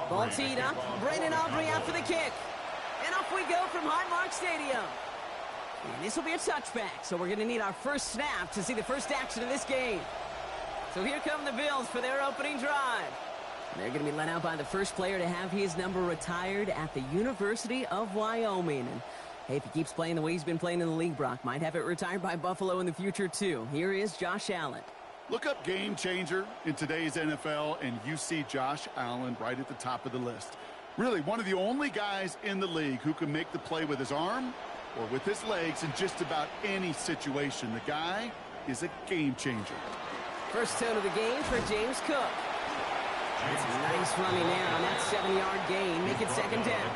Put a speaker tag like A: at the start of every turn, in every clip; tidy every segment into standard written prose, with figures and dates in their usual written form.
A: Ball teed up. Brandon Aubrey out for the kick. And off we go from Highmark Stadium. And this will be a touchback, so we're going to need our first snap to see the first action of this game. So here come the Bills for their opening drive. They're going to be let out by the first player to have his number retired at the University of Wyoming. And hey, if he keeps playing the way he's been playing in the league, Brock might have it retired by Buffalo in the future too. Here is Josh Allen.
B: Look up game changer in today's NFL, and you see Josh Allen right at the top of the list. Really, one of the only guys in the league who can make the play with his arm or with his legs in just about any situation. The guy is a game changer.
A: First tone of the game for James Cook. It's nice running now, and that 7-yard gain. Make it second down.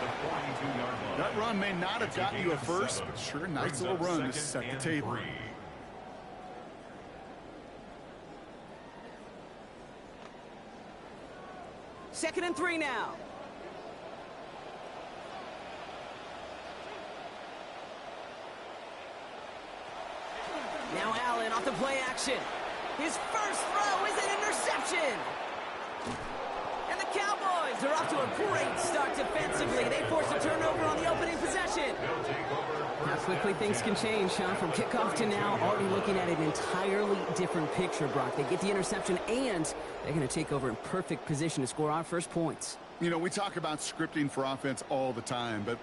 B: That run may not have gotten you a first, but sure, nice little run to set the table.
A: Second and 3 now. Now Allen off the play action. His first throw is an interception. And the Cowboys are off to a great start defensively. They force a turnover on the opening possession. How quickly things can change, Sean, from kickoff to now. Already looking at an entirely different picture, Brock. They get the interception, and they're going to take over in perfect position to score our first points.
B: You know, we talk about scripting for offense all the time, but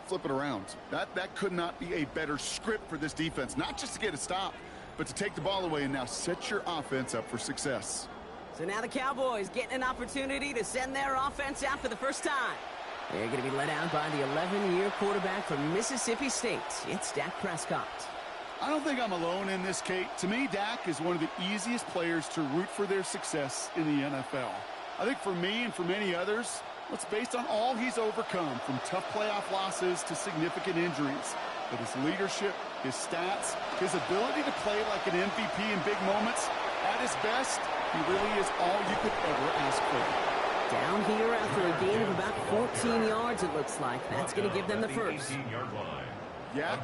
B: flip it around. That could not be a better script for this defense. Not just to get a stop, but to take the ball away and now set your offense up for success.
A: So now the Cowboys getting an opportunity to send their offense out for the first time. They're going to be let out by the 11-year quarterback from Mississippi State. It's Dak Prescott.
B: I don't think I'm alone in this, Kate. To me, Dak is one of the easiest players to root for their success in the NFL. I think for me and for many others, it's based on all he's overcome, from tough playoff losses to significant injuries. But his leadership, his stats, his ability to play like an MVP in big moments, at his best, he really is all you could ever ask for.
A: Down here after a gain of about 14 yards, it looks like. That's going to give them the first.
B: Yak.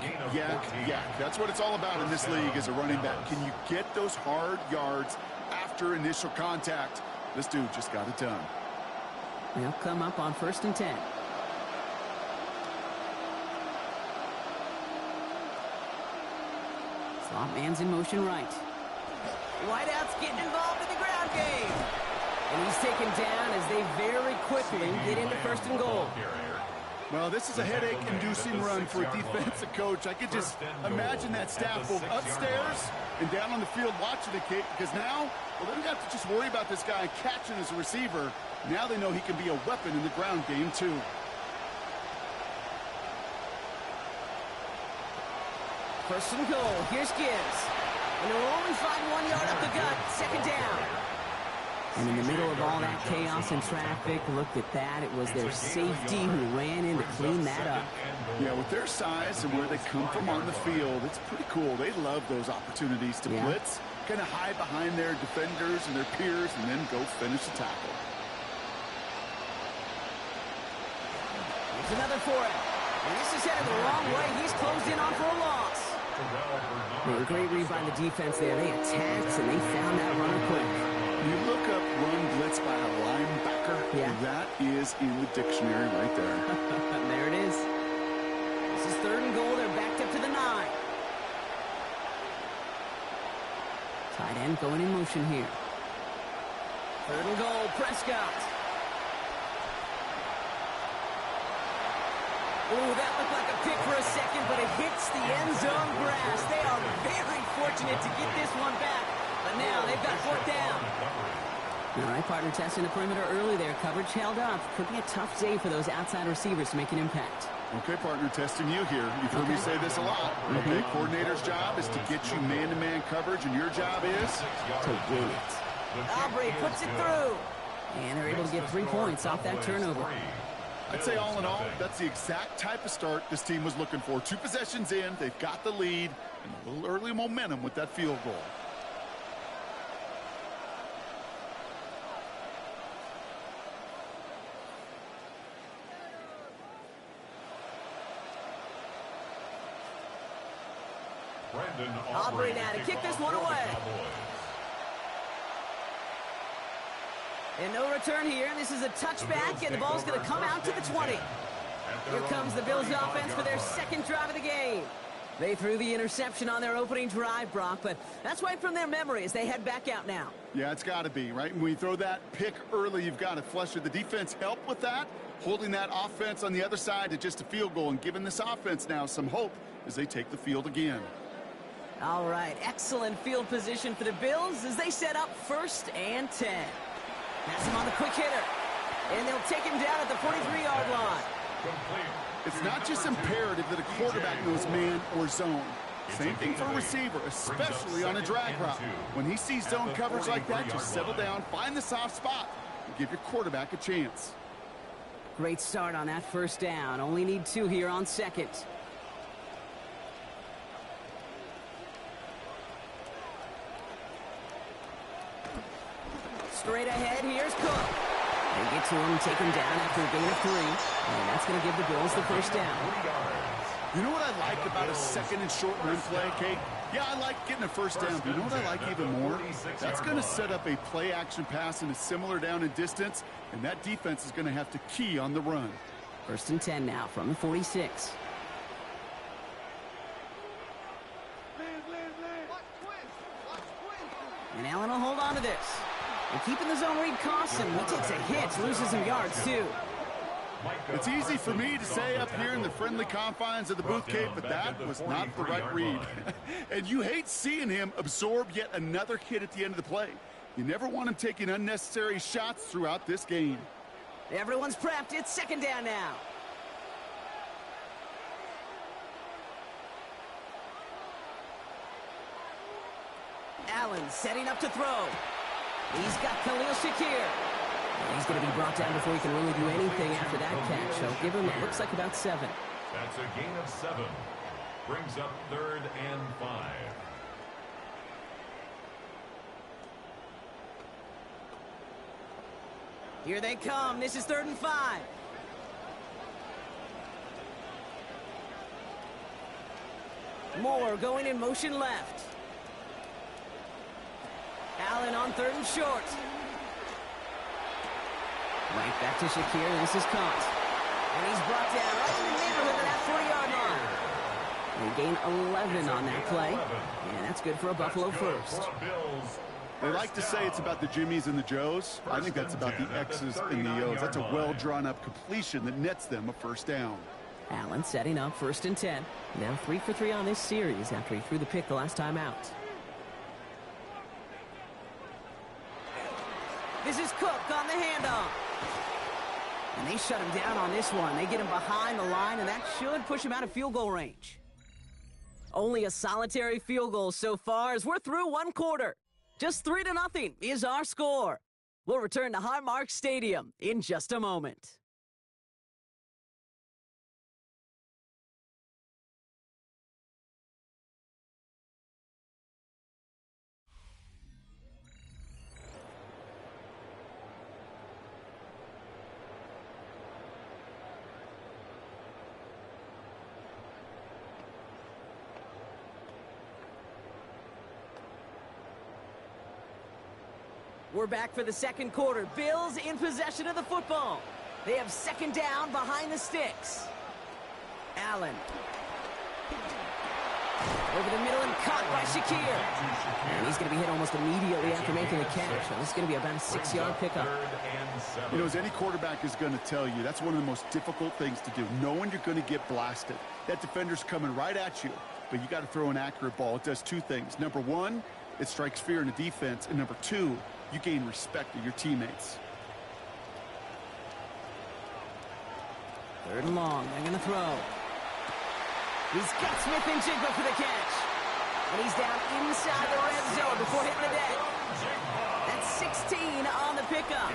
B: That's what it's all about in this league as a running back. Can you get those hard yards after initial contact? This dude just got it done.
A: They'll come up on 1st and 10. Slot man's in motion right. Wideout's getting involved in the ground game. And he's taken down as they very quickly get into 1st and goal.
B: Well, this is a headache-inducing run for a defensive coach. I could just imagine that staff both upstairs and down on the field watching the kick, because now, well, they don't have to just worry about this guy catching as a receiver. Now they know he can be a weapon in the ground game, too.
A: First and goal. Here's Gibbs. And they'll only find 1 yard up the gut. 2nd down. And in the middle of all that chaos and traffic, look at that. It was their safety who ran in to clean that up.
B: Yeah, with their size and where they come from on the field, it's pretty cool. They love those opportunities to blitz, kind of hide behind their defenders and their peers, and then go finish the tackle.
A: Here's another for him. And this is headed the wrong way. He's closed in on for a loss. Well, a great read by the defense there. They attacked, and they found that runner quick.
B: You look up run blitz by a linebacker, that is in the dictionary right there.
A: There it is. This is 3rd and goal. They're backed up to the 9. Tight end going in motion here. 3rd and goal, Prescott. Ooh, that looked like a pick for a second, but it hits the end zone grass. They are very fortunate to get this one back. But now they've got 4th down. All right, partner, testing the perimeter early there. Coverage held up. Could be a tough day for those outside receivers to make an impact.
B: Okay, partner, testing you here. You've heard me say this a lot. Okay, coordinator's job is to get you man-to-man coverage, and your job is
A: to win it. Aubrey puts it through. And they're able to get 3 points off that turnover.
B: I'd say all in all, that's the exact type of start this team was looking for. 2 possessions in, they've got the lead, and a little early momentum with that field goal.
A: Aubrey now to kick this one away. And no return here. This is a touchback, and the ball's going to come out to the 20. Here comes the Bills offense for their 2nd drive of the game. They threw the interception on their opening drive, Brock, but that's right from their memory as they head back out now.
B: Yeah, it's got to be, right? When you throw that pick early, you've got to flush it. The defense helped with that, holding that offense on the other side to just a field goal and giving this offense now some hope as they take the field again.
A: All right, excellent field position for the Bills as they set up 1st and 10. Pass him on the quick hitter. And they'll take him down at the 43-yard line.
B: It's not just imperative that a quarterback knows man or zone. Same thing for a receiver, especially on a drag route. When he sees zone coverage like that, just settle down, find the soft spot, and give your quarterback a chance.
A: Great start on that 1st down. Only need 2 here on 2nd. Straight ahead, here's Cook. They get to him, take him down after a gain of 3. And that's going to give the Bills the 1st down.
B: You know what I like about a 2nd and short run play, Kate? Yeah, I like getting a 1st down, but you know what I like even more? That's going to set up a play-action pass in a similar down and distance, and that defense is going to have to key on the run.
A: 1st and 10 now from the 46. And Allen will hold on to this. And keeping the zone read costs him. He takes a hit, loses some yards, too.
B: It's easy for me to say up here in the friendly confines of the booth, Kate, but that was not the right read. And you hate seeing him absorb yet another hit at the end of the play. You never want him taking unnecessary shots throughout this game.
A: Everyone's prepped. It's 2nd down now. Allen setting up to throw. He's got Khalil Shakir. And he's going to be brought down before he can really do anything after that catch. So give him, it looks like about 7.
C: That's a gain of 7. Brings up 3rd and 5.
A: Here they come. This is 3rd and 5. Moore going in motion left. Allen on 3rd and short. Right back to Shakir. This is caught. And he's brought down right in the neighborhood of that 40-yard line. They gain 11 on that play. And that's good for a Buffalo first.
B: They like to say it's about the Jimmies and the Joes. I think that's about the X's and the O's. That's a well-drawn-up completion that nets them a first down.
A: Allen setting up 1st and 10. Now 3 for 3 on this series after he threw the pick the last time out. This is Cook on the handoff. And they shut him down on this one. They get him behind the line, and that should push him out of field goal range. Only a solitary field goal so far as we're through one quarter. Just 3-0 is our score. We'll return to Highmark Stadium in just a moment. We're back for the second quarter. Bills in possession of the football. They have 2nd down behind the sticks. Allen. Over the middle and caught by Shakir. And he's going to be hit almost immediately after making the catch. So this is going to be about a 6-yard pickup.
B: You know, as any quarterback is going to tell you, that's one of the most difficult things to do, knowing you're going to get blasted. That defender's coming right at you, but you got to throw an accurate ball. It does 2 things. Number 1, it strikes fear in the defense. And number 2, you gain respect of your teammates.
A: 3rd and long. They're going to throw. He's got Smith and Jigba for the catch. And he's down inside the red zone before hitting the deck. That's 16 on the pickup.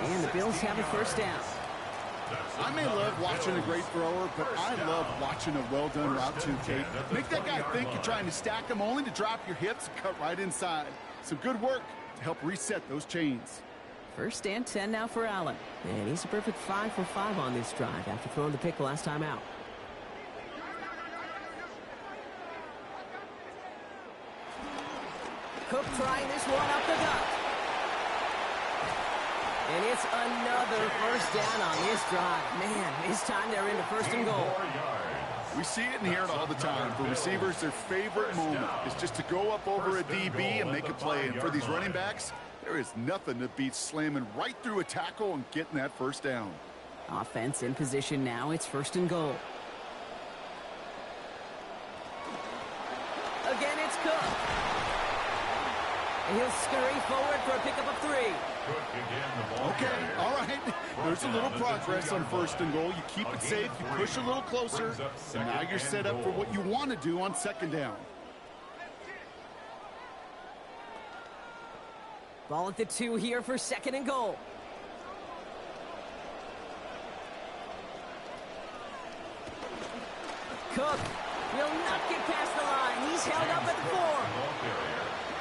A: And the Bills have a 1st down.
B: I may love watching a great thrower, but I love watching a well-done route to Kate. Make that guy think you're trying to stack him only to drop your hips and cut right inside. Some good work to help reset those chains.
A: 1st and 10 now for Allen. And he's a perfect 5 for 5 on this drive after throwing the pick the last time out. Cook trying this one up the gut. And it's another 1st down on this drive. Man, this time they're into 1st and goal.
B: We see it and hear it all the time. For receivers, their favorite moment is just to go up over a DB and make a play. And for these running backs, there is nothing that beats slamming right through a tackle and getting that 1st down.
A: Offense in position now. It's 1st and goal. Again, it's Cook. And he'll scurry forward for a pickup of 3.
B: Okay, all right. There's a little progress on 1st and goal. You keep it safe, you push a little closer, and now you're set up for what you want to do on 2nd down.
A: Ball at the 2 here for 2nd and goal. Cook will not get past the line. He's held up at the 4.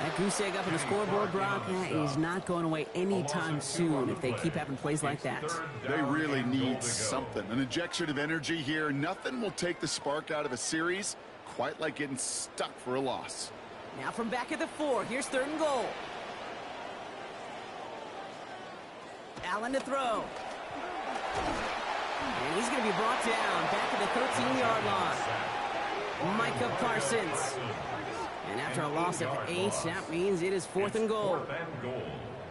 A: That goose egg up on the scoreboard, Brock, is not going away anytime soon if they keep having plays like that.
B: They really need something. An injection of energy here. Nothing will take the spark out of a series quite like getting stuck for a loss.
A: Now from back at the 4, here's 3rd and goal. Allen to throw. And he's going to be brought down back at the 13-yard line. Micah Parsons. And after a loss of 8, that means it is 4th and goal.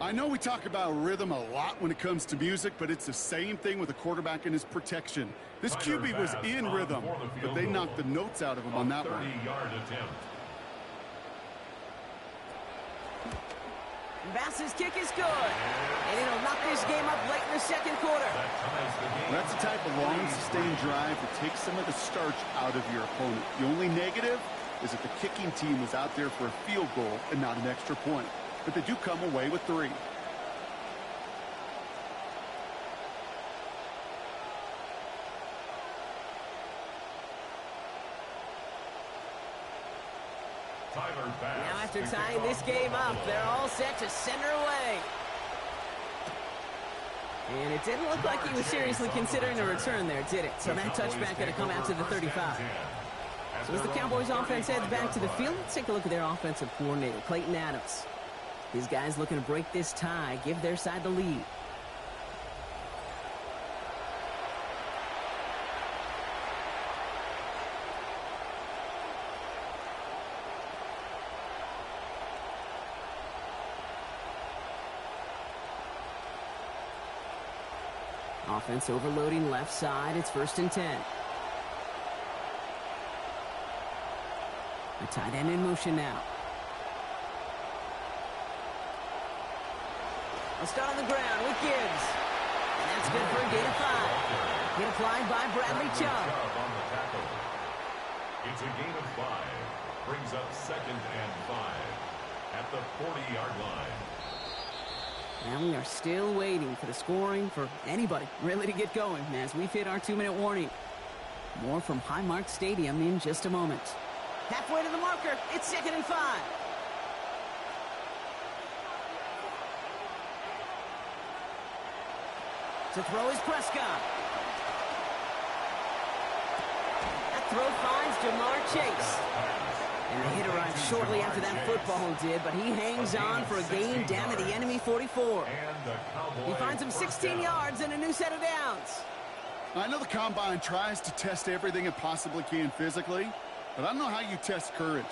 B: I know we talk about rhythm a lot when it comes to music, but it's the same thing with a quarterback and his protection. This QB was in rhythm, but they knocked the notes out of him on that one.
A: Bass's kick is good. And it'll knock this game up late in the 2nd quarter.
B: That's the type of long, sustained drive that takes some of the starch out of your opponent. The only negative is that the kicking team was out there for a field goal and not an extra point. But they do come away with 3.
A: Now after tying this game up, they're all set to send her away. And it didn't look like he was seriously considering a return there, did it? So that touchback going to come out to the 35. So as the Cowboys offense heads back to the field, let's take a look at their offensive coordinator, Clayton Adams. These guys looking to break this tie, give their side the lead. Offense overloading left side. It's 1st and 10. A tight end in motion now. A start on the ground with Gibbs. And that's good for a gain of 5. Hit applied by Bradley Chubb.
C: It's a gain of 5. Brings up 2nd and 5 at the 40-yard line.
A: And we are still waiting for the scoring for anybody really to get going as we've hit our 2-minute warning. More from Highmark Stadium in just a moment. Halfway to the marker. It's 2nd and 5. To throw is Prescott. That throw finds Jamar Chase. And the hit arrived shortly after that football did, but he hangs on for a gain down to the enemy 44. He finds him 16 yards and a new set of downs.
B: I know the Combine tries to test everything it possibly can physically, but I don't know how you test courage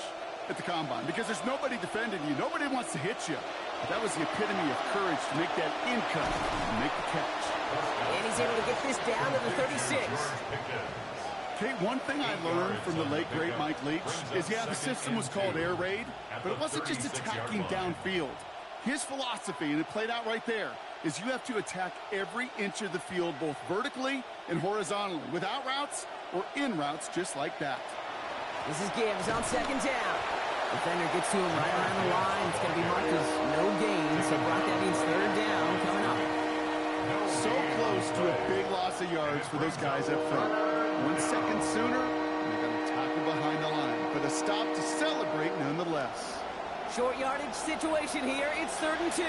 B: at the Combine because there's nobody defending you. Nobody wants to hit you. But that was the epitome of courage to make that in cut and make the catch.
A: And he's able to get this down to the 36.
B: Okay, one thing I learned from the late, great Mike Leach is, yeah, the system was called air raid, but it wasn't just attacking downfield. His philosophy, and it played out right there, is you have to attack every inch of the field, both vertically and horizontally, without routes or in routes just like that.
A: This is Gibbs on 2nd down. Defender gets to him right around the line. It's going to be marked as no gain, so Brock, that means 3rd down coming up.
B: So close to a big loss of yards for those guys up front. 1 second sooner, and they're going to tackle behind the line. But a stop to celebrate nonetheless.
A: Short yardage situation here. It's 3rd and 2.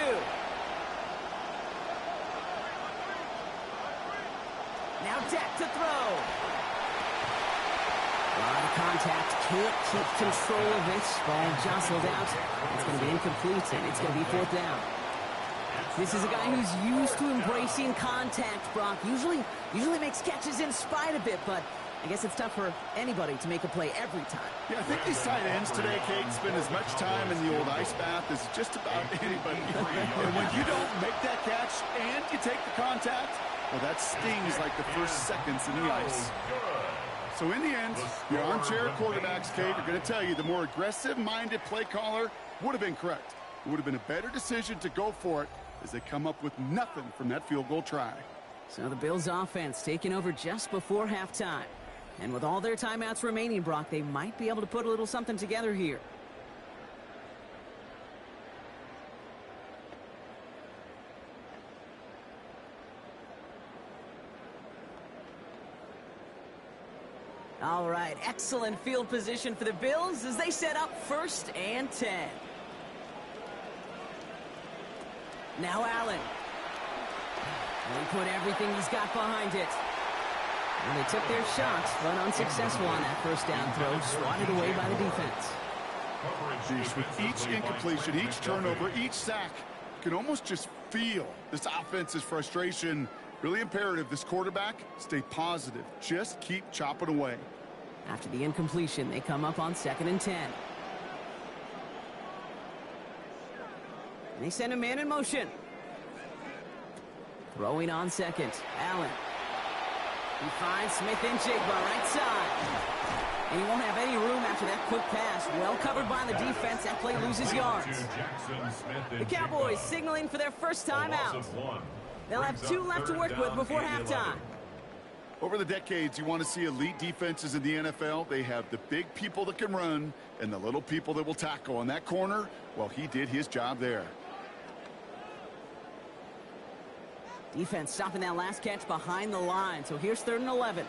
A: Now Dak to throw. A lot of contact. Can't keep control of it. Ball jostled out. It's going to be incomplete, and it's going to be 4th down. This is a guy who's used to embracing contact, Brock. Usually makes catches in spite of it, but I guess it's tough for anybody to make a play every time.
B: Yeah, I think these tight ends today, Kate, spend as much time in the old ice bath as just about anybody. And when you don't make that catch and you take the contact, well, that stings like the first seconds in the ice. So in the end, your armchair quarterbacks, Kate, are going to tell you the more aggressive-minded play caller would have been correct. It would have been a better decision to go for it as they come up with nothing from that field goal try.
A: So the Bills offense taking over just before halftime. And with all their timeouts remaining, Brock, they might be able to put a little something together here. All right, excellent field position for the Bills as they set up 1st and 10. Now Allen. They put everything he's got behind it. And they took their shots, but unsuccessful on that 1st down throw, swatted away by the defense.
B: With each incompletion, each turnover, each sack, you can almost just feel this offense's frustration. Really imperative this quarterback stay positive. Just keep chopping away.
A: After the incompletion, they come up on 2nd and 10. And they send a man in motion. Throwing on 2nd. Allen. He finds Smith and Jigba right side. And he won't have any room after that quick pass. Well covered by the defense. That play loses yards. The Cowboys signaling for their first time out. They'll have 2 left to work with before halftime.
B: Over the decades, you want to see elite defenses in the NFL. They have the big people that can run and the little people that will tackle. On that corner, well, he did his job there.
A: Defense stopping that last catch behind the line. So here's 3rd and 11.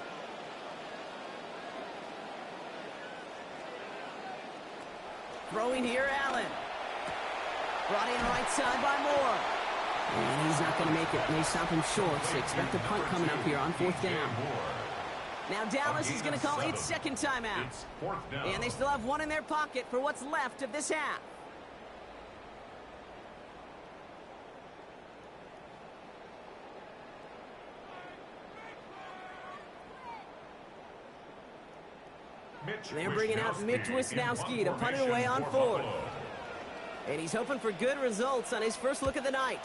A: Throwing here, Allen. Brought in right side by Moore. And he's not going to make it. They stop him short. So expect a punt coming up here on 4th down. Now Dallas is going to call its 2nd timeout. And they still have 1 in their pocket for what's left of this half. They're bringing out Mitch Wisnowski to punt it away on 4th. And he's hoping for good results on his first look of the night.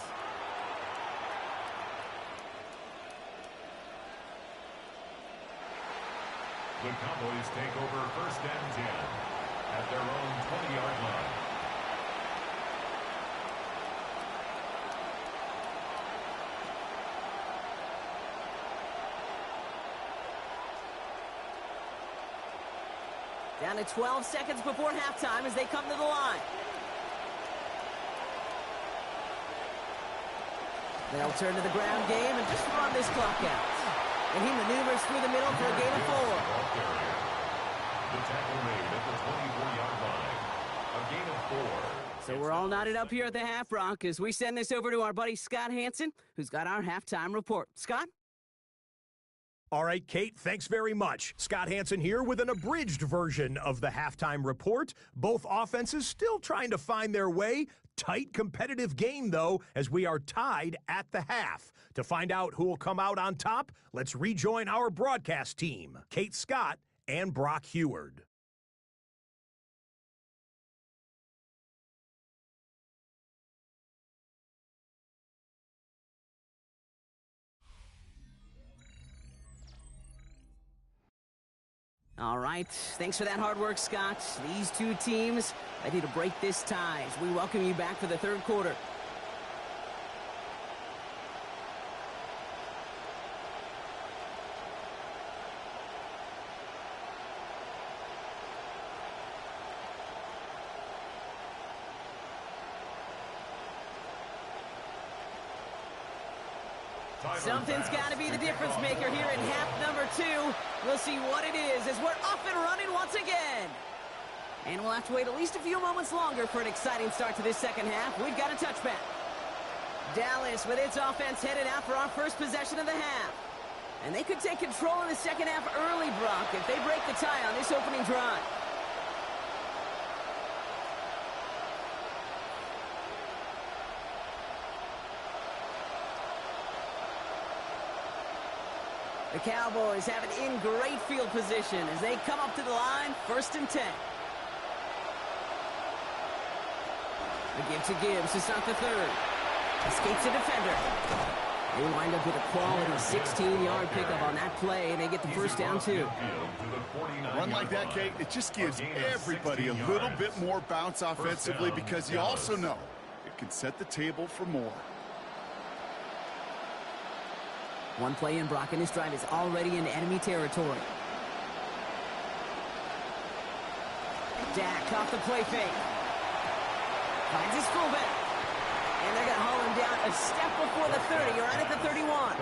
C: The Cowboys take over 1st and 10 at their own 20-yard line.
A: Down to 12 seconds before halftime as they come to the line. They'll turn to the ground game and just run this clock out. And he maneuvers through the middle for a gain of 4.
C: The tackle made at the 24-yard line. A gain of 4.
A: So we're all knotted up here at the half, Brock, as we send this over to our buddy Scott Hanson, who's got our halftime report. Scott?
D: All right, Kate, thanks very much. Scott Hanson here with an abridged version of the halftime report. Both offenses still trying to find their way. Tight competitive game, though, as we are tied at the half. To find out who will come out on top, let's rejoin our broadcast team, Kate Scott and Brock Heward.
A: All right, thanks for that hard work, Scott. These two teams ready to break this tie as we welcome you back for the third quarter. Something's got to be the difference maker here in half number 2. We'll see what it is as we're off and running once again. And we'll have to wait at least a few moments longer for an exciting start to this second half. We've got a touchback. Dallas with its offense headed out for our first possession of the half. And they could take control of the second half early, Brock, if they break the tie on this opening drive. The Cowboys have it in great field position as they come up to the line, 1st and 10. The give to Gibbs to start the third. Escapes the defender. They wind up with a quality 16-yard pickup on that play, and they get the first down, too.
B: Run like that, Kate, it just gives everybody a little bit more bounce offensively because you also know it can set the table for more.
A: One play in, Brock, and his drive is already in enemy territory. Dak off the play fake. Finds his fullback. And they're going to haul him down a step before the 30, or right at the 31.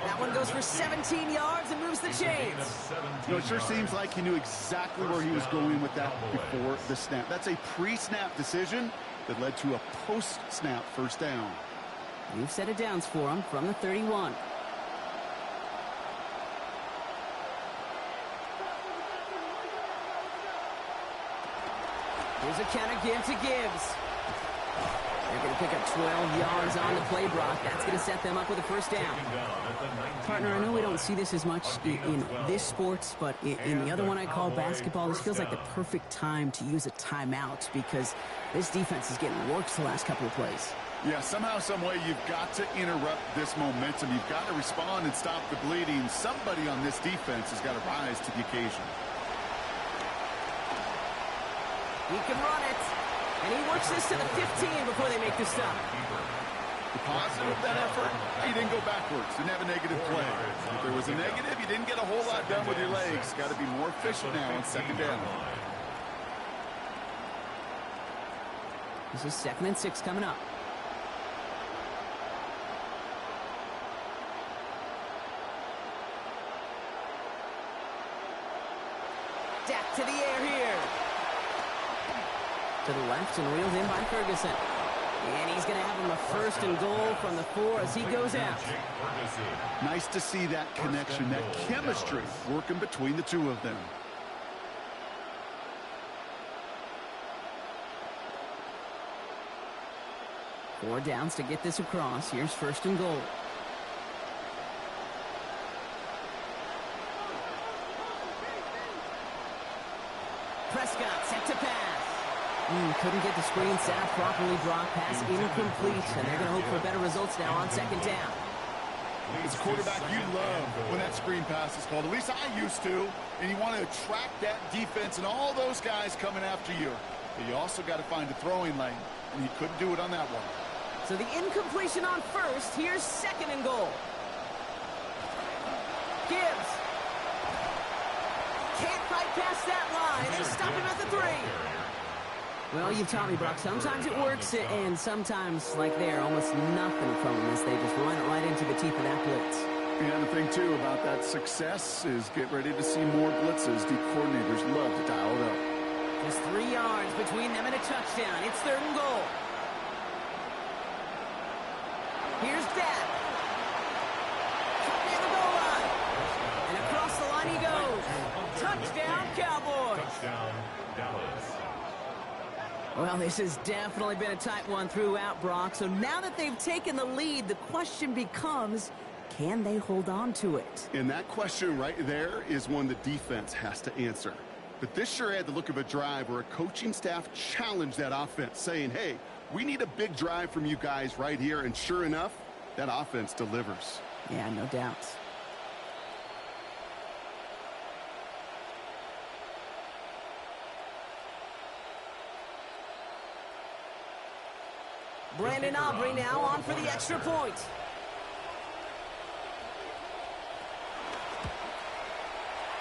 A: That one goes for 17 yards and moves the chains.
B: You know, it sure seems like he knew exactly where he was going with that before the snap. That's a pre-snap decision that led to a post-snap first down.
A: You've set it downs for him from the 31. Here's a counter give to Gibbs. They're going to pick up 12 yards on the play, Brock. That's going to set them up with a first down. Partner, I know we don't see this as much in this sports, but in the other one I call basketball, this feels like the perfect time to use a timeout because this defense is getting worked the last couple of plays.
B: Yeah, somehow, some way, you've got to interrupt this momentum. You've got to respond and stop the bleeding. Somebody on this defense has got to rise to the occasion.
A: He can run it, and he works this to the 15 before they make the stop.
B: The positive of that effort, he didn't go backwards, didn't have a negative play. If there was a negative, you didn't get a whole lot done with your legs. Got to be more efficient now on second down.
A: This is 2nd and 6 coming up. Dak to the air here. To the left and reeled in by Ferguson. And he's going to have him a 1st and goal from the 4 as he goes out.
B: Nice to see that connection, that chemistry working between the two of them.
A: Four downs to get this across. Here's 1st and goal. Prescott set to pass. Couldn't get the screen set up properly. Drop pass incomplete. And they're going to hope for better results now on 2nd down.
B: As a quarterback, you love when that screen pass is called. At least I used to. And you want to attract that defense and all those guys coming after you. But you also got to find a throwing lane. And he couldn't do it on that one.
A: So the incompletion on first. Here's second and goal. Gibbs. Can't fight past that line. They stop him at the 3. Well, you've taught me, Brock. Sometimes it works, and sometimes, like there, almost nothing from them as they just run it right into the teeth of that blitz.
B: And the thing, too, about that success is get ready to see more blitzes. The coordinators love to dial it up.
A: Just 3 yards between them and a touchdown. It's third and goal. Here's Dak. Near the goal line. And across the line he goes. Touchdown, Cowboys.
C: Touchdown, Dallas.
A: Well, this has definitely been a tight one throughout, Brock. So now that they've taken the lead, the question becomes, can they hold on to it?
B: And that question right there is one the defense has to answer. But this sure had the look of a drive where a coaching staff challenged that offense, saying, hey, we need a big drive from you guys right here. And sure enough, that offense delivers.
A: Yeah, no doubt. Brandon Aubrey now on for the extra point.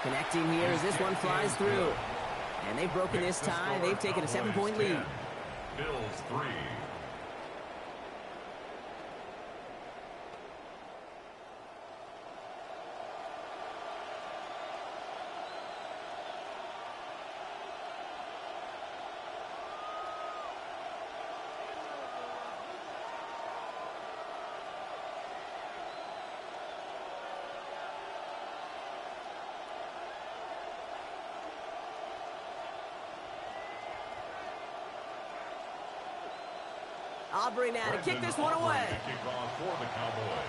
A: Connecting here as this one flies through. And they've broken this tie. They've taken a 7-point lead.
C: Bills 3.
A: Aubrey now to kick this one away.
C: For the Cowboys.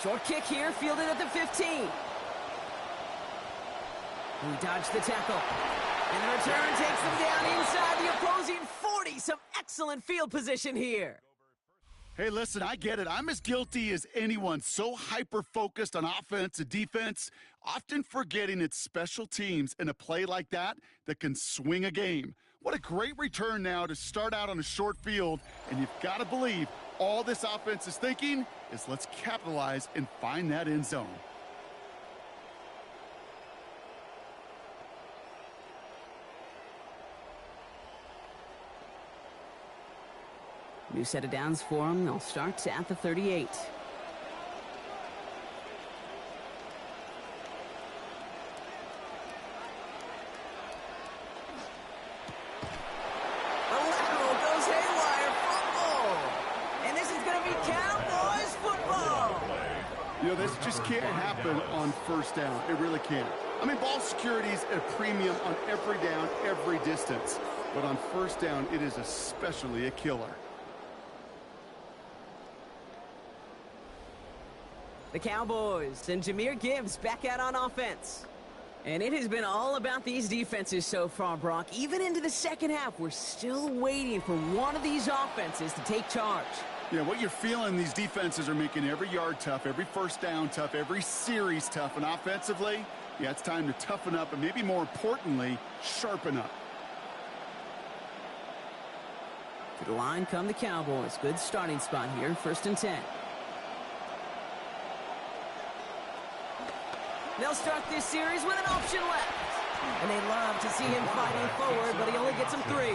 A: Short kick here, fielded at the 15. He dodged the tackle. And the return takes them down inside the opposing 40. Some excellent field position here.
B: Hey, listen, I get it. I'm as guilty as anyone. So hyper-focused on offense and defense, often forgetting it's special teams in a play like that that can swing a game. What a great return now to start out on a short field, and you've got to believe all this offense is thinking is let's capitalize and find that end zone.
A: New set of downs for them. They'll start at the 38.
B: This just can't happen on first down. It really can't. I mean, ball security is at a premium on every down, every distance. But on first down, it is especially a killer.
A: The Cowboys and Jahmyr Gibbs back out on offense. And it has been all about these defenses so far, Brock. Even into the second half, we're still waiting for one of these offenses to take charge.
B: Yeah, what you're feeling, these defenses are making every yard tough, every first down tough, every series tough. And offensively, yeah, it's time to toughen up and maybe more importantly, sharpen up.
A: To the line come the Cowboys. Good starting spot here, 1st and 10. They'll start this series with an option left. And they love to see him fighting forward, but he only gets them 3.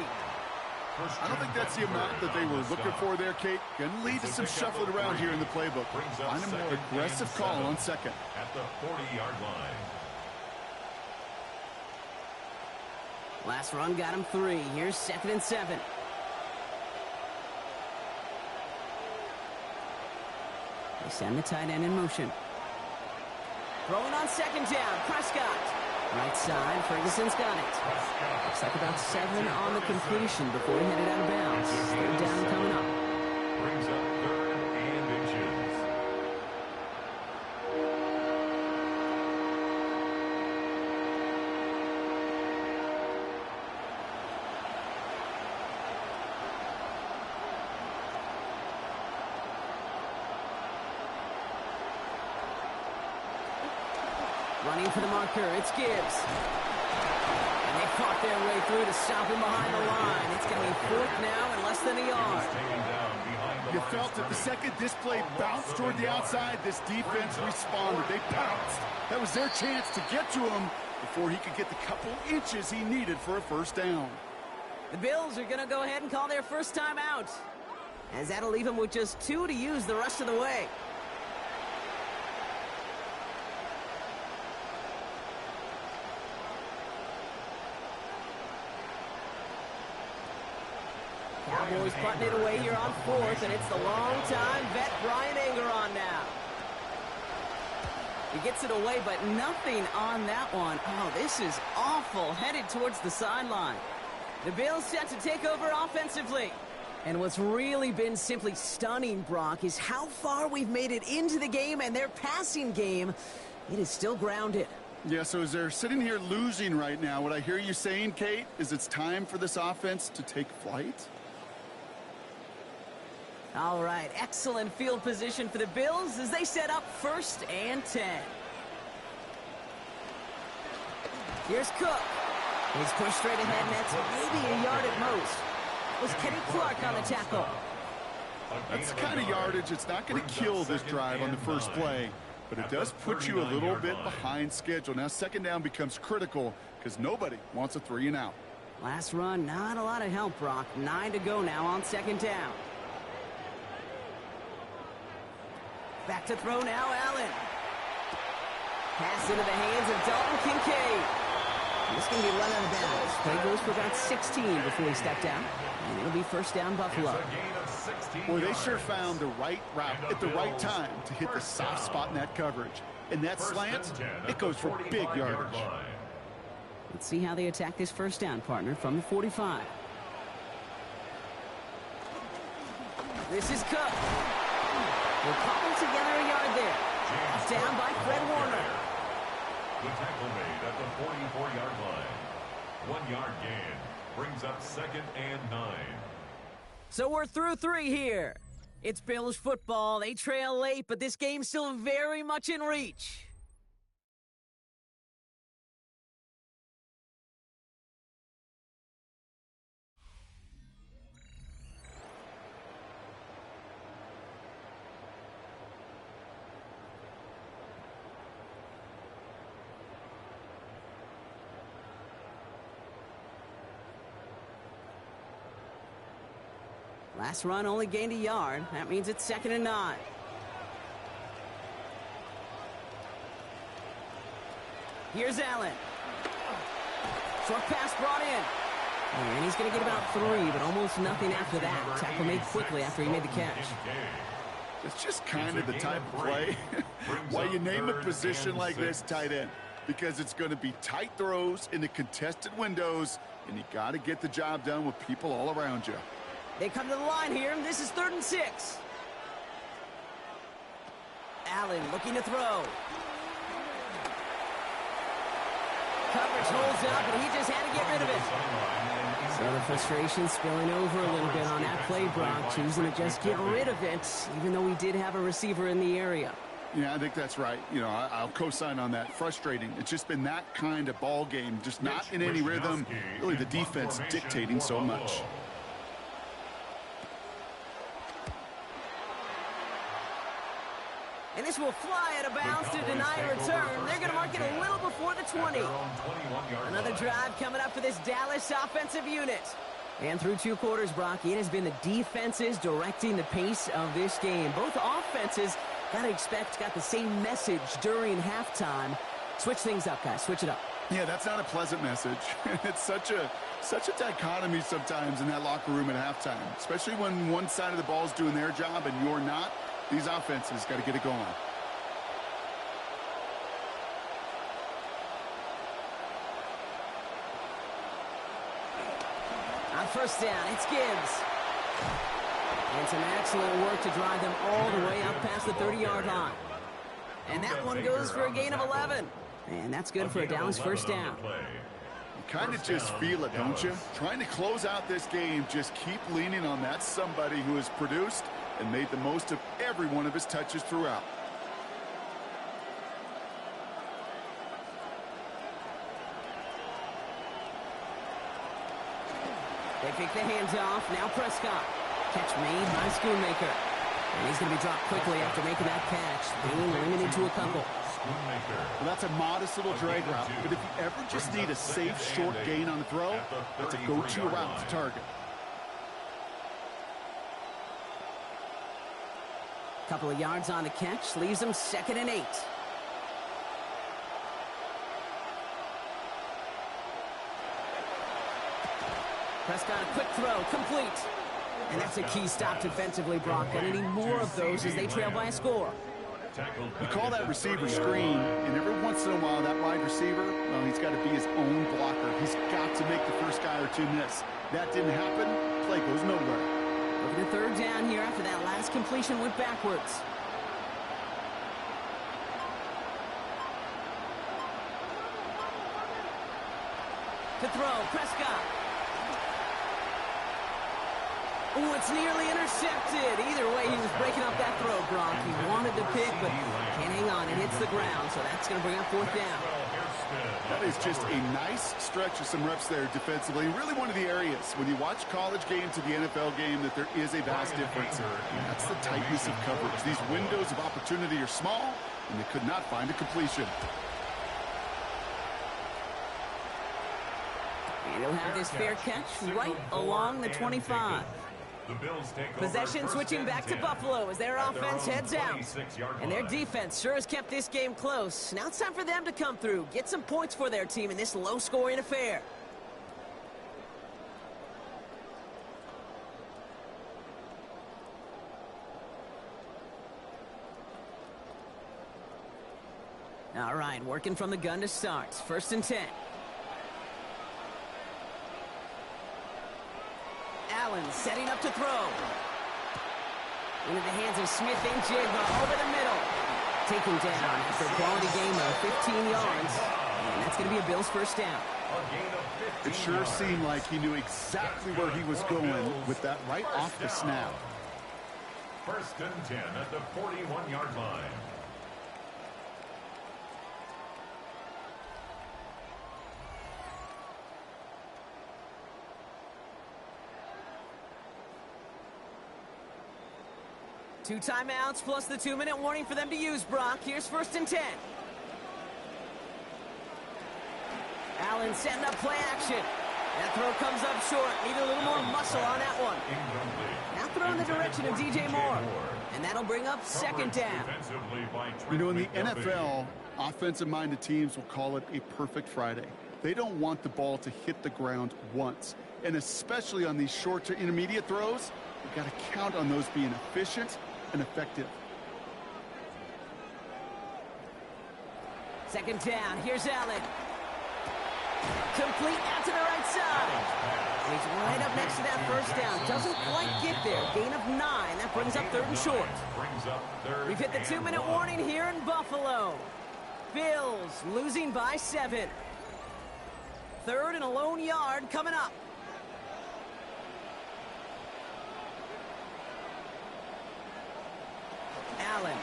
B: I don't think that's the amount that they were looking for there, Kate. Going to lead to some shuffling around here in the playbook. Find a more aggressive call on second.
C: At the 40-yard line.
A: Last run got him 3. Here's 2nd and 7. They send the tight end in motion. Throwing on 2nd down, Prescott. Right side, Ferguson's got it. Looks like about 7 on the completion before he headed out of bounds. 3rd down coming up.
C: Brings up 3rd and inches.
A: Running for the marker, it's Gibbs. And they fought their way through to stop him behind the line. It's going to be fourth now and less than a yard.
B: You felt it the second this play bounced toward the outside, this defense responded. They pounced. That was their chance to get to him before he could get the couple inches he needed for a first down.
A: The Bills are going to go ahead and call their first time out, as that'll leave them with just 2 to use the rest of the way. Cowboys putting it away here on fourth, and it's the long-time vet Bryan Anger on now. He gets it away, but nothing on that one. Oh, this is awful, headed towards the sideline. The Bills set to take over offensively. And what's really been simply stunning, Brock, is how far we've made it into the game, and their passing game, it is still grounded.
B: Yeah, so as they're sitting here losing right now, what I hear you saying, Kate, is it's time for this offense to take flight?
A: All right, excellent field position for the Bills as they set up 1st and 10. Here's Cook. He's pushed straight ahead, and that's maybe a yard at most. It was Kenny Clark on the tackle.
B: That's the kind of yardage it's not going to kill this drive on the first play, but it does put you a little bit behind schedule. Now second down becomes critical because nobody wants a 3 and out.
A: Last run, not a lot of help, Brock. 9 to go now on second down. Back to throw now, Allen. Pass into the hands of Dalton Kincaid. This is going to be run out of bounds. Play goes for about 16 before he stepped out. And it'll be first down, Buffalo.
B: Boy, they sure found the right route at the right time to hit the soft spot in that coverage. And that slant, it goes for big yardage.
A: Let's see how they attack this first down, partner, from the 45. This is Cook. We'll cobble together a yard there. Down by Fred Warner.
C: The tackle made at the 44-yard line. 1 yard gain brings up 2nd and 9.
A: So we're through 3 here. It's Bills football. They trail late, but this game's still very much in reach. Last run only gained a yard. That means it's 2nd and 9. Here's Allen. Short pass brought in. And he's going to get about 3, but almost nothing after that. Tackle made quickly after he made the catch.
B: It's just kind of the type of play why you name a position like this tight end. Because it's going to be tight throws in the contested windows, and you got to get the job done with people all around you.
A: They come to the line here, and this is 3rd and 6. Allen looking to throw. Coverage holds up, and he just had to get rid of it. So the frustration spilling over a little bit on that play, Brock, choosing to just get rid of it, even though we did have a receiver in the area.
B: Yeah, I think that's right. You know, I'll co-sign on that. Frustrating. It's just been that kind of ball game, just not in any rhythm. Really, the defense dictating so much.
A: And this will fly out of bounds to deny a return. They're going to mark it a little before the 20. Another drive coming up for this Dallas offensive unit. And through 2 quarters, Brock, it has been the defenses directing the pace of this game. Both offenses, got to expect, got the same message during halftime. Switch things up, guys. Switch it up.
B: Yeah, that's not a pleasant message. It's such a dichotomy sometimes in that locker room at halftime, especially when one side of the ball is doing their job and you're not. These offenses got to get it going.
A: On first down, it's Gibbs. And some excellent work to drive them all the way up past the 30-yard line. And that one goes for a gain of 11. And that's good for a Dallas first down.
B: You kind of just feel it, don't you? Trying to close out this game, just keep leaning on that somebody who has produced and made the most of every one of his touches throughout.
A: They pick the hands off. Now Prescott. Catch made by Schoonmaker. And he's going to be dropped quickly after making that catch. Being limited to a couple.
B: Well, that's a modest little drag route. But if you ever just need a safe, short gain on a throw, that's a go-to route to target.
A: Couple of yards on the catch. Leaves them 2nd and 8. Prescott, a quick throw, complete. And that's a key stop defensively, Brock. Going to need more of those as they trail by a score.
B: We call that receiver screen, and every once in a while, that wide receiver, well, he's got to be his own blocker. He's got to make the first guy or two miss. That didn't happen, play goes nowhere.
A: Looking at 3rd down here after that last completion went backwards. To throw, Prescott. Oh, it's nearly intercepted. Either way, he was breaking up that throw, Brock. He wanted to pick, but can't hang on. It hits the ground, so that's going to bring up 4th down.
B: That is just a nice stretch of some reps there defensively. Really one of the areas, when you watch college game to the NFL game, that there is a vast difference. And that's the tightness of coverage. These windows of opportunity are small, and they could not find a completion.
A: And he'll have this fair catch right along the 25. Possession switching back to Buffalo as their offense heads out. And their defense sure has kept this game close. Now it's time for them to come through, get some points for their team in this low-scoring affair. All right, working from the gun to start. 1st and 10. Allen setting up to throw. Into the hands of Smith and Jigba over the middle. Taken down after a quality game of 15 yards. And that's going to be a Bills 1st down.
B: It sure seemed like he knew exactly where he was going with that right off the snap.
C: 1st and 10 at the 41-yard line.
A: Two timeouts plus the 2-minute warning for them to use, Brock. Here's 1st and 10. Allen setting up play action. That throw comes up short. Need a little more muscle on that one. Now throw in the direction of DJ Moore. And that'll bring up 2nd down.
B: You know, in the NFL, offensive-minded teams will call it a perfect Friday. They don't want the ball to hit the ground once. And especially on these short to intermediate throws, you've got to count on those being efficient and effective.
A: 2nd down. Here's Allen. Complete out to the right side. He's right up next to that 1st down. Doesn't quite get there. Gain of 9. That brings up 3rd and short. We've hit the 2-minute warning here in Buffalo. Bills losing by 7. 3rd and a lone yard coming up. Allen.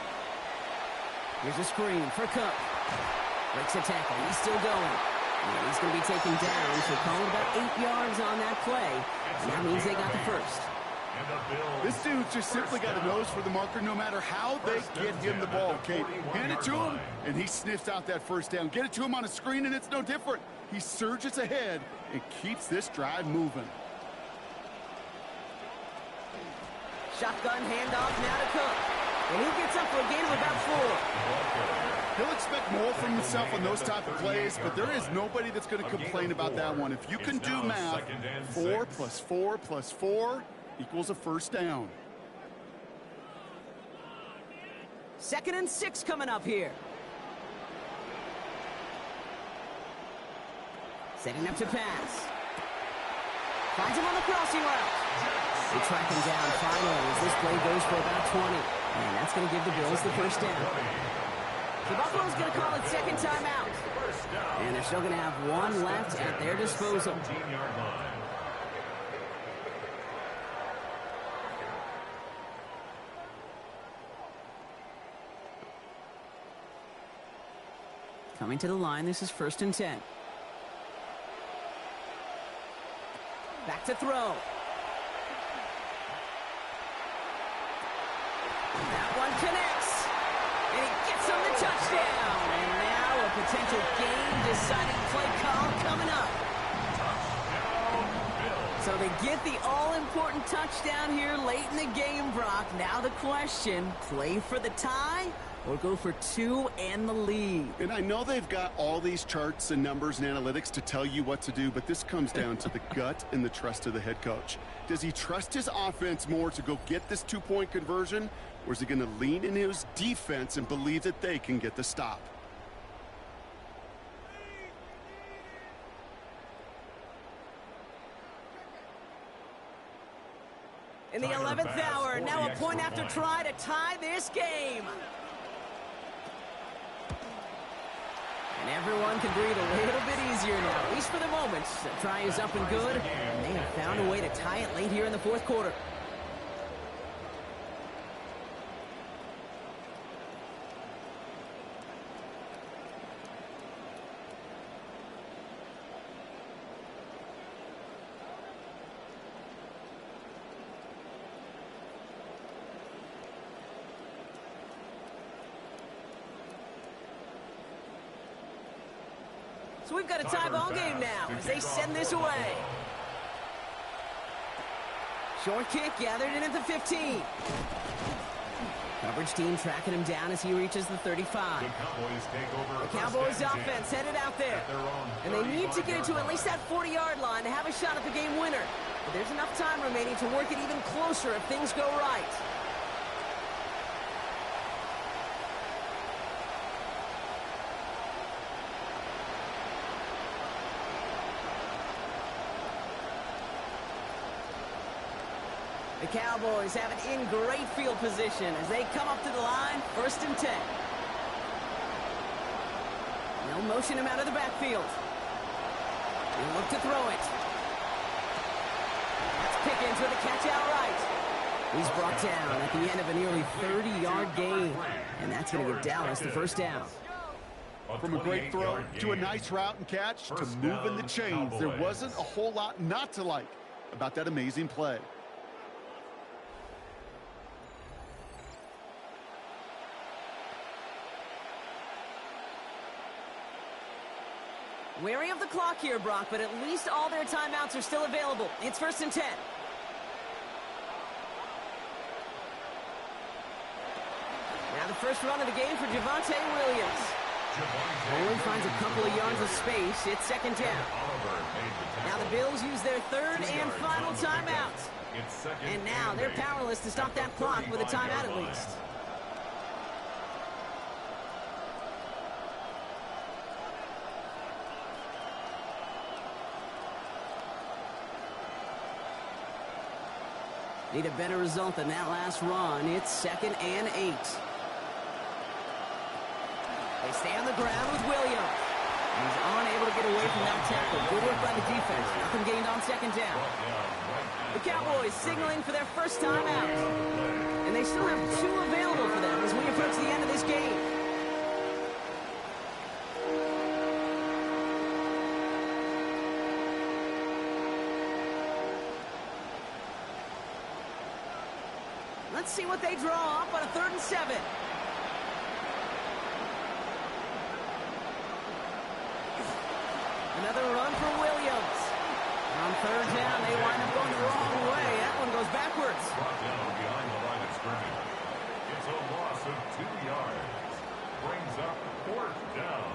A: Here's a screen for Cook. Breaks a tackle. He's still going. And he's going to be taken down, so call it about 8 yards on that play. And that means they got the 1st.
B: This dude's just simply got a nose for the marker no matter how they get him the ball, Kate. Hand it to him, and he sniffs out that 1st down. Get it to him on a screen, and it's no different. He surges ahead and keeps this drive moving.
A: Shotgun handoff now to Cook. And he gets up for a gain of about 4.
B: He'll expect more from himself on those type of plays, but there is nobody that's going to complain about that one. If you can do math, 4 plus 4 plus 4 equals a 1st down.
A: 2nd and 6 coming up here. Setting up to pass. Finds him on the crossing route. They track him down finally as this play goes for about 20. And that's going to give the Bills the 1st down. So Buffalo's going to call it 2nd timeout. And they're still going to have 1 left at their disposal. Coming to the line, this is 1st and 10. Back to throw. That one connects. And he gets him the touchdown. And now a potential game-deciding play call coming up. So they get the all-important touchdown here late in the game, Brock. Now the question, play for the tie or go for two and the lead?
B: And I know they've got all these charts and numbers and analytics to tell you what to do, but this comes down to the gut and the trust of the head coach. Does he trust his offense more to go get this two-point conversion, or is he going to lean into his defense and believe that they can get the stop?
A: In the 11th hour, now a point after try to tie this game. And everyone can breathe a little bit easier now, at least for the moment. The try is up and good, and they have found a way to tie it late here in the fourth quarter. So we've got a tie ball game now as they send this away. Short kick gathered in at the 15. Coverage team tracking him down as he reaches the 35. The Cowboys offense headed out there. And they need to get it to at least that 40-yard line to have a shot at the game winner. But there's enough time remaining to work it even closer if things go right. The Cowboys have it in great field position as they come up to the line, 1st and 10. They'll motion him out of the backfield. They look to throw it. That's Pickens with a catch outright. He's brought down at the end of a nearly 30-yard gain, and that's going to give Dallas the first down.
B: From a great throw to a nice route and catch to moving the chains, there wasn't a whole lot not to like about that amazing play.
A: Wary of the clock here, Brock, but at least all their timeouts are still available. It's 1st and 10. Now the first run of the game for Javonte Williams. Only finds a couple of yards of space. It's 2nd down. Now the Bills use their 3rd and final timeout. And now they're powerless to stop that clock with a timeout at least. Need a better result than that last run. It's 2nd and 8. They stay on the ground with Williams. He's unable to get away from that tackle. Good work by the defense. Nothing gained on 2nd down. The Cowboys signaling for their first time out. And they still have 2 available for them as we approach the end of this game. Let's see what they draw up on a 3rd and 7. Another run for Williams. On 3rd down, they wind up going the wrong way. That one goes backwards.
C: Brought down behind the line of scrimmage. It's a loss of 2 yards. Brings up 4th down.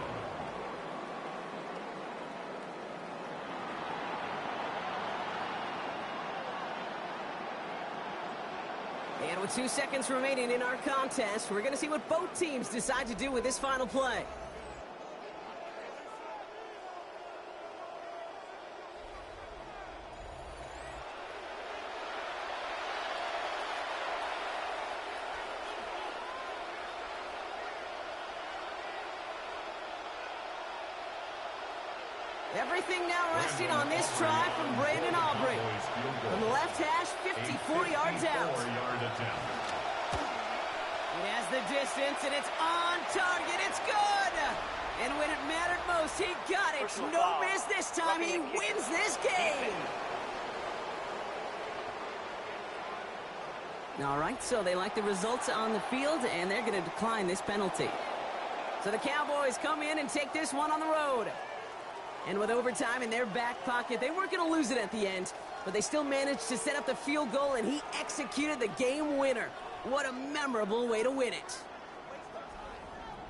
A: And with 2 seconds remaining in our contest, we're going to see what both teams decide to do with this final play. Everything now resting on this try from Brandon Aubrey. From the left hash, 54 yards out. It has the distance, and it's on target. It's good! And when it mattered most, he got it. No miss this time. He wins this game. All right, so they like the results on the field, and they're going to decline this penalty. So the Cowboys come in and take this one on the road. And with overtime in their back pocket, they weren't going to lose it at the end, but they still managed to set up the field goal, and he executed the game winner. What a memorable way to win it.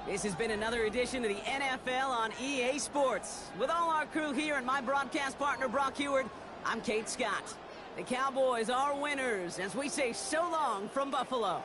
A: This has been another edition of the NFL on EA Sports. With all our crew here and my broadcast partner, Brock Heward, I'm Kate Scott. The Cowboys are winners as we say so long from Buffalo.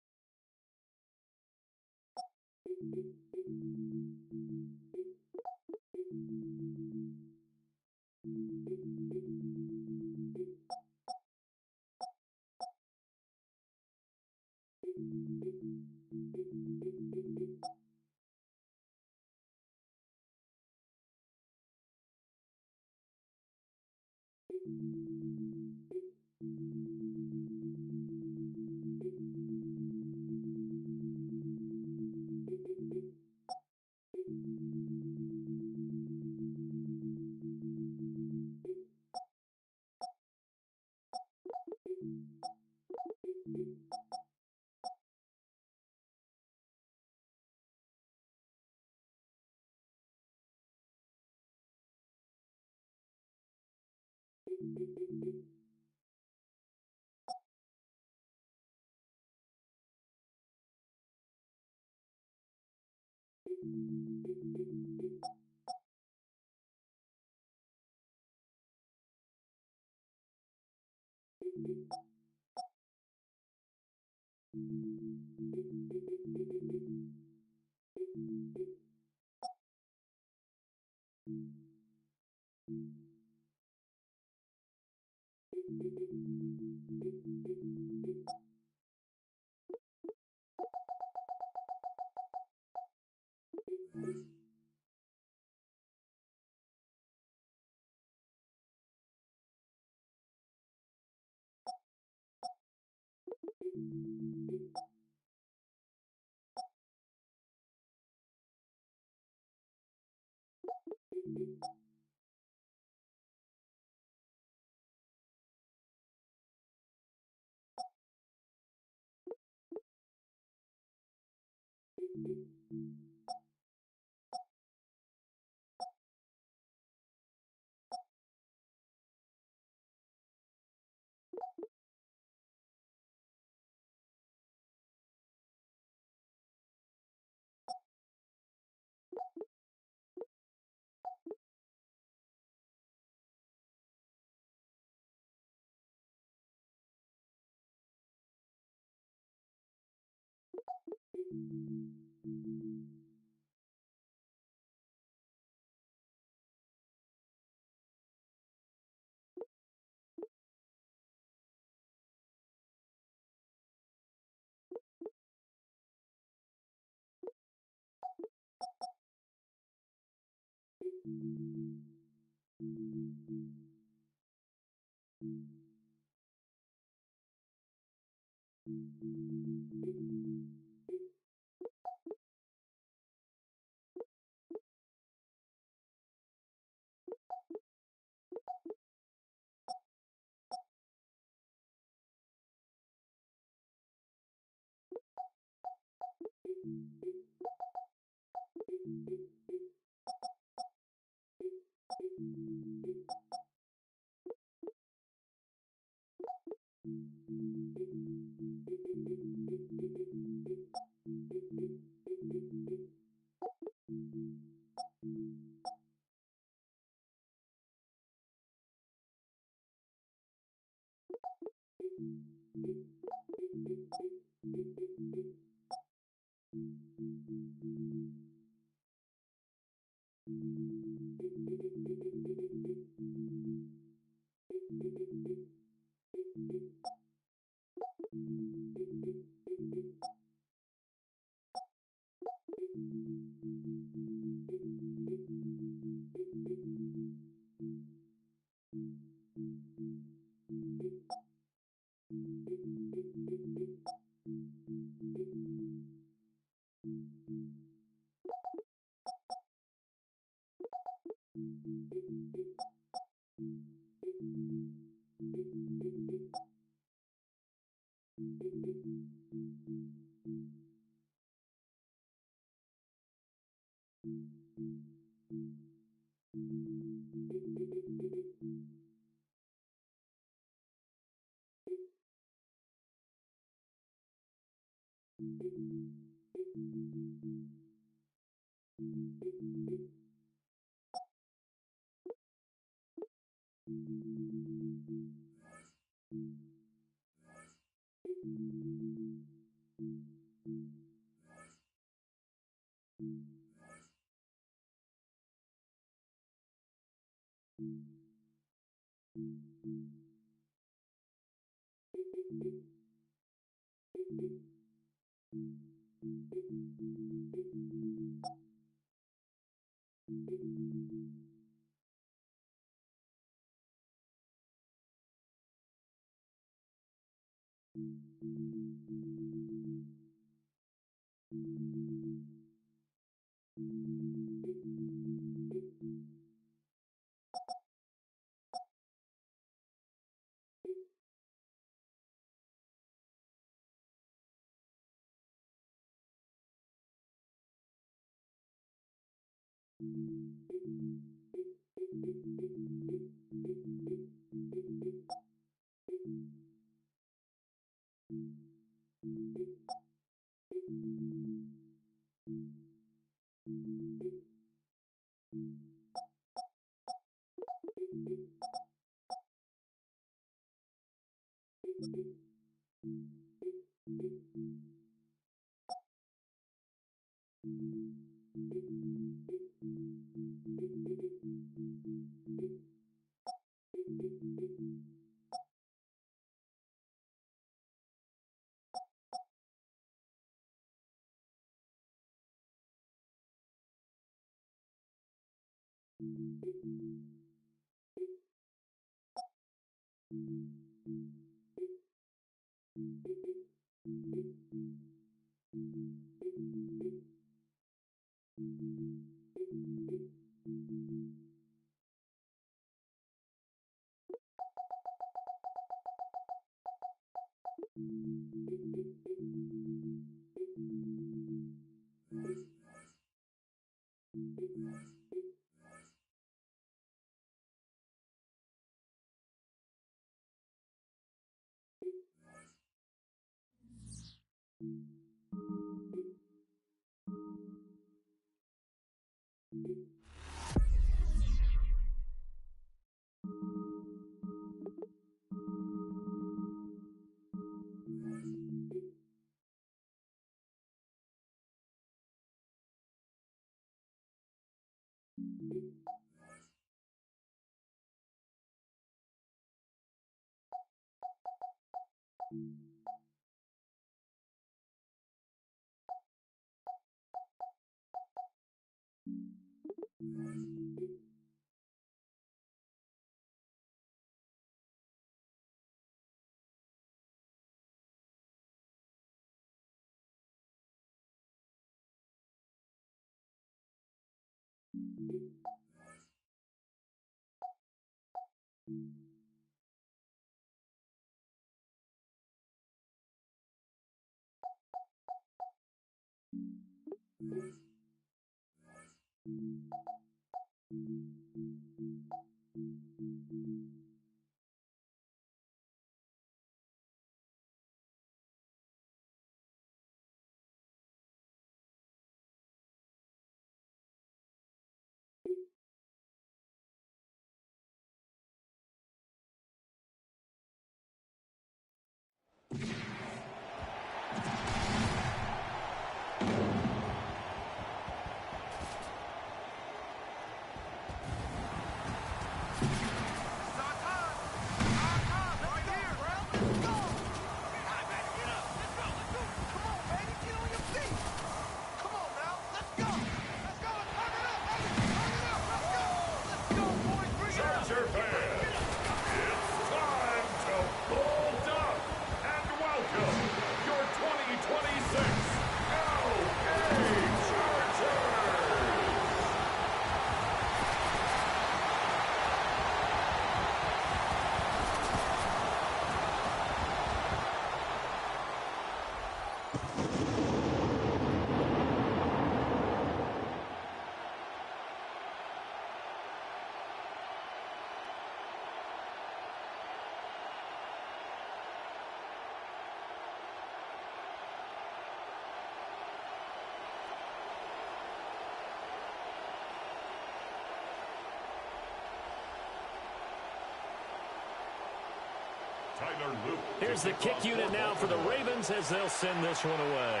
E: Here's the kick unit now for the Ravens as they'll send this one away.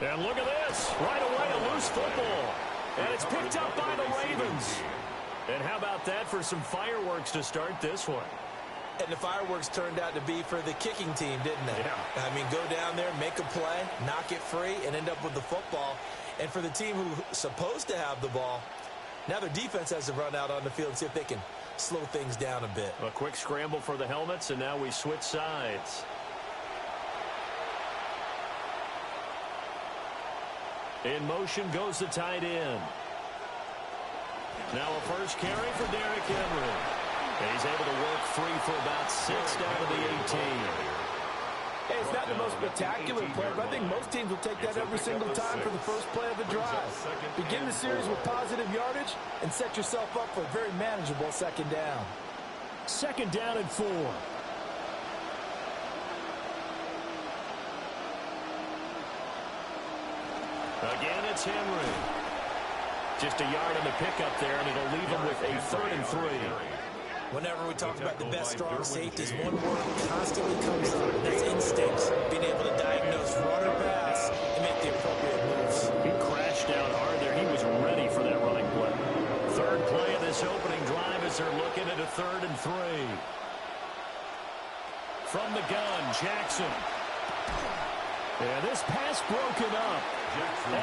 E: And look at this. Right away, a loose football. And it's picked up by the Ravens. And how about that for some fireworks to start this one?
F: And the fireworks turned out to be for the kicking team, didn't they?
E: Yeah.
F: I mean, go down there, make a play, knock it free, and end up with the football. And for the team who's supposed to have the ball, now their defense has to run out on the field and see if they can slow things down a bit.
E: A quick scramble for the helmets, and now we switch sides. In motion goes the tight end. Now a first carry for Derrick Henry. He's able to work free for about 6 down to the 18.
F: Hey, it's not the most spectacular play, but I think most teams will take that every single time for the first play of the drive. Begin the series with positive yardage and set yourself up for a very manageable second down.
E: Second down and 4. Again, it's Henry. Just a yard on the pickup there, and it'll leave him with a 3rd and 3.
F: Whenever we talk about the best strong safeties, one word constantly comes up, and that's instincts. Being able to diagnose run or pass and make the appropriate moves.
E: He crashed down hard there. He was ready for that running play. Third play of this opening drive as they're looking at a 3rd and 3. From the gun, Jackson. Yeah, this pass broken up.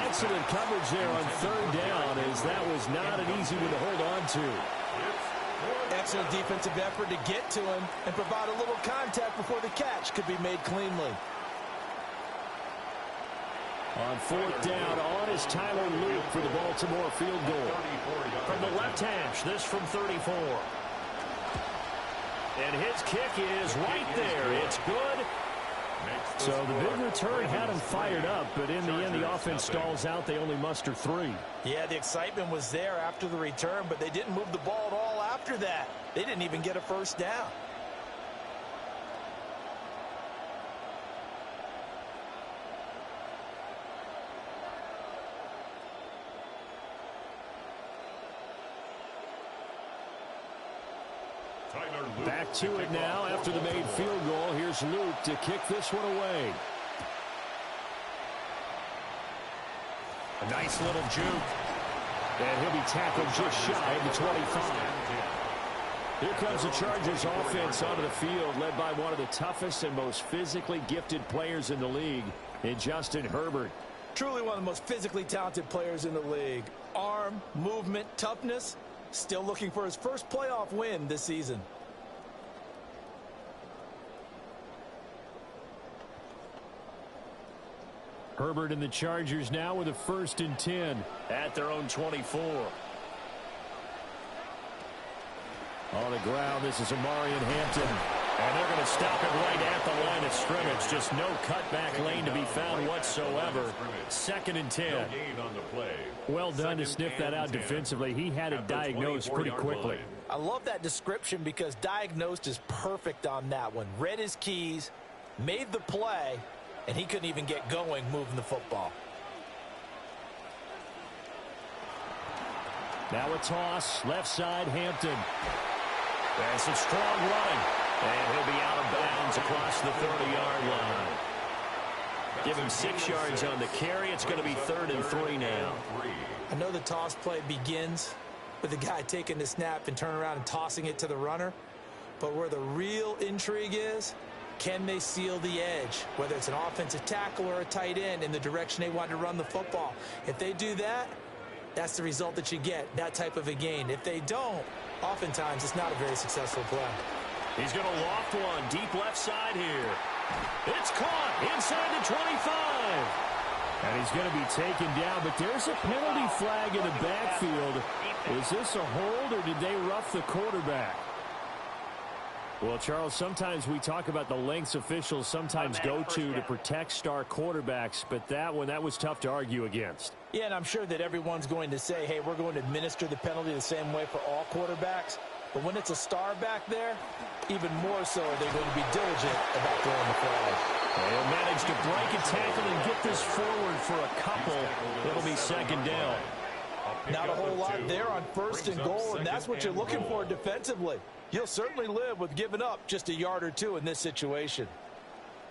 E: Excellent coverage there on 3rd down, as that was not an easy one to hold on to.
F: Excellent defensive effort to get to him and provide a little contact before the catch could be made cleanly.
E: On 4th down, on is Tyler Luke for the Baltimore field goal. From the left hash, this from 34. And his kick is right there. It's good. So the big return had him fired up, but in the end, the offense stalls out. They only muster 3.
F: Yeah, the excitement was there after the return, but they didn't move the ball at all after that. They didn't even get a first down.
E: Back to it now after the made field goal. Here's Luke to kick this one away. A nice little juke. And he'll be tackled just shy of the 25. Here comes the Chargers offense onto the field, led by one of the toughest and most physically gifted players in the league, in Justin Herbert.
F: Truly one of the most physically talented players in the league. Arm, movement, toughness. Still looking for his first playoff win this season.
E: Herbert and the Chargers now with a 1st and 10 at their own 24. On the ground, this is Omarion Hampton. And they're going to stop it right at the line of scrimmage. Just no cutback lane to be found whatsoever. 2nd and 10. Well done to sniff that out defensively. He had it diagnosed pretty quickly.
F: I love that description because diagnosed is perfect on that one. Read his keys, made the play, and he couldn't even get going moving the football.
E: Now a toss, left side, Hampton. And some strong running. And he'll be out of bounds across the 30-yard line. Give him 6 yards on the carry. It's going to be 3rd and 3 now.
F: I know the toss play begins with the guy taking the snap and turning around and tossing it to the runner. But where the real intrigue is, can they seal the edge, whether it's an offensive tackle or a tight end, in the direction they want to run the football? If they do that, that's the result that you get, that type of a gain. If they don't, oftentimes it's not a very successful play.
E: He's going to loft one deep left side here. It's caught inside the 25. And he's going to be taken down, but there's a penalty flag in the backfield. Is this a hold, or did they rough the quarterback? Well, Charles, sometimes we talk about the lengths officials sometimes go to protect star quarterbacks, but that one, that was tough to argue against.
F: Yeah, and I'm sure that everyone's going to say, hey, we're going to administer the penalty the same way for all quarterbacks. But when it's a star back there, even more so are they going to be diligent about throwing the flag.
E: They'll manage to break a tackle and get this forward for a couple. It'll be 2nd down.
F: Not a whole lot there on first and goal, and that's what you're looking for defensively. You'll certainly live with giving up just a yard or two in this situation.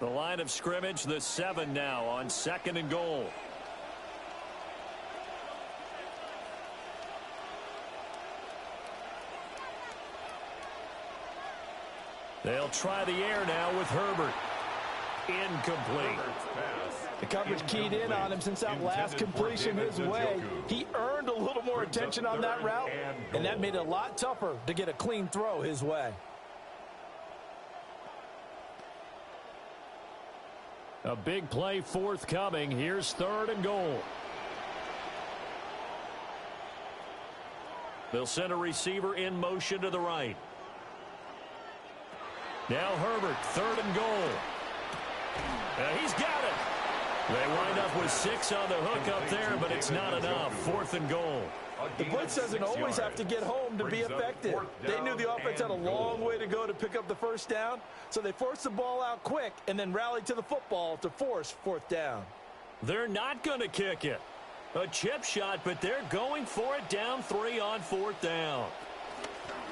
E: The line of scrimmage, the 7 now on second and goal. They'll try the air now with Herbert. Incomplete.
F: The coverage keyed in on him since that last completion his way. He earned a little more attention on that route, and that made it a lot tougher to get a clean throw his way.
E: A big play forthcoming. Here's third and goal. They'll send a receiver in motion to the right. Now Herbert, third and goal. He's got it. They wind up with 6 on the hook up there, but it's not enough. Fourth and goal.
F: The blitz doesn't always have to get home to be effective. They knew the offense had a long way to go to pick up the first down, so they forced the ball out quick and then rallied to the football to force fourth down.
E: They're not going to kick it. A chip shot, but they're going for it down 3 on fourth down.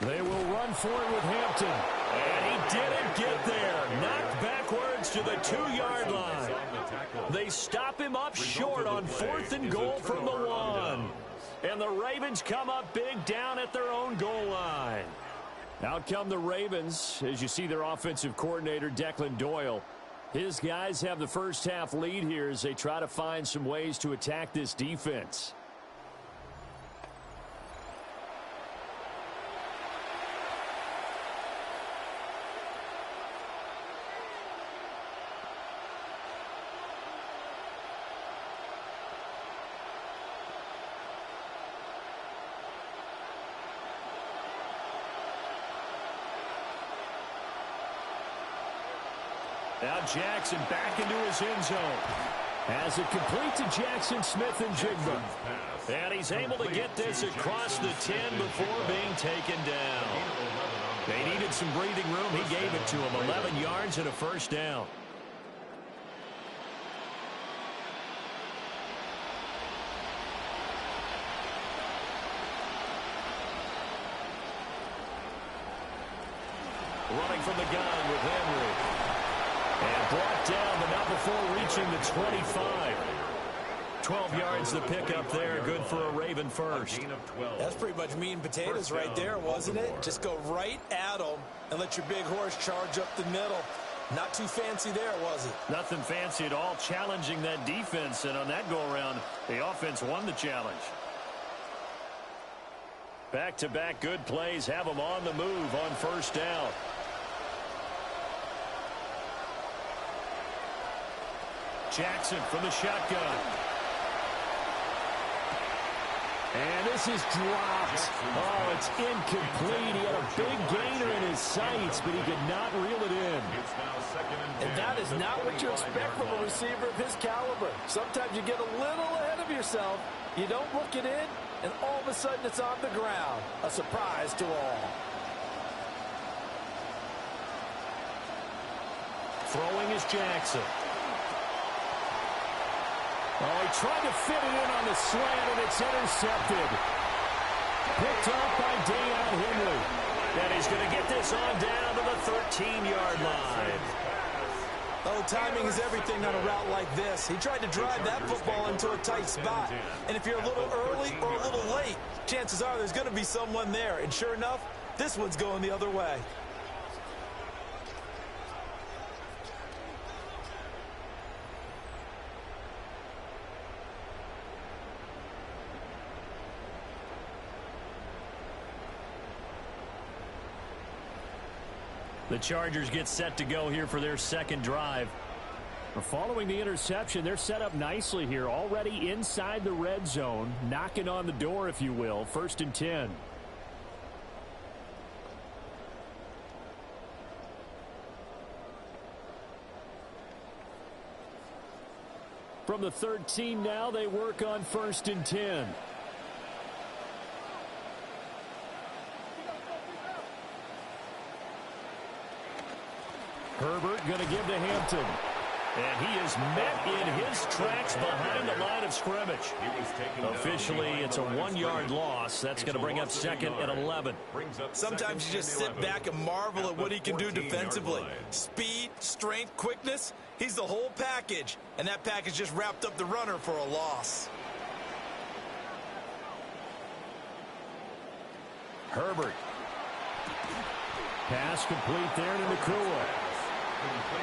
E: They will run for it with Hampton. And he didn't get there. Knocked backwards to the 2-yard line. They stop him up short on fourth and goal from the 1. And the Ravens come up big down at their own goal line. Out come the Ravens as you see their offensive coordinator, Declan Doyle. His guys have the first half lead here as they try to find some ways to attack this defense. Now Jackson back into his end zone. As it complete to Jackson Smith and Jigba. And he's able to get this across the 10 before being taken down. They needed some breathing room. He gave it to him. 11 yards and a first down. Running from the gun with Henry. And brought down, but not before reaching the 25. 12 yards the pickup there. Good for a Raven first.
F: That's pretty much meat and potatoes right there, wasn't it? Just go right at them and let your big horse charge up the middle. Not too fancy there, was it?
E: Nothing fancy at all. Challenging that defense, and on that go-around, the offense won the challenge. Back-to-back good plays have them on the move on first down. Jackson from the shotgun. And this is dropped. Oh, it's incomplete. He had a big gainer in his sights, but he could not reel it in.
F: And that is not what you expect from a receiver of his caliber. Sometimes you get a little ahead of yourself. You don't look it in, and all of a sudden it's on the ground. A surprise to all.
E: Throwing is Jackson. Oh, he tried to fit it in on the slant, and it's intercepted. Picked up by Deion Henry. And he's going to get this on down to the 13-yard line.
F: Oh, timing is everything on a route like this. He tried to drive that football into a tight spot. And if you're a little early or a little late, chances are there's going to be someone there. And sure enough, this one's going the other way.
E: The Chargers get set to go here for their second drive. Following the interception, they're set up nicely here, already inside the red zone, knocking on the door, if you will. 1st and 10. From the 13 now, they work on 1st and 10. Herbert going to give to Hampton. And he is met in his tracks behind the line of scrimmage. Officially, it's a 1-yard loss. That's going to bring up second and 11.
F: Sometimes you just sit back and marvel at what he can do defensively. Speed, strength, quickness. He's the whole package. And that package just wrapped up the runner for a loss.
E: Herbert. Pass complete there to Nacua.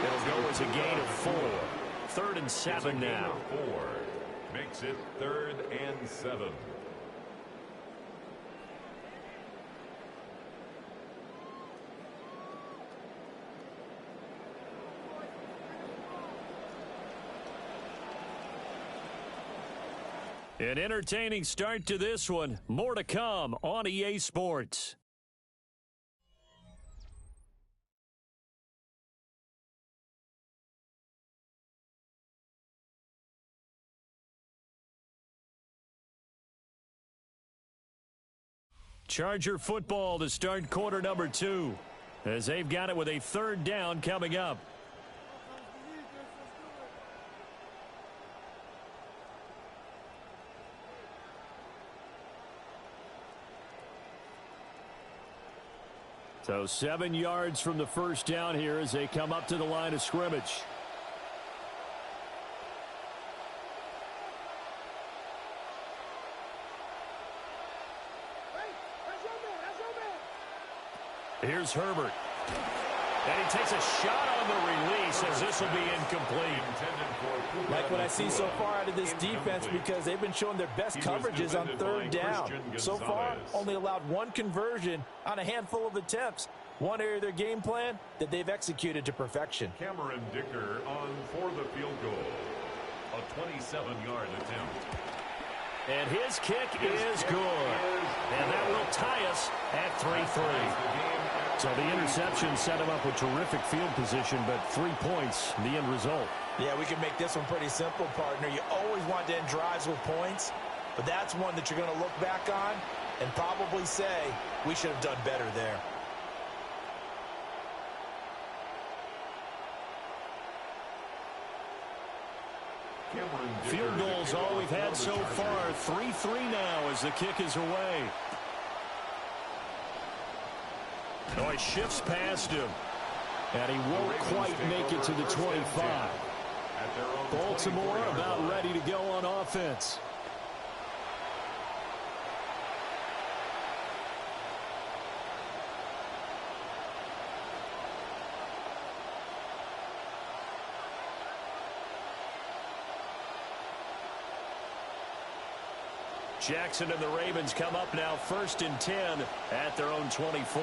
E: It'll go as a gain of 4. 3rd and 7 now.
C: 4 makes it 3rd and 7.
E: An entertaining start to this one. More to come on EA Sports. Charger football to start quarter number 2, as they've got it with a 3rd down coming up. So 7 yards from the first down here as they come up to the line of scrimmage. Here's Herbert. And he takes a shot on the release as this will be incomplete.
F: Like what I see so far out of this defense, because they've been showing their best coverages on 3rd down. So far, only allowed 1 conversion on a handful of attempts. One area of their game plan that they've executed to perfection.
C: Cameron Dicker on for the field goal. A 27-yard attempt.
E: And his kick is good. And that will tie us at 3-3. So the interception set him up with terrific field position, but 3 points, the end result.
F: Yeah, we can make this one pretty simple, partner. You always want to end drives with points, but that's one that you're going to look back on and probably say, we should have done better there.
E: Field goals all we've had so far. 3-3 now as the kick is away. Noy shifts past him. And he won't quite make it to the 25. Baltimore about ready to go on offense. Jackson and the Ravens come up now 1st and 10 at their own 24.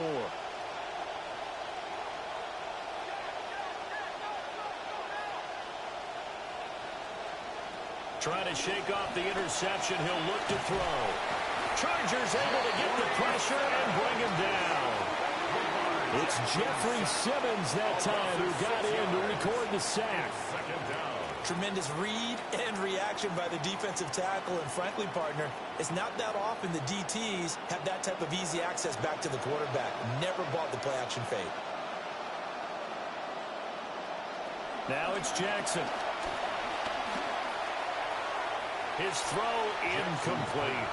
E: Trying to shake off the interception. He'll look to throw. Chargers able to get the pressure and bring him down. It's Jeffrey Simmons that time who got in to record the sack.
F: Tremendous read and reaction by the defensive tackle, and frankly, partner, it's not that often the DTs have that type of easy access back to the quarterback. Never bought the play-action fade.
E: Now it's Jackson. His throw incomplete.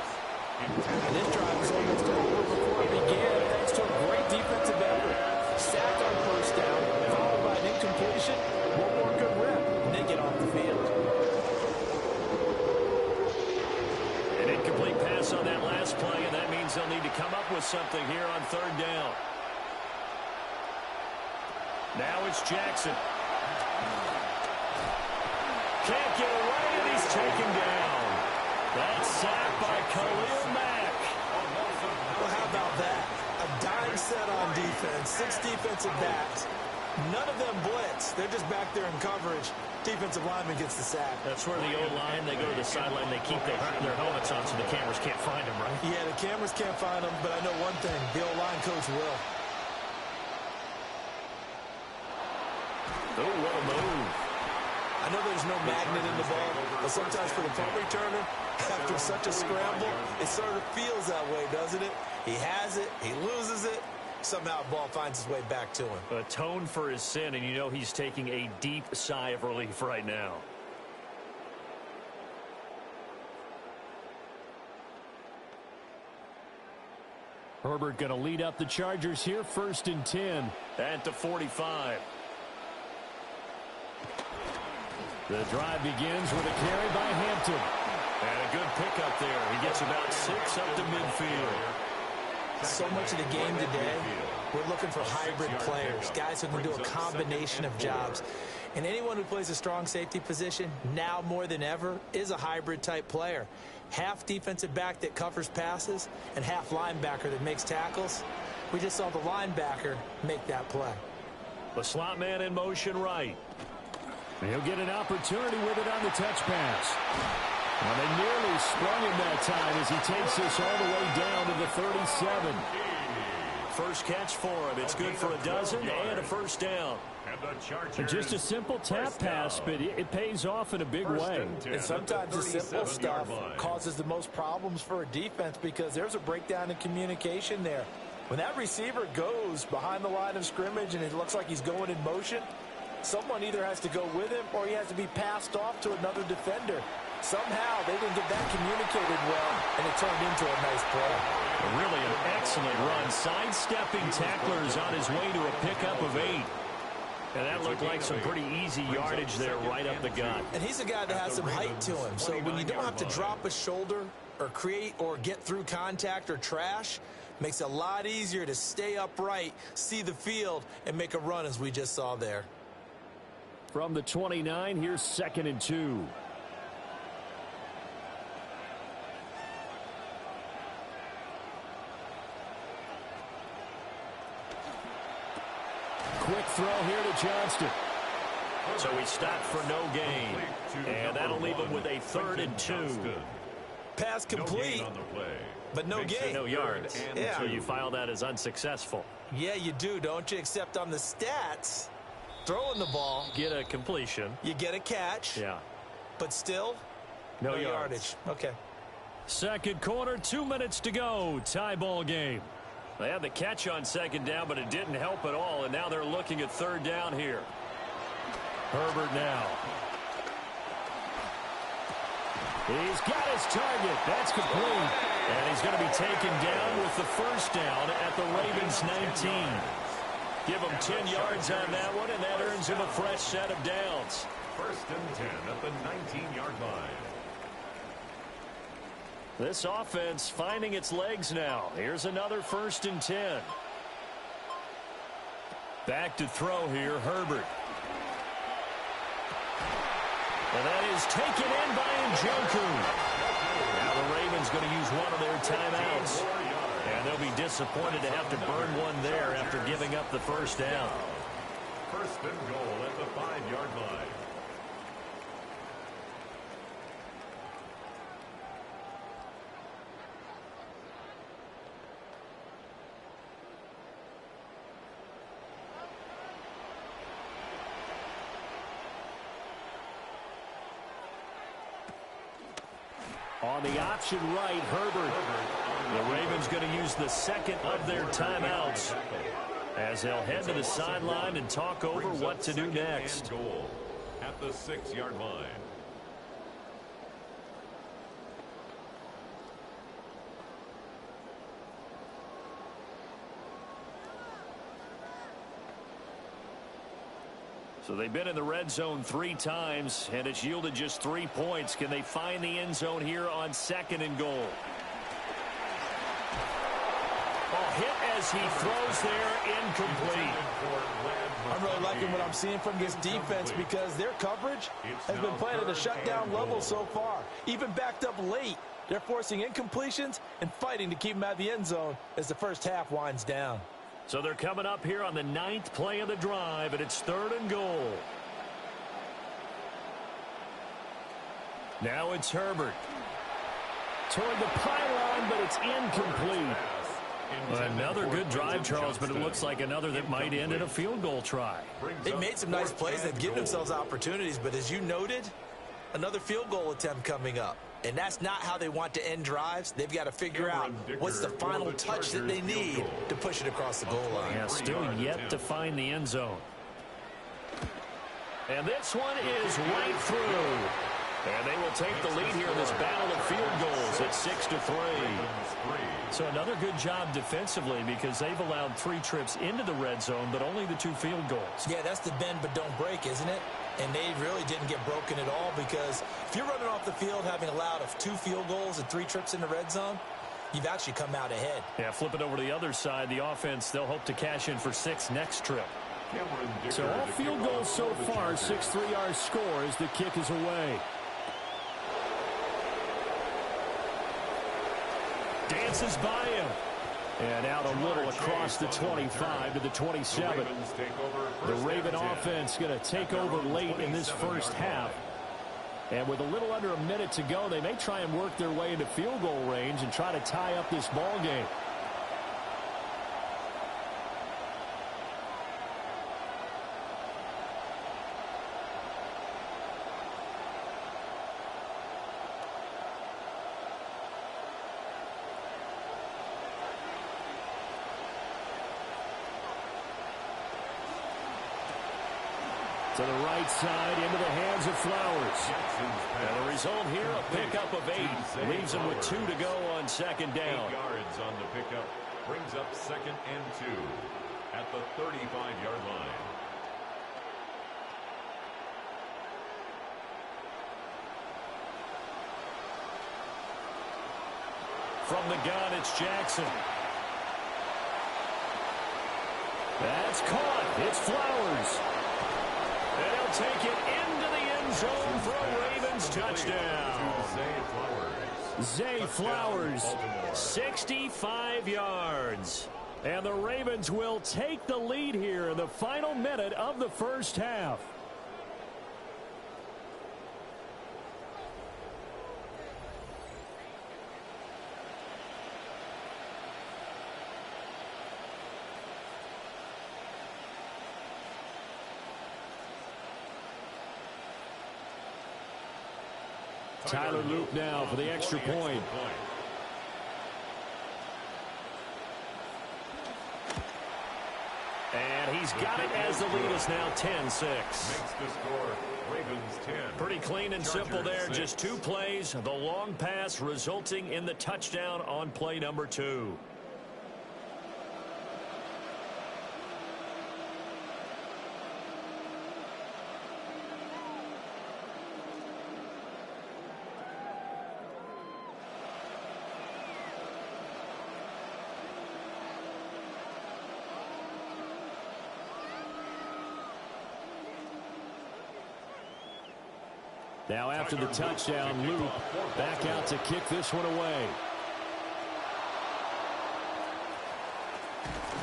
F: This drive is almost over before it began, thanks to a great defensive effort. Sack on 1st down, followed by an incompletion. One more good rep, and they get off the field.
E: An incomplete pass on that last play, and that means they'll need to come up with something here on 3rd down. Now it's Jackson. Can't get away, and he's taken down. That's sacked by Khalil Mack.
F: Well, how about that? A dime set on defense, 6 defensive backs. None of them blitz. They're just back there in coverage. Defensive lineman gets the sack.
E: That's where the O-line, they go to the sideline, they keep their helmets on so the cameras can't find them, right?
F: Yeah, the cameras can't find them, but I know one thing. The O-line coach will.
E: Oh, what a move.
F: I know there's no magnet in the ball, but sometimes for the punt returner, after such a scramble, it sort of feels that way, doesn't it? He has it, he loses it, somehow the ball finds its way back to him.
E: Atone for his sin, and you know he's taking a deep sigh of relief right now. Herbert going to lead up the Chargers here, 1st and 10 at the 45. The drive begins with a carry by Hampton. And a good pickup there. He gets about 6 up to midfield.
F: So much of the game today, we're looking for hybrid players, guys who can do a combination of jobs. And anyone who plays a strong safety position, now more than ever, is a hybrid type player. Half defensive back that covers passes and half linebacker that makes tackles. We just saw the linebacker make that play.
E: The slot man in motion right. And he'll get an opportunity with it on the touch pass. Well, they nearly sprung him that time as he takes this all the way down to the 37. First catch for him. It's good for a dozen and a first down. And just a simple tap pass, but it pays off in a big way.
F: And sometimes the simple stuff causes the most problems for a defense because there's a breakdown in communication there. When that receiver goes behind the line of scrimmage and it looks like he's going in motion, someone either has to go with him or he has to be passed off to another defender. Somehow they didn't get that communicated well, and it turned into a nice play.
E: Really an excellent run. Sidestepping tacklers on his way to a pickup of 8. And that looked like some pretty easy yardage there right up the gut.
F: And he's a guy that has some height to him. So when you don't have to drop a shoulder or create or get through contact or trash, makes it a lot easier to stay upright, see the field, and make a run as we just saw there.
E: From the 29, here's 2nd and 2. Quick throw here to Johnston. So he stopped for no gain. And that'll leave him with a 3rd and 2.
F: Pass complete, but no gain.
E: No yards.
F: Yeah.
E: So you file that as unsuccessful.
F: Yeah, you do, don't you? Except on the stats, throwing the ball.
E: Get a completion.
F: You get a catch.
E: Yeah.
F: But still,
E: no
F: yardage. Okay.
E: Second quarter, 2 minutes to go. Tie ball game. They had the catch on 2nd down, but it didn't help at all, and now they're looking at 3rd down here. Herbert now. He's got his target. That's complete. And he's going to be taken down with the 1st down at the Ravens' 19. Give him 10 yards on that one, and that earns him a fresh set of downs.
C: 1st and 10 at the 19-yard line.
E: This offense finding its legs now. Here's another 1st and 10. Back to throw here, Herbert. And that is taken in by Njoku. Now the Ravens going to use one of their timeouts. And they'll be disappointed to have to burn one there after giving up the 1st down.
C: 1st and goal at the 5-yard line.
E: On the option right, Herbert. The Ravens going to use the 2nd of their timeouts as they'll head to the sideline and talk over what to do next.
C: Goal at the 6-yard line.
E: So they've been in the red zone 3 times, and it's yielded just 3 points. Can they find the end zone here on 2nd and goal? Ball hit as he throws there, incomplete.
F: I'm really liking what I'm seeing from this defense because their coverage has been playing at a shutdown level so far. Even backed up late, they're forcing incompletions and fighting to keep them out of the end zone as the first half winds down.
E: So they're coming up here on the 9th play of the drive, and it's 3rd and goal. Now it's Herbert. Toward the pylon, but it's incomplete. Another good drive, Charles, but it looks like another that might end in a field goal try.
F: They made some nice plays. They've given themselves opportunities, but as you noted, another field goal attempt coming up. And that's not how they want to end drives. They've got to figure out what's the final touch that they need to push it across the goal line.
E: Yeah, still yet to find the end zone. And this one is right through. And they will take the lead here in this battle of field goals at 6-3. So another good job defensively because they've allowed 3 trips into the red zone, but only the 2 field goals.
F: Yeah, that's the bend but don't break, isn't it? And they really didn't get broken at all because if you're running off the field having allowed 2 field goals and 3 trips in the red zone, you've actually come out ahead.
E: Yeah, flip it over to the other side. The offense, they'll hope to cash in for 6 next trip. So all field goals so far, 6-3 our score as the kick is away. Dances by him. And out a little across the 25 to the 27. The Raven offense going to take over late in this first half. And with a little under a minute to go, they may try and work their way into field goal range and try to tie up this ball game. To the right side, into the hands of Flowers. And the result here, a pickup of 8. Leaves him with 2 to go on second down.
C: 8 yards on the pickup. Brings up 2nd and 2 at the 35-yard line.
E: From the gun, it's Jackson. That's caught. It's Flowers. And he'll take it into the end zone for a Ravens touchdown. Zay Flowers, 65 yards. And the Ravens will take the lead here in the final minute of the first half. Tyler Luke now for the extra point. And he's got it as the lead is now 10-6.
C: Makes the score Ravens 10.
E: Pretty clean and simple there. Just 2 plays. The long pass resulting in the touchdown on play number 2. Now after the touchdown, Luke back out to kick this one away.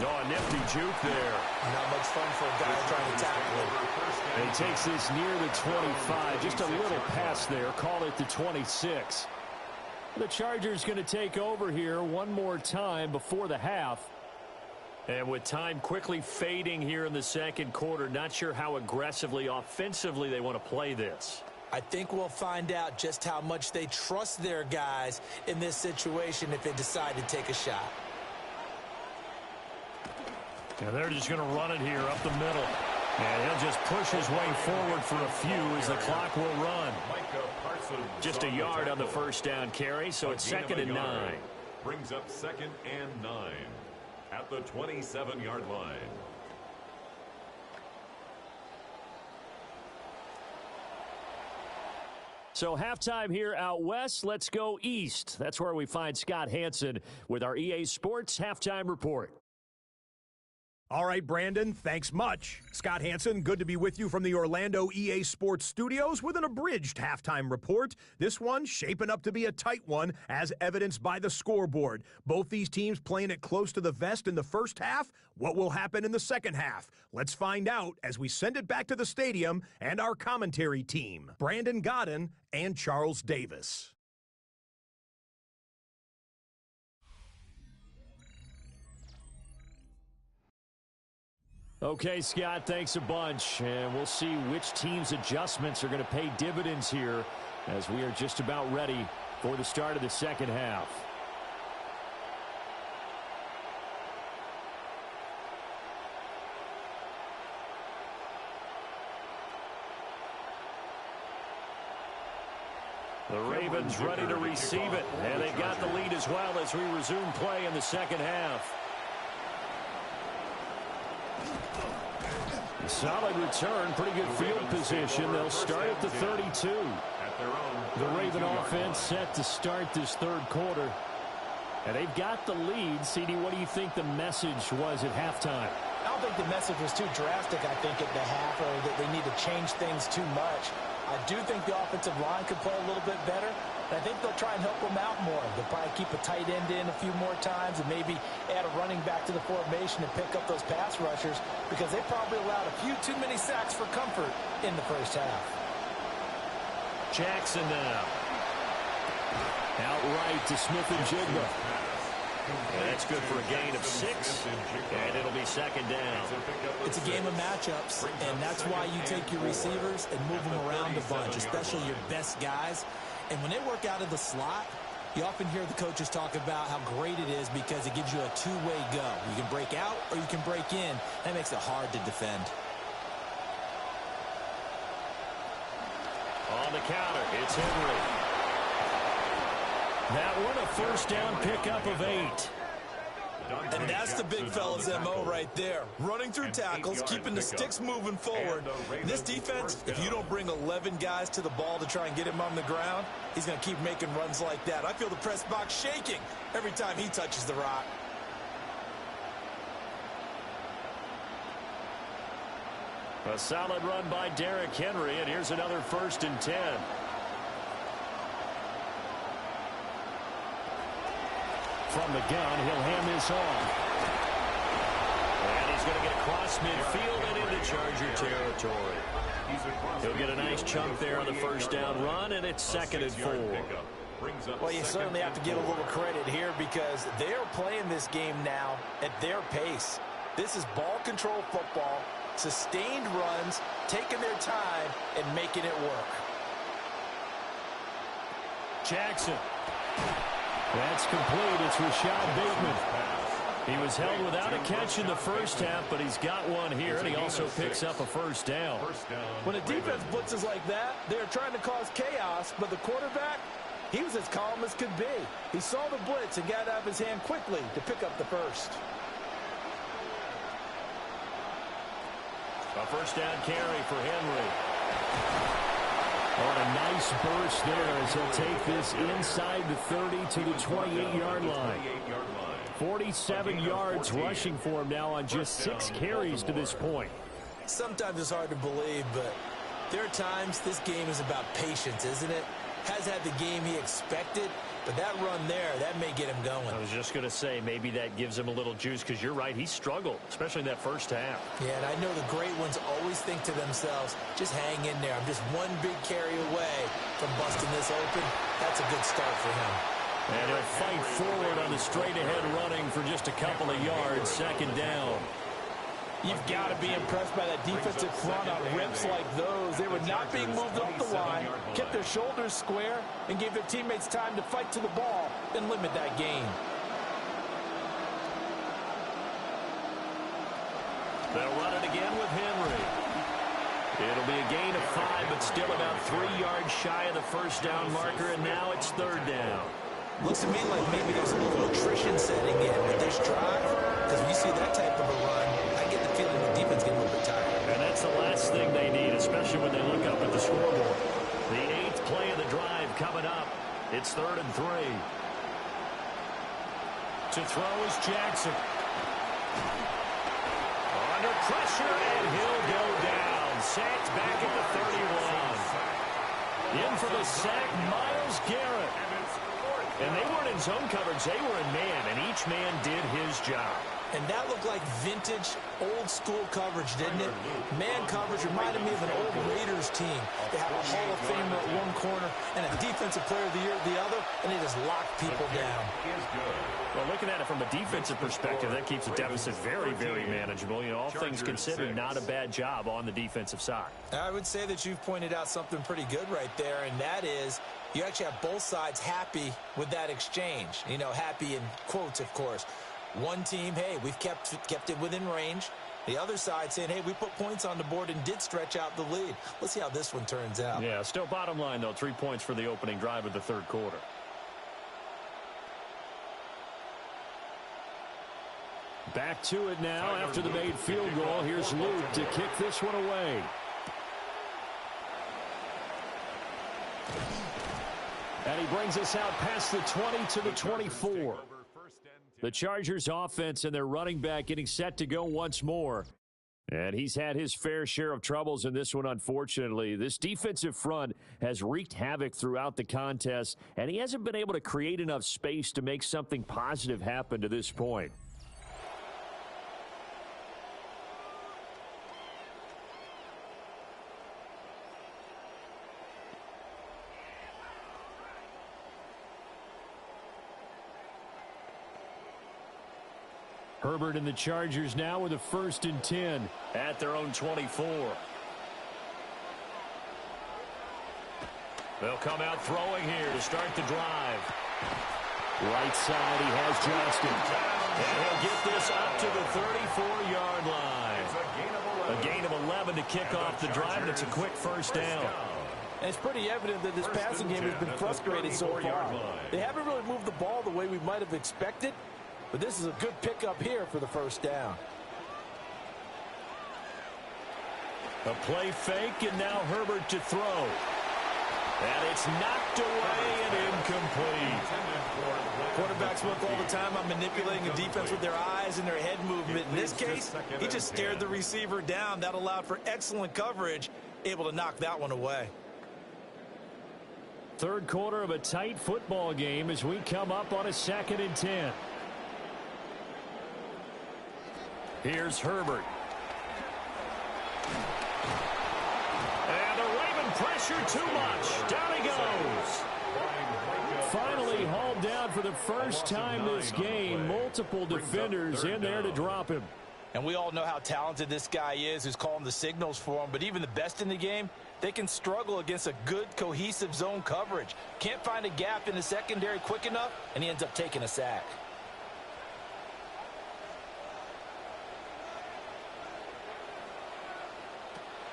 E: Oh, a nifty juke there.
F: Not much fun for a guy trying to tackle it.
E: And he takes this near the 25. Just a little pass there. Call it the 26. The Chargers going to take over here one more time before the half. And with time quickly fading here in the second quarter, not sure how aggressively, offensively they want to play this.
F: I think we'll find out just how much they trust their guys in this situation if they decide to take a shot.
E: And they're just going to run it here up the middle. And he'll just push his way forward for a few as the clock will run. Just a yard on the first down carry, so it's 2nd and 9.
C: Brings up 2nd and 9 at the 27-yard line.
E: So halftime here out west. Let's go east. That's where we find Scott Hanson with our EA Sports Halftime Report.
D: All right, Brandon, thanks much. Scott Hanson, good to be with you from the Orlando EA Sports Studios with an abridged halftime report. This one shaping up to be a tight one, as evidenced by the scoreboard. Both these teams playing it close to the vest in the first half. What will happen in the second half? Let's find out as we send it back to the stadium and our commentary team, Brandon Godden and Charles Davis.
E: Okay, Scott, thanks a bunch. And we'll see which team's adjustments are going to pay dividends here as we are just about ready for the start of the second half. The Ravens ready to receive it, and they've got the lead as well as we resume play in the second half. Solid return, pretty good field position. They'll start at the 32. The Raven offense set to start this third quarter. And they've got the lead. CD, what do you think the message was at halftime?
F: I don't think the message was too drastic, I think, at the half, or that they need to change things too much. I do think the offensive line could play a little bit better, and I think they'll try and help them out more. They'll probably keep a tight end in a few more times and maybe add a running back to the formation and pick up those pass rushers, because they probably allowed a few too many sacks for comfort in the first half.
E: Jackson now. Outright to Smith-Njigba. That's good for a gain of 6, and it'll be second down.
F: It's a game of matchups, and that's why you take your receivers and move them around a bunch, especially your best guys. And when they work out of the slot, you often hear the coaches talk about how great it is because it gives you a two-way go. You can break out or you can break in. That makes it hard to defend.
E: On the counter, it's Henry. That one a first down pickup of 8.
F: And that's the big fella's MO right there. Running through tackles, keeping the sticks moving forward. This defense, if you don't bring 11 guys to the ball to try and get him on the ground, he's going to keep making runs like that. I feel the press box shaking every time he touches the rock.
E: A solid run by Derrick Henry, and here's another 1st and 10. From the gun, he'll hand this off. And he's going to get across midfield and into Charger territory. He'll get a nice chunk there on the first down run, and it's 2nd and 4.
F: Well, you certainly have to give a little credit here because they're playing this game now at their pace. This is ball control football, sustained runs, taking their time, and making it work.
E: Jackson. That's complete. It's Rashad Bateman. He was held without a catch in the first half, but he's got one here, and he also picks up a first down.
F: When a defense blitzes like that, they're trying to cause chaos, but the quarterback, he was as calm as could be. He saw the blitz and got it out of his hand quickly to pick up the first.
E: A first down carry for Henry. On a nice burst there as he'll take this inside the 30 to the 28-yard line. 47 yards rushing for him now on just 6 carries to this point.
F: Sometimes it's hard to believe, but there are times this game is about patience, isn't it? Has had the game he expected, but that run there, that may get him going.
E: I was just going to say, maybe that gives him a little juice because you're right, he struggled, especially in that first half.
F: Yeah, and I know the great ones always think to themselves, just hang in there. I'm just one big carry away from busting this open. That's a good start for him.
E: And he'll fight forward on the straight-ahead running for just a couple of yards, 2nd down.
F: You've got to be impressed by that defensive front on rips like those. They were not being moved up the line, kept their shoulders square, and gave their teammates time to fight to the ball and limit that gain.
E: They'll run it again with Henry. It'll be a gain of 5, but still about 3 yards shy of the first down marker, and now it's 3rd down.
F: Looks to me like maybe there's a little attrition setting in with this drive, because when you see that type of a run, I get the feeling the defense getting a little bit tired.
E: And that's the last thing they need, especially when they look up at the scoreboard. The 8th play of the drive coming up. It's 3rd and 3. To throw is Jackson. Under pressure, and he'll go down. Sacked back at the 31. In for the sack, Myles Garrett. And they weren't in zone coverage, they were in man, and each man did his job.
F: And that looked like vintage, old-school coverage, didn't it? Man coverage reminded me of an old Raiders team. They had a Hall of Famer at one corner and a Defensive Player of the Year at the other, and they just locked people down.
E: Well, looking at it from a defensive perspective, that keeps the deficit very, very manageable. You know, all things considered, not a bad job on the defensive side.
F: I would say that you've pointed out something pretty good right there, and that is You actually have both sides happy with that exchange. You know, happy in quotes, of course. One team, hey, we've kept it within range. The other side saying, hey, we put points on the board and did stretch out the lead. Let's see how this one turns out.
E: Yeah, still bottom line, though, 3 points for the opening drive of the third quarter. Back to it now after the made field goal. Here's Luke to kick this one away. And he brings us out past the 20 to the 24. The Chargers offense and their running back getting set to go once more. And he's had his fair share of troubles in this one, unfortunately. This defensive front has wreaked havoc throughout the contest, and he hasn't been able to create enough space to make something positive happen to this point. Herbert and the Chargers now with a 1st and 10 at their own 24. They'll come out throwing here to start the drive. Right side, he has Johnston. And he'll get this up to the 34-yard line. A gain of 11 to kick off the drive, and it's a quick 1st down.
F: And it's pretty evident that this passing game has been frustrated so far. They haven't really moved the ball the way we might have expected. But this is a good pickup here for the 1st down.
E: A play fake, and now Herbert to throw. And it's knocked away and incomplete.
F: Quarterbacks look all the time on manipulating a defense with their eyes and their head movement. In this case, he just stared the receiver down. That allowed for excellent coverage, able to knock that one away.
E: Third quarter of a tight football game as we come up on a 2nd and 10. Here's Herbert. And the Raven pressure too much. Down he goes. Finally hauled down for the first time this game. Multiple defenders in there to drop him.
F: And we all know how talented this guy is who's calling the signals for him. But even the best in the game, they can struggle against a good, cohesive zone coverage. Can't find a gap in the secondary quick enough, and he ends up taking a sack.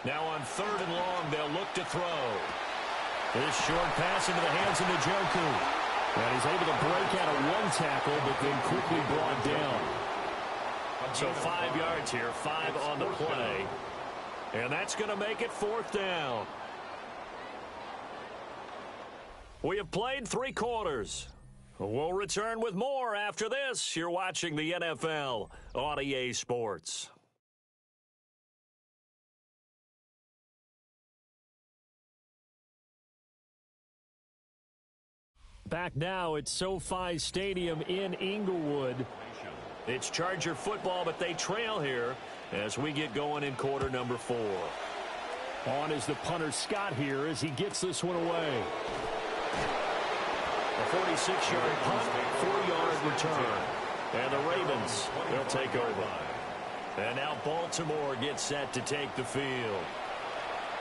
E: Now on 3rd and long, they'll look to throw. This short pass into the hands of Njoku. And he's able to break out of one tackle, but then quickly brought down. So 5 yards here, 5 on the play. And that's going to make it 4th down. We have played 3 quarters. We'll return with more after this. You're watching the NFL on EA Sports. Back now at SoFi Stadium in Inglewood. It's Charger football, but they trail here as we get going in quarter number 4. On is the punter Scott here as he gets this one away. A 46-yard punt, 4-yard return. And the Ravens, they'll take over. And now Baltimore gets set to take the field.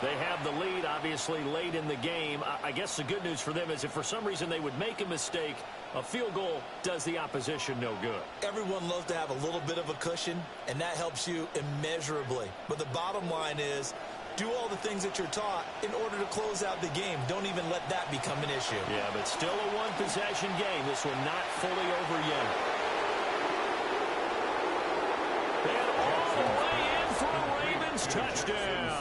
E: They have the lead, obviously, late in the game. I guess the good news for them is if for some reason they would make a mistake, a field goal does the opposition no good.
F: Everyone loves to have a little bit of a cushion, and that helps you immeasurably. But the bottom line is, do all the things that you're taught in order to close out the game. Don't even let that become an issue.
E: Yeah, but still a one-possession game. This one not fully over yet. And all the way in for a Ravens touchdown.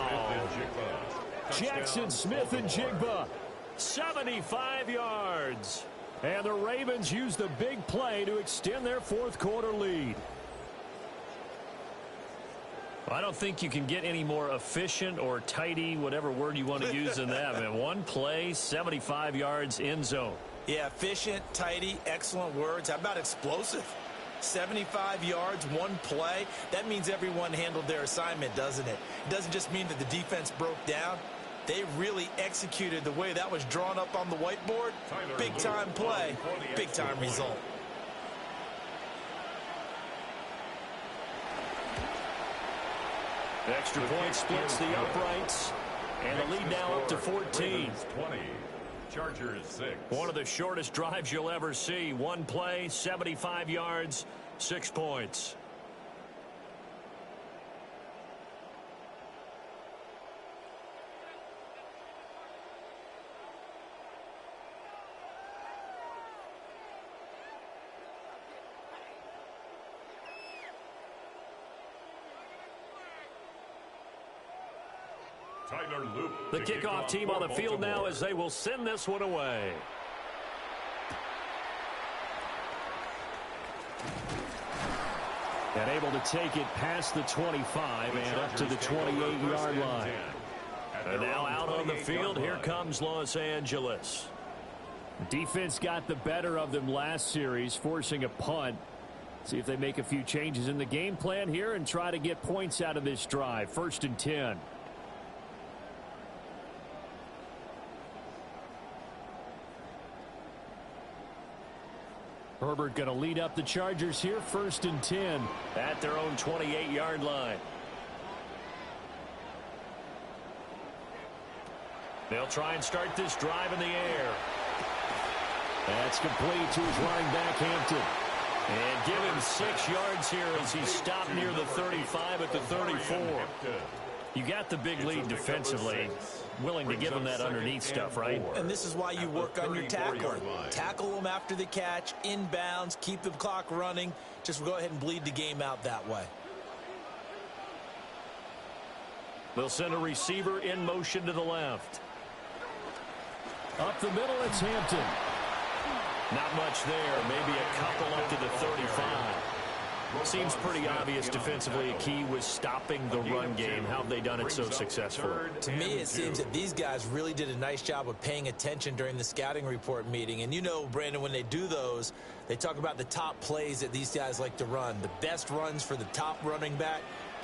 E: Jackson Smith-Njigba, 75 yards. And the Ravens use the big play to extend their 4th quarter lead. I don't think you can get any more efficient or tidy, whatever word you want to use in that. Man, one play, 75 yards in zone.
F: Yeah, efficient, tidy, excellent words. How about explosive? 75 yards, one play. That means everyone handled their assignment, doesn't it? It doesn't just mean that the defense broke down. They really executed the way that was drawn up on the whiteboard. Big-time play, big-time result.
E: Extra point splits the uprights. And the lead now up to 14.
C: Chargers 6.
E: One of the shortest drives you'll ever see. One play, 75 yards, 6 points.
C: Tyler Luke.
E: The kickoff team on the field now as they will send this one away. And able to take it past the 25 and up to the 28-yard line. And now out on the field, here comes Los Angeles. Defense got the better of them last series, forcing a punt. See if they make a few changes in the game plan here and try to get points out of this drive. 1st and 10. Herbert going to lead up the Chargers here, 1st and 10 at their own 28-yard line. They'll try and start this drive in the air. That's complete to his running back, Hampton. And give him 6 yards here as he stopped near the 35 at the 34. You got the big lead defensively. Willing to give them that underneath stuff, right?
F: And this is why you work on your tackling. Tackle them after the catch, inbounds, keep the clock running. Just go ahead and bleed the game out that way.
E: They'll send a receiver in motion to the left. Up the middle, it's Hampton. Not much there. Maybe a couple up to the 35. Seems pretty obvious defensively. A key was stopping the run game. How have they done it so successfully?
F: To me, it seems that these guys really did a nice job of paying attention during the scouting report meeting. And you know, Brandon, when they do those, they talk about the top plays that these guys like to run. The best runs for the top running back,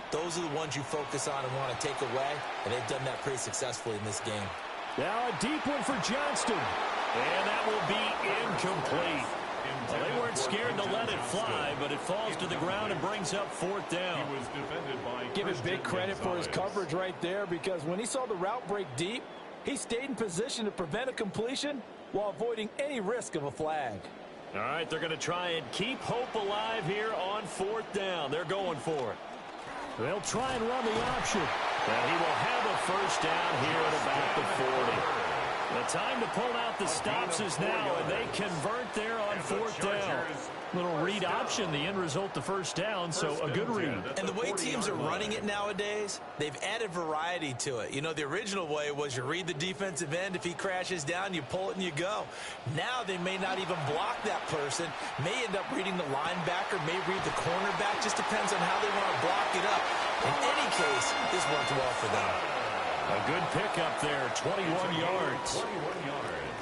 F: those are the ones you focus on and want to take away. And they've done that pretty successfully in this game.
E: Now a deep one for Johnston. And that will be incomplete. Well, they weren't scared to let it fly, but it falls to the ground and brings up 4th down.
F: Give him big credit for his coverage right there, because when he saw the route break deep, he stayed in position to prevent a completion while avoiding any risk of a flag.
E: All right, they're going to try and keep hope alive here on 4th down. They're going for it. They'll try and run the option. And he will have a 1st down here at about the 40. The time to pull out the stops is now, and they convert there on 4th down. Little read option, the end result, the 1st down, so a good read.
F: And the way teams are running it nowadays, they've added variety to it. You know, the original way was you read the defensive end. If he crashes down, you pull it and you go. Now they may not even block that person, may end up reading the linebacker, may read the cornerback. Just depends on how they want to block it up. In any case, this worked well for them.
E: A good pickup there, 21 yards.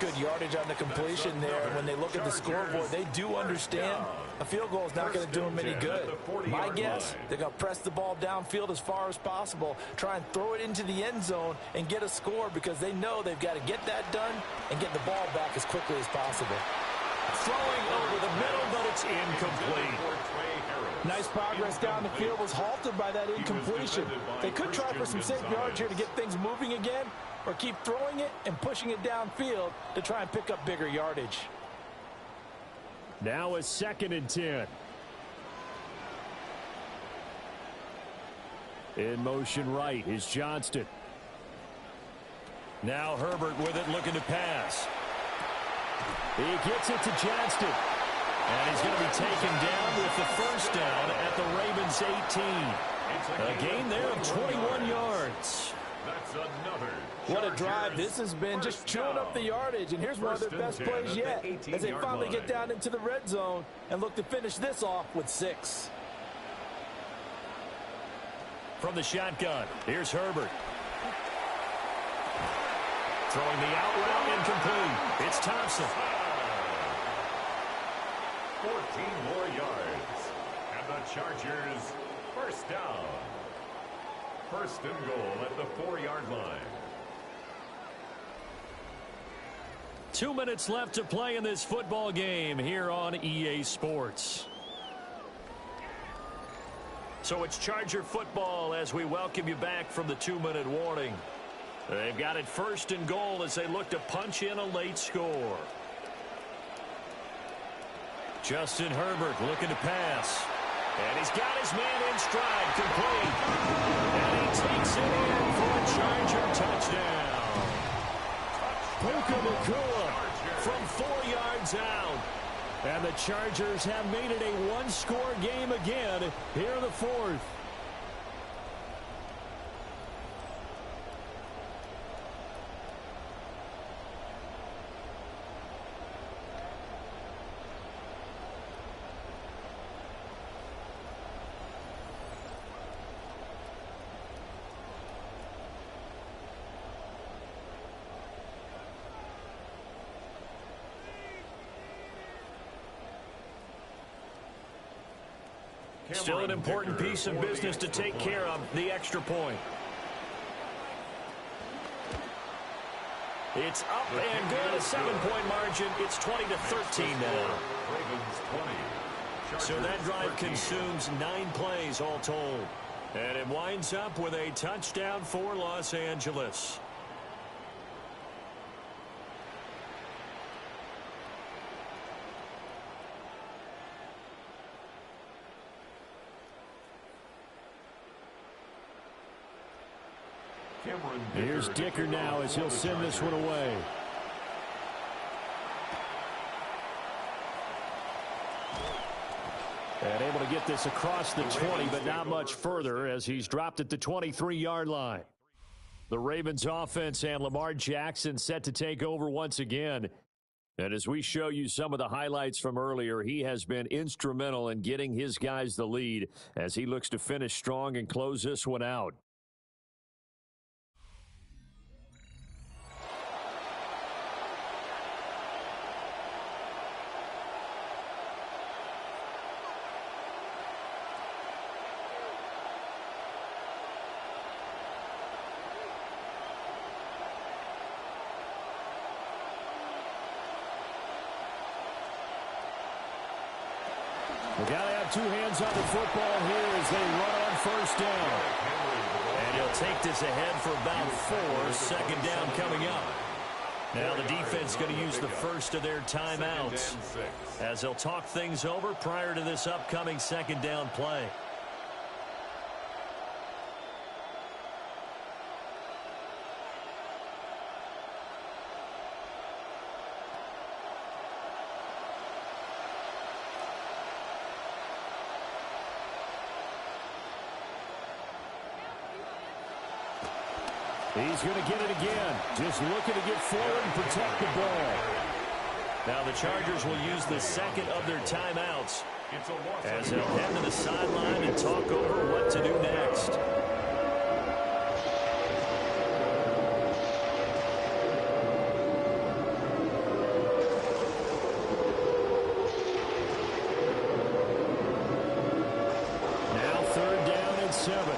F: Good yardage on the completion there. When they look at the scoreboard, they do understand a field goal is not going to do them any good. My guess, they're going to press the ball downfield as far as possible, try and throw it into the end zone and get a score, because they know they've got to get that done and get the ball back as quickly as possible.
E: Throwing over the middle, but it's incomplete.
F: Nice progress down the field was halted by that incompletion. They could try for some safe yards here to get things moving again, or keep throwing it and pushing it downfield to try and pick up bigger yardage.
E: Now a 2nd and 10. In motion right is Johnston. Now Herbert with it, looking to pass. He gets it to Johnston. And he's going to be taken down with the 1st down at the Ravens 18. A gain there of 21 yards.
C: That's another.
F: What a drive this has been, just chewing up the yardage. And here's one of their best plays yet, as they finally get down into the red zone and look to finish this off with 6.
E: From the shotgun, here's Herbert. Throwing the out route, incomplete. It's Thompson.
C: 14 more yards. And the Chargers, 1st down. 1st and goal at the 4-yard line.
E: 2 minutes left to play in this football game here on EA Sports. So it's Charger football as we welcome you back from the 2-minute warning. They've got it 1st and goal as they look to punch in a late score. Justin Herbert looking to pass. And he's got his man in stride, complete. And he takes it in for a Charger touchdown. Puka Nacua from 4 yards out. And the Chargers have made it a one-score game again here in the 4th. Still an important piece of business to take care of, the extra point. It's up and good, a 7-point margin. It's 20-13 now. So that drive consumes 9 plays all told. And it winds up with a touchdown for Los Angeles. Here's Dicker now as he'll send this one away. And able to get this across the 20, but not much further as he's dropped at the 23-yard line. The Ravens offense and Lamar Jackson set to take over once again. And as we show you some of the highlights from earlier, he has been instrumental in getting his guys the lead as he looks to finish strong and close this one out. We've got to have 2 hands on the football here as they run on 1st down. And he'll take this ahead for about 4. 2nd down coming up. Now the defense going to use the first of their timeouts as they'll talk things over prior to this upcoming 2nd down play. He's going to get it again. Just looking to get forward and protect the ball. Now the Chargers will use the 2nd of their timeouts as they'll head to the sideline and talk over what to do next. Now 3rd down and 7.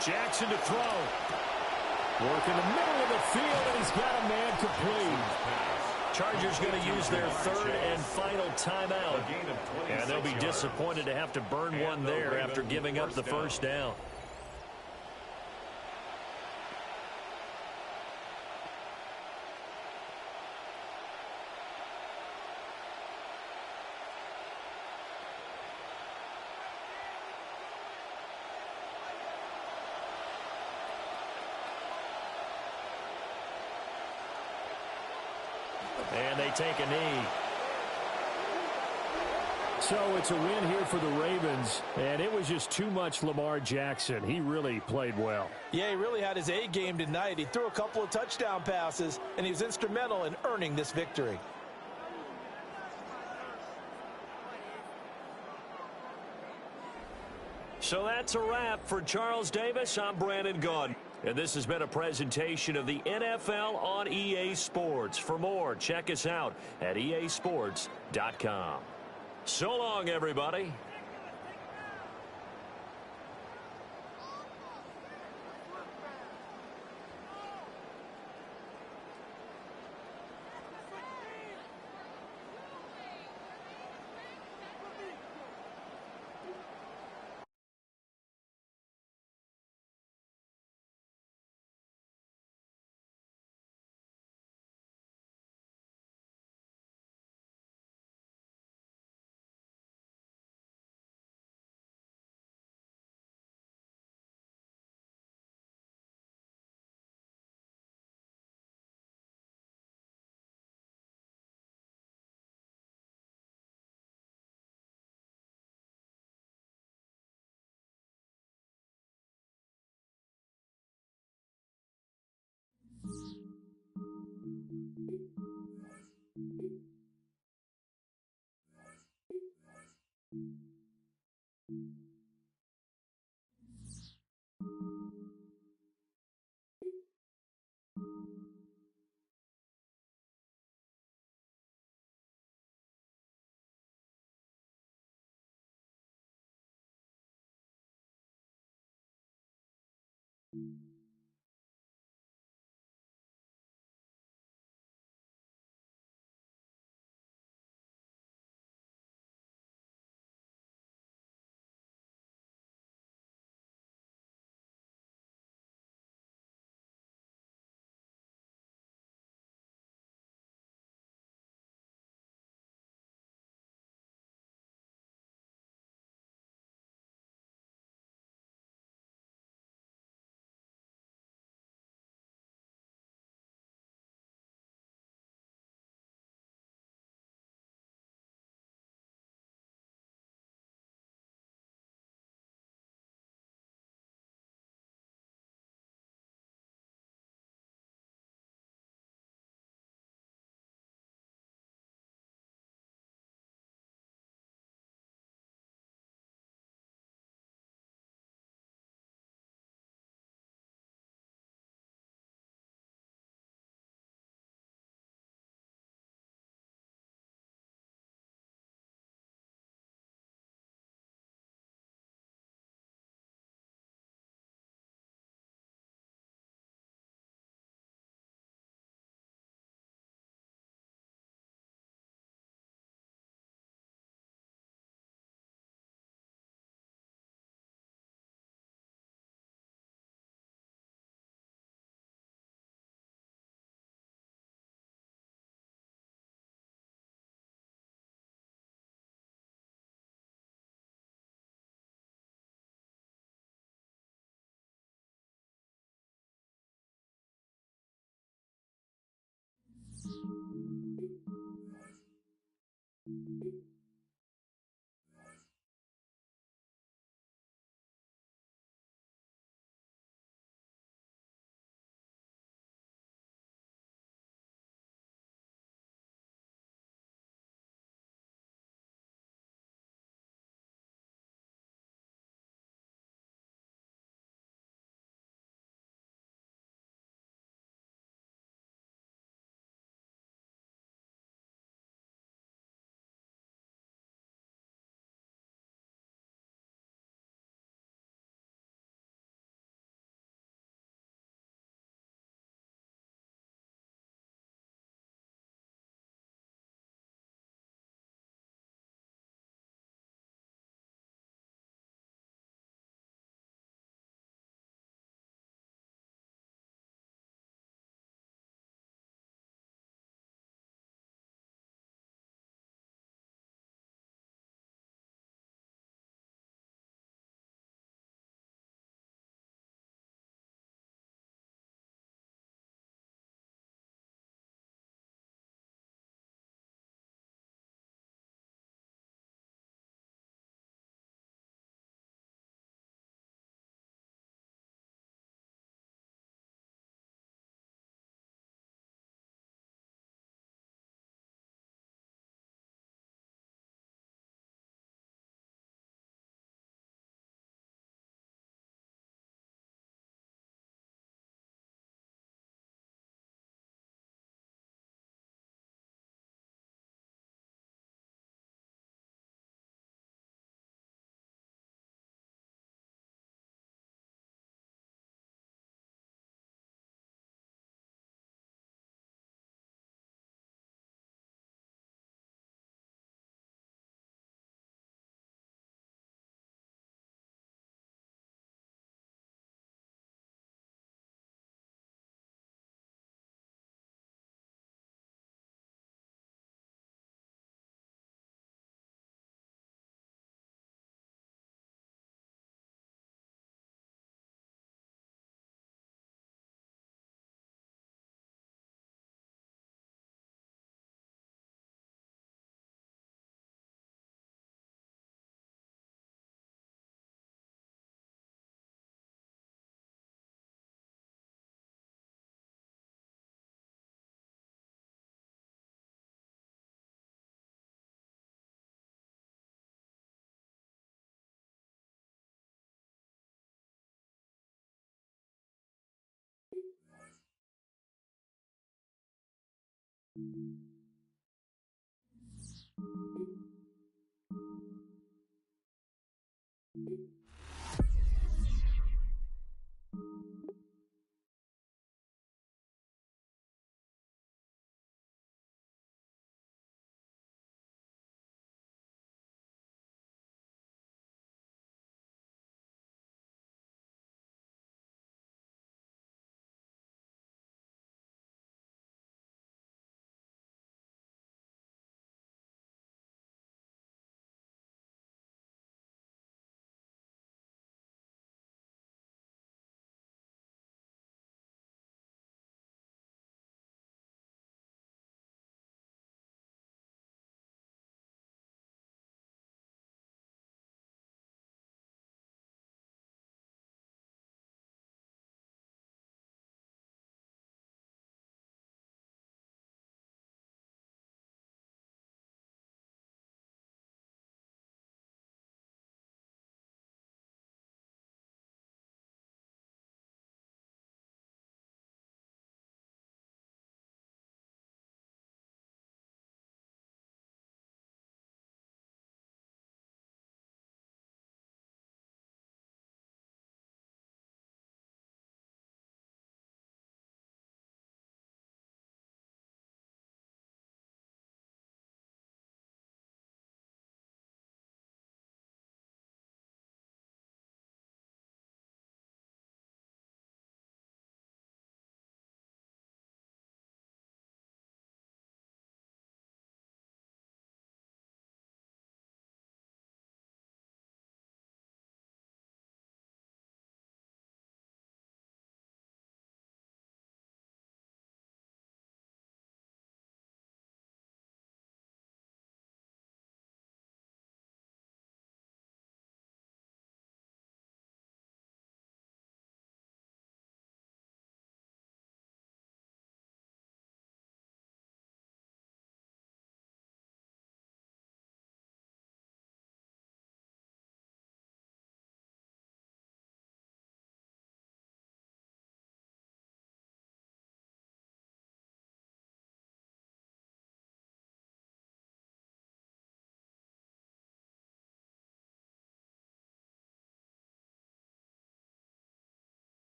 E: Jackson to throw. Work in the middle of the field, and he's got a man complete. Chargers going to use their 3rd and final timeout. And they'll be disappointed to have to burn one there after giving up the 1st down. And they take a knee. So it's a win here for the Ravens, and it was just too much Lamar Jackson. He really played well.
F: Yeah, he really had his A game tonight. He threw a couple of touchdown passes, and he was instrumental in earning this victory.
E: So that's a wrap for Charles Davis. I'm Brandon Gaudin. And this has been a presentation of the NFL on EA Sports. For more, check us out at easports.com. So long, everybody.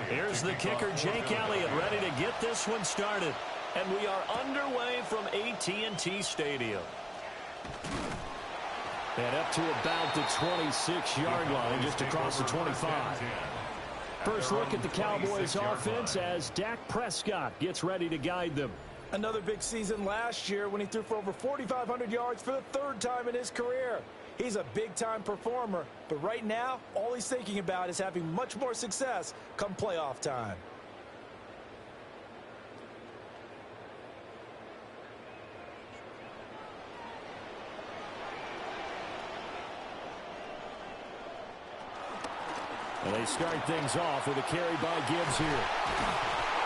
E: Here's the kicker, Jake Elliott, ready to get this one started. And we are underway from AT&T Stadium. And up to about the 26-yard line, just across the 25. First look at the Cowboys offense as Dak Prescott gets ready to guide them.
F: Another big season last year when he threw for over 4,500 yards for the third time in his career. He's a big-time performer, but right now, all he's thinking about is having much more success come playoff time.
E: And they start things off with a carry by Gibbs here.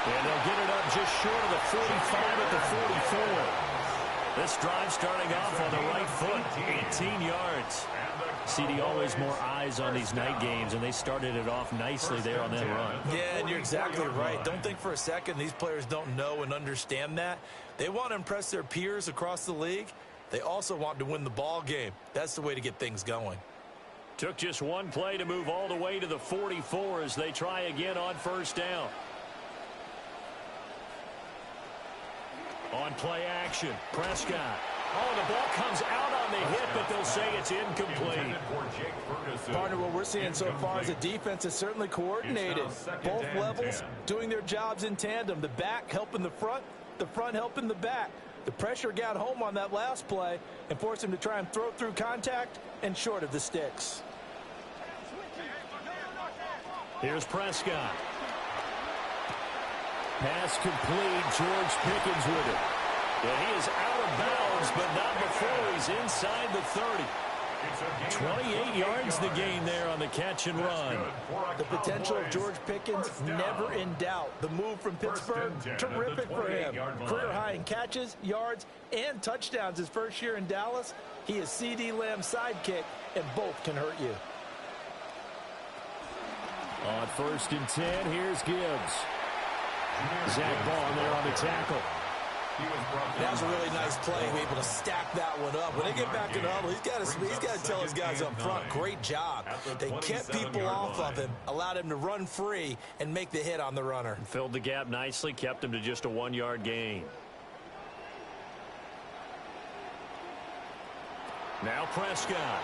E: And they'll get it up just short of the 45 at the 44. This drive starting off on the right foot, 18 yards. CD, always more eyes on these night games, and they started it off nicely there on that run.
F: Yeah, and you're exactly right. Don't think for a second these players don't know and understand that. They want to impress their peers across the league. They also want to win the ball game. That's the way to get things going.
E: Took just one play to move all the way to the 44 as they try again on first down. On play action, Prescott. Oh, the ball comes out on the hit, but they'll say it's incomplete.
F: Partner, what we're seeing so far is the defense is certainly coordinated. Both levels doing their jobs in tandem. The back helping the front helping the back. The pressure got home on that last play and forced him to try and throw through contact and short of the sticks.
E: Here's Prescott. Pass complete. George Pickens with it. And he is out of bounds, but not before he's inside the 30. 28 yards the gain there on the catch and run.
F: The potential of George Pickens never in doubt. The move from Pittsburgh, terrific for him. Career high in catches, yards, and touchdowns his first year in Dallas. He is C.D. Lamb's sidekick, and both can hurt you.
E: On 1st and 10, here's Gibbs. Zach Bond there on the tackle.
F: That was a really nice play. We're able to stack that one up. When they get back in the huddle, he's got to tell his guys up front, great job. They kept people off of him, allowed him to run free, and make the hit on the runner.
E: Filled the gap nicely, kept him to just a 1-yard gain. Now Prescott.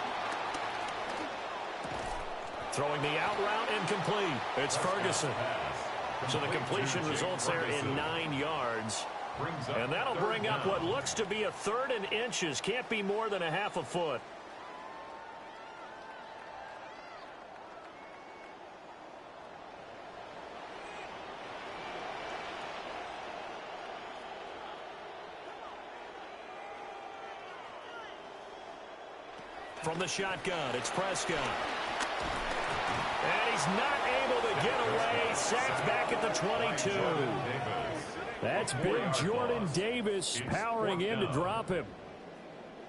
E: Throwing the out route incomplete. It's Ferguson. So the completion results there in 9 yards. And that'll bring up what looks to be a 3rd and inches. Can't be more than a half a foot. From the shotgun, it's Prescott. And he's not able to get away. Sacked back at the 22. That's big Jordan Davis powering in to drop him.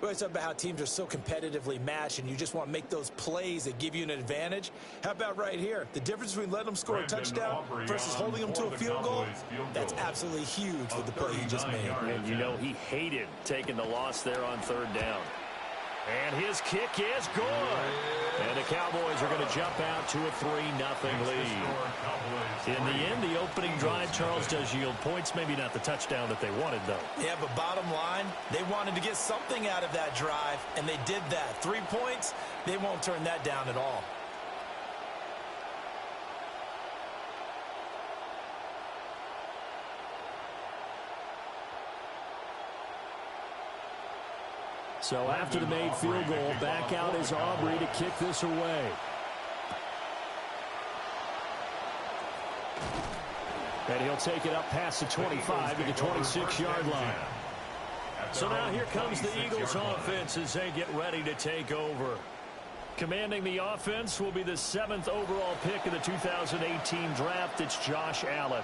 F: We always talk about how teams are so competitively matched, and you just want to make those plays that give you an advantage. How about right here? The difference between letting them score a touchdown versus holding them to a field goal, that's absolutely huge with the play he just made.
E: And you know he hated taking the loss there on 3rd down. And his kick is good. And the Cowboys are going to jump out to a 3-0 lead. In the end, the opening drive, Charles, does yield points. Maybe not the touchdown that they wanted, though.
F: Yeah, but bottom line, they wanted to get something out of that drive, and they did that. 3 points, they won't turn that down at all.
E: So after the made field goal, back out is Aubrey to kick this away. And he'll take it up past the 25 to the 26-yard line. So now here comes the Eagles offense as they get ready to take over. Commanding the offense will be the 7th overall pick of the 2018 draft. It's Josh Allen.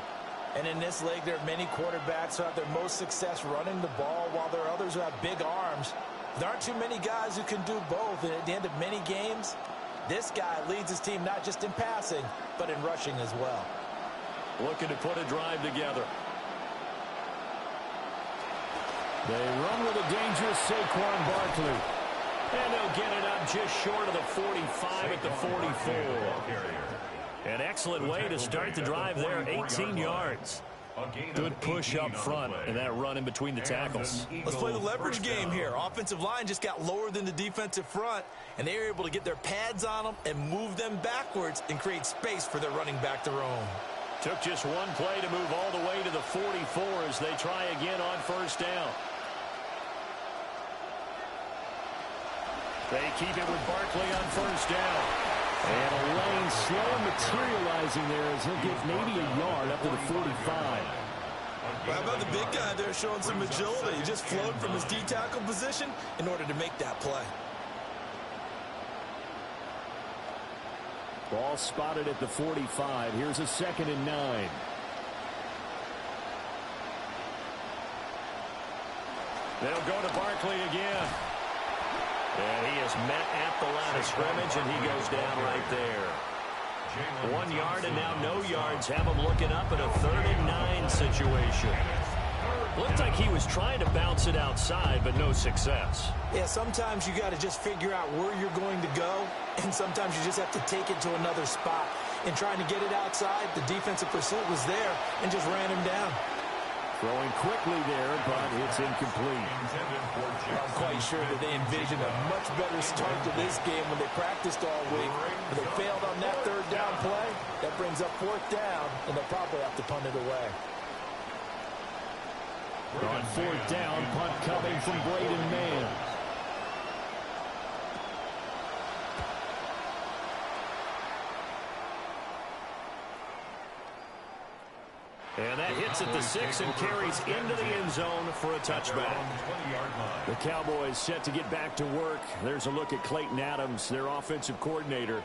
F: And in this league, there are many quarterbacks who have their most success running the ball, while there are others who have big arms. There aren't too many guys who can do both, and at the end of many games, this guy leads his team not just in passing, but in rushing as well.
E: Looking to put a drive together. They run with a dangerous Saquon Barkley. And they'll get it up just short of the 45 at the 44. An excellent way to start the drive there, 18 yards. Good push up front and that run in between the tackles.
F: Let's play the leverage game here. Offensive line just got lower than the defensive front, and they were able to get their pads on them and move them backwards and create space for their running back to roam.
E: Took just one play to move all the way to the 44 as they try again on first down. They keep it with Barkley on first down.
G: And a lane slow materializing there as he'll get maybe a yard up to the 45.
F: Well, how about the big guy there showing some agility? He just flowed from his D-tackle position in order to make that play.
G: Ball spotted at the 45. Here's a 2nd and 9.
E: They'll go to Barkley again. And he is met at the line of scrimmage, and he goes down right there. 1 yard and now no yards. Have him looking up at a 3rd and 9 situation. Looked like he was trying to bounce it outside, but no success.
F: Yeah, sometimes you got to just figure out where you're going to go, and sometimes you just have to take it to another spot. And trying to get it outside, the defensive pursuit was there and just ran him down.
G: Throwing quickly there, but it's incomplete.
F: I'm quite sure that they envisioned a much better start to this game when they practiced all week. But they failed on that 3rd down play. That brings up 4th down, and they'll probably have to punt it away.
G: On 4th down, punt coming from Braden Mann.
E: And that hits at the 6 and carries into the end zone for a touchback.
G: The Cowboys set to get back to work. There's a look at Clayton Adams, their offensive coordinator.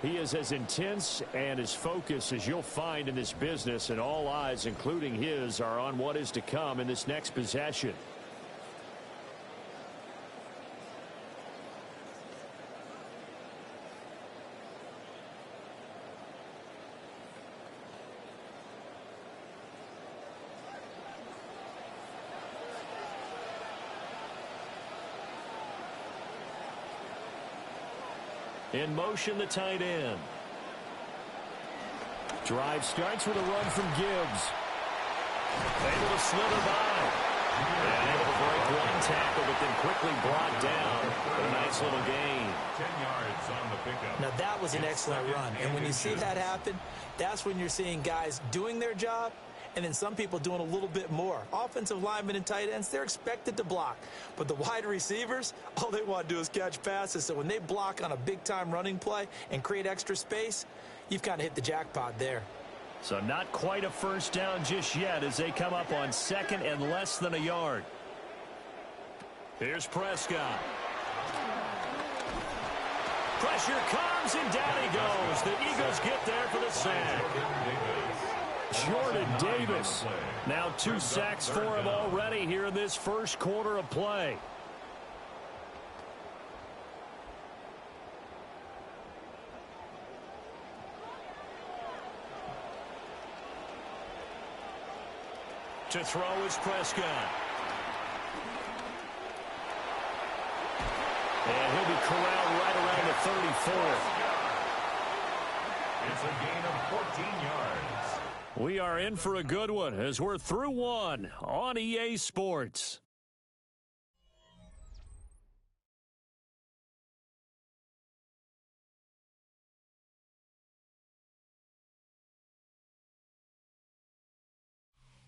G: He is as intense and as focused as you'll find in this business, and all eyes, including his, are on what is to come in this next possession.
E: In motion, the tight end.
G: Drive starts with a run from Gibbs.
E: Able to slither by. And able to break one tackle, but then quickly brought down. A nice little gain.
C: 10 yards on the pickup.
F: Now, that was an excellent run. And when you see that happen, that's when you're seeing guys doing their job and then some people doing a little bit more. Offensive linemen and tight ends, they're expected to block. But the wide receivers, all they want to do is catch passes. So when they block on a big-time running play and create extra space, you've kind of hit the jackpot there.
E: So not quite a first down just yet as they come up on 2nd and less than a yard. Here's Prescott. Pressure comes, and down he goes. The Eagles get there for the sack.
G: Jordan Davis.
E: Now 2 sacks for him already here in this first quarter of play. To throw is Prescott. And he'll be corralled right around the 34th.
C: It's a gain of 14 yards.
E: We are in for a good one as we're through one on EA Sports.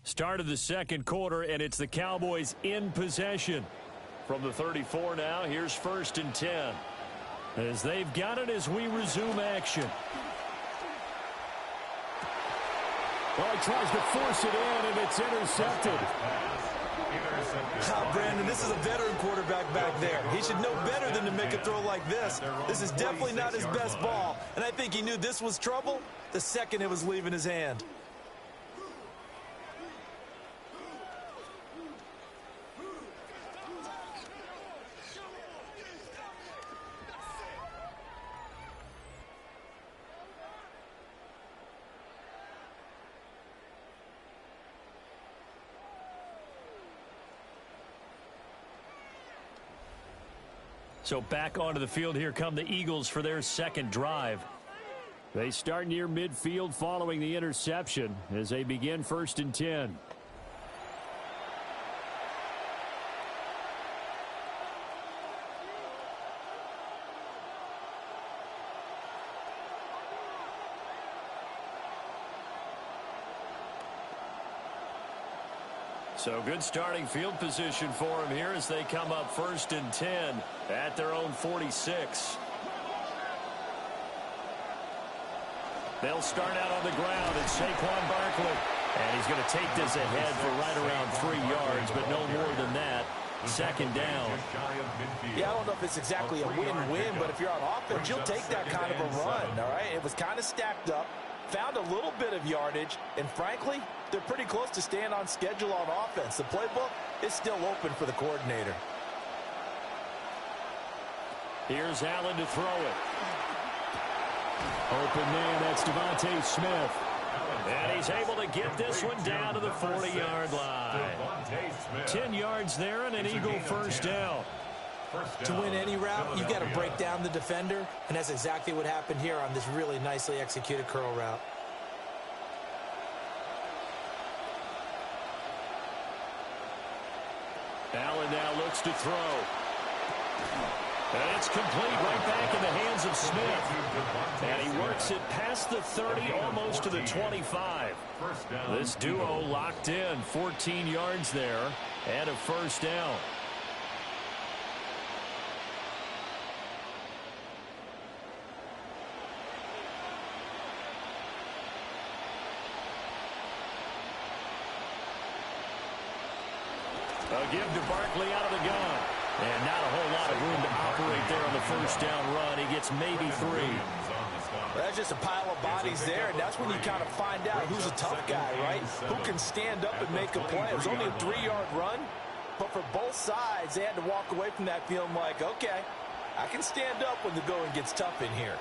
E: Start of the second quarter, and it's the Cowboys in possession. From the 34 now, here's 1st and 10. As they've got it as we resume action.
G: Well, he tries to force it in, and it's intercepted.
F: Brandon, this is a veteran quarterback back there. He should know better than to make a throw like this. This is definitely not his best ball, and I think he knew this was trouble the second it was leaving his hand.
E: So back onto the field, here come the Eagles for their second drive.
G: They start near midfield following the interception as they begin 1st and 10. So good starting field position for them here as they come up 1st and 10 at their own 46. They'll start out on the ground. It's Saquon Barkley. And he's going to take this ahead for right around 3 yards, but no more than that. 2nd down.
F: Yeah, I don't know if it's exactly a win-win, but if you're on offense, you'll take that kind of a run, all right? It was kind of stacked up, found a little bit of yardage, and frankly, they're pretty close to staying on schedule on offense. The playbook is still open for the coordinator.
G: Here's Allen to throw it. Open man, that's Devontae Smith. And he's able to get this one down to the 40-yard line. 10 yards there and an Eagle 1st down.
F: To win any route, you've got to break down the defender, and that's exactly what happened here on this really nicely executed curl route.
G: Allen now looks to throw. And it's complete right back in the hands of Smith. And he works it past the 30, almost to the 25. This duo locked in, 14 yards there, and a 1st down. A give to Barkley out of the gun. And not a whole lot of room to operate there on the 1st down run. He gets maybe 3.
F: That's just a pile of bodies there, and that's when you kind of find out who's a tough guy, right? Who can stand up and make a play. It was only a 3-yard run, but for both sides, they had to walk away from that feeling like, okay, I can stand up when the going gets tough in here.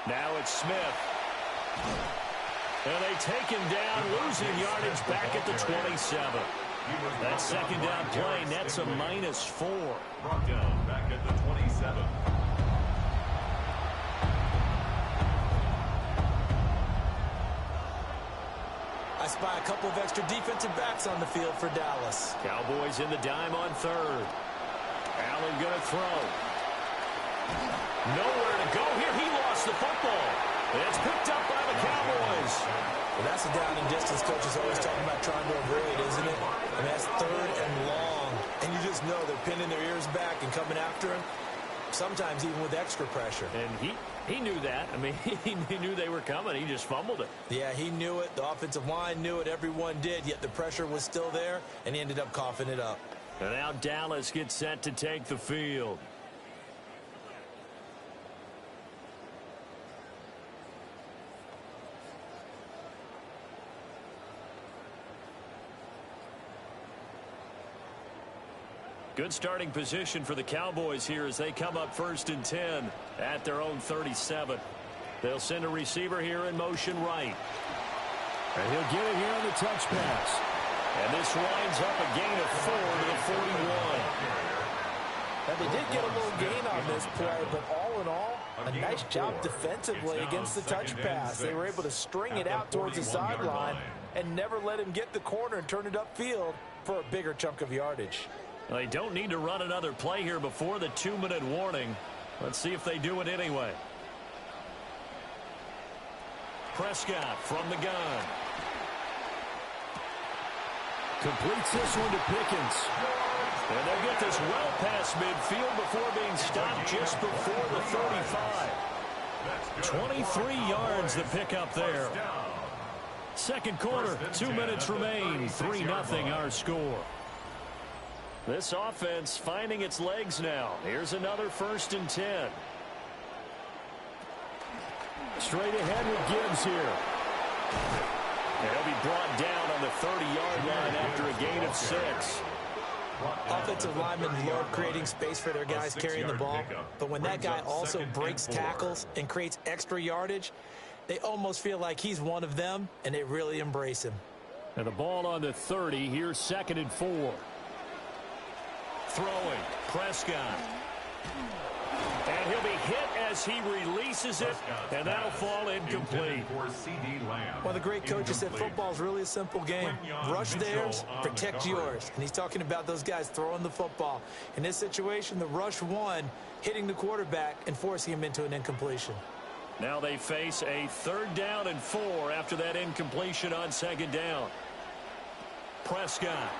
G: Now it's Smith. And they take him down, losing yardage back at the 27. That 2nd down play nets a -4.
C: Brought down back at the 27.
F: I spy a couple of extra defensive backs on the field for Dallas.
G: Cowboys in the dime on 3rd. Allen going to throw. Nowhere to go here. He lost the football. It's picked up by the Cowboys.
F: Well, that's a down and distance coach is always talking about trying to avoid, isn't it? I mean, that's 3rd and long. And you just know they're pinning their ears back and coming after him, sometimes even with extra pressure.
G: And he knew that. I mean, he knew they were coming. He just fumbled it.
F: Yeah, he knew it. The offensive line knew it. Everyone did, yet the pressure was still there, and he ended up coughing it up.
G: And now Dallas gets set to take the field. Good starting position for the Cowboys here as they come up 1st and 10 at their own 37. They'll send a receiver here in motion right. And he'll get it here on the touch pass. And this winds up a gain of 4 to the 41.
F: Now, they did get a little gain on this play, but all in all, a nice job defensively against the touch pass. They were able to string it out towards the sideline and never let him get the corner and turn it upfield for a bigger chunk of yardage.
G: They don't need to run another play here before the 2-minute warning. Let's see if they do it anyway. Prescott from the gun. Completes this one to Pickens. And they'll get this well past midfield before being stopped just before the 35. 23 yards the pickup there. 2nd quarter, 2 minutes remain. 3-0 our score. This offense finding its legs now. Here's another 1st and 10. Straight ahead with Gibbs here. And he'll be brought down on the 30-yard line after a gain of 6.
F: Offensive linemen love creating space for their guys carrying the ball, but when that guy also breaks tackles and creates extra yardage, they almost feel like he's one of them, and they really embrace him.
G: And the ball on the 30. Here's 2nd and 4. Throwing. Prescott. And he'll be hit as he releases it, and that'll fall incomplete.
F: Well, the great coaches said football's really a simple game. Rush theirs, protect yours. And he's talking about those guys throwing the football. In this situation, the rush one, hitting the quarterback and forcing him into an incompletion.
G: Now they face a 3rd down and 4 after that incompletion on 2nd down. Prescott.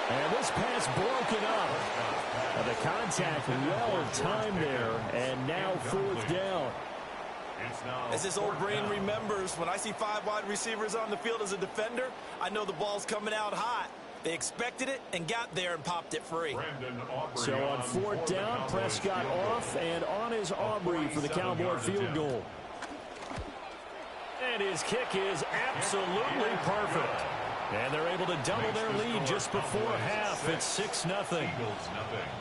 G: And this pass broken up. And the contact well timed there, and now 4th down.
H: As his old brain remembers, when I see 5 wide receivers on the field as a defender, I know the ball's coming out hot. They expected it and got there and popped it free.
G: So on 4th down, Prescott off, and on is Aubrey for the Cowboy field goal. And his kick is absolutely perfect. And they're able to double their lead just before half. It's 6-0.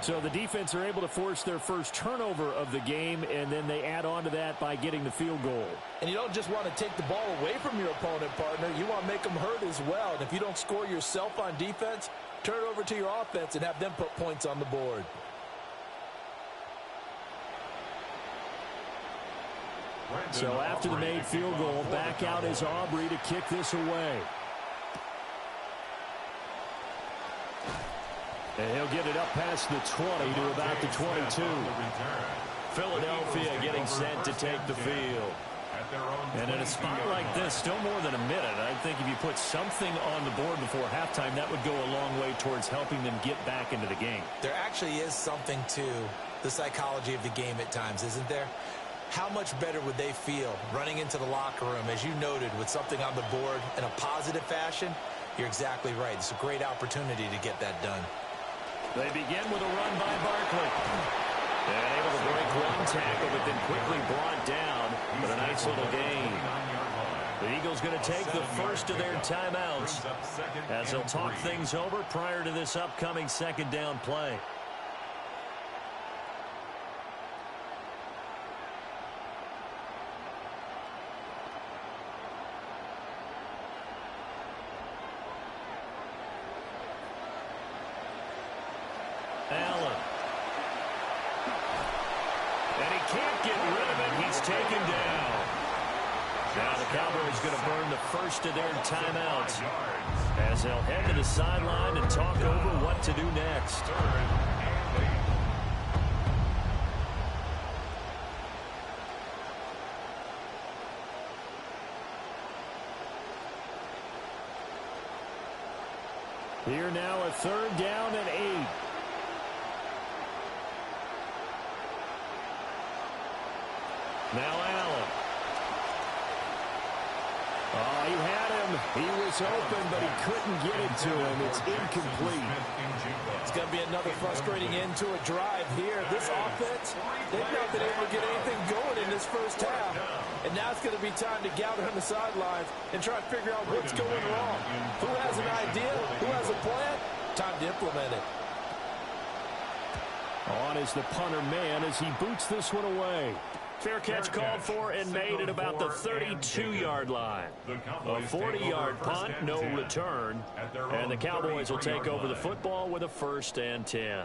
G: So the defense are able to force their first turnover of the game, and then they add on to that by getting the field goal.
F: And you don't just want to take the ball away from your opponent, partner. You want to make them hurt as well. And if you don't score yourself on defense, turn it over to your offense and have them put points on the board.
G: So after the made field goal, back out is Aubrey to kick this away. And he'll get it up past the 20 to about the 22. Philadelphia getting set to take the field. And in a spot like this, still more than a minute, I think if you put something on the board before halftime, that would go a long way towards helping them get back into the game.
F: There actually is something to the psychology of the game at times, isn't there? How much better would they feel running into the locker room, as you noted, with something on the board in a positive fashion? You're exactly right. It's a great opportunity to get that done.
G: They begin with a run by Barkley. And able to break one tackle, but then quickly brought down with a nice little gain. The Eagles going to take the first of their timeouts as they'll talk things over prior to this upcoming 2nd down play. Allen. And he can't get rid of it. He's taken down. Now the Cowboys going to burn the first of their timeouts as they'll head to the sideline and talk over what to do next. Here now a 3rd down and 8. Now Allen. Oh, he had him. He was open, but he couldn't get it to him. It's incomplete.
F: It's going to be another frustrating end to a drive here. This offense, they've not been able to get anything going in this first half. And now it's going to be time to gather on the sidelines and try to figure out what's going wrong. Who has an idea? Who has a plan? Time to implement it.
G: On is the punter man as he boots this one away. Fair catch called for and made at about the 32-yard line. A 40-yard punt, no return. And the Cowboys will take over the football with a 1st and 10.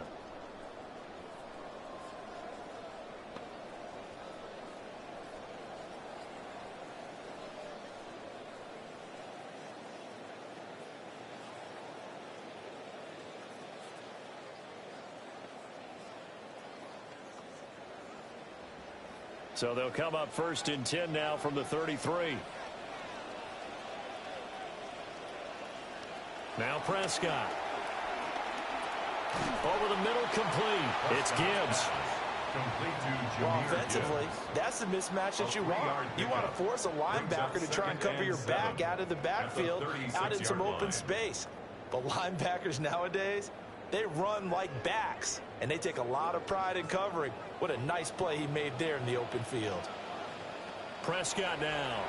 G: So they'll come up 1st and 10 now from the 33. Now Prescott. Over the middle, complete. It's Gibbs.
H: Well, offensively, that's the mismatch that you want. You want to force a linebacker to try and cover your back out of the backfield, out in some open space. But linebackers nowadays, they run like backs, and they take a lot of pride in covering. What a nice play he made there in the open field.
G: Prescott now.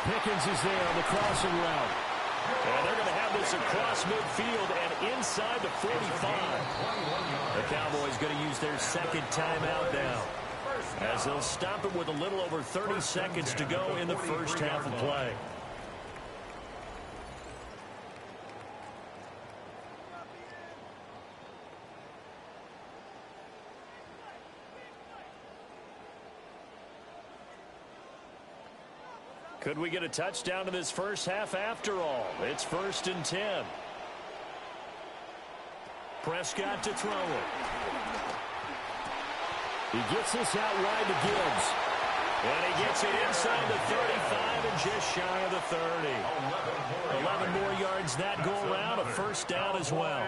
G: Pickens is there on the crossing route. And they're going to have this across midfield and inside the 45. The Cowboys going to use their 2nd timeout now, as they'll stop it with a little over 30 seconds to go in the first half of play. Could we get a touchdown in this first half after all? It's 1st and 10. Prescott to throw it. He gets this out wide to Gibbs. And he gets it inside the 35 and just shy of the 30. 11 more yards that go around, a first down as well.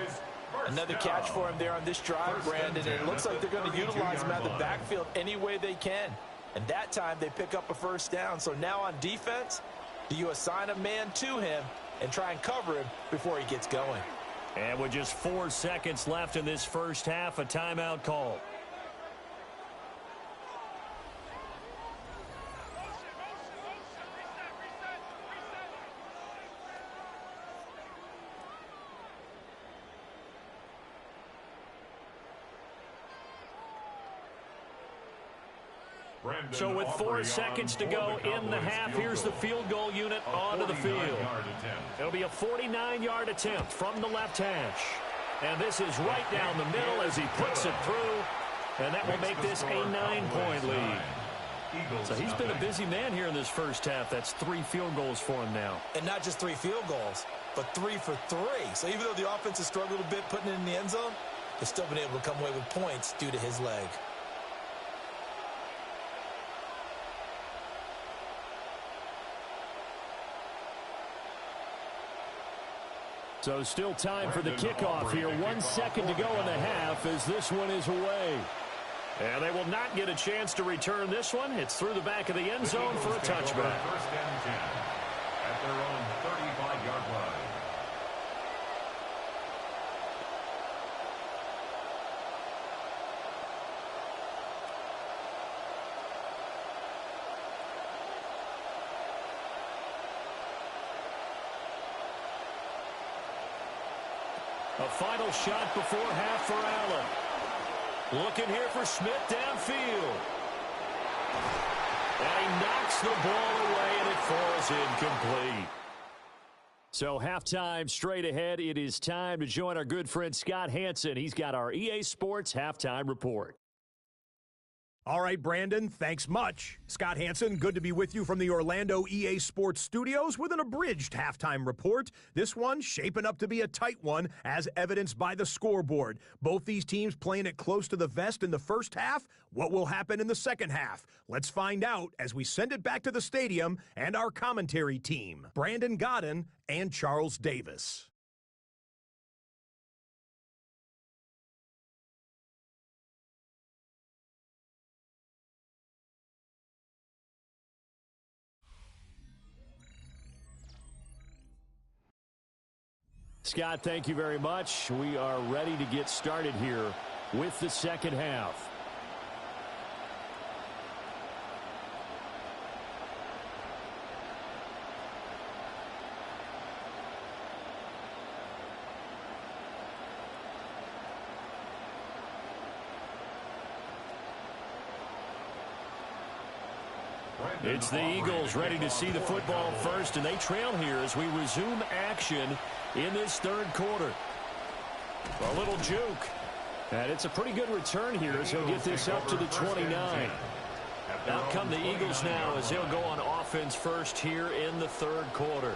H: Another catch for him there on this drive, Brandon. And it looks like they're going to utilize him out of the backfield any way they can. And that time they pick up a first down. So now on defense, do you assign a man to him and try and cover him before he gets going?
G: And with just 4 seconds left in this first half, a timeout call. So with 4 seconds to go in the half, here's the field goal unit onto the field. It'll be a 49-yard attempt from the left hash. And this is right down the middle as he puts it through. And that will make this a 9-point lead. So he's been a busy man here in this first half. That's 3 field goals for him now.
H: And not just 3 field goals, but 3 for 3. So even though the offense has struggled a bit putting it in the end zone, they've still been able to come away with points due to his leg.
G: So still time for the kickoff here. 1 second to go in the half as this one is away. And they will not get a chance to return this one. It's through the back of the end zone for a touchback.
C: 1st and 10 at their own 35-yard line.
G: A final shot before half for Allen. Looking here for Smith downfield. And he knocks the ball away, and it falls incomplete. So halftime straight ahead. It is time to join our good friend Scott Hanson. He's got our EA Sports halftime report.
D: All right, Brandon, thanks much. Scott Hanson, good to be with you from the Orlando EA Sports Studios with an abridged halftime report. This one shaping up to be a tight one, as evidenced by the scoreboard. Both these teams playing it close to the vest in the first half. What will happen in the second half? Let's find out as we send it back to the stadium and our commentary team, Brandon Godden and Charles Davis.
G: Scott, thank you very much. We are ready to get started here with the second half. It's the Eagles ready to see the football first, and they trail here as we resume action in this third quarter. A little juke. And it's a pretty good return here as he'll get this up to the 29. Out come the Eagles now as they'll go on offense first here in the third quarter.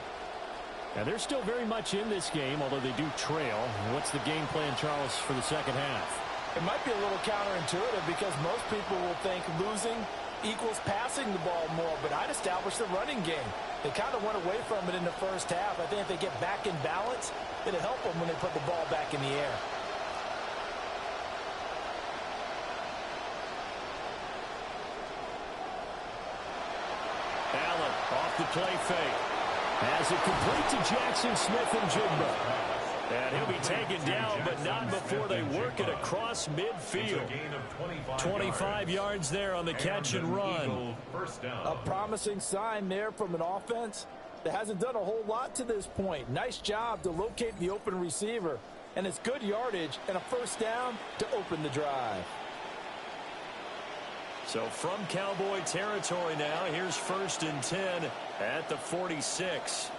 G: And they're still very much in this game, although they do trail. What's the game plan, Charles, for the second half?
H: It might be a little counterintuitive because most people will think losing equals passing the ball more, but I'd establish the running game. They kind of went away from it in the first half. I think if they get back in balance, it'll help them when they put the ball back in the air.
G: Allen off the play fake. Has it complete to Jackson Smith-Njigba. And he'll be taken down, but not before they work it across midfield. 25 yards there on the catch and run.
H: A promising sign there from an offense that hasn't done a whole lot to this point. Nice job to locate the open receiver. And it's good yardage and a first down to open the drive.
G: So from Cowboy territory now, here's 1st and 10 at the 46.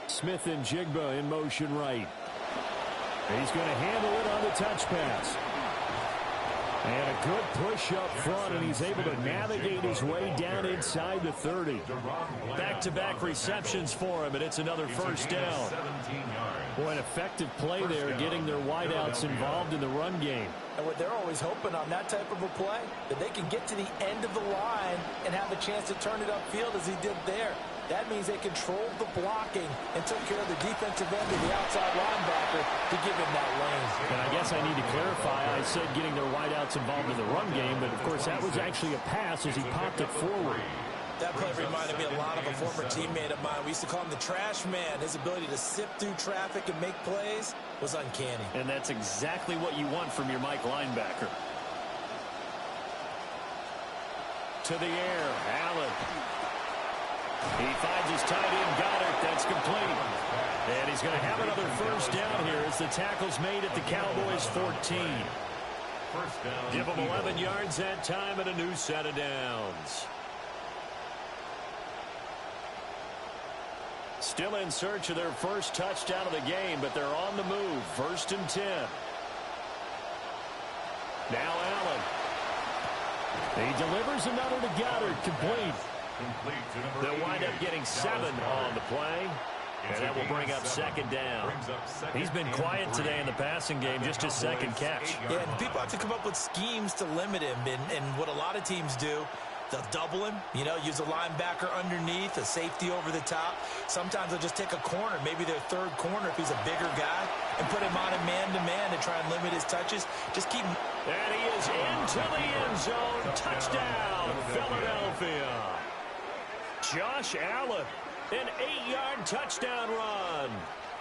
G: Smith-Njigba in motion right. He's going to handle it on the touch pass.
E: And a good push up front, and he's able to navigate his way down inside the 30. Back-to-back receptions for him, and it's another first down. Boy, an effective play there, getting their wideouts involved in the run game.
H: And what they're always hoping on that type of a play, that they can get to the end of the line and have a chance to turn it upfield as he did there. That means they controlled the blocking and took care of the defensive end of the outside linebacker to give him that lane.
E: And I guess I need to clarify, I said getting their wideouts involved in the run game, but of course that was actually a pass as he popped it forward.
H: That play reminded me a lot of a former teammate of mine. We used to call him the trash man. His ability to sift through traffic and make plays was uncanny.
G: And that's exactly what you want from your Mike linebacker. To the air, Allen. He finds his tight end, Goddard. That's complete. And he's going to have another first down here as the tackle's made at the Cowboys' 14.
C: First down.
G: Give them 11 yards that time and a new set of downs. Still in search of their first touchdown of the game, but they're on the move. 1st and 10. Now Allen. He delivers another to Goddard, complete. They'll wind up getting 7 on the play, and that will bring up 2nd down. He's been quiet today in the passing game, just his 2nd catch.
H: Yeah, and people have to come up with schemes to limit him, and what a lot of teams do, they'll double him, use a linebacker underneath, a safety over the top. Sometimes they'll just take a corner, maybe their 3rd corner if he's a bigger guy, and put him on a man-to-man to try and limit his touches. Just keep him.
G: And he is into the end zone. Touchdown, Philadelphia. Josh Allen, an 8-yard touchdown run.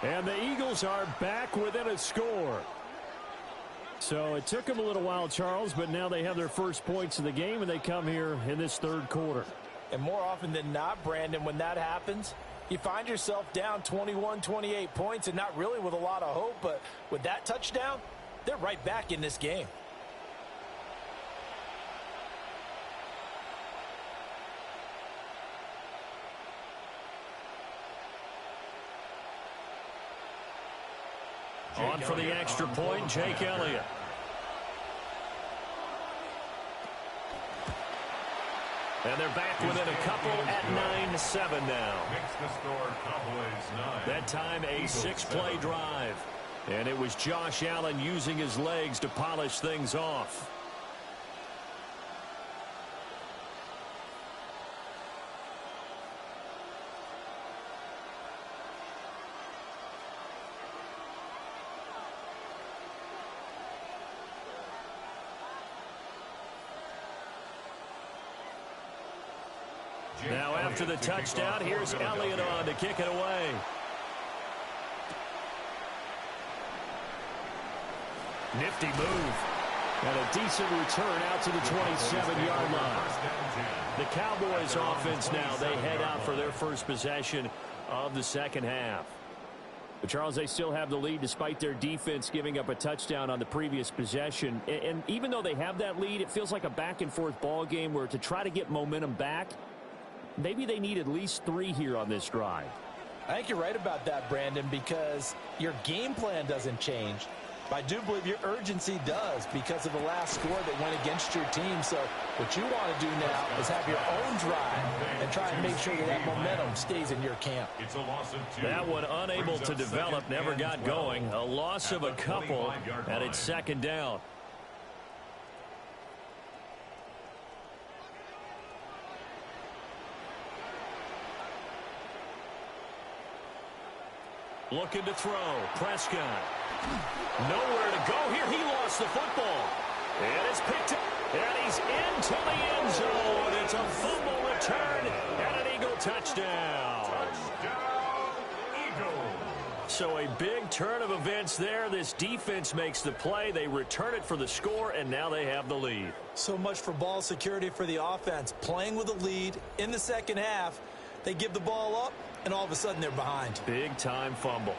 E: And the Eagles are back within a score. So it took them a little while, Charles, but now they have their first points of the game, and they come here in this 3rd quarter.
H: And more often than not, Brandon, when that happens, you find yourself down 21, 28 points, and not really with a lot of hope, but with that touchdown, they're right back in this game.
G: On for the extra point, Jake Elliott. And they're back within a couple at 9-7 now.
C: Makes the score Cowboys 9.
G: That time a 6-play drive. And it was Josh Allen using his legs to polish things off. Now after the touchdown, here's Elliott on to kick it away. Nifty move. And a decent return out to the 27-yard line. The Cowboys offense now, they head out for their first possession of the 2nd half. But Charles, they still have the lead despite their defense giving up a touchdown on the previous possession. And even though they have that lead, it feels like a back-and-forth ball game where to try to get momentum back, maybe they need at least 3 here on this drive.
H: I think you're right about that, Brandon, because your game plan doesn't change. I do believe your urgency does because of the last score that went against your team. So what you want to do now is have your own drive and try and make sure that that momentum stays in your camp.
C: It's a loss of 2.
G: That one unable to develop, never got going. A loss of a couple, and it's 2nd down. Looking to throw. Prescott. Nowhere to go here. He lost the football. And it's picked up. And he's into the end zone. It's a fumble return and an Eagle touchdown.
C: Touchdown, Eagles.
G: So a big turn of events there. This defense makes the play. They return it for the score, and now they have the lead.
H: So much for ball security for the offense. Playing with a lead in the 2nd half. They give the ball up, and all of a sudden they're behind.
G: Big-time fumble.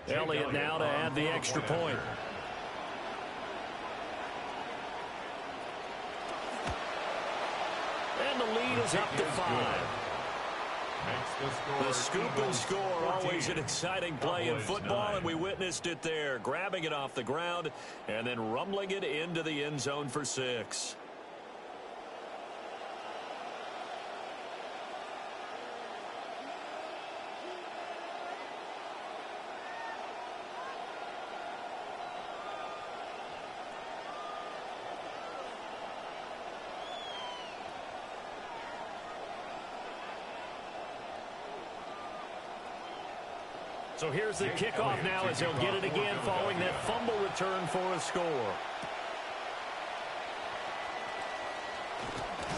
G: Elliott now to add the extra point. And the lead is up to 5.
C: The
G: scoop and score, always an exciting play in football, and we witnessed it there, grabbing it off the ground and then rumbling it into the end zone for 6. So here's the kickoff now as he'll get it again following that fumble return for a score.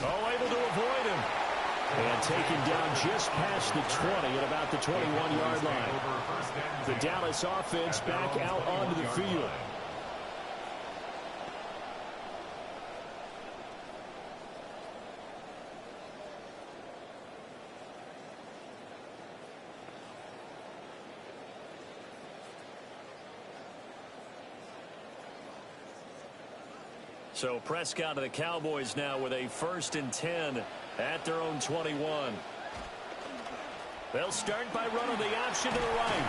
G: Oh, able to avoid him. And taken down just past the 20 at about the 21-yard line. The Dallas offense back out onto the field. So Prescott of the Cowboys now with a 1st and 10 at their own 21. They'll start by running the option to the right.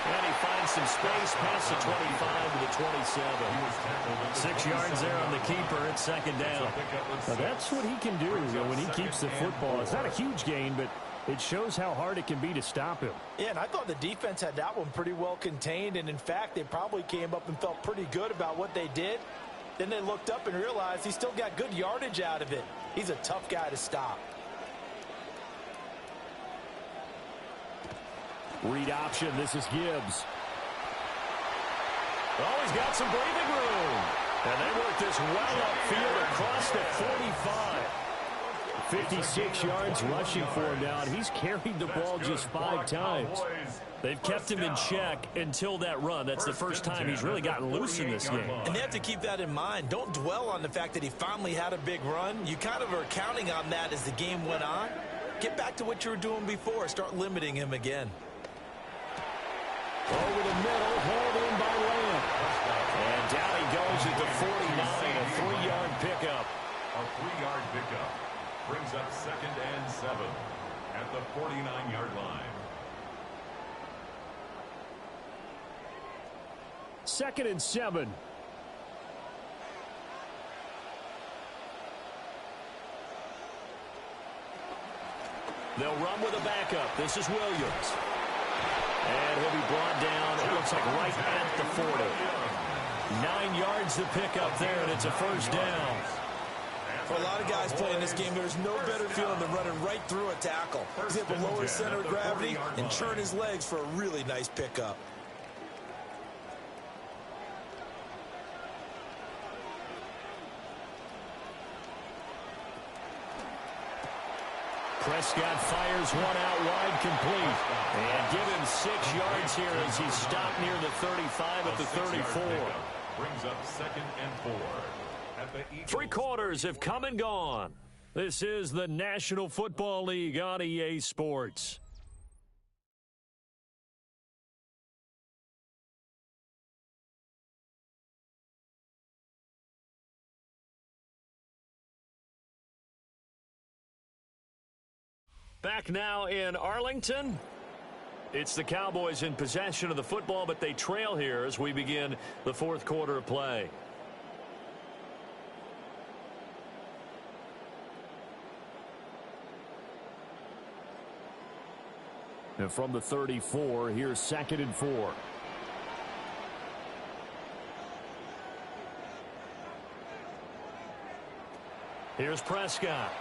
G: And he finds some space past the 25 to the 27. 6 yards there on the keeper at 2nd down.
E: Now that's what he can do when he keeps the football. It's not a huge gain, but it shows how hard it can be to stop him.
H: Yeah, and I thought the defense had that one pretty well contained. And, in fact, they probably came up and felt pretty good about what they did. Then they looked up and realized he still got good yardage out of it. He's a tough guy to stop.
E: Read option. This is Gibbs.
G: Oh, he's got some breathing room. And they work this well upfield across the 45.
E: 56 yards rushing for him now, and he's carried the ball just 5 times.
G: They've kept him in check until that run. That's the first time he's really gotten loose in this game.
H: And they have to keep that in mind. Don't dwell on the fact that he finally had a big run. You kind of are counting on that as the game went on. Get back to what you were doing before. Start limiting him again.
E: Over the middle, hauled in by Lamb.
G: And down he goes at the 49, a 3-yard pickup.
C: A 3-yard pickup brings up 2nd and 7 at the 49-yard line.
E: 2nd and 7.
G: They'll run with a backup. This is Williams. And he'll be brought down, it looks like right at the 40. 9 yards to pick up there, and it's a 1st down.
H: For a lot of guys playing this game, there's no better feeling than running right through a tackle. He's able to lower his center of gravity and churn his legs for a really nice pickup.
G: Prescott fires one out wide, complete. And give him 6 yards here as he's stopped near the 35 at the 34.
C: Brings up 2nd and 4.
G: 3 quarters have come and gone. This is the National Football League on EA Sports. Back now in Arlington. It's the Cowboys in possession of the football, but they trail here as we begin the 4th quarter of play.
E: And from the 34, here's 2nd and 4.
G: Here's Prescott.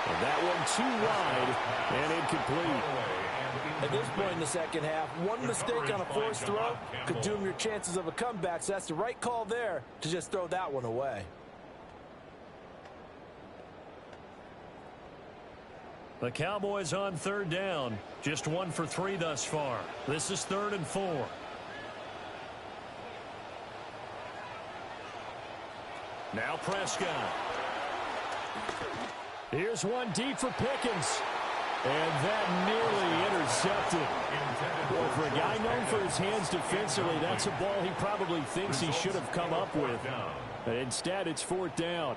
E: And that one too wide and incomplete.
H: At this point in the 2nd half, one mistake on a forced throw could doom your chances of a comeback, so that's the right call there to just throw that one away.
G: The Cowboys on 3rd down. Just 1 for 3 thus far. This is 3rd and 4. Now Prescott.
E: Here's one deep for Pickens. And that nearly intercepted. Well, for a guy known for his hands defensively, that's a ball he probably thinks he should have come up with. But instead, it's 4th down.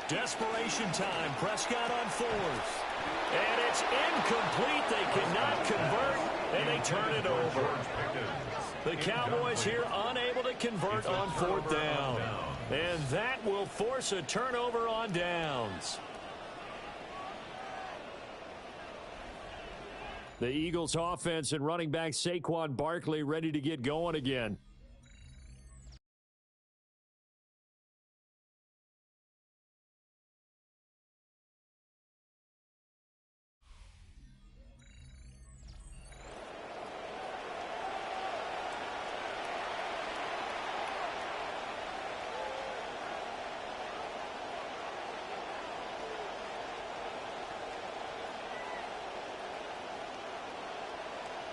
E: Desperation time. Prescott on fourth. And it's incomplete. They cannot convert, and they turn it over. The Cowboys here unable to convert on fourth down. And that will force a turnover on downs. The Eagles offense and running back Saquon Barkley ready to get going again.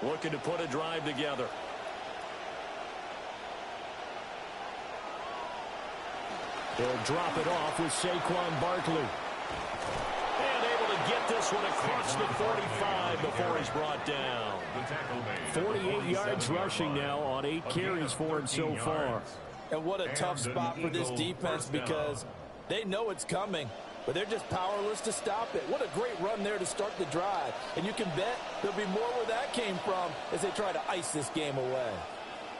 E: Looking to put a drive together. They'll drop it off with Saquon Barkley. And able to get this one across the 45 before he's brought down. 48 yards rushing now on 8 carries for him so far.
H: And what a tough spot for this defense because they know it's coming, but they're just powerless to stop it. What a great run there to start the drive. And you can bet there'll be more where that came from as they try to ice this game away.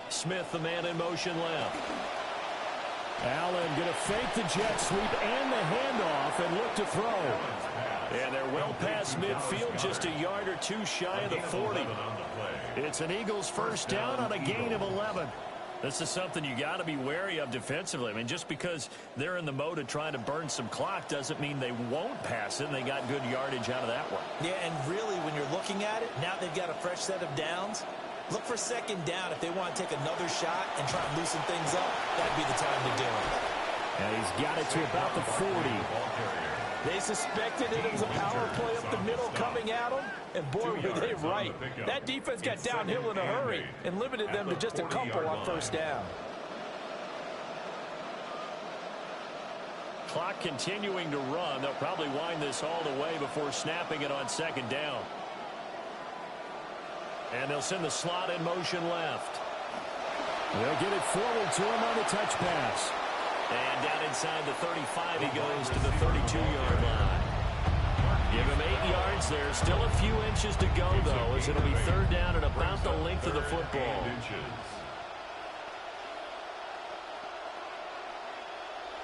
E: Smith, the man in motion left. Allen going to fake the jet sweep and the handoff and look to throw. And they're well past midfield, just a yard or two shy of the 40. It's an Eagles first down on a gain of 11. This is something you got to be wary of defensively. I mean, just because they're in the mode of trying to burn some clock doesn't mean they won't pass it, and they got good yardage out of that one.
H: Yeah, and really, when you're looking at it, now they've got a fresh set of downs. Look for second down if they want to take another shot and try and loosen things up. That'd be the time to do it.
E: And he's got it to about the 40.
H: They suspected it was a power play up the middle coming at them, and boy, were they right. That defense got downhill in a hurry and limited them to just a couple on first down.
E: Clock continuing to run. They'll probably wind this all the way before snapping it on second down. And they'll send the slot in motion left. They'll get it forward to him on the touch pass. And down inside the 35, he goes to the 32-yard line. Give him 8 yards there. Still a few inches to go, though, as it'll be third down and about the length of the football.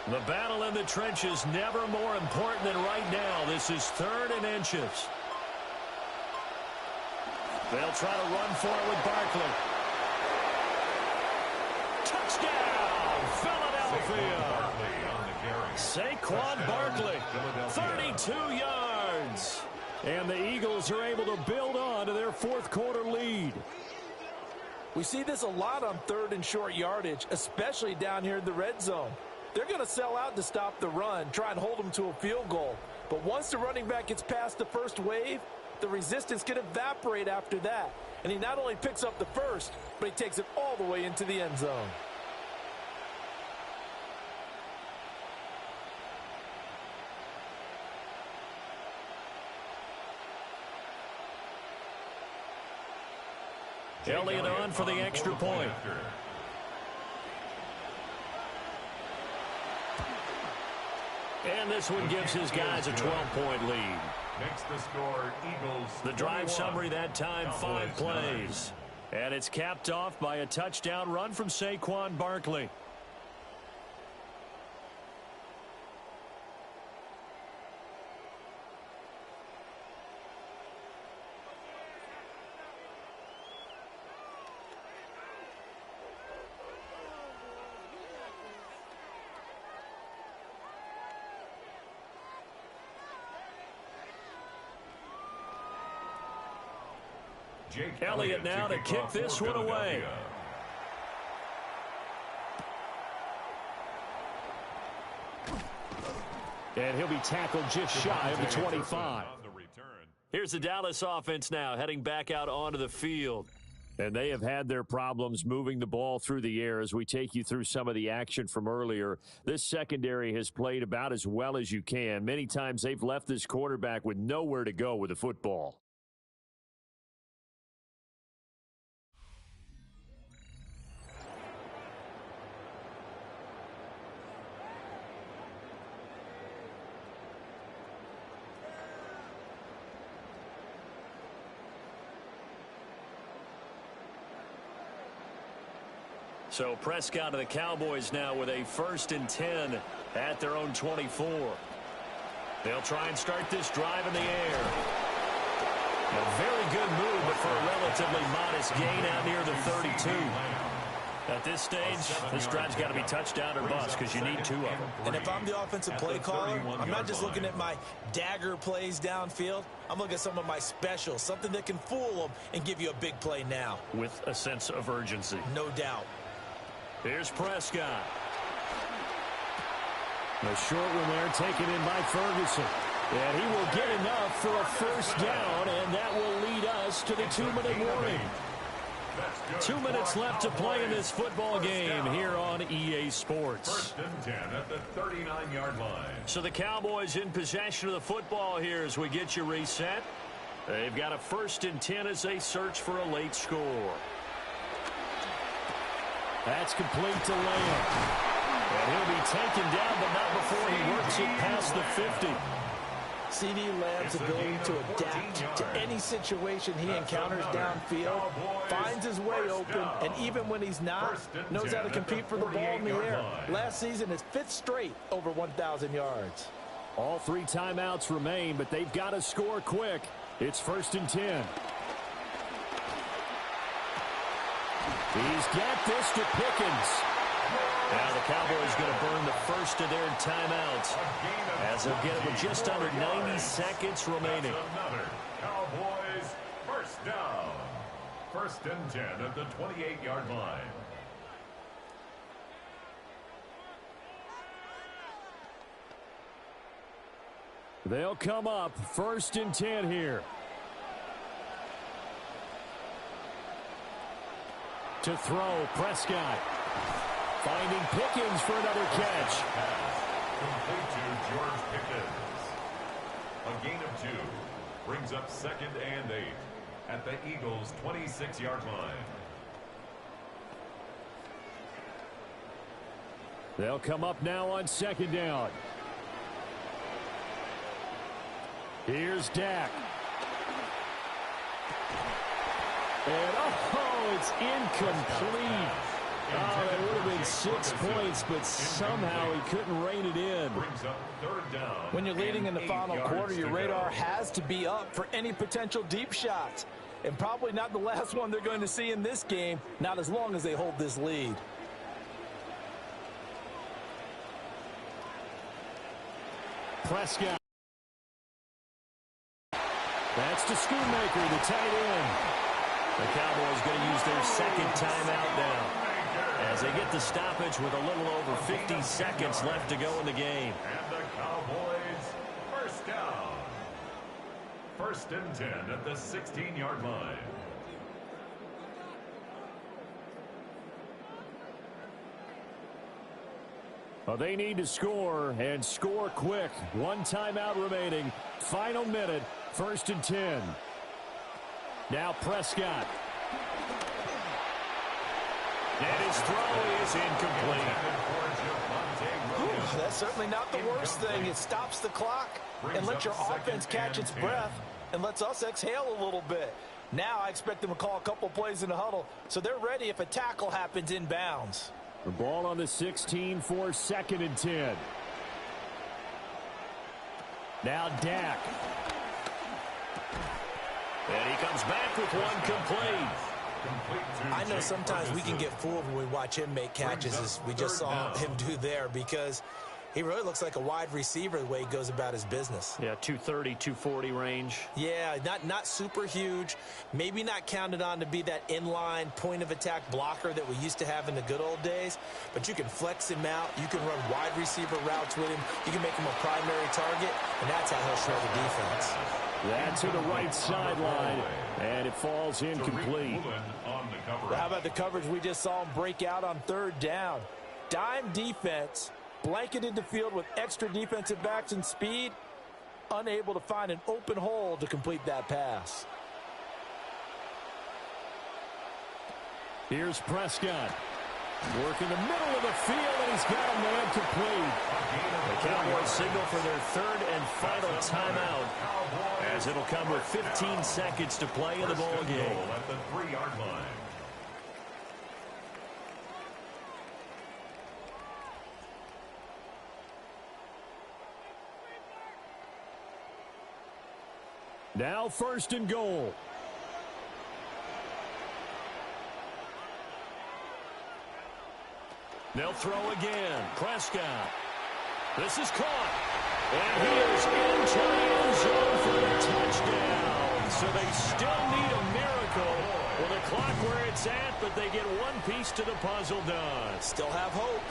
E: The battle in the trenches never more important than right now. This is third and inches. They'll try to run for it with Barkley. Touchdown, Philadelphia. Saquon Barkley, 32 yards. And the Eagles are able to build on to their fourth quarter lead.
H: We see this a lot on third and short yardage, especially down here in the red zone. They're going to sell out to stop the run, try and hold them to a field goal. But once the running back gets past the first wave, the resistance can evaporate after that. And he not only picks up the first, but he takes it all the way into the end zone.
E: Elliott on for the extra point. And this one gives his guys a 12-point lead.
C: Next to score, Eagles.
E: The drive summary that time, 5 plays. And it's capped off by a touchdown run from Saquon Barkley. Elliott now to kick this one away. And he'll be tackled just shy of the 25. Here's the Dallas offense now heading back out onto the field. And they have had their problems moving the ball through the air as we take you through some of the action from earlier. This secondary has played about as well as you can. Many times they've left this quarterback with nowhere to go with the football.
G: So Prescott of the Cowboys now with a 1st and 10 at their own 24. They'll try and start this drive in the air. A very good move, but for a relatively modest gain out near the 32. At this stage, this drive's got to be touchdown or bust because you need 2 of them.
F: And if I'm the offensive play caller, I'm not just looking at my dagger plays downfield. I'm looking at some of my specials, something that can fool them and give you a big play now.
G: With a sense of urgency.
F: No doubt.
G: Here's Prescott. The short one there taken in by Ferguson. And he will get enough for a 1st down, and that will lead us to the 2-minute warning. 2 minutes left to play in this football game here on EA Sports.
C: 1st and 10 at the 39-yard line.
G: So the Cowboys in possession of the football here as we get you reset. They've got a 1st and 10 as they search for a late score. That's complete to Lamb. And he'll be taken down, but not before he works it past the 50.
F: CeeDee Lamb's ability to adapt to any situation he encounters downfield, finds his way open, and even when he's not, knows how to compete for the ball in the air. Last season, his 5th straight over 1,000 yards.
G: All 3 timeouts remain, but they've got to score quick. It's 1st and 10. He's got this to Pickens. Now the Cowboys going to burn the 1st of their timeouts as they'll get it with just under 90 seconds remaining.
C: Another Cowboys 1st down. 1st and 10 at the 28-yard line.
G: They'll come up 1st and 10 here. To throw, Prescott. Finding Pickens for another catch.
C: Complete to George Pickens. A gain of 2. Brings up 2nd and 8 at the Eagles' 26-yard line.
G: They'll come up now on 2nd down. Here's Dak. And it's incomplete. Oh, that would have been 6 points, but somehow he couldn't rein it in.
C: Brings up 3rd down.
F: When you're leading in the final quarter, your radar has to be up for any potential deep shots. And probably not the last one they're going to see in this game, not as long as they hold this lead.
G: Prescott. That's to Schoonmaker, the tight end. The Cowboys going to use their 2nd timeout now as they get the stoppage with a little over 50 seconds left to go in the game.
C: And the Cowboys 1st down. 1st and 10 at the 16-yard line.
G: Well, they need to score and score quick. 1 timeout remaining. Final minute. 1st and 10. Now Prescott. And his throw is incomplete.
F: That's certainly not the worst thing. It stops the clock and lets your offense catch its breath and lets us exhale a little bit. Now I expect them to call a couple plays in the huddle so they're ready if a tackle happens inbounds.
G: The ball on the 16 for 2nd and 10. Now Dak. And he comes back with one complete.
F: I know sometimes we can get fooled when we watch him make catches, as we just saw him do there, because he really looks like a wide receiver the way he goes about his business.
G: Yeah, 230, 240 range.
F: Yeah, not super huge. Maybe not counted on to be that inline point-of-attack blocker that we used to have in the good old days, but you can flex him out. You can run wide receiver routes with him. You can make him a primary target, and that's how he'll shred the defense.
G: That's to the right sideline, and it falls incomplete.
F: How about the coverage we just saw him break out on 3rd down? Dime defense, blanketed the field with extra defensive backs and speed, unable to find an open hole to complete that pass.
G: Here's Prescott. Working the middle of the field, and he's got a man complete. The Cowboys signal for their 3rd and final timeout, as it'll come with 15 seconds to play in the ball game.
C: At the 3-yard line.
E: Now 1st and goal. They'll throw again. Prescott. This is caught. And he is into the end zone for a touchdown. So they still need a miracle with the clock where it's at, but they get one piece to the puzzle done.
H: Still have hope.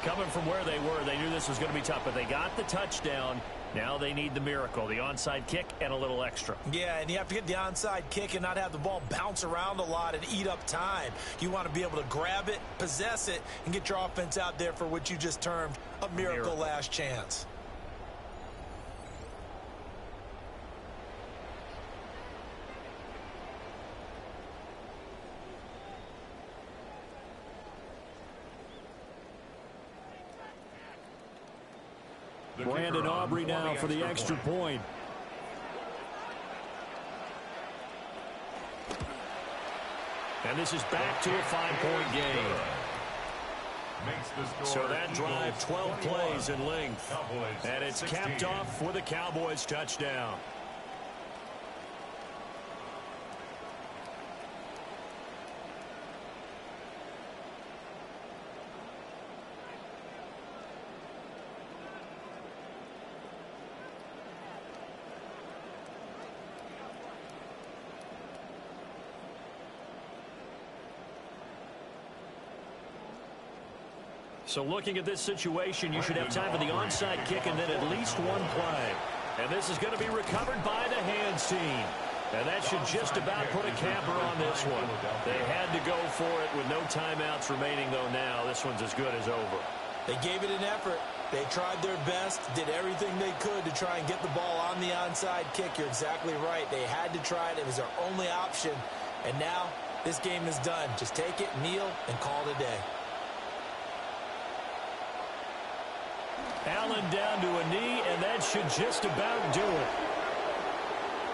E: Coming from where they were, they knew this was going to be tough, but they got the touchdown. Now they need the miracle, the onside kick and a little extra.
H: Yeah, and you have to get the onside kick and not have the ball bounce around a lot and eat up time. You want to be able to grab it, possess it, and get your offense out there for what you just termed a miracle last chance.
E: Brandon Aubrey now for the extra point. And this is back to a 5-point game. So that drive, 12 plays in length. And it's capped off with a Cowboys touchdown. So looking at this situation, you should have time for the onside kick and then at least one play. And this is going to be recovered by the hands team. And that should just about put a capper on this one. They had to go for it with no timeouts remaining, though now this one's as good as over.
H: They gave it an effort. They tried their best, did everything they could to try and get the ball on the onside kick. You're exactly right. They had to try it. It was their only option. And now this game is done. Just take it, kneel, and call it a day.
E: Allen down to a knee, and that should just about do it.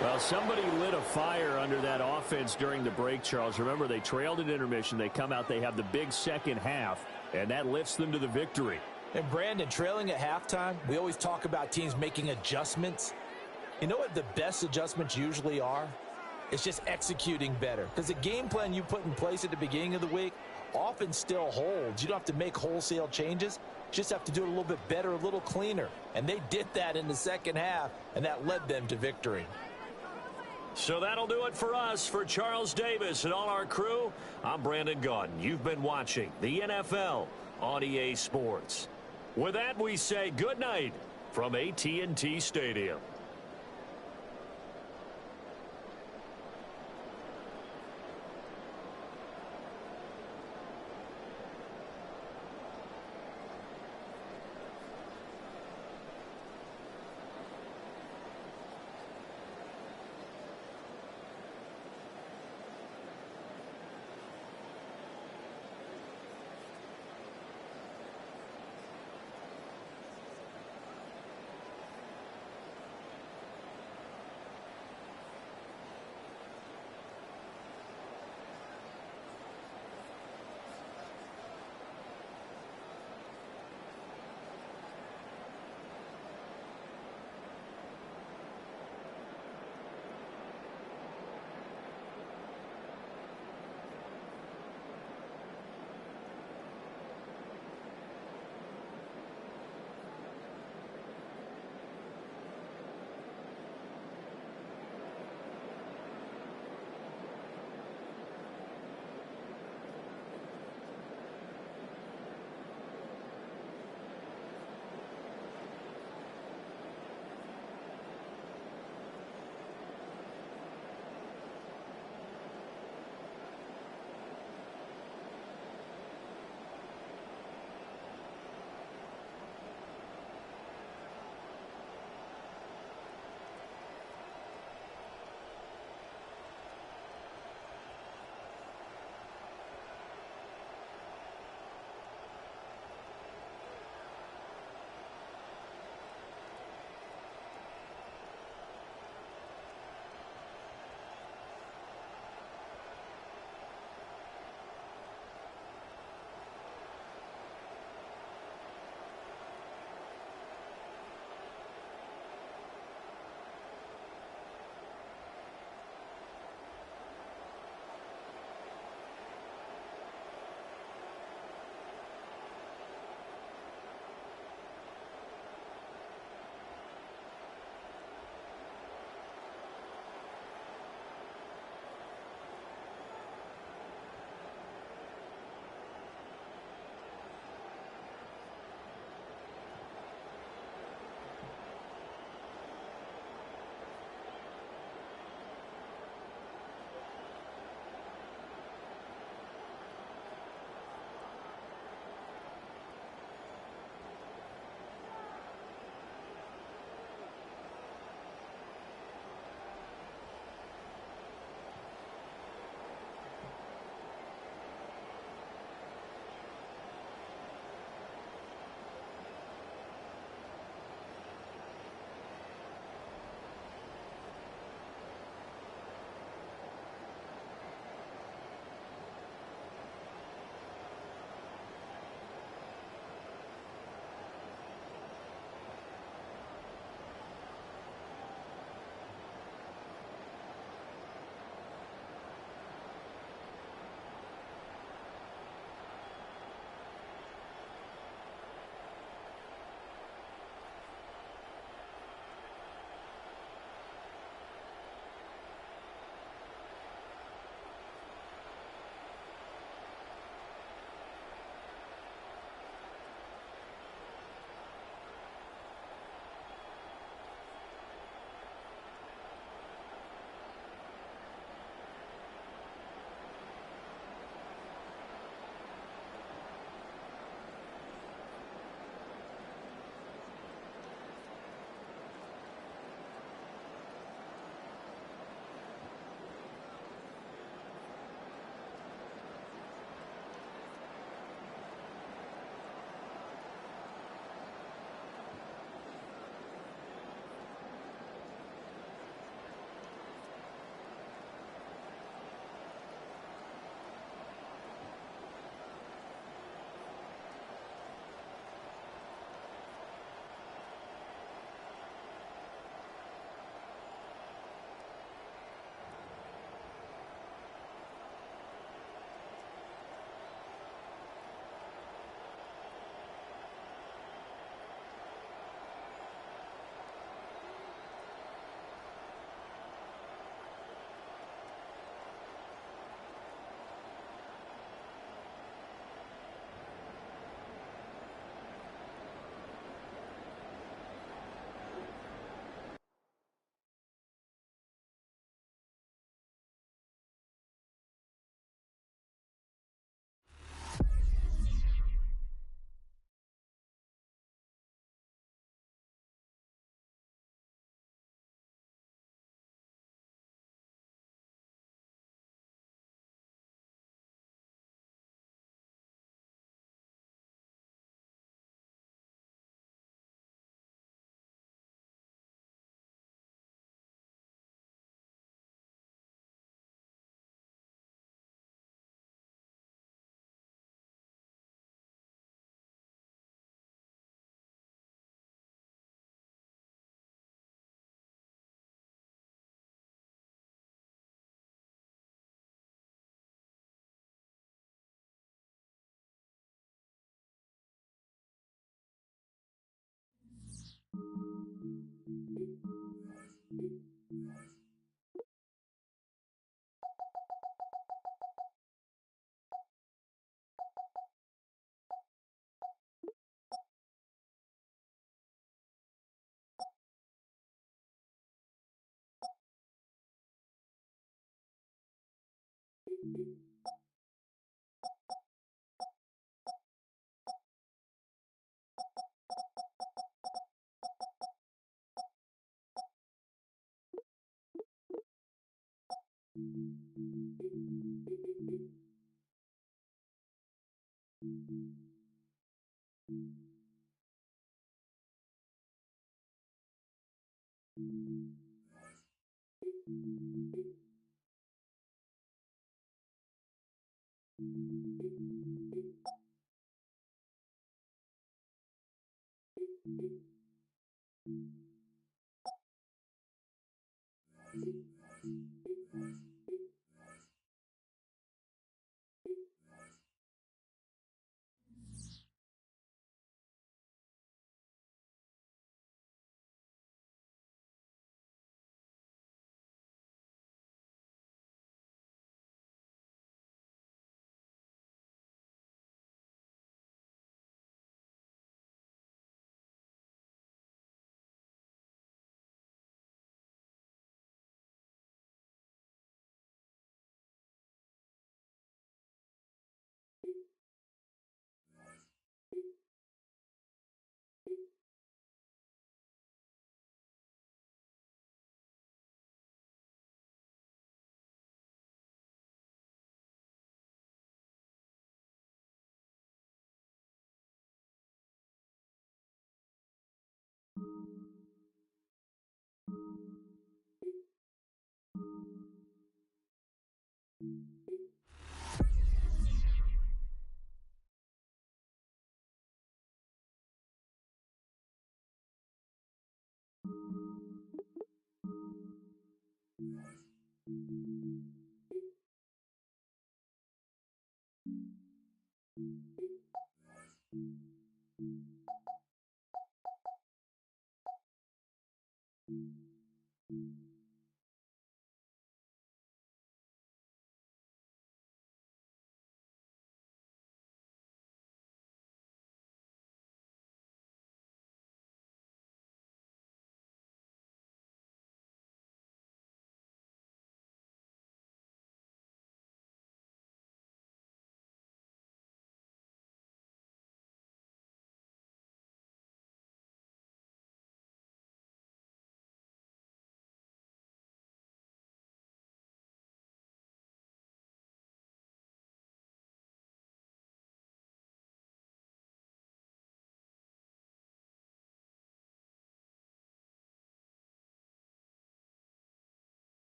E: Well, somebody lit a fire under that offense during the break, Charles. Remember, they trailed at intermission. They come out, they have the big second half, and that lifts them to the victory.
H: And Brandon, trailing at halftime, we always talk about teams making adjustments. You know what the best adjustments usually are? It's just executing better. Because the game plan you put in place at the beginning of the week often still holds. You don't have to make wholesale changes. Just have to do it a little bit better, a little cleaner. And they did that in the second half, and that led them to victory.
E: So that'll do it for us. For Charles Davis and all our crew, I'm Brandon Gaudin. You've been watching the NFL on EA Sports. With that, we say good night from AT&T Stadium.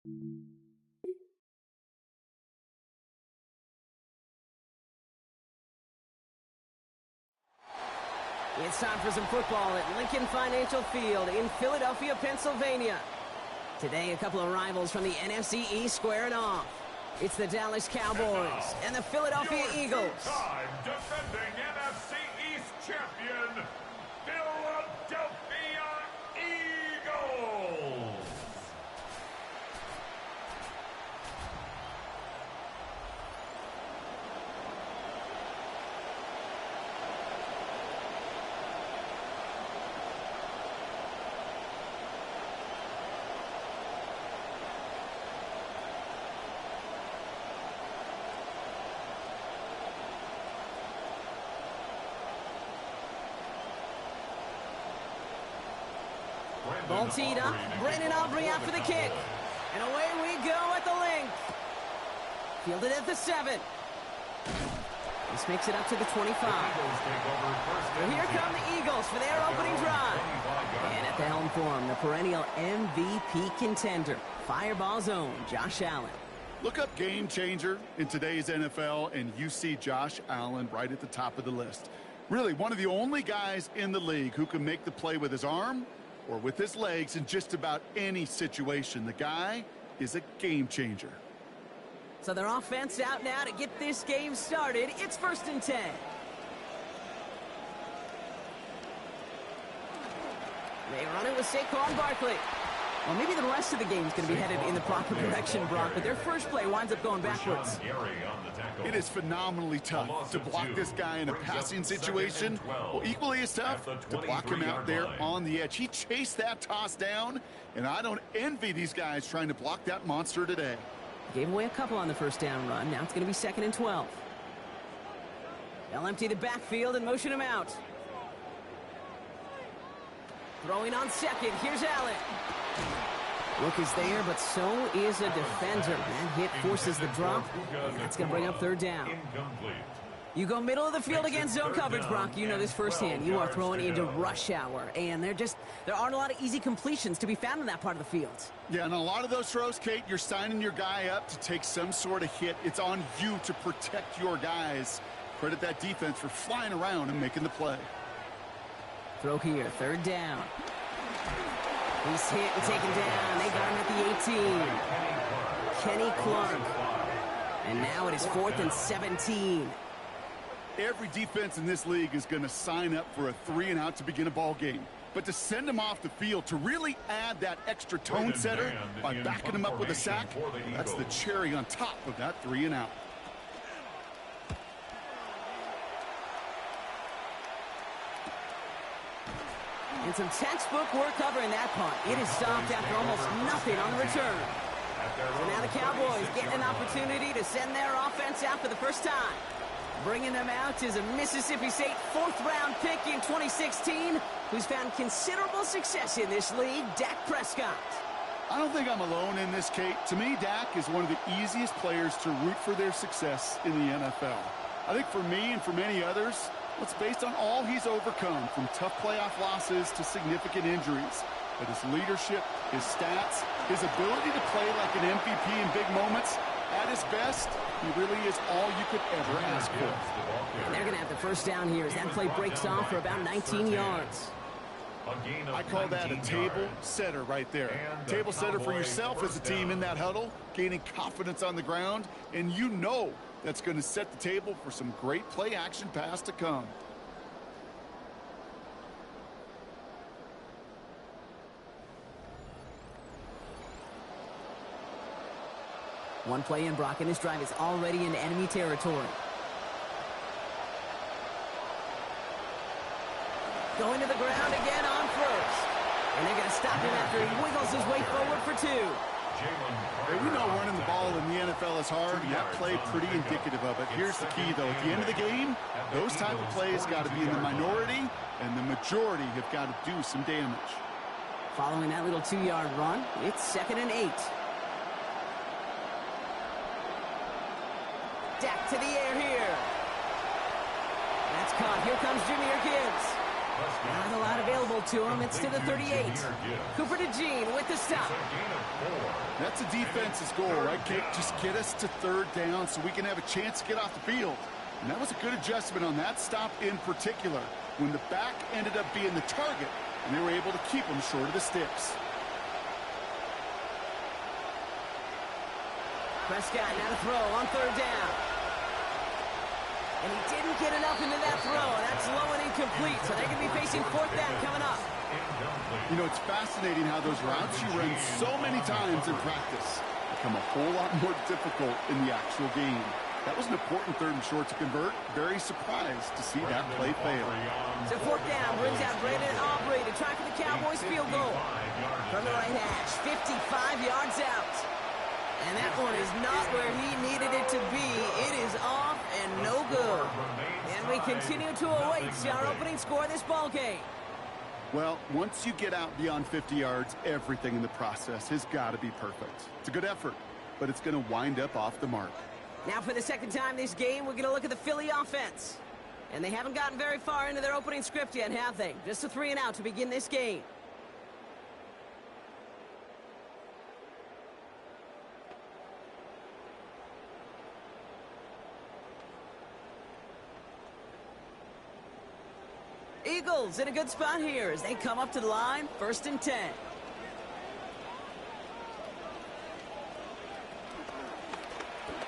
A: It's time for some football at Lincoln Financial Field in Philadelphia, Pennsylvania. Today, a couple of rivals from the NFC East squaring off. It's the Dallas Cowboys and the Philadelphia Eagles.
C: Two-time defending NFC East champion, Philadelphia Eagles.
A: Ball teed up. Brandon Aubrey out for the kick. And away we go at the length. Fielded at the 7. This makes it up to the 25. And here come the Eagles for their opening drive. And at the helm for them, the perennial MVP contender, Fireball Zone, Josh Allen.
B: Look up game changer in today's NFL, and you see Josh Allen right at the top of the list. Really, one of the only guys in the league who can make the play with his arm or with his legs in just about any situation. The guy is a game changer.
A: So their offense out now to get this game started. It's 1st and 10. They run it with Saquon Barkley. Well, maybe the rest of the game is going to be headed in the proper direction, Brock, but their first play winds up going backwards.
B: It is phenomenally tough to block this guy in a passing situation. Well, equally as tough to block him out there on the edge. He chased that toss down, and I don't envy these guys trying to block that monster today.
A: Gave away a couple on the first down run. Now it's going to be 2nd and 12. They'll empty the backfield and motion him out. Throwing on 2nd. Here's Allen. Look is there, but so is a defender. That hit forces the drop, and that's going to bring up 3rd down. You go middle of the field against zone coverage, Brock. You know this firsthand. You are throwing into rush hour, and there aren't a lot of easy completions to be found in that part of the field.
B: Yeah, and a lot of those throws, Kate, you're signing your guy up to take some sort of hit. It's on you to protect your guys. Credit that defense for flying around and making the play.
A: Throw here, 3rd down. He's hit and taken down. They got him at the 18. Kenny Clark. And now it is 4th and 17.
B: Every defense in this league is going to sign up for a 3-and-out to begin a ball game. But to send him off the field, to really add that extra tone setter by backing him up with a sack, that's the cherry on top of that 3-and-out.
A: And some textbook work covering that punt. It is stopped after almost nothing on the return. So now the Cowboys getting an opportunity to send their offense out for the first time. Bringing them out is a Mississippi State 4th-round pick in 2016 who's found considerable success in this league, Dak Prescott.
B: I don't think I'm alone in this, Kate. To me, Dak is one of the easiest players to root for their success in the NFL. I think for me and for many others, it's based on all he's overcome, from tough playoff losses to significant injuries. But his leadership, his stats, his ability to play like an MVP in big moments, at his best, he really is all you could ever ask for.
A: And they're going to have the first down here as that play breaks off for about 19 yards.
B: I call that a table setter right there. Table setter for yourself as a team in that huddle, gaining confidence on the ground, and you know that's going to set the table for some great play action pass to come.
A: One play in, Brock, and this drive is already in enemy territory. Going to the ground again on 1st. And they're going to stop him after he wiggles his way forward for 2.
B: Hey, we know running the ball in the NFL is hard, and that play pretty indicative of it. Here's the key, though. At the end of the game, those type of plays got to be in the minority, and the majority have got to do some damage.
A: Following that little 2-yard run, it's 2nd and 8. Dak to the air here. That's caught. Here comes Jahmyr Gibbs. Not a lot available to him. It's to the 38. Cooper DeJean with the stop.
B: That's a defense's goal, right, Kate? Just get us to third down so we can have a chance to get off the field. And that was a good adjustment on that stop in particular, when the back ended up being the target, and they were able to keep him short of the sticks.
A: Prescott now to throw on third down. And he didn't get enough into that throw. That's low and incomplete, so they're going to be facing fourth down coming up.
B: You know, it's fascinating how those routes you run so many times in practice become a whole lot more difficult in the actual game. That was an important third and short to convert. Very surprised to see that play fail.
A: So fourth down brings out Brandon Aubrey to try for the Cowboys field goal. From the right hash, 55 yards out. And that one is not where he needed it to be. It is off and no good. And we continue to await our opening score of this ball game.
B: Well, once you get out beyond 50 yards, everything in the process has got to be perfect. It's a good effort, but it's going to wind up off the mark.
A: Now for the second time this game, we're going to look at the Philly offense. And they haven't gotten very far into their opening script yet, have they? Just a 3 and out to begin this game. Eagles in a good spot here as they come up to the line, 1st and 10.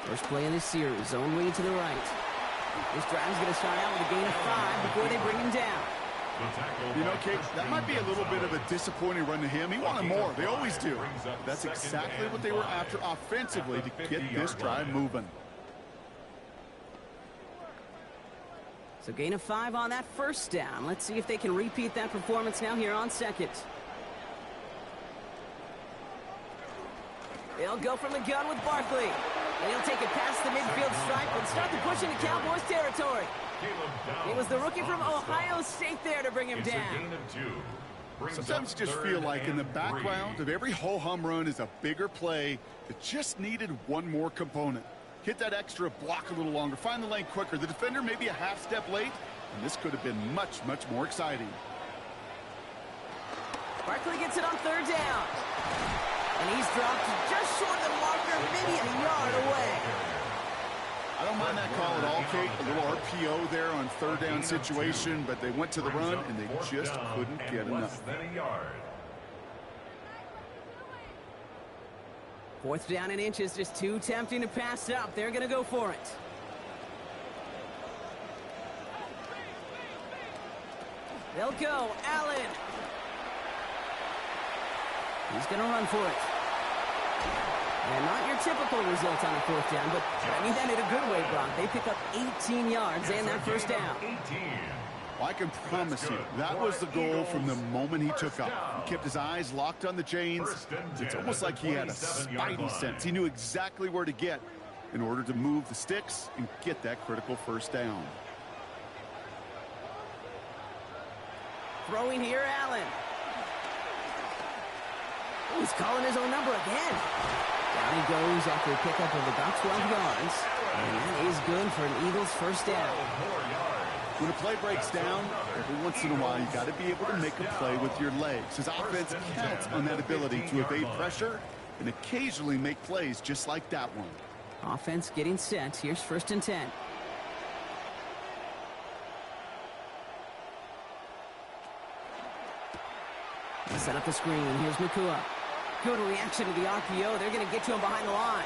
A: First play in this series, zone read to the right. This drive is going to start out with a gain of 5 before they bring him down.
B: You know, Kate, that might be a little bit of a disappointing run to him. He wanted more. They always do. That's exactly what they were after offensively to get this drive moving.
A: So gain of 5 on that first down. Let's see if they can repeat that performance now here on second. They'll go from the gun with Barkley. And he'll take it past the midfield stripe and start the push into Cowboys territory. It was the rookie from Ohio State there to bring him down.
B: Sometimes you just feel like in the background of every ho-hum run is a bigger play that just needed one more component. Hit that extra block a little longer, find the lane quicker. The defender maybe a half step late, and this could have been much, much more exciting.
A: Barkley gets it on third down. And he's dropped just short of the marker, maybe a yard away.
B: I don't mind that call at all, Kate. A little RPO there on third down situation, but they went to the run, and they just couldn't get enough.
A: 4th down and inches, just too tempting to pass up. They're going to go for it. They'll go. Allen. He's going to run for it. And not your typical result on a 4th down, but I mean that in a good way, Brock. They pick up 18 yards and that first down.
B: Well, I can promise you, that was the goal from the moment he took off. He kept his eyes locked on the chains. It's almost like he had a spidey sense. He knew exactly where to get in order to move the sticks and get that critical first down.
A: Throwing here, Allen. He's calling his own number again. Down he goes after a pickup of about 12 yards. And that is good for an Eagles first down.
B: When a play breaks down, every once in a while, you got to be able to make a play with your legs. His offense counts on that ability to evade pressure and occasionally make plays just like that one.
A: Offense getting set. Here's 1st and 10. Set up the screen. Here's Nakua. Good reaction to the RPO. They're going to get to him behind the line.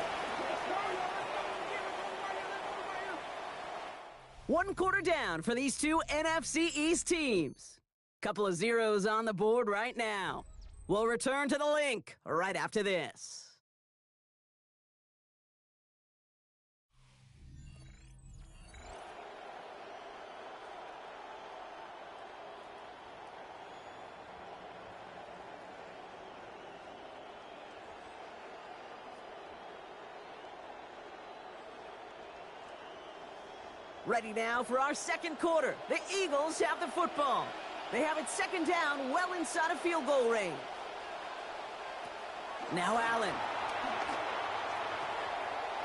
A: 1 quarter down for these two NFC East teams. Couple of zeros on the board right now. We'll return to the link right after this. Ready now for our second quarter. The Eagles have the football. They have it 2nd down, well inside of field goal range. Now Allen.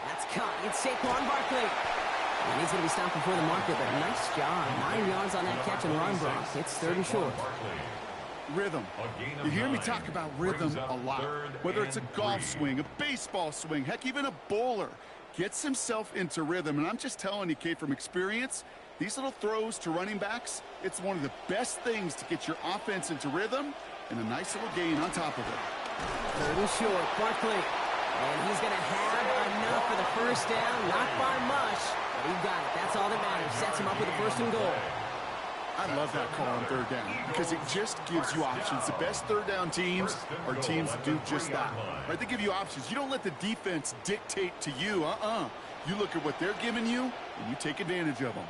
A: That's caught. It's Saquon Barkley. And he's going to be stopped before the marker, but nice job. 9 yards on that catch and run, Brock. It's 3rd and short.
B: Rhythm. You hear me talk about rhythm a lot. Whether it's a golf swing, a baseball swing, heck, even a bowler gets himself into rhythm. And I'm just telling you, Kate, from experience, these little throws to running backs, it's one of the best things to get your offense into rhythm and a nice little gain on top of it.
A: 3rd and short, Barkley. And he's going to have enough for the first down. Not by much, but he got it. That's all that matters. Sets him up with the 1st and goal.
B: I love that call on 3rd down because it just gives you options. The best 3rd down teams are teams that do just that. Right? They give you options. You don't let the defense dictate to you. You look at what they're giving you, and you take advantage of them.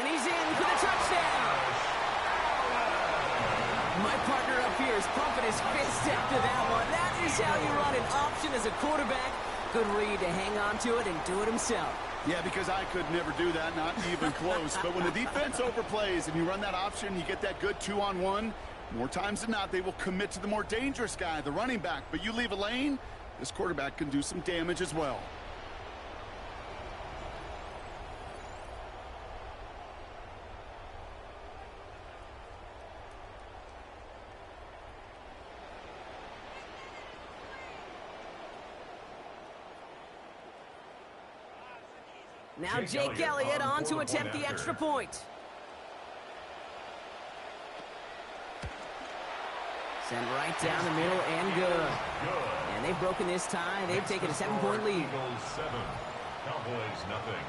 A: And he's in for the touchdown. My partner up here is pumping his fist after that one. That is how you run an option as a quarterback. Good read to hang on to it and do it himself.
B: Yeah, because I could never do that, not even close. But when the defense overplays and you run that option, you get that good 2-on-1, more times than not, they will commit to the more dangerous guy, the running back. But you leave a lane, this quarterback can do some damage as well.
A: Now Jake Elliott on to attempt the extra point. Send right down the middle and good. And they've broken this tie. They've taken a 7-point lead.
C: Eagles 7, Cowboys nothing.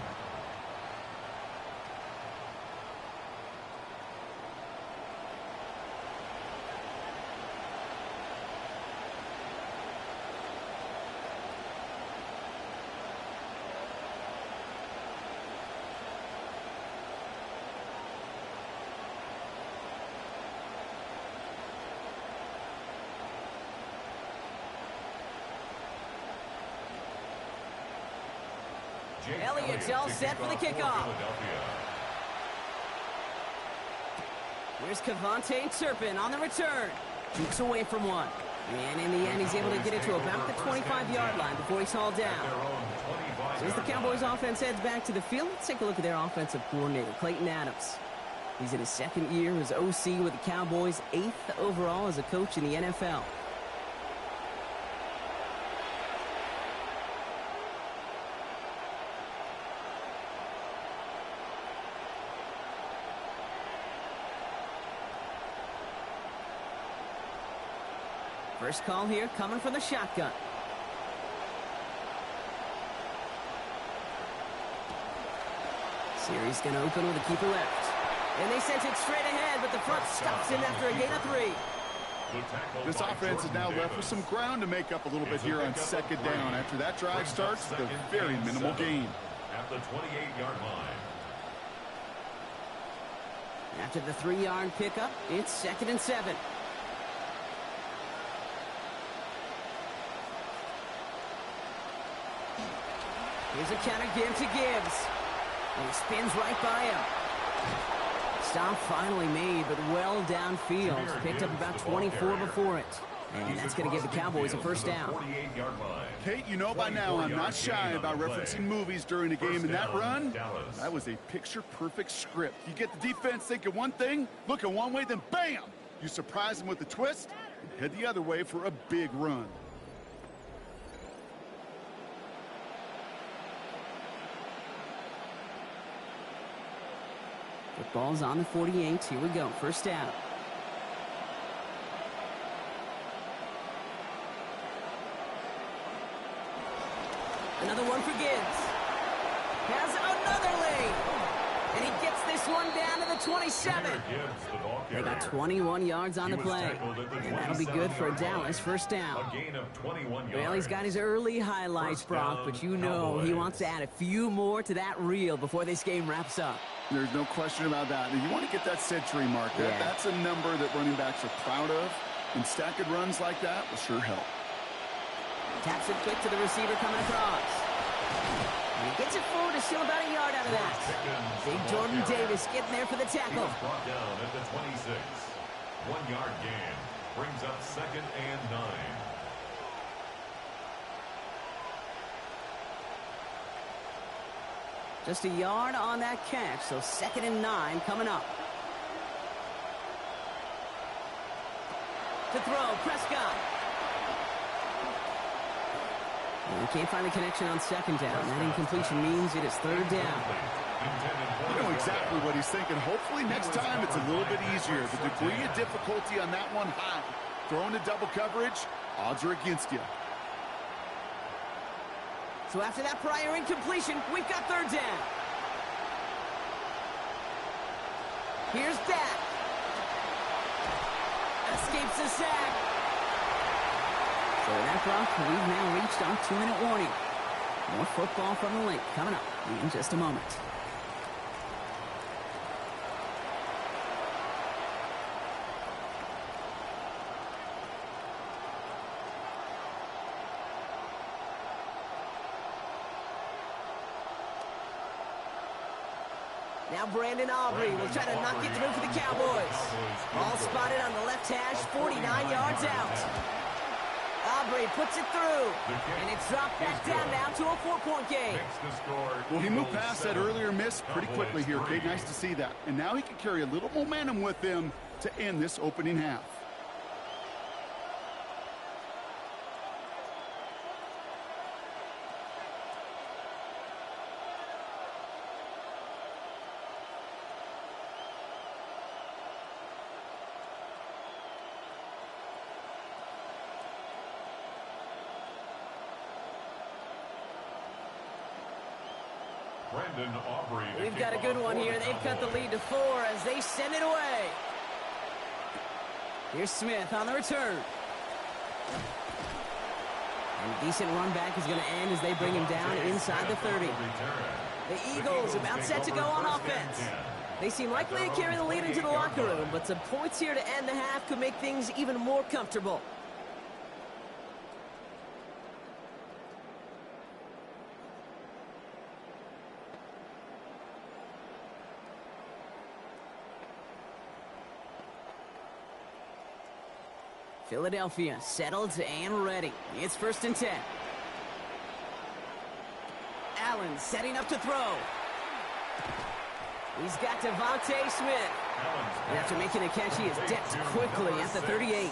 A: Elliott's all set for the kickoff. Here's Cavante Turpin on the return. Jukes away from one. And in the end, he's able to get it to about the 25-yard line before he's hauled down. So as the Cowboys offense heads back to the field, let's take a look at their offensive coordinator, Clayton Adams. He's in his 2nd year as OC with the Cowboys, 8th overall as a coach in the NFL. First call here coming from the shotgun. Series going to open with a keeper left. And they sent it straight ahead, but the front stops him after a gain of 3.
B: This offense is now left with some ground to make up a little bit here on 2nd down. After that drive starts, with a very minimal gain.
C: At the 28-yard line.
A: After the 3-yard pickup, it's 2nd and 7. Here's a counter give to Gibbs. And he spins right by him. Stop finally made, but well downfield. Picked up about 24 before it. And that's going to give the Cowboys a first down.
B: Kate, you know by now I'm not shy about referencing movies during a game. In that run, that was a picture-perfect script. You get the defense thinking one thing, looking one way, then bam! You surprise them with a twist, and head the other way for a big run.
A: The ball's on the 48. Here we go. First down. Another one for Gibbs. Has another lead. And he gets this one down to the 27. They got 21 yards on the play. And that'll be good for a Dallas first down. Well, he's got his early highlights, Brock, but you know he wants to add a few more to that reel before this game wraps up.
B: There's no question about that. And you want to get that century mark. Yeah. That's a number that running backs are proud of. And stacking runs like that will sure help.
A: Taps it quick to the receiver coming across. And he gets it forward to steal about a yard out of that. Big Jordan Davis getting there for the tackle.
C: Brought down at the 26. 1-yard gain brings up 2nd and 9.
A: Just a yard on that catch, so 2nd and 9 coming up. To throw, Prescott. And he can't find the connection on 2nd down. That incompletion means it is 3rd down.
B: You know exactly what he's thinking. Hopefully next time it's a little bit easier. The degree of difficulty on that one high. Throwing to double coverage, odds are against you.
A: So after that prior incompletion, we've got 3rd down. Here's Dak. Escapes the sack. So that block, we've now reached our 2-minute warning. More football from the Link coming up in just a moment. Now Brandon Aubrey will try to knock it through for the Cowboys. Ball spotted on the left hash, 49 yards out. Aubrey puts it through, and it's dropped back down now to a 4-point game.
B: Well, he moved past that earlier miss pretty quickly here, Kate. Nice to see that. And now he can carry a little momentum with him to end this opening half.
A: We've got a good one here. They've cut the lead to 4 as they send it away. Here's Smith on the return. And a decent run back is going to end as they bring him down inside the 30. The Eagles about set to go on offense. They seem likely to carry the lead into the locker room, but some points here to end the half could make things even more comfortable. Philadelphia settled and ready. It's 1st and 10. Allen setting up to throw. He's got Devontae Smith. And after making a catch, he is decked quickly at the 38.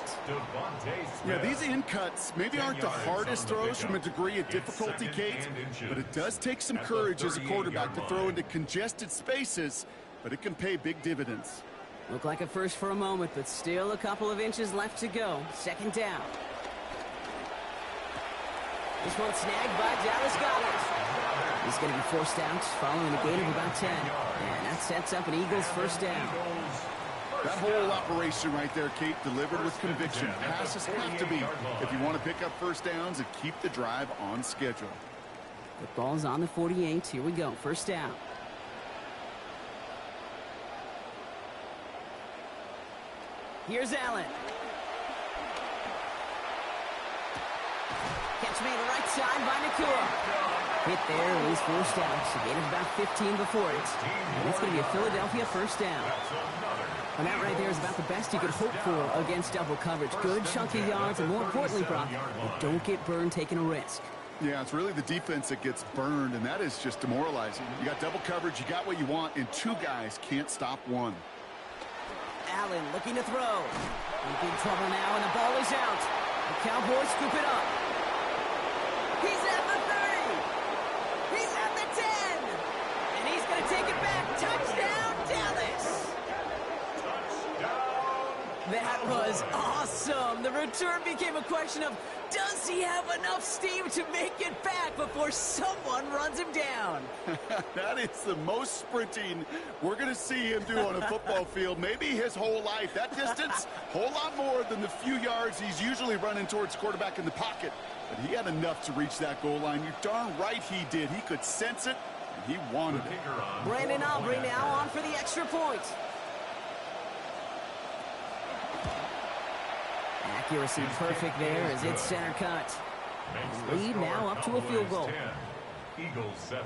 B: Yeah, these in cuts maybe aren't the hardest throws from a degree of difficulty, Kate, but it does take some courage as a quarterback to throw into congested spaces, but it can pay big dividends.
A: Looked like a first for a moment, but still a couple of inches left to go. 2nd down. This one snagged by Dallas Goedert. He's going to be forced out following a gain of about 10. And that sets up an Eagles 1st down.
B: That whole operation right there, Kate, delivered with conviction. Passes have to be if you want to pick up 1st downs and keep the drive on schedule.
A: The ball's on the 48. Here we go. 1st down. Here's Allen. Catch made right side by Nakua. Hit there, and he's forced out. A gain of about 15 before it. And it's going to be a Philadelphia 1st down. And that right there is about the best you could hope for against double coverage. Good chunky yards, and more importantly, Brock, you don't get burned taking a risk.
B: Yeah, it's really the defense that gets burned, and that is just demoralizing. You got double coverage, you got what you want, and 2 guys can't stop one.
A: Allen looking to throw. In big trouble now, and the ball is out. The Cowboys scoop it up. He's at the 30. He's at the 10. And he's going to take it back. Touchdown, Dallas. That was awesome. The return became a question of, does he have enough steam to make it back before someone runs him down?
B: That is the most sprinting we're going to see him do on a football field. Maybe his whole life. That distance, whole lot more than the few yards he's usually running towards quarterback in the pocket. But he had enough to reach that goal line. You're darn right he did. He could sense it, and he wanted it.
A: Brandon Aubrey now on for the extra point. Accuracy perfect there as it's center cut. Lead now up to a field goal.
C: 10, Eagles 7.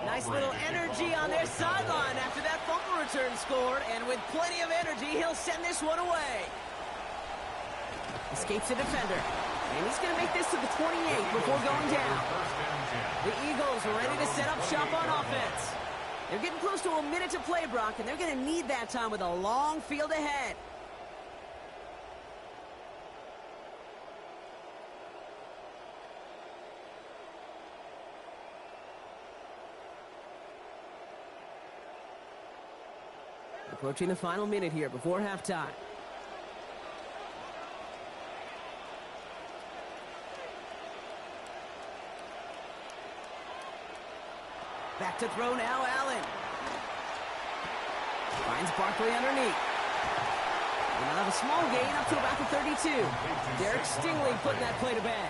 A: Nice little energy on their sideline after that fumble return scored, and with plenty of energy, he'll send this one away. Escapes the defender, and he's going to make this to the 28 before going down. The Eagles are ready to set up shop on offense. They're getting close to a minute to play, Brock, and they're going to need that time with a long field ahead. Approaching the final minute here before halftime. Back to throw now, Allen. Finds Barkley underneath. And they'll have a small gain up to about the 32. Derek Stingley putting that play to bed.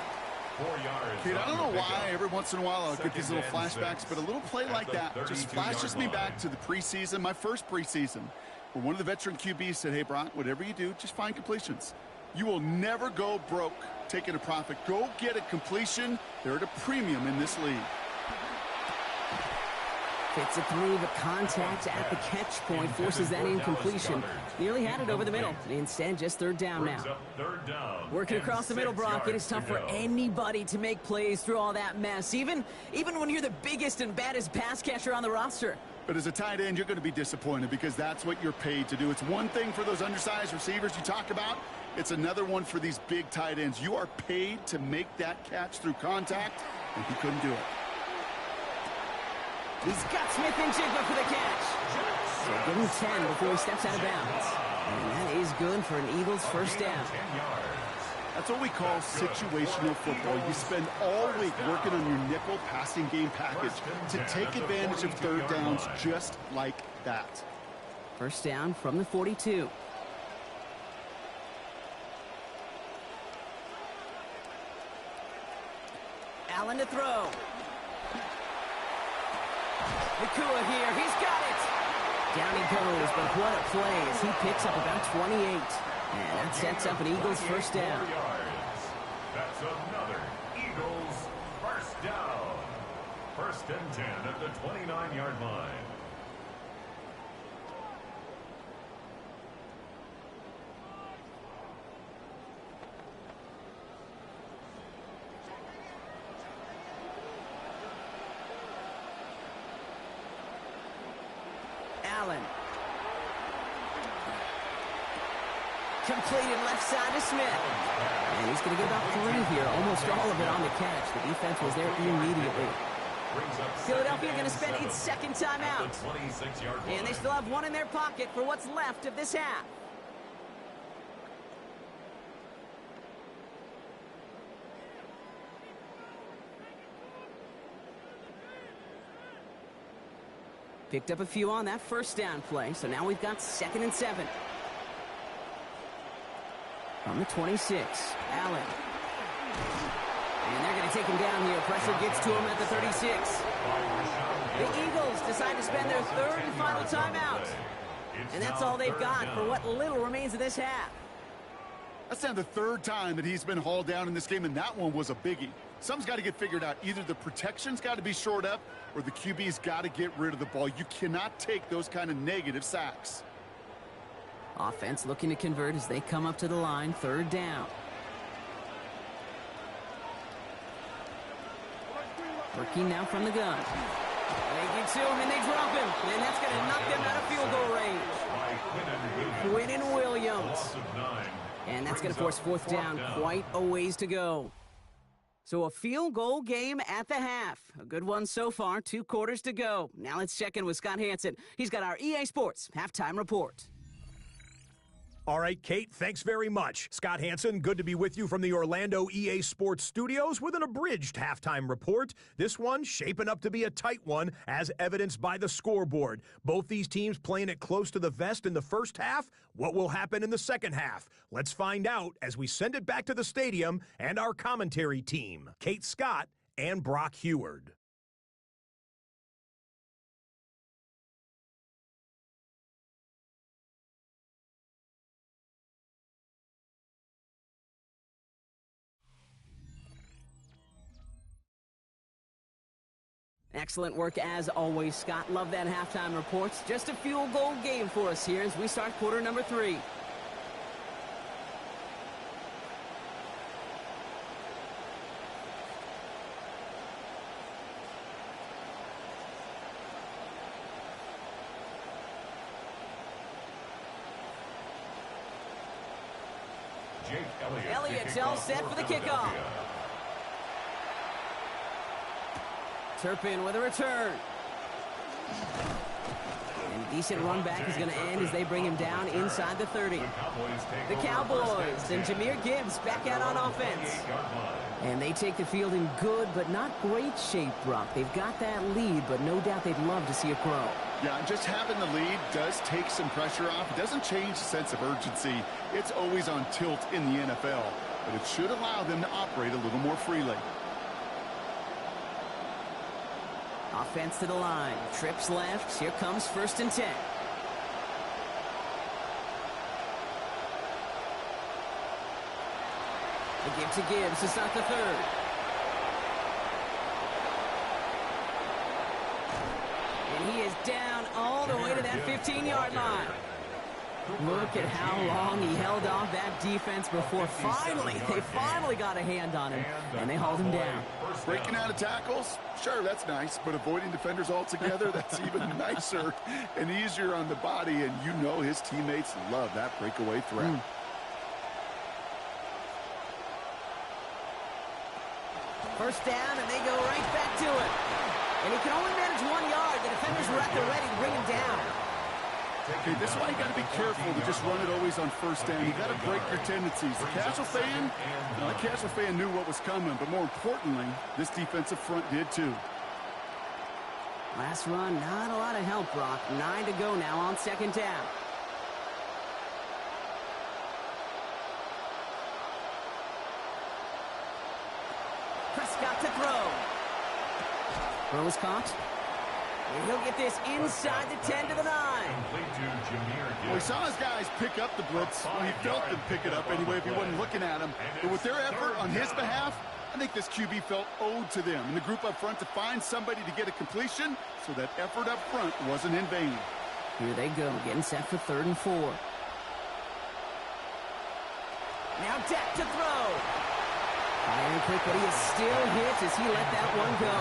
C: 4 yards.
B: Kid, I don't know why every once in a while I'll get these little flashbacks, but a little play like that just flashes me back to the preseason, my first preseason, where one of the veteran QBs said, hey, Brock, whatever you do, just find completions. You will never go broke taking a profit. Go get a completion. They're at a premium in this league.
A: Fits it through, but contact at the catch point forces that incompletion. Nearly had it over the middle. Instead, just third down now. Working across the middle, Brock, it is tough for anybody to make plays through all that mess, even when you're the biggest and baddest pass catcher on the roster.
B: But as a tight end, you're going to be disappointed because that's what you're paid to do. It's one thing for those undersized receivers you talk about. It's another one for these big tight ends. You are paid to make that catch through contact, and he couldn't do it.
A: He's got Smith-Njigba for the catch. So give him 10 before he steps out of bounds. And that is good for an Eagles first down.
B: That's what we call situational football. You spend all week working on your nickel passing game package to take advantage of third downs just like that.
A: First down from the 42. Allen to throw. Nakua here, he's got it! Down he goes, but what a play as he picks up about 28. And that sets up an Eagles first down.
C: That's another Eagles first down. First and 10 at the 29-yard line.
A: Allen. Completed left side to Smith. And he's going to get about 3 here, almost all of it on the catch. The defense was there immediately. Philadelphia going to spend its second timeout. And they still have one in their pocket for what's left of this half. Picked up a few on that first down play, so now we've got 2nd and 7. From the 26, Allen. And they're going to take him down here. Pressure gets to him at the 36. The Eagles decide to spend their third and final timeout. And that's all they've got for what little remains of this half.
B: That's now the third time that he's been hauled down in this game, and that one was a biggie. Something's got to get figured out. Either the protection's got to be shored up or the QB's got to get rid of the ball. You cannot take those kind of negative sacks.
A: Offense looking to convert as they come up to the line, third down. Working now from the gun. They get to him and they drop him. And that's going to knock them out of field goal range. Quinnen Williams. And that's going to force fourth down. Quite a ways to go. So a field goal game at the half. A good one so far. 2 quarters to go. Now let's check in with Scott Hanson. He's got our EA Sports halftime report.
D: All right, Kate, thanks very much. Scott Hanson, good to be with you from the Orlando EA Sports Studios with an abridged halftime report. This one shaping up to be a tight one, as evidenced by the scoreboard. Both these teams playing it close to the vest in the first half. What will happen in the second half? Let's find out as we send it back to the stadium and our commentary team, Kate Scott and Brock Huard.
A: Excellent work as always, Scott. Love that halftime reports. Just a field goal game for us here as we start quarter number 3. Elliott's all set for the kickoff. Turpin with a return. And a decent run back is going to end as they bring him down inside the 30. The Cowboys and Jahmyr Gibbs back out on offense. And they take the field in good but not great shape, Brock. They've got that lead, but no doubt they'd love to see it grow.
B: Yeah, just having the lead does take some pressure off. It doesn't change the sense of urgency. It's always on tilt in the NFL, but it should allow them to operate a little more freely.
A: Offense to the line. Trips left. Here comes 1st and 10. The give to Gibbs to start the 3rd. And he is down all the way to that 15-yard line. Look at how long he held off that defense before they finally got a hand on him, and they hauled him down.
B: Breaking out of tackles, sure, that's nice, but avoiding defenders altogether, that's even nicer and easier on the body, and you know his teammates love that breakaway threat.
A: First down, and they go right back to it. And he can only manage 1 yard. The defenders were at the ready to bring him down.
B: Okay, this is why you got to be careful to just run it always on 1st down. You got to break your tendencies. The casual fan knew what was coming, but more importantly, this defensive front did too.
A: Last run, not a lot of help, Brock. 9 to go now on 2nd down. Prescott to throw. Throw is caught. And he'll get this inside the 10 to the 9.
B: Well, he saw his guys pick up the blitz. Well, he felt them pick it up anyway if he wasn't looking at him. But with their effort on his behalf, I think this QB felt owed to them and the group up front to find somebody to get a completion, so that effort up front wasn't in vain.
A: Here they go, getting set for 3rd and 4. Now Dak to throw. Firing quick, but he is still hit as he let that one go.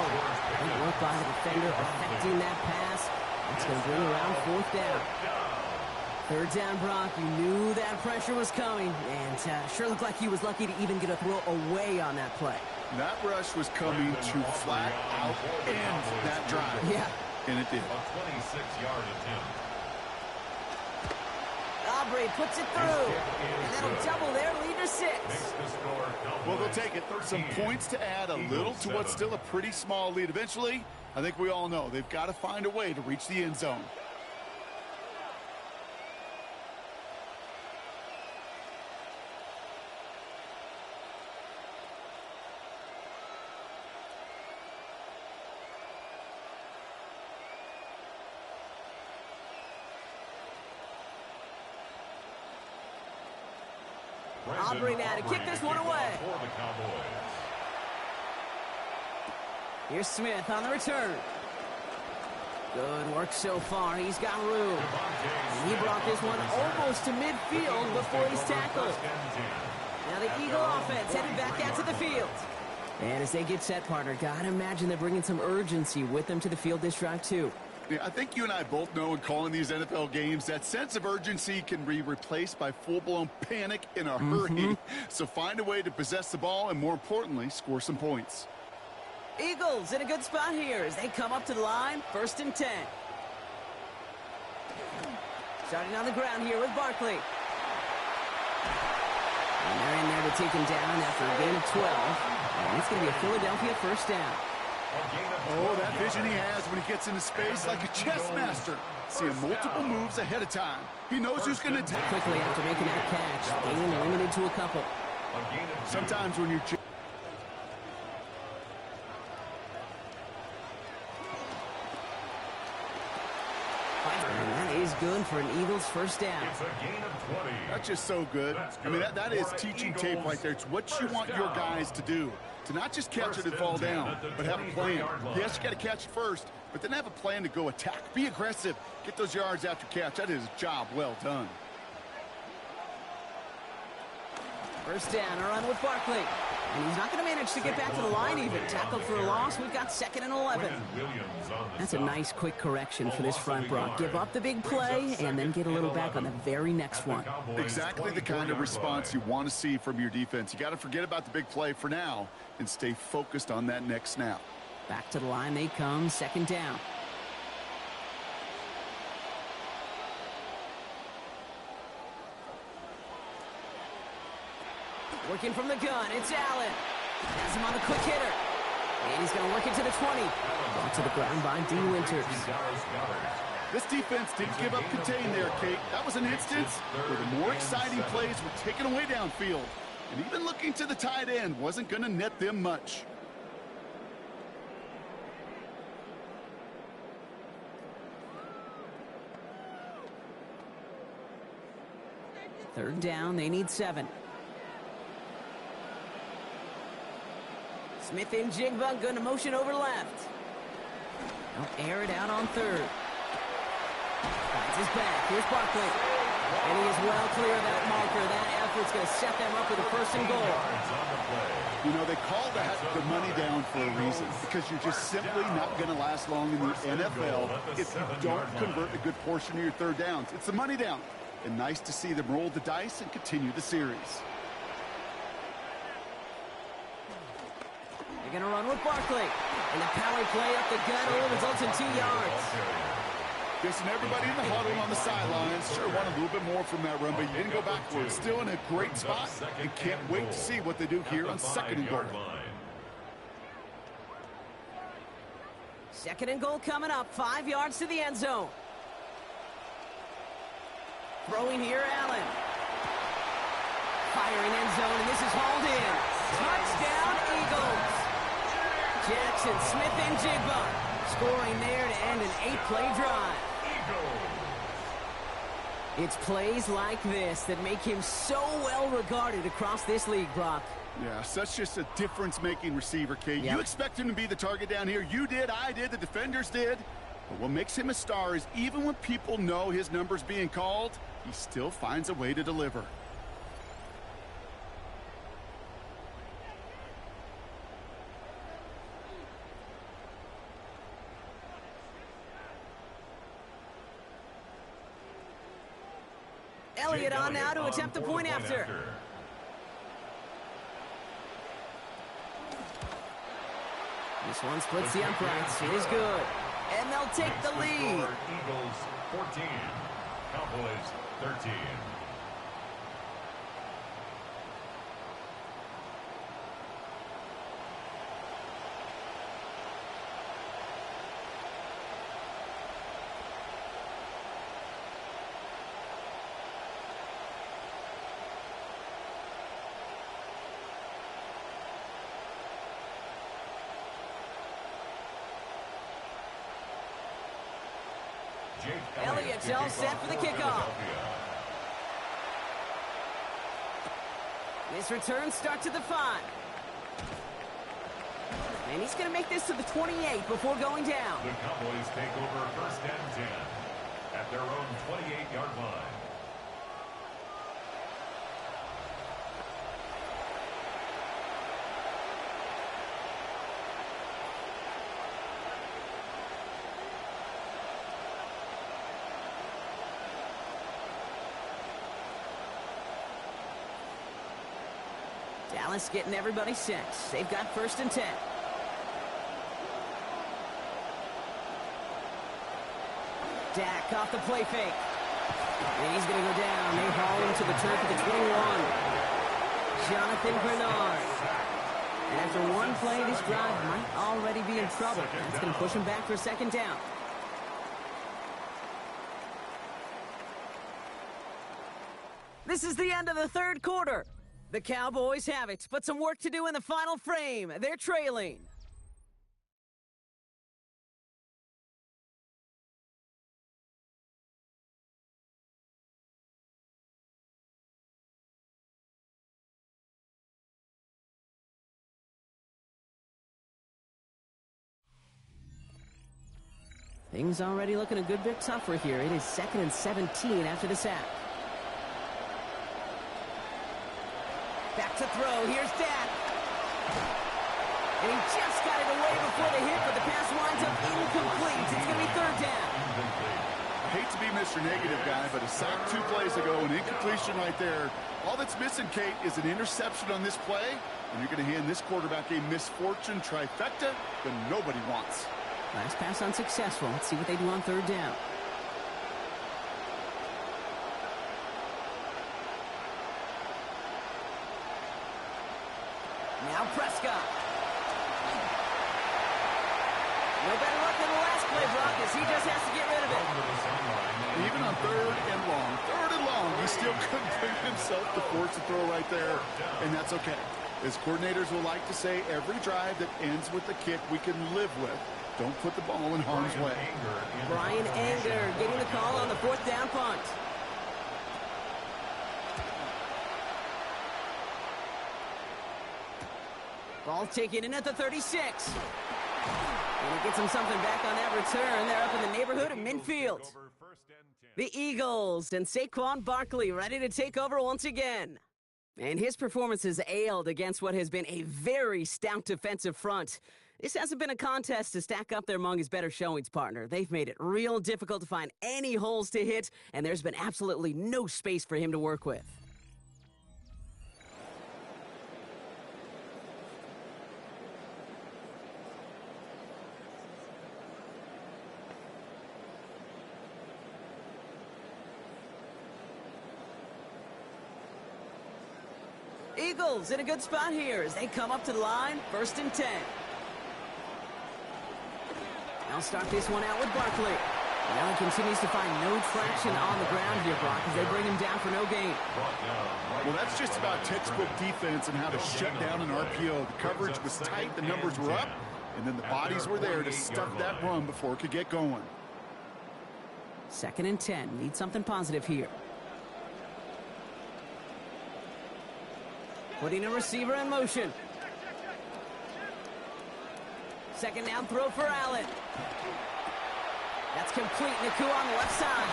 A: Great work by the defender affecting that pass. That's going to bring around 4th down. 3rd down, Brock. You knew that pressure was coming, and sure looked like he was lucky to even get a throw away on that play.
B: That rush was coming to flat out end that drive.
A: Yeah.
B: And it did.
C: A 26-yard attempt.
A: Aubrey puts it through, and that'll double their lead to 6.
B: Well, they'll take it. Some points to add a little to what's still a pretty small lead. Eventually, I think we all know they've got to find a way to reach the end zone.
A: Aubrey now to kick this one away. Here's Smith on the return. Good work so far. He's got room. And he brought this one almost to midfield before he's tackled. Now the Eagle offense headed back out to the field. And as they get set, partner, gotta imagine they're bringing some urgency with them to the field this drive too.
B: Yeah, I think you and I both know in calling these NFL games that sense of urgency can be replaced by full-blown panic in a hurry. So find a way to possess the ball and, more importantly, score some points.
A: Eagles in a good spot here as they come up to the line. 1st and 10. Starting on the ground here with Barkley. And they're in there to take him down after a gain of 12. And it's going to be a Philadelphia 1st down.
B: Oh, that vision he has when he gets into space like a chess master. Seeing multiple moves ahead of time. He knows who's going to take.
A: Quickly after making that catch, gain limited to a couple.
B: Sometimes when you're...
A: And that is good for an Eagles first down.
C: It's a gain of 20.
B: That's just so good. I mean, that is teaching tape right there. It's what you want your guys to do. To not just catch it and fall down, but have a plan. Yes, you got to catch it first, but then have a plan to go attack. Be aggressive. Get those yards after catch. That is a job well done.
A: First down, a run with Barkley. And he's not going to manage to get back to the line even. Tackled for a loss. We've got 2nd and 11. That's a nice quick correction for this front, Brock. Give up the big play and then get a little back on the very next one.
B: Exactly the kind of response you want to see from your defense. You got to forget about the big play for now and stay focused on that next snap.
A: Back to the line they come, 2nd down. Working from the gun, it's Allen. Has him on the quick hitter. And he's going to work it to the 20. Brought to the ground by D. Winters.
B: This defense didn't give up contain there, Kate. That was an instance where the more exciting plays were taken away downfield. And even looking to the tight end wasn't going to net them much.
A: Third down, they need 7. Smith and Jigba going to motion over left. They'll air it out on 3rd. Finds his back. Here's Barkley. And he is well clear of that marker. That effort's going to set them up with a 1st and goal.
B: You know, they call that the money down for a reason, because you're just simply not going to last long in the NFL if you don't convert a good portion of your 3rd downs. It's the money down. And nice to see them roll the dice and continue the series.
A: They're going to run with Barkley. And the power play up the gut only results in 2 yards.
B: Yes, and everybody in the huddle on the sidelines sure wanted a little bit more from that run, but you didn't go backwards. Still in a great spot, and can't wait to see what they do here on 2nd and goal.
A: 2nd and goal coming up. 5 yards to the end zone. Throwing here, Allen. Firing end zone, and this is hauled in. Touchdown, Eagles. Jackson, Smith, and Jigba scoring there to end an 8-play drive. It's plays like this that make him so well regarded across this league, Brock.
B: Yeah, such just a difference-making receiver, Kate. Yep. You expect him to be the target down here. You did, I did, the defenders did. But what makes him a star is even when people know his number's being called, he still finds a way to deliver.
A: Elliott on now to attempt the point after. This one splits the uprights. It is good. And they'll take the lead.
C: Eagles 14, Cowboys 13.
A: Elliott's all set for the kickoff. This return starts at the 5. And he's going to make this to the 28 before going down.
C: The Cowboys take over 1st and 10 at their own 28-yard line.
A: Dallas getting everybody set. They've got 1st and 10. Dak off the play fake. And he's going to go down. They haul him to the turf at the 21. Jonathan Bernard. And after one play, this drive might already be in trouble. That's going to push him back for 2nd down. This is the end of the 3rd quarter. The Cowboys have it, but some work to do in the final frame. They're trailing. Things already looking a good bit tougher here. It is 2nd and 17 after the sack. Back to throw. Here's Dak. And he just got it away before the hit, but the pass winds up incomplete. It's going to be 3rd down.
B: I hate to be Mr. Negative guy, but a sack 2 plays ago, an incompletion right there. All that's missing, Kate, is an interception on this play, and you're going to hand this quarterback a misfortune trifecta that nobody wants.
A: Last pass unsuccessful. Let's see what they do on 3rd down. Now Prescott. No better luck than the last play, Brock, as he just has to get rid of it.
B: Even on 3rd and long, he still couldn't bring himself to force a throw right there, and that's okay. As coordinators will like to say, every drive that ends with a kick we can live with. Don't put the ball in harm's way.
A: Bryan Anger getting the call on the 4th down punt. Ball taken in at the 36. And he gets him something back on that return. They're up in the neighborhood of midfield. The Eagles and Saquon Barkley ready to take over once again. And his performance has ailed against what has been a very stout defensive front. This hasn't been a contest to stack up there among his better showings, partner. They've made it real difficult to find any holes to hit, and there's been absolutely no space for him to work with. Eagles in a good spot here as they come up to the line, 1st and 10. They'll start this one out with Barkley. Now he continues to find no traction on the ground here, Brock, as they bring him down for no gain.
B: Well, that's just about textbook defense and how to shut down an RPO. The coverage was tight, the numbers were up, and then the bodies were there to stuff that run before it could get going.
A: 2nd and 10. Need something positive here. Putting a receiver in motion. 2nd down throw for Allen. That's complete. Nacua on the left side.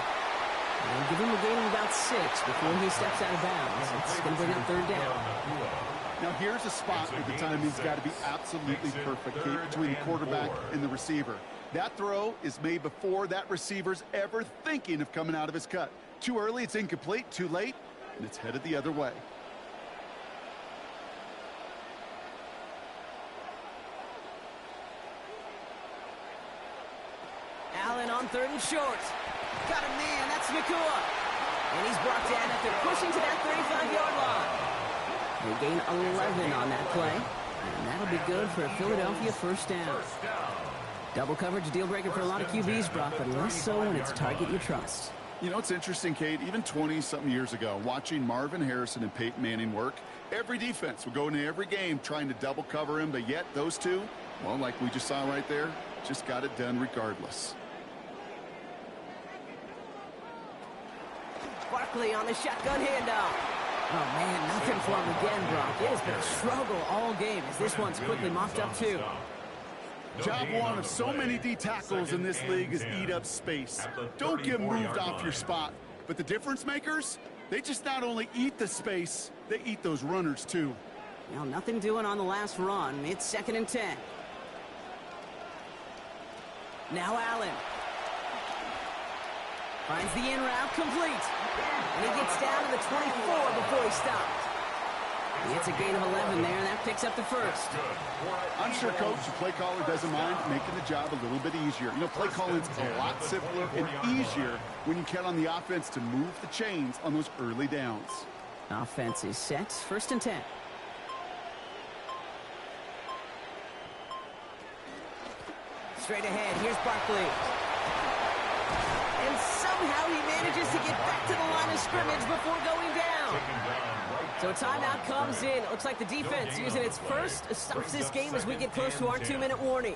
A: And give him a gain of about 6 before he steps out of bounds. It's going to bring up 3rd down.
B: Now here's a spot where the timing's got to be absolutely perfect, Kate, between the quarterback and the receiver. That throw is made before that receiver's ever thinking of coming out of his cut. Too early, it's incomplete. Too late, and it's headed the other way.
A: Allen on 3rd and short. Got a man, that's Nacua. And he's brought down after pushing to that 35-yard line. They gain 11 on that play. And that'll be good for a Philadelphia 1st down. Double coverage deal breaker for a lot of QBs, Brock, but less so when it's target you trust.
B: You know, it's interesting, Kate, even 20-something years ago, watching Marvin Harrison and Peyton Manning work, every defense would go into every game trying to double cover him, but yet those two, well, like we just saw right there, just got it done regardless.
A: Barkley on the shotgun handoff. Oh, man, nothing for him again, Brock. It has been a struggle all game as this one's quickly mopped up, too.
B: Job one of so many D tackles in this league is eat up space. Don't get moved off your spot. But the difference makers, they just not only eat the space, they eat those runners, too.
A: Well, nothing doing on the last run. It's 2nd and 10. Now Allen. Finds the in route complete. And he gets down to the 24 before he stopped. He gets a gain of 11 there, and that picks up the 1st.
B: I'm sure, Coach, the play caller doesn't mind making the job a little bit easier. You know, play calling's a lot simpler and easier when you count on the offense to move the chains on those early downs.
A: Offense is set. 1st and 10. Straight ahead, here's Barkley. And somehow he manages to get back to the line of scrimmage before going down. So a timeout comes in. It looks like the defense using its first stops this game as we get close to our 2-minute warning.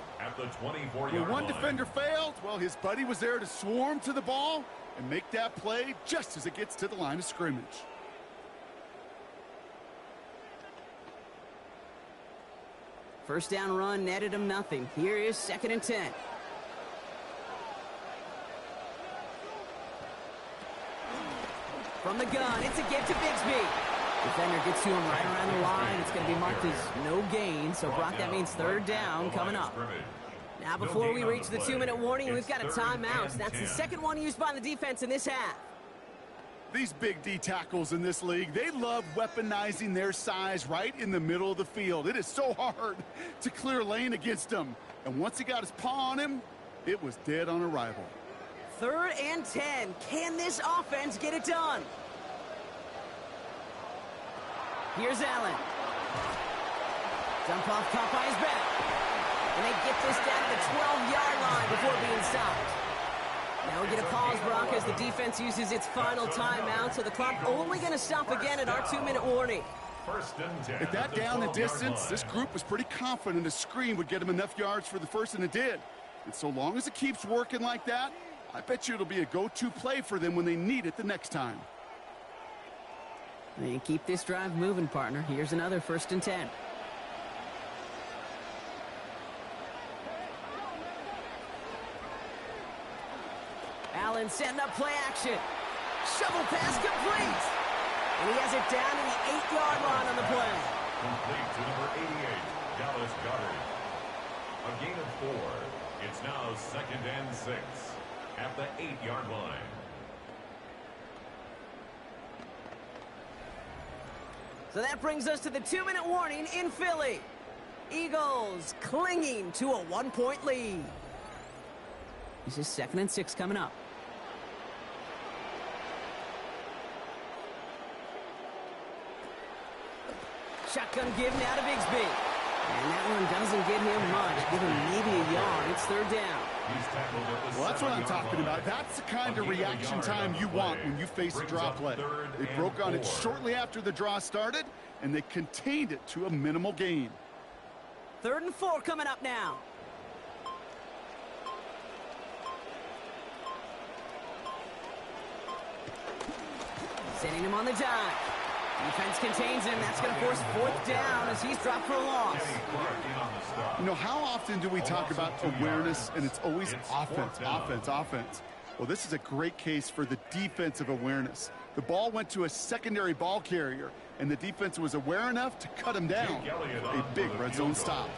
B: When one defender failed, well, his buddy was there to swarm to the ball and make that play just as it gets to the line of scrimmage.
A: First down run netted him nothing. Here is 2nd and 10. From the gun, it's a give to Bigsby. Defender gets to him right around the line. It's going to be marked as no gain. So, Brock, that means third down coming up. Now, before we reach the 2-minute warning, we've got a timeout. That's the second one used by the defense in this half.
B: These big D tackles in this league, they love weaponizing their size right in the middle of the field. It is so hard to clear lane against them. And once he got his paw on him, it was dead on arrival.
A: 3rd and 10. Can this offense get it done? Here's Allen. Dump off, caught by his back. And they get this down to the 12-yard line before being stopped. Now we get a pause, Brock, as the defense uses its final timeout, so the clock only going to stop again at our 2-minute warning.
B: At that down and distance, this group was pretty confident a screen would get them enough yards for the first, and it did. And so long as it keeps working like that, I bet you it'll be a go-to play for them when they need it the next time.
A: And keep this drive moving, partner. Here's another 1st and 10. Allen setting up play action. Shovel pass complete. And he has it down to the 8-yard line on the play.
C: Complete to number 88, Dallas Goedert. A gain of 4. It's now 2nd and 6 at the 8-yard line.
A: So that brings us to the 2-minute warning in Philly. Eagles clinging to a 1-point lead. This is 2nd and 6 coming up. Shotgun give now to Bigsby. And that one doesn't get him much. Give him maybe a yard. It's 3rd down.
B: Well, that's what I'm talking about. That's the kind of reaction time you want when you face a draw play. They broke on it shortly after the draw started, and they contained it to a minimal gain.
A: 3rd and 4 coming up now. Sending him on the dive. Defense contains him. That's going to force 4th down as he's dropped for a loss.
B: You know, how often do we talk about awareness, and it's always offense, offense, offense? Well, this is a great case for the defensive awareness. The ball went to a secondary ball carrier, and the defense was aware enough to cut him down. A big red zone stop.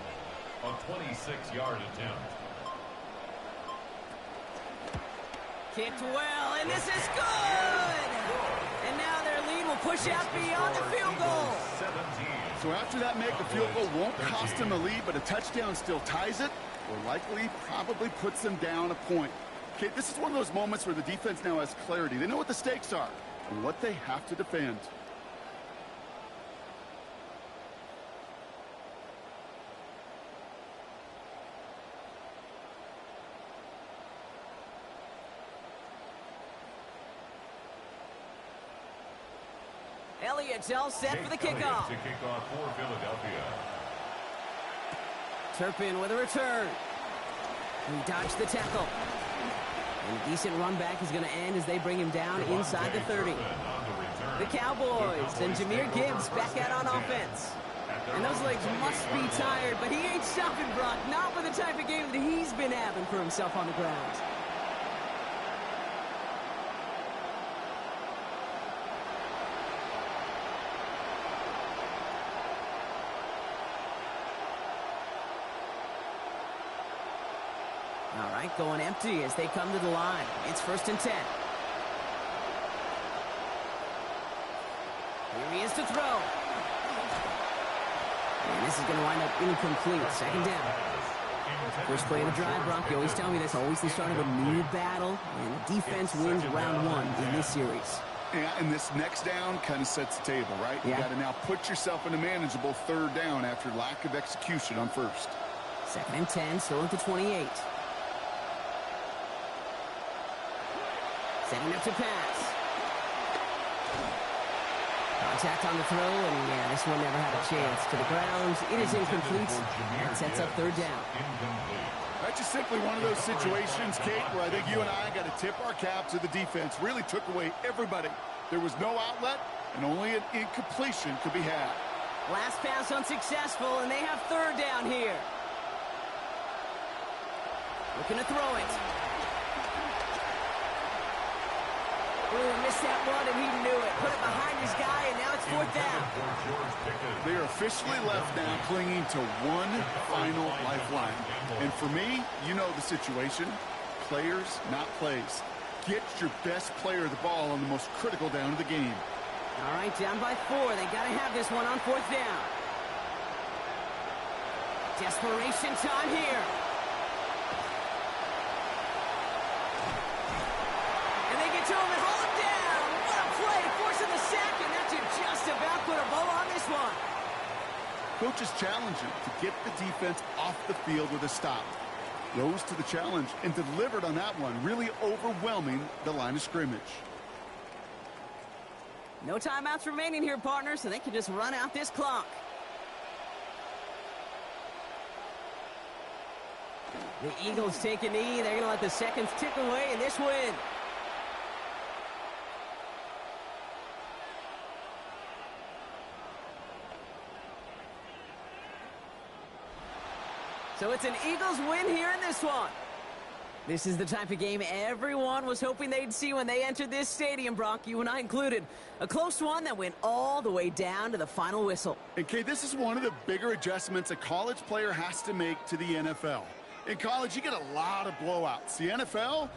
C: A 26-yard attempt.
A: Kicked well, and this is good! And now their lead will push out beyond the field goal.
B: So after that make, a field goal won't cost them a lead, but a touchdown still ties it, or likely probably puts them down a point. Okay, this is one of those moments where the defense now has clarity. They know what the stakes are and what they have to defend.
A: Elliott's all set for the kickoff.
C: To kick off for Philadelphia.
A: Turpin with a return. He dodged the tackle. And a decent run back is going to end as they bring him down inside the 30. The Cowboys and Jahmyr Gibbs back out on offense. And those legs must be tired, but he ain't stopping, Brock. Not with the type of game that he's been having for himself on the ground. All right, going empty as they come to the line. It's 1st and 10. Here he is to throw. And this is going to wind up incomplete. 2nd down. First play of the drive, Brock. You always tell me that's always the start of a new battle. And the defense wins round 1 in this series.
B: Yeah, and this next down kind of sets the table, right?
A: Yeah.
B: You got to now put yourself in a manageable 3rd down after lack of execution on 1st.
A: 2nd and 10, still at the 28. Setting up to pass. Contact on the throw, and yeah, this one never had a chance. To the ground, it is incomplete, and sets up 3rd down.
B: That's just simply one of those situations, Kate, where I think you and I got to tip our cap to the defense. Really took away everybody. There was no outlet, and only an incompletion could be had.
A: Last pass unsuccessful, and they have 3rd down here. Looking to throw it. Ooh, missed that one, and he knew it. Put it behind his guy, and now it's fourth down.
B: They are officially left now clinging to one final lifeline. And for me, you know the situation. Players, not plays. Get your best player the ball on the most critical down of the game.
A: All right, down by 4. They got to have this one on fourth down. Desperation time here. And they get to him and hold him down. What a play, forcing the sack, and that should just about put a bow on this one.
B: Coach is challenging to get the defense off the field with a stop. Rose to the challenge and delivered on that one, really overwhelming the line of scrimmage.
A: No timeouts remaining here, partners, so they can just run out this clock. The Eagles take a knee. They're going to let the seconds tick away in this win. So it's an Eagles win here in this one. This is the type of game everyone was hoping they'd see when they entered this stadium, Brock, you and I included. A close one that went all the way down to the final whistle.
B: And, Kate, this is one of the bigger adjustments a college player has to make to the NFL. In college, you get a lot of blowouts. The NFL,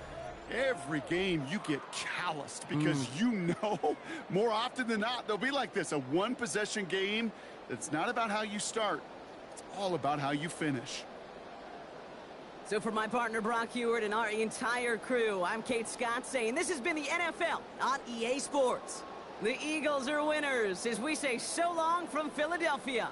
B: every game you get calloused because you know more often than not they'll be like this, a one-possession game. It's not about how you start. It's all about how you finish.
A: So for my partner Brock Huard and our entire crew, I'm Kate Scott saying this has been the NFL on EA Sports. The Eagles are winners as we say so long from Philadelphia.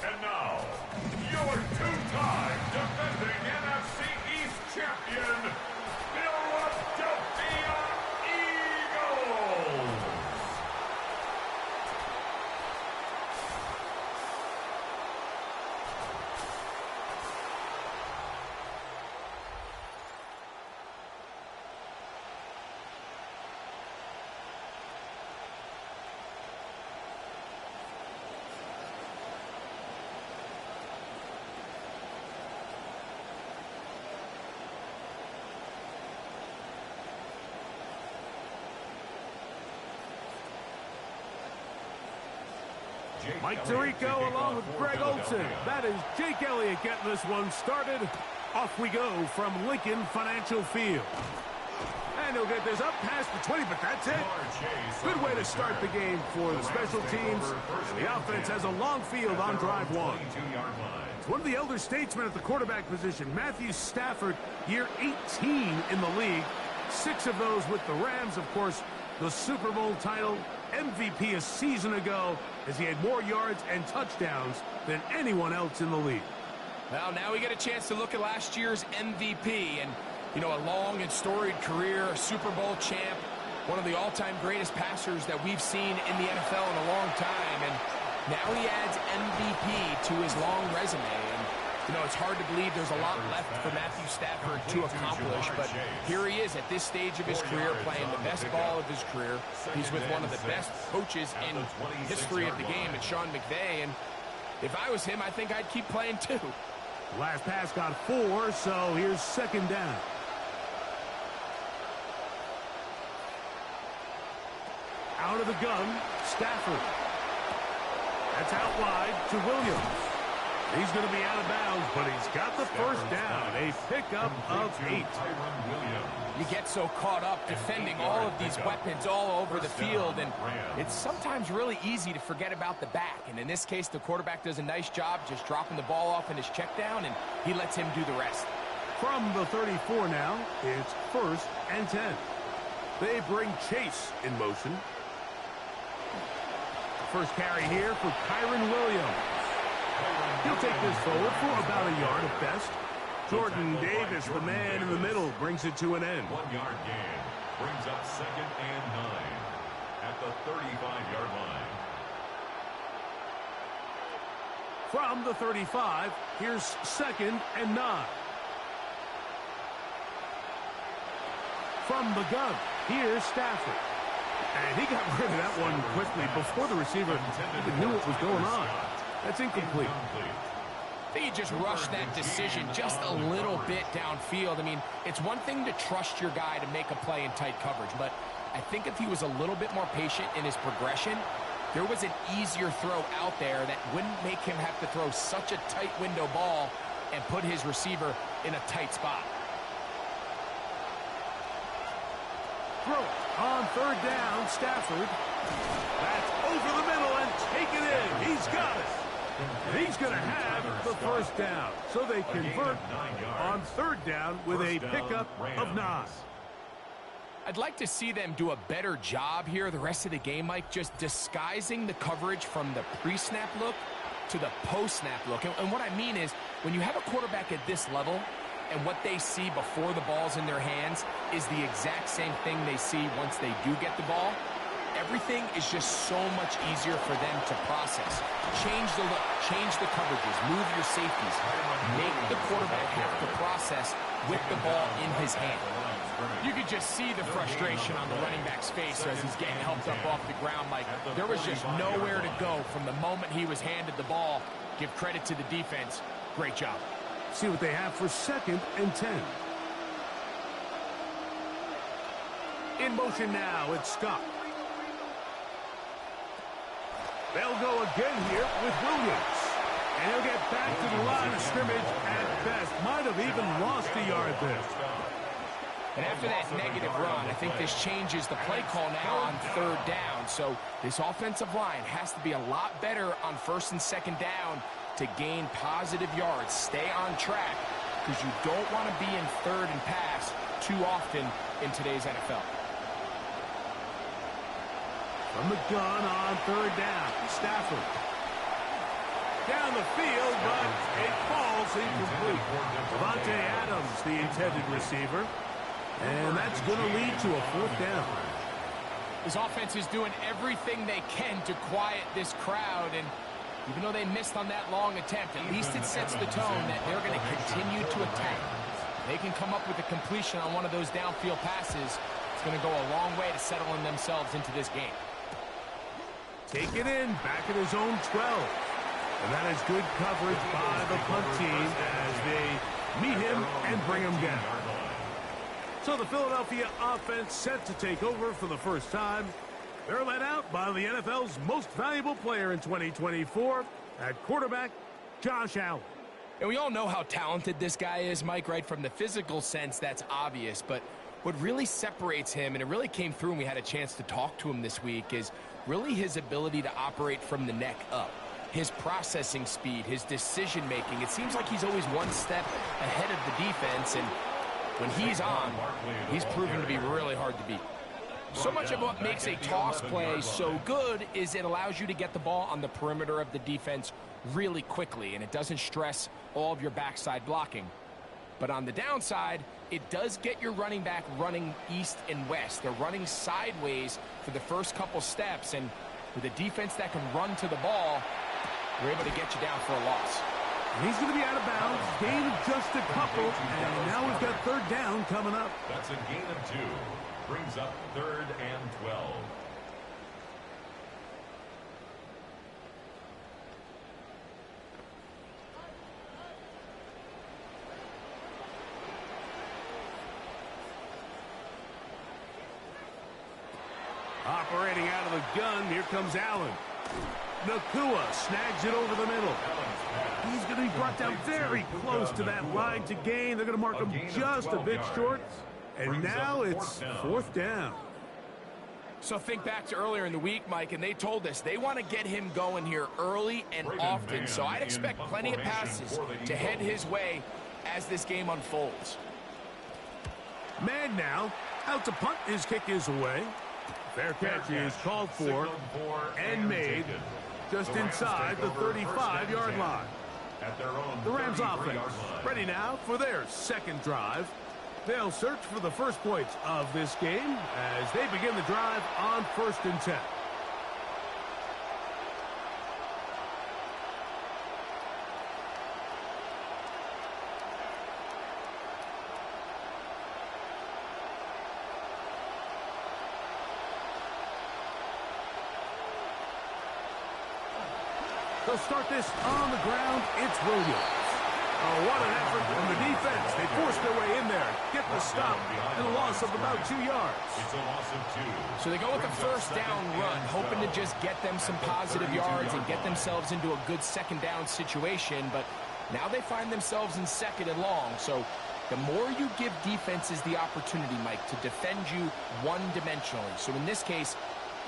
C: And now, your two-time defending NFC East champion, Philadelphia Eagles!
I: Mike Tirico along with Greg Olsen. That is Jake Elliott getting this one started. Off we go from Lincoln Financial Field. And he'll get this up past the 20, but that's it. Good way to start the game for the special teams. The offense has a long field on drive one. It's one of the elder statesmen at the quarterback position, Matthew Stafford, year 18 in the league. 6 of those with the Rams, of course, the Super Bowl title, MVP a season ago, as he had more yards and touchdowns than anyone else in the league.
J: Well, now we get a chance to look at last year's MVP, and you know, a long and storied career, Super Bowl champ, one of the all-time greatest passers that we've seen in the NFL in a long time. And now he adds MVP to his long resume. And, you know, it's hard to believe there's a lot left for Matthew Stafford to accomplish. But here he is at this stage of his career playing the best ball of his career. He's with one of the best coaches in history of the game, it's Sean McVay. And if I was him, I think I'd keep playing too.
I: Last pass got 4, so here's second down. Out of the gun, Stafford. That's out wide to Williams. He's going to be out of bounds, but he's got the first down. A pickup of 8.
J: You get so caught up defending all of these weapons all over the field, and it's sometimes really easy to forget about the back. And in this case, the quarterback does a nice job just dropping the ball off in his check down, and he lets him do the rest.
I: From the 34 now, it's 1st and 10. They bring Chase in motion. First carry here for Kyren Williams. He'll take this forward for about a yard at best. Jordan Davis, the man in the middle, brings it to an end.
C: 1-yard gain brings up 2nd and 9 at the 35-yard line.
I: From the 35, here's 2nd and 9. From the gun, here's Stafford. And he got rid of that one quickly before the receiver even knew what was going on. That's incomplete.
J: I think he just rushed that decision just a little bit downfield. I mean, it's one thing to trust your guy to make a play in tight coverage, but I think if he was a little bit more patient in his progression, there was an easier throw out there that wouldn't make him have to throw such a tight window ball and put his receiver in a tight spot.
I: Throw it on 3rd down, Stafford. That's over the middle and take it in. He's got it. He's going to have the first down. So they convert on 3rd down with a pickup of 9.
J: I'd like to see them do a better job here the rest of the game, Mike, just disguising the coverage from the pre-snap look to the post-snap look. And what I mean is, when you have a quarterback at this level, and what they see before the ball's in their hands is the exact same thing they see once they do get the ball, everything is just so much easier for them to process. Change the look, change the coverages, move your safeties, make the quarterback have to process with the ball in his hand. You could just see the frustration on the running back's face as he's getting helped up off the ground, Mike. There was just nowhere to go from the moment he was handed the ball. Give credit to the defense. Great job.
I: See what they have for 2nd and 10. In motion now, it's Scott. They'll go again here with Williams. And he'll get back to the line of scrimmage at best. Might have even lost a yard there.
J: And after that negative run, I think this changes the play call now on 3rd down. So this offensive line has to be a lot better on 1st and 2nd down to gain positive yards. Stay on track, because you don't want to be in 3rd and pass too often in today's NFL.
I: From the gun on 3rd down, Stafford. Down the field, but it falls incomplete. Davante Adams, the intended receiver. And that's going to lead to a 4th down.
J: His offense is doing everything they can to quiet this crowd, and even though they missed on that long attempt, at least it sets the tone that they're going to continue to attack. They can come up with a completion on one of those downfield passes. It's going to go a long way to settling themselves into this game.
I: Take it in, back at his own 12. And that is good coverage by the punt team as they meet him and bring him down. So the Philadelphia offense set to take over for the first time. They're led out by the NFL's most valuable player in 2024 at quarterback, Josh Allen.
J: And we all know how talented this guy is, Mike, right? From the physical sense, that's obvious. But what really separates him, and it really came through when we had a chance to talk to him this week, is really his ability to operate from the neck up. His processing speed, his decision-making. It seems like he's always one step ahead of the defense, and when he's on, he's proven to be really hard to beat. So much of what makes a toss play so good is it allows you to get the ball on the perimeter of the defense really quickly, and it doesn't stress all of your backside blocking. But on the downside, it does get your running back running east and west. They're running sideways for the first couple steps, and with a defense that can run to the ball, we're able to get you down for a loss.
I: He's going to be out of bounds, gain of just a couple, and now we've got third down coming up.
C: That's a gain of 2. Brings up 3rd and 12.
I: Operating out of the gun, here comes Allen. Nakua snags it over the middle. He's going to be brought down very close to that line to gain. They're going to mark him just a bit short. And now it's 4th down.
J: So think back to earlier in the week, Mike, and they told us they want to get him going here early and often. So I'd expect plenty of passes to head his way as this game unfolds.
I: Man now, out to punt. His kick is away. Fair catch is called for and made just inside the 35-yard line. The Rams offense ready now for their second drive. They'll search for the first points of this game as they begin the drive on 1st and 10. They'll start this on the ground. It's Williams. Oh, what an effort from the defense. They forced their way in there, get the stop, and a loss of about 2 yards.
C: It's a loss of 2.
J: So they go with a first down run, hoping to just get them some positive yards and get themselves into a good second down situation. But now they find themselves in 2nd and long. So the more you give defenses the opportunity, Mike, to defend you one-dimensionally. So in this case,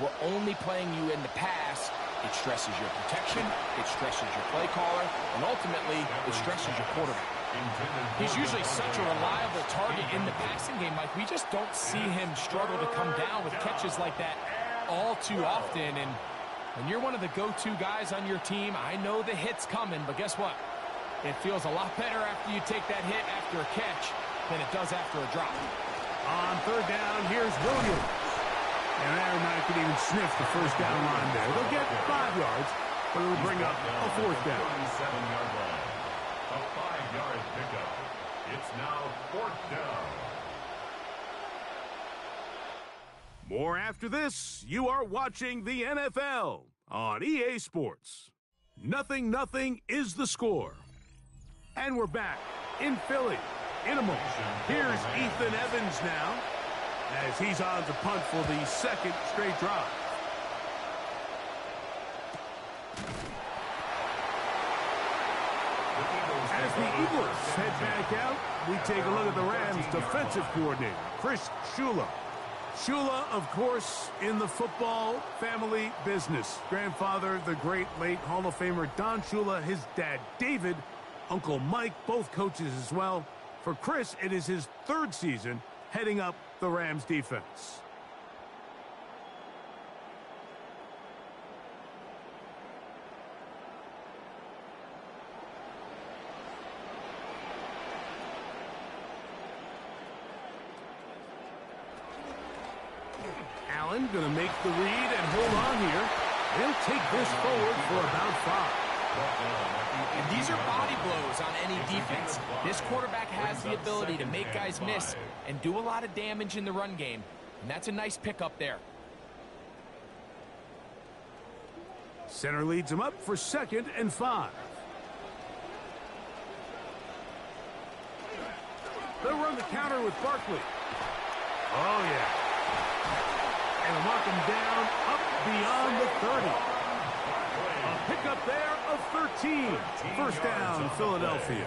J: we're only playing you in the pass. It stresses your protection, it stresses your play caller, and ultimately, it stresses your quarterback. He's usually such a reliable target in the passing game, Mike. We just don't see him struggle to come down with catches like that all too often. And when you're one of the go-to guys on your team, I know the hit's coming, but guess what? It feels a lot better after you take that hit after a catch than it does after a drop.
I: On 3rd down, here's Williams. And Aaron Knight can even sniff the first down line there. They'll get 5 yards, but it'll bring up a 4th down.
C: 37-yard line. A 5-yard pickup. It's now 4th down.
I: More after this. You are watching the NFL on EA Sports. 0-0 is the score. And we're back in Philly. In a moment. Here's Ethan Evans now, as he's on to punt for the 2nd straight drive. As the Eagles head back out, we take a look at the Rams' defensive coordinator, Chris Shula. Shula, of course, in the football family business. Grandfather, the great late Hall of Famer Don Shula, his dad David, Uncle Mike, both coaches as well. For Chris, it is his 3rd season heading up the Rams defense. Allen going to make the read and hold on here. They'll take this forward for about 5.
J: And these are body blows on any defense. This quarterback has the ability to make guys miss and do a lot of damage in the run game. And that's a nice pickup there.
I: Center leads him up for 2nd and 5. They'll run the counter with Barkley. Oh, yeah. And they'll mark him down up beyond the 30. A pickup there of 13. First down, Philadelphia.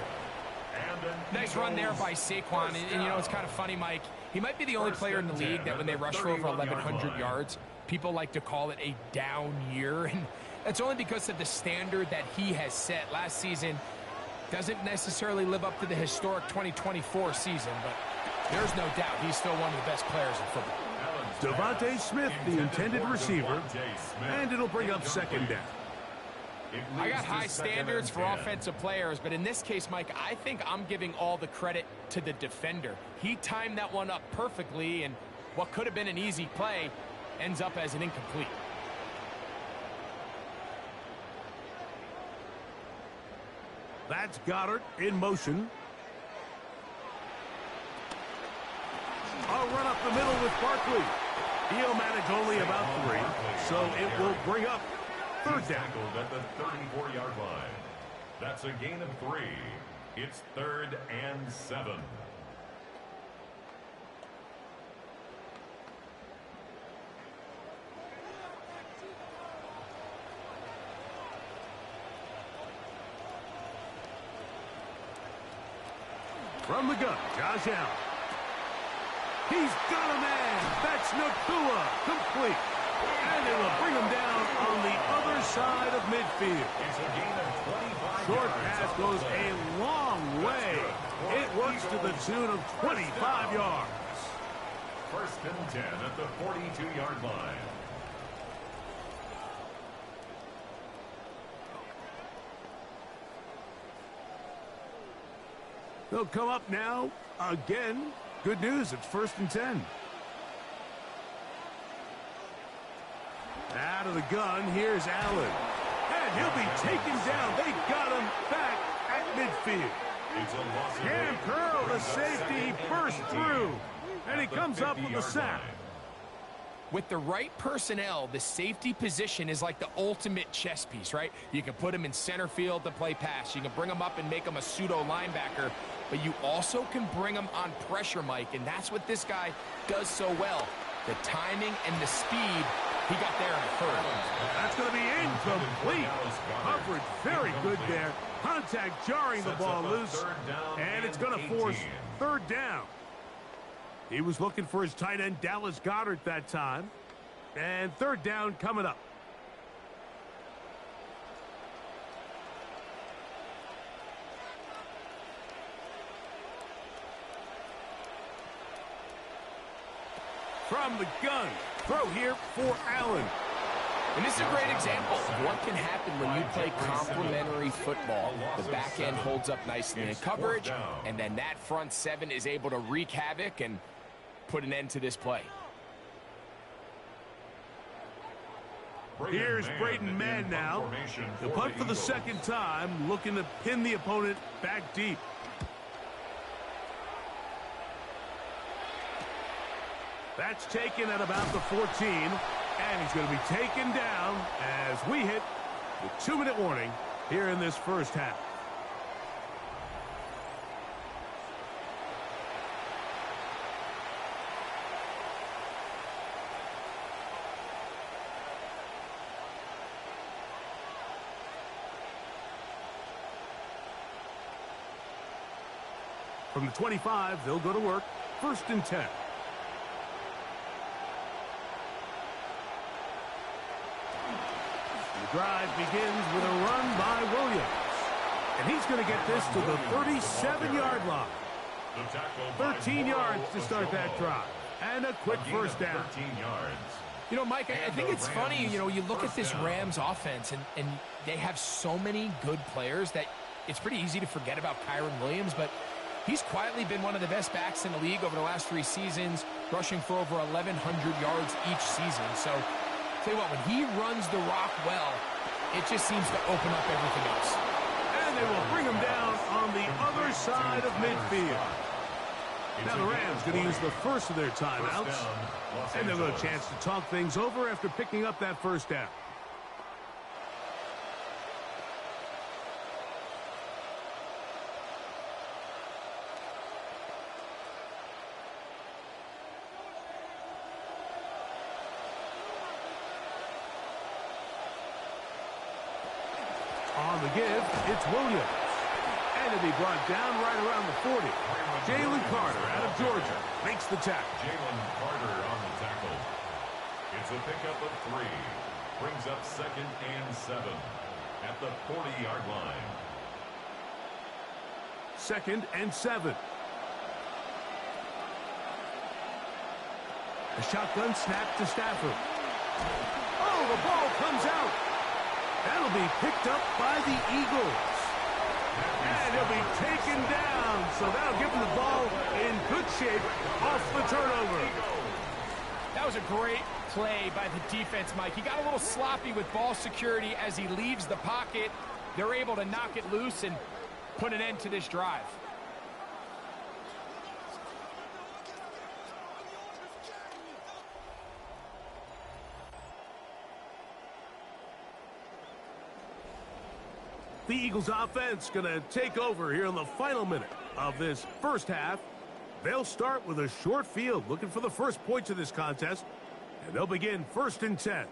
J: Nice run there by Saquon. And you know, it's kind of funny, Mike. He might be the only player in the league that when they rush for over 1,100 yards, people like to call it a down year. And that's only because of the standard that he has set. Last season doesn't necessarily live up to the historic 2024 season, but there's no doubt he's still one of the best players in football.
I: Devontae Smith, the intended receiver, and it'll bring up second down.
J: I got high standards for offensive players, but in this case, Mike, I think I'm giving all the credit to the defender. He timed that one up perfectly, and what could have been an easy play ends up as an incomplete.
I: That's Goddard in motion. A run up the middle with Barkley. He'll manage only about 3, so it will bring up third down.
C: At the 34-yard line. That's a gain of 3. It's 3rd and 7.
I: From the gun, Josh Allen. He's got a man. That's Nacua. Complete. And it will bring him down on the other side of midfield.
C: It's a gain of 25
I: Short
C: yards.
I: pass goes a long way. It works to the tune of 25 yards.
C: 1st and 10 at the 42-yard line.
I: They'll come up now again. Good news, it's 1st and 10. Out of the gun, here's Allen. And he'll be taken down. They got him back at midfield.
C: It's a loss of
I: Cam
C: 8.
I: Curl, the safety, burst through. And he comes up with the sack.
J: With the right personnel, the safety position is like the ultimate chess piece, right? You can put him in center field to play pass. You can bring him up and make him a pseudo linebacker, but you also can bring him on pressure, Mike, and that's what this guy does so well. The timing and the speed, he got there in a hurry.
I: That's going to be incomplete. Coverage very good there. Contact jarring the ball loose, and it's going to force third down. He was looking for his tight end, Dallas Goedert, that time. And third down coming up. From the gun, throw here for Allen.
J: And this is a great example of what can happen when you play complementary football. The back end holds up nicely in coverage, and then that front 7 is able to wreak havoc and put an end to this play.
I: Here's Braden Mann now. The punt for the second time, looking to pin the opponent back deep. That's taken at about the 14, and he's going to be taken down as we hit the 2-minute warning here in this first half. From the 25, they'll go to work. 1st and 10. The drive begins with a run by Williams. And he's going to get this to the 37-yard line. 13 yards to start that drive. And a quick first down.
C: 13 yards.
J: You know, Mike, I think it's funny, you know, you look at this Rams offense, and they have so many good players that it's pretty easy to forget about Kyren Williams, but he's quietly been one of the best backs in the league over the last 3 seasons, rushing for over 1,100 yards each season. So, tell you what, when he runs the rock well, it just seems to open up everything else.
I: And they will bring him down on the other side of midfield. Now the Rams going to use the first of their timeouts, and they'll get a chance to talk things over after picking up that first down. give, it's Williams. And it'll be brought down right around the 40. Jalen Carter out of Georgia makes the tackle.
C: Jalen Carter on the tackle. It's a pickup of 3. Brings up 2nd and 7 at the 40-yard line.
I: 2nd and 7. A shotgun snap to Stafford. Oh, the ball comes out. That'll be picked up by the Eagles. And he'll be taken down. So that'll give him the ball in good shape off the turnover.
J: That was a great play by the defense, Mike. He got a little sloppy with ball security as he leaves the pocket. They're able to knock it loose and put an end to this drive.
I: The Eagles offense going to take over here in the final minute of this first half. They'll start with a short field, looking for the first points of this contest, and they'll begin 1st and 10.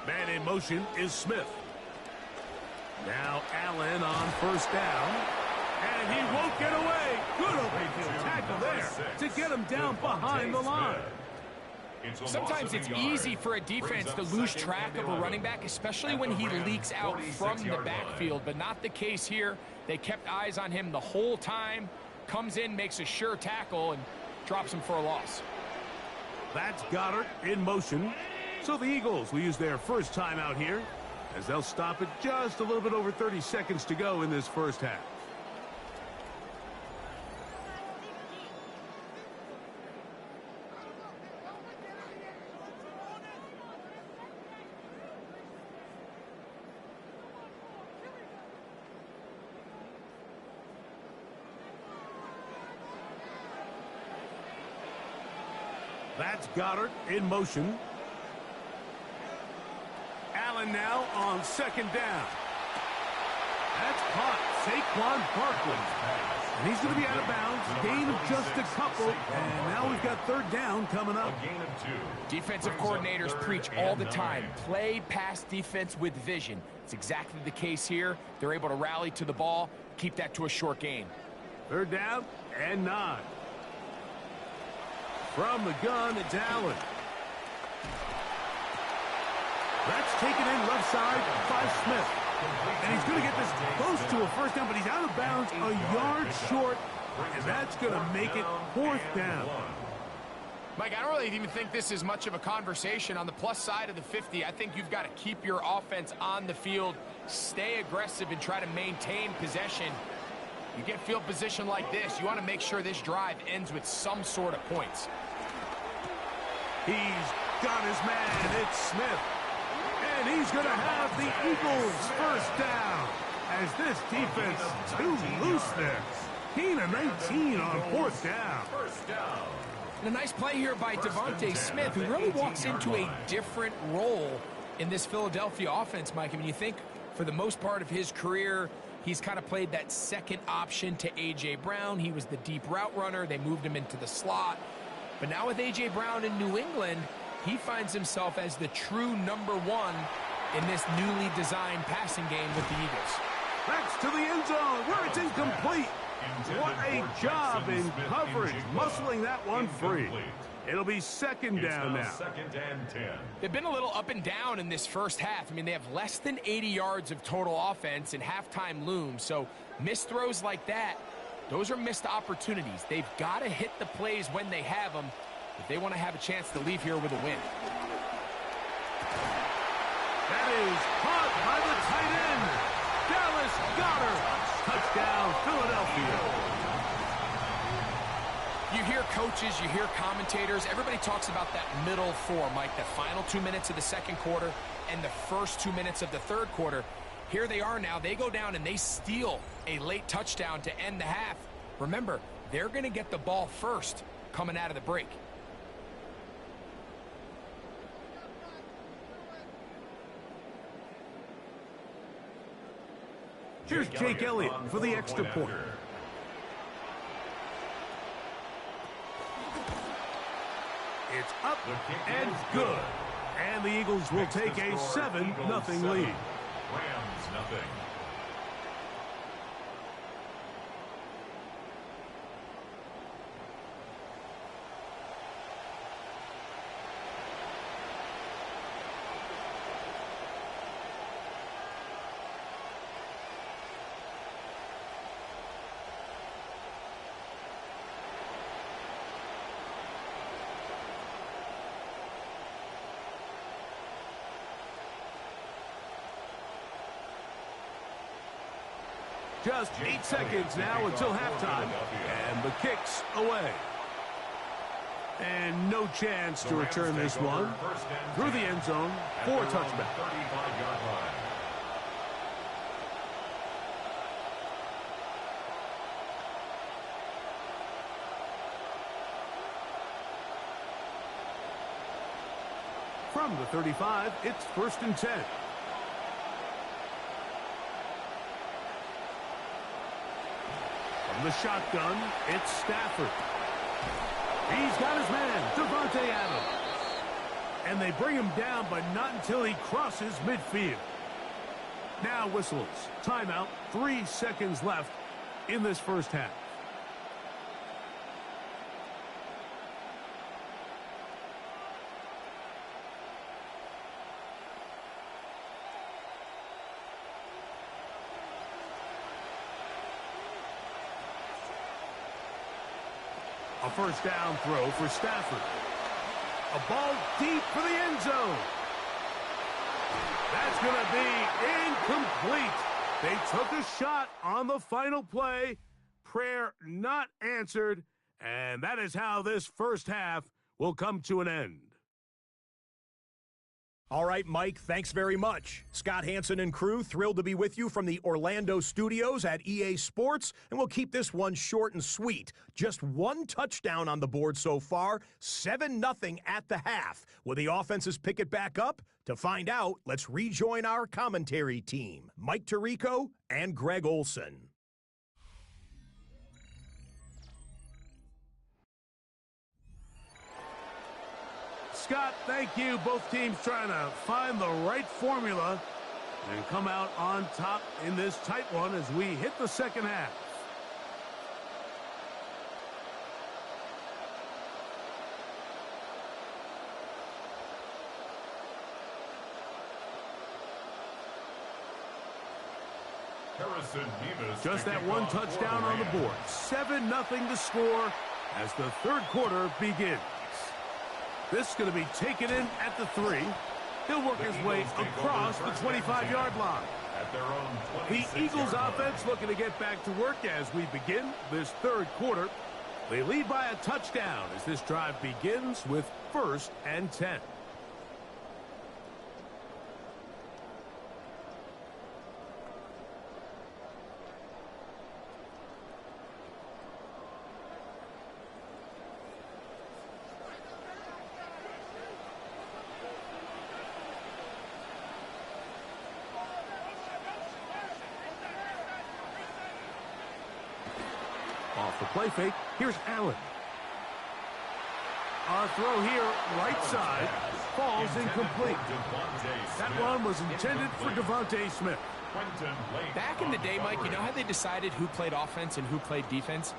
I: Man in motion is Smith. Now Allen on 1st down. And he won't get away. Good open field tackle there to get him down behind the line.
J: Sometimes it's easy for a defense to lose track of a running back, especially when he leaks out from the backfield, but not the case here. They kept eyes on him the whole time. Comes in, makes a sure tackle, and drops him for a loss.
I: That's Goddard in motion. So the Eagles will use their first time out here, as they'll stop it just a little bit over 30 seconds to go in this first half. That's Goddard in motion. Allen now on 2nd down. That's caught. Saquon Barkley. And he's going to be out of bounds. Gain of just a couple. And now we've got 3rd down coming up.
C: A gain of 2.
J: Defensive coordinators preach all the time. Play pass defense with vision. It's exactly the case here. They're able to rally to the ball, keep that to a short gain.
I: 3rd down and 9. From the gun, it's Allen. That's taken in left side by Smith. And he's going to get this close to a 1st down, but he's out of bounds a yard short, and that's going to make it 4th down.
J: Mike, I don't really even think this is much of a conversation. On the plus side of the 50, I think you've got to keep your offense on the field, stay aggressive, and try to maintain possession. You get field position like this, you want to make sure this drive ends with some sort of points.
I: He's got his man. It's Smith. And he's going to have the Eagles 1st down, as this defense too loose there. Gain of 19 on 4th down.
J: And a nice play here by Devontae Smith, who really walks into a different role in this Philadelphia offense, Mike. I mean, you think for the most part of his career, he's kind of played that 2nd option to A.J. Brown. He was the deep route runner. They moved him into the slot. But now with A.J. Brown in New England, he finds himself as the true #1 in this newly designed passing game with the Eagles.
I: That's to the end zone where it's incomplete. What a job in coverage, muscling that one free. It'll be 2nd down now.
C: 2nd and 10.
J: They've been a little up and down in this first half. I mean, they have less than 80 yards of total offense and halftime looms. So missed throws like that, those are missed opportunities. They've got to hit the plays when they have them if they want to have a chance to leave here with a win.
I: That is caught by the tight end, Dallas Goedert. Touchdown, Philadelphia.
J: You hear coaches, you hear commentators, everybody talks about that middle 4, Mike, the final 2 minutes of the 2nd quarter and the first 2 minutes of the 3rd quarter. Here they are now. They go down and they steal a late touchdown to end the half. Remember, they're going to get the ball first coming out of the break.
I: Here's Jake Elliott for the extra point. It's up and good. And the Eagles will take a 7-0 lead.
C: Rams nothing.
I: Just 8 seconds now until halftime, and the kick's away. And no chance to return this one through the end zone for a touchback. From the 35, it's 1st and 10. From the shotgun, it's Stafford. He's got his man, Davante Adams. And they bring him down, but not until he crosses midfield. Now whistles. Timeout. 3 seconds left in this first half. A first down throw for Stafford. A ball deep for the end zone. That's going to be incomplete. They took a shot on the final play. Prayer not answered. And that is how this first half will come to an end.
D: All right, Mike, thanks very much. Scott Hanson and crew, thrilled to be with you from the Orlando studios at EA Sports, and we'll keep this one short and sweet. Just 1 touchdown on the board so far, 7-0 at the half. Will the offenses pick it back up? To find out, let's rejoin our commentary team, Mike Tirico and Greg Olson.
I: Scott, thank you. Both teams trying to find the right formula and come out on top in this tight one as we hit the second half. Just that one touchdown on the board. 7-0 to score as the third quarter begins. This is going to be taken in at the 3. He'll work his way across the 25-yard line. The Eagles offense looking to get back to work as we begin this third quarter. They lead by a touchdown as this drive begins with 1st and 10. Off the play fake, here's Allen. Our throw here, right side, falls incomplete. That one was intended for Devontae Smith.
J: Back in the day, Mike, you know how they decided who played offense and who played defense?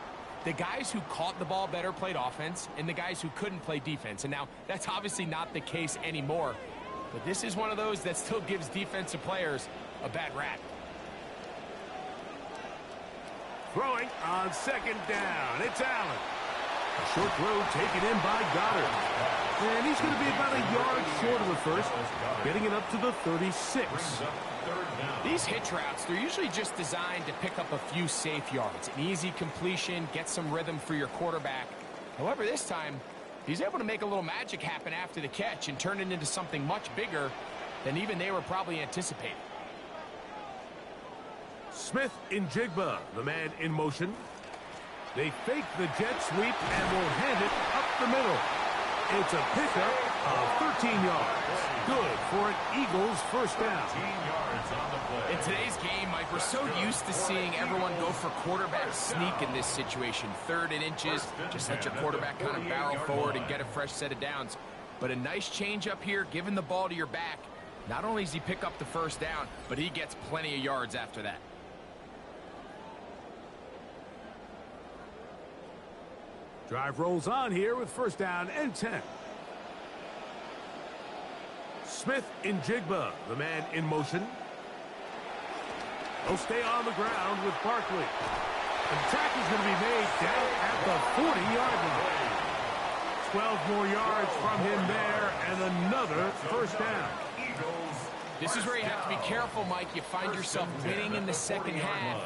J: The guys who caught the ball better played offense, and the guys who couldn't play defense. And now, that's obviously not the case anymore. But this is one of those that still gives defensive players a bad rap.
I: Throwing on second down. It's Allen. A short throw taken in by Goddard. And he's going to be about a yard short of the first, getting it up to the 36.
J: These hitch routes, they're usually just designed to pick up a few safe yards. An easy completion, get some rhythm for your quarterback. However, this time, he's able to make a little magic happen after the catch and turn it into something much bigger than even they were probably anticipating.
I: Smith in Jigba, the man in motion. They fake the jet sweep and will hand it up the middle. It's a pickup of 13 yards. Good for an Eagles first down.
C: 15 yards on the play.
J: In today's game, Mike, we're so used to seeing everyone go for quarterback sneak in this situation. 3rd and inches, just let your quarterback kind of barrel forward and get a fresh set of downs. But a nice change up here, giving the ball to your back. Not only does he pick up the first down, but he gets plenty of yards after that.
I: Drive rolls on here with first down and 10. Smith in Jigba, the man in motion. He'll stay on the ground with Barkley. The tackle is going to be made down at the 40-yard line. 12 more yards from him there, and another first down.
J: This is where you have to be careful, Mike. You find yourself winning in the second half.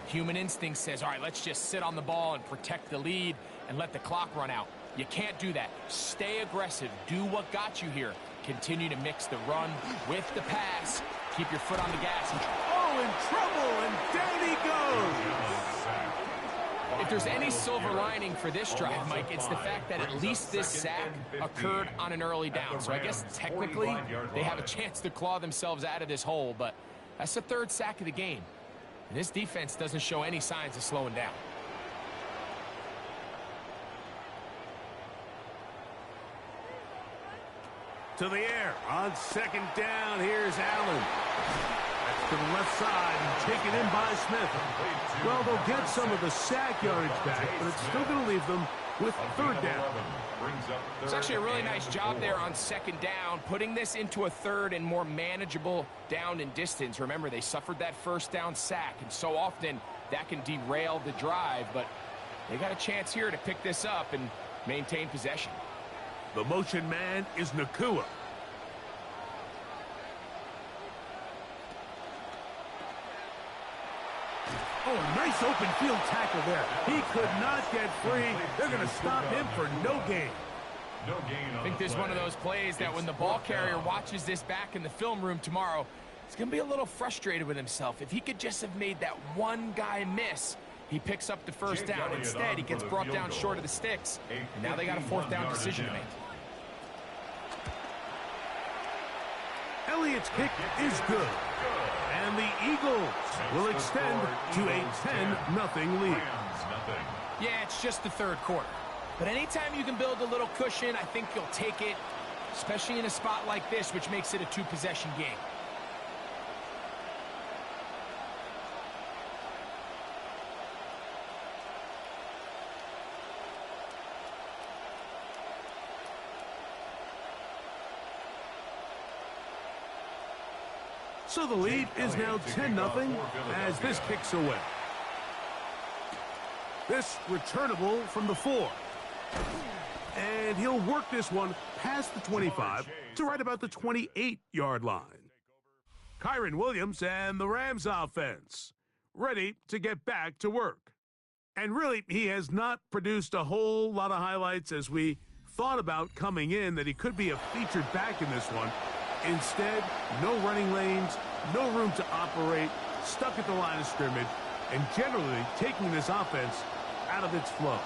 J: Human instinct says, all right, let's just sit on the ball and protect the lead and let the clock run out. You can't do that. Stay aggressive. Do what got you here. Continue to mix the run with the pass. Keep your foot on the gas.
I: Oh, in trouble, and down he goes.
J: If there's any silver lining for this drive, Mike, it's the fact that at least this sack occurred on an early down. So I guess technically they have a chance to claw themselves out of this hole, but that's the 3rd sack of the game. And this defense doesn't show any signs of slowing down.
I: To the air on 2nd down. Here's Allen. That's to the left side and taken in by Smith. Well, they'll get some of the sack yardage back, but it's still going to leave them with 3rd down.
J: It's actually a really nice job there on 2nd down, putting this into a 3rd and more manageable down and distance. Remember, they suffered that first down sack, and so often that can derail the drive, but they got a chance here to pick this up and maintain possession.
I: The motion man is Nakua. Oh, nice open field tackle there. He could not get free. They're going to stop him for no gain.
J: I think this is one of those plays that when the ball carrier watches this back in the film room tomorrow, he's going to be a little frustrated with himself. If he could just have made that one guy miss, he picks up the first down. Instead, he gets brought down short of the sticks, and now they got a 4th down decision to make.
I: Elliott's kick is good. And the Eagles will extend to a 10-0 lead.
J: Yeah, it's just the 3rd quarter. But anytime you can build a little cushion, I think you'll take it, especially in a spot like this, which makes it a 2-possession game.
I: So the lead is now 10-0 as this kicks away. This returnable from the 4. And he'll work this one past the 25 to right about the 28-yard line. Kyren Williams and the Rams offense ready to get back to work. And really, he has not produced a whole lot of highlights as we thought about coming in that he could be a featured back in this one. Instead, no running lanes, no room to operate, stuck at the line of scrimmage, and generally taking this offense out of its flow.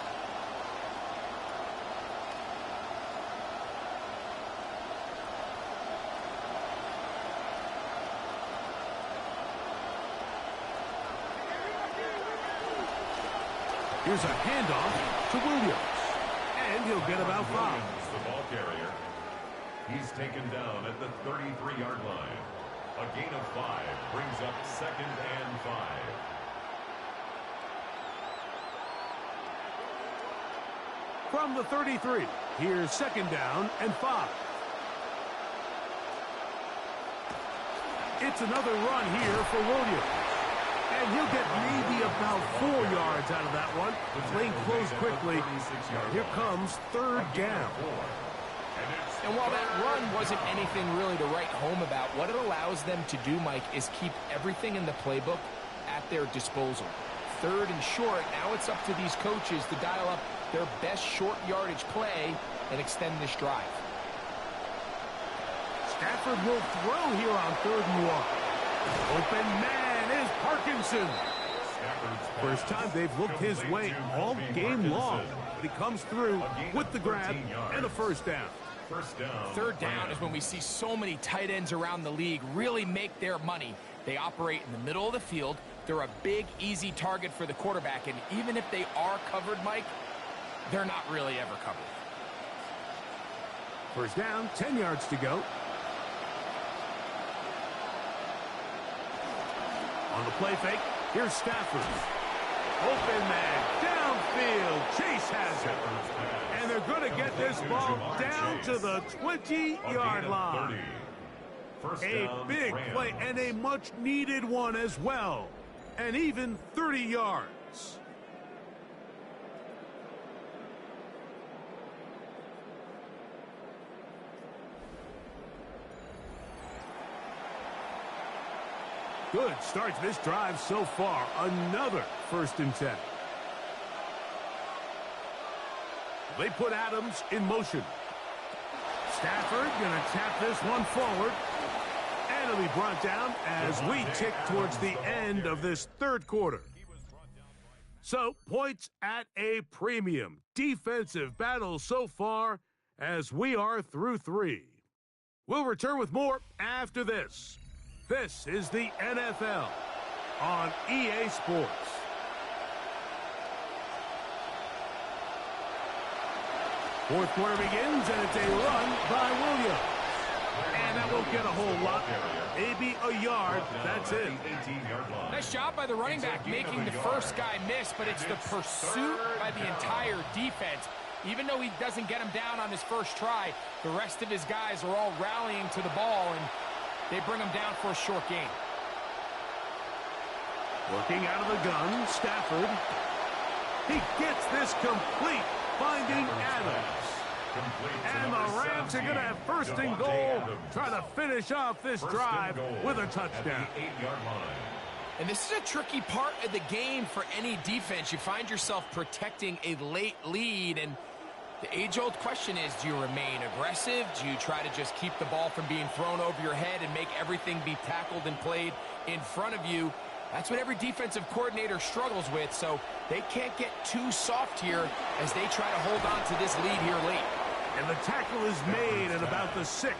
I: Here's a handoff to Williams, and he'll get about 5.
C: The ball carrier. He's taken down at the 33-yard line. A gain of 5 brings up 2nd and 5.
I: From the 33, here's 2nd down and 5. It's another run here for Williams. And he'll get maybe about 4 yards out of that one. Playing close quickly. Here comes 3rd down.
J: And while that run wasn't anything really to write home about, what it allows them to do, Mike, is keep everything in the playbook at their disposal. 3rd and short, now it's up to these coaches to dial up their best short yardage play and extend this drive.
I: Stafford will throw here on 3rd and 1. Open man is Parkinson. First time they've looked his way all game long. But he comes through with the grab and a 1st down.
J: Third down is when we see so many tight ends around the league really make their money. They operate in the middle of the field. They're a big, easy target for the quarterback, and even if they are covered, Mike, they're not really ever covered.
I: First down, 10 yards to go. On the play fake, here's Stafford. Open man, downfield, Chase has it. And they're going to get this ball down to the 20-yard line. A big play and a much-needed one as well. And even 30 yards. Good start to this drive so far. Another 1st and 10. They put Adams in motion. Stafford going to tap this one forward. And it'll be brought down as we tick towards the end of this 3rd quarter. So, points at a premium. Defensive battle so far as we are through 3. We'll return with more after this. This is the NFL on EA Sports. Fourth quarter begins, and it's a run by Williams. And that won't get a whole lot. Maybe a yard. That's it.
J: Nice job by the running back making the first guy miss, but it's the pursuit by the entire defense. Even though he doesn't get him down on his first try, the rest of his guys are all rallying to the ball, and they bring him down for a short gain.
I: Working out of the gun, Stafford. He gets this complete, finding Adams. And the Rams are going to have 1st and goal, trying to finish off this drive with a touchdown.
J: And this is a tricky part of the game for any defense. You find yourself protecting a late lead, and the age-old question is, do you remain aggressive? Do you try to just keep the ball from being thrown over your head and make everything be tackled and played in front of you? That's what every defensive coordinator struggles with, so they can't get too soft here as they try to hold on to this lead here late.
I: And the tackle is made at about the 6.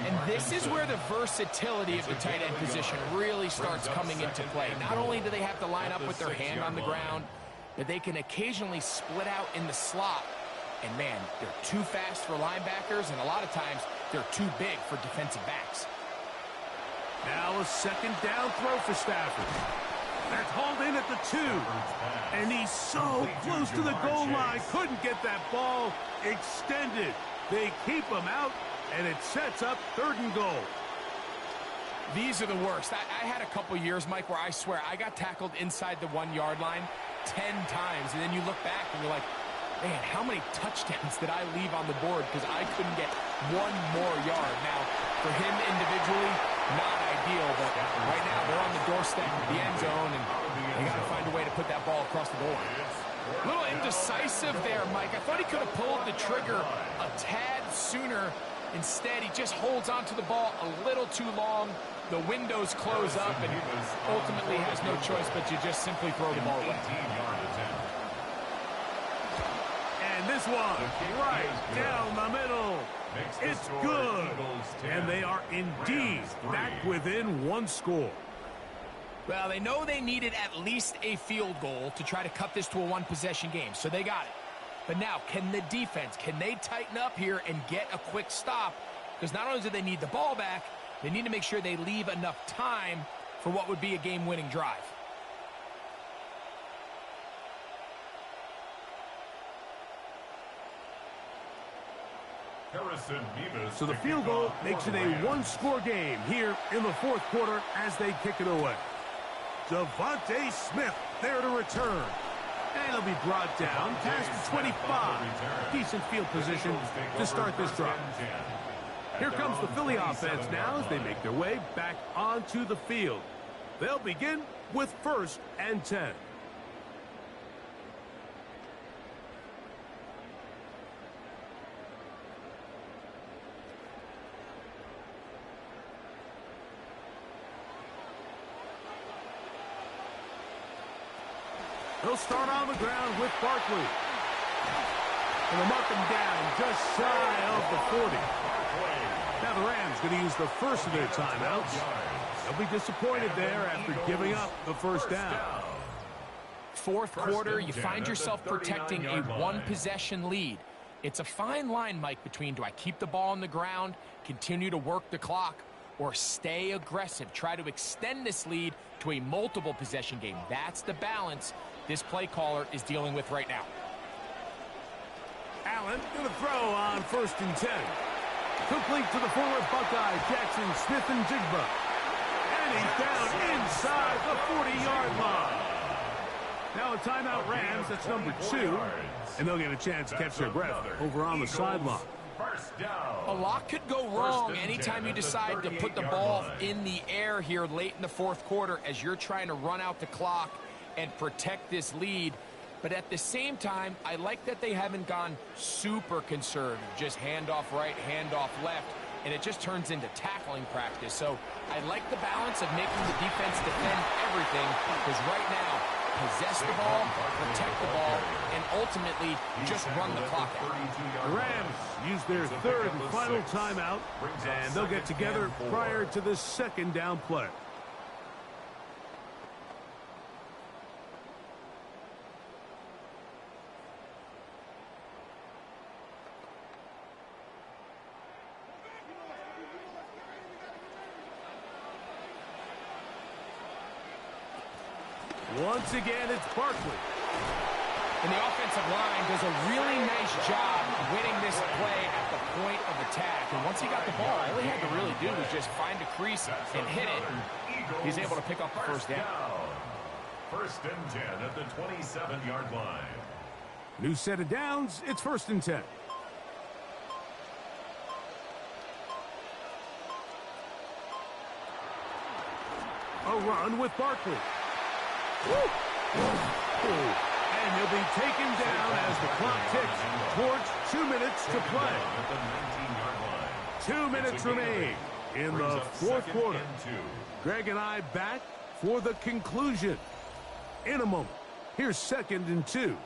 J: And this is where the versatility of the tight end position really starts coming into play. Not only do they have to line up with their hand on the ground, but they can occasionally split out in the slot. And man, they're too fast for linebackers, and a lot of times they're too big for defensive backs.
I: Now a 2nd down throw for Stafford. That's hauled in at the 2. And he's so close to the goal line. Couldn't get that ball extended. They keep him out, and it sets up 3rd and goal.
J: These are the worst. I had a couple years, Mike, where I swear I got tackled inside the 1-yard line 10 times. And then you look back and you're like, man, how many touchdowns did I leave on the board because I couldn't get one more yard? Now, for him individually, not ideal, but right now they're on the doorstep of the end zone, and they got to find a way to put that ball across the goal line. A little indecisive there, Mike. I thought he could have pulled the trigger a tad sooner. Instead, he just holds onto the ball a little too long. The windows close up, and ultimately has no choice but to just simply throw the ball away.
I: And this one, right down the middle. It's good. And they are indeed back within 1 score.
J: Well, they know they needed at least a field goal to try to cut this to a 1-possession game, so they got it. But now, can the defense, can they tighten up here and get a quick stop? Because not only do they need the ball back, they need to make sure they leave enough time for what would be a game-winning drive.
I: So the field goal makes it a 1-score game here in the 4th quarter as they kick it away. Devontae Smith there to return. And he'll be brought down past the 25. Decent field position to start this drive. Here comes the Philly offense now as they make their way back onto the field. They'll begin with 1st and 10. They'll start on the ground with Barkley. And they'll mark him down just shy of the 40. Now the Rams going to use the first of their timeouts. They'll be disappointed there after giving up the first down.
J: Fourth quarter, you find yourself protecting a one-possession lead. It's a fine line, Mike, between do I keep the ball on the ground, continue to work the clock, or stay aggressive, try to extend this lead to a multiple possession game. That's the balance this play caller is dealing with right now.
I: Allen going to throw on 1st and 10. Complete to the forward Buckeye, Jackson Smith-Njigba. And he's down inside the 40-yard line. Now a timeout Rams, that's number 2. And they'll get a chance to catch their breath over on the sideline.
J: A lot could go wrong anytime you decide to put the ball in the air here late in the fourth quarter as you're trying to run out the clock and protect this lead. But at the same time, I like that they haven't gone super conservative, just handoff right, handoff left, and it just turns into tackling practice. So I like the balance of making the defense defend everything, because right now, possess the ball, protect the ball, and ultimately just run the clock out.
I: The Rams use their third and final timeout, and they'll get together prior to this second down play. Once again, it's Barkley.
J: And the offensive line does a really nice job winning this play at the point of attack. And once he got the ball, all he had to really do was just find a crease and hit it. He's able to pick up the first down.
C: 1st and 10 at the 27-yard line.
I: New set of downs, it's 1st and 10. A run with Barkley. And he'll be taken down as the clock ticks towards 2 minutes to play. 2 minutes remain in the fourth quarter. Greg and I back for the conclusion in a moment. Here's 2nd and 2.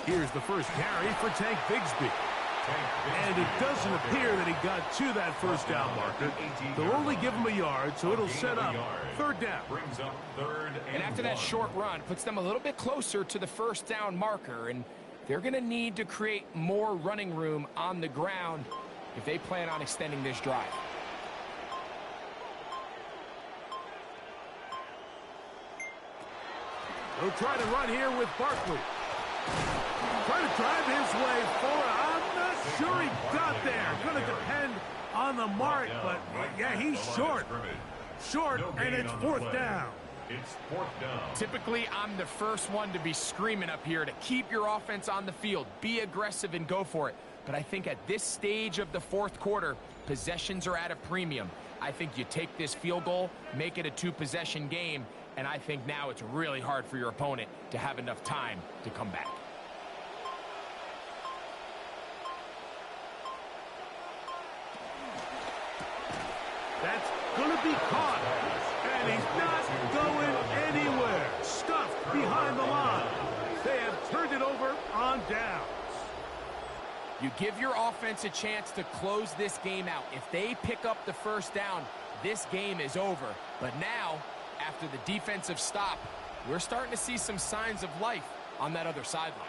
I: Here's the first carry for Tank Bigsby. And it doesn't appear that he got to that first down marker. They'll only give him a yard, so it'll set up 3rd down.
J: And after that short run, puts them a little bit closer to the first down marker. And they're going to need to create more running room on the ground if they plan on extending this drive.
I: They'll try to run here with Barkley. Trying to drive his way forward. I'm not sure he got there. Going to depend on the mark, but yeah, he's short. Short, and it's 4th down.
C: It's 4th down.
J: Typically, I'm the first one to be screaming up here to keep your offense on the field. Be aggressive and go for it. But I think at this stage of the fourth quarter, possessions are at a premium. I think you take this field goal, make it a 2-possession game, and I think now it's really hard for your opponent to have enough time to come back.
I: That's going to be caught. And he's not going anywhere. Stuffed behind the line. They have turned it over on downs.
J: You give your offense a chance to close this game out. If they pick up the first down, this game is over. But now, after the defensive stop, we're starting to see some signs of life on that other sideline.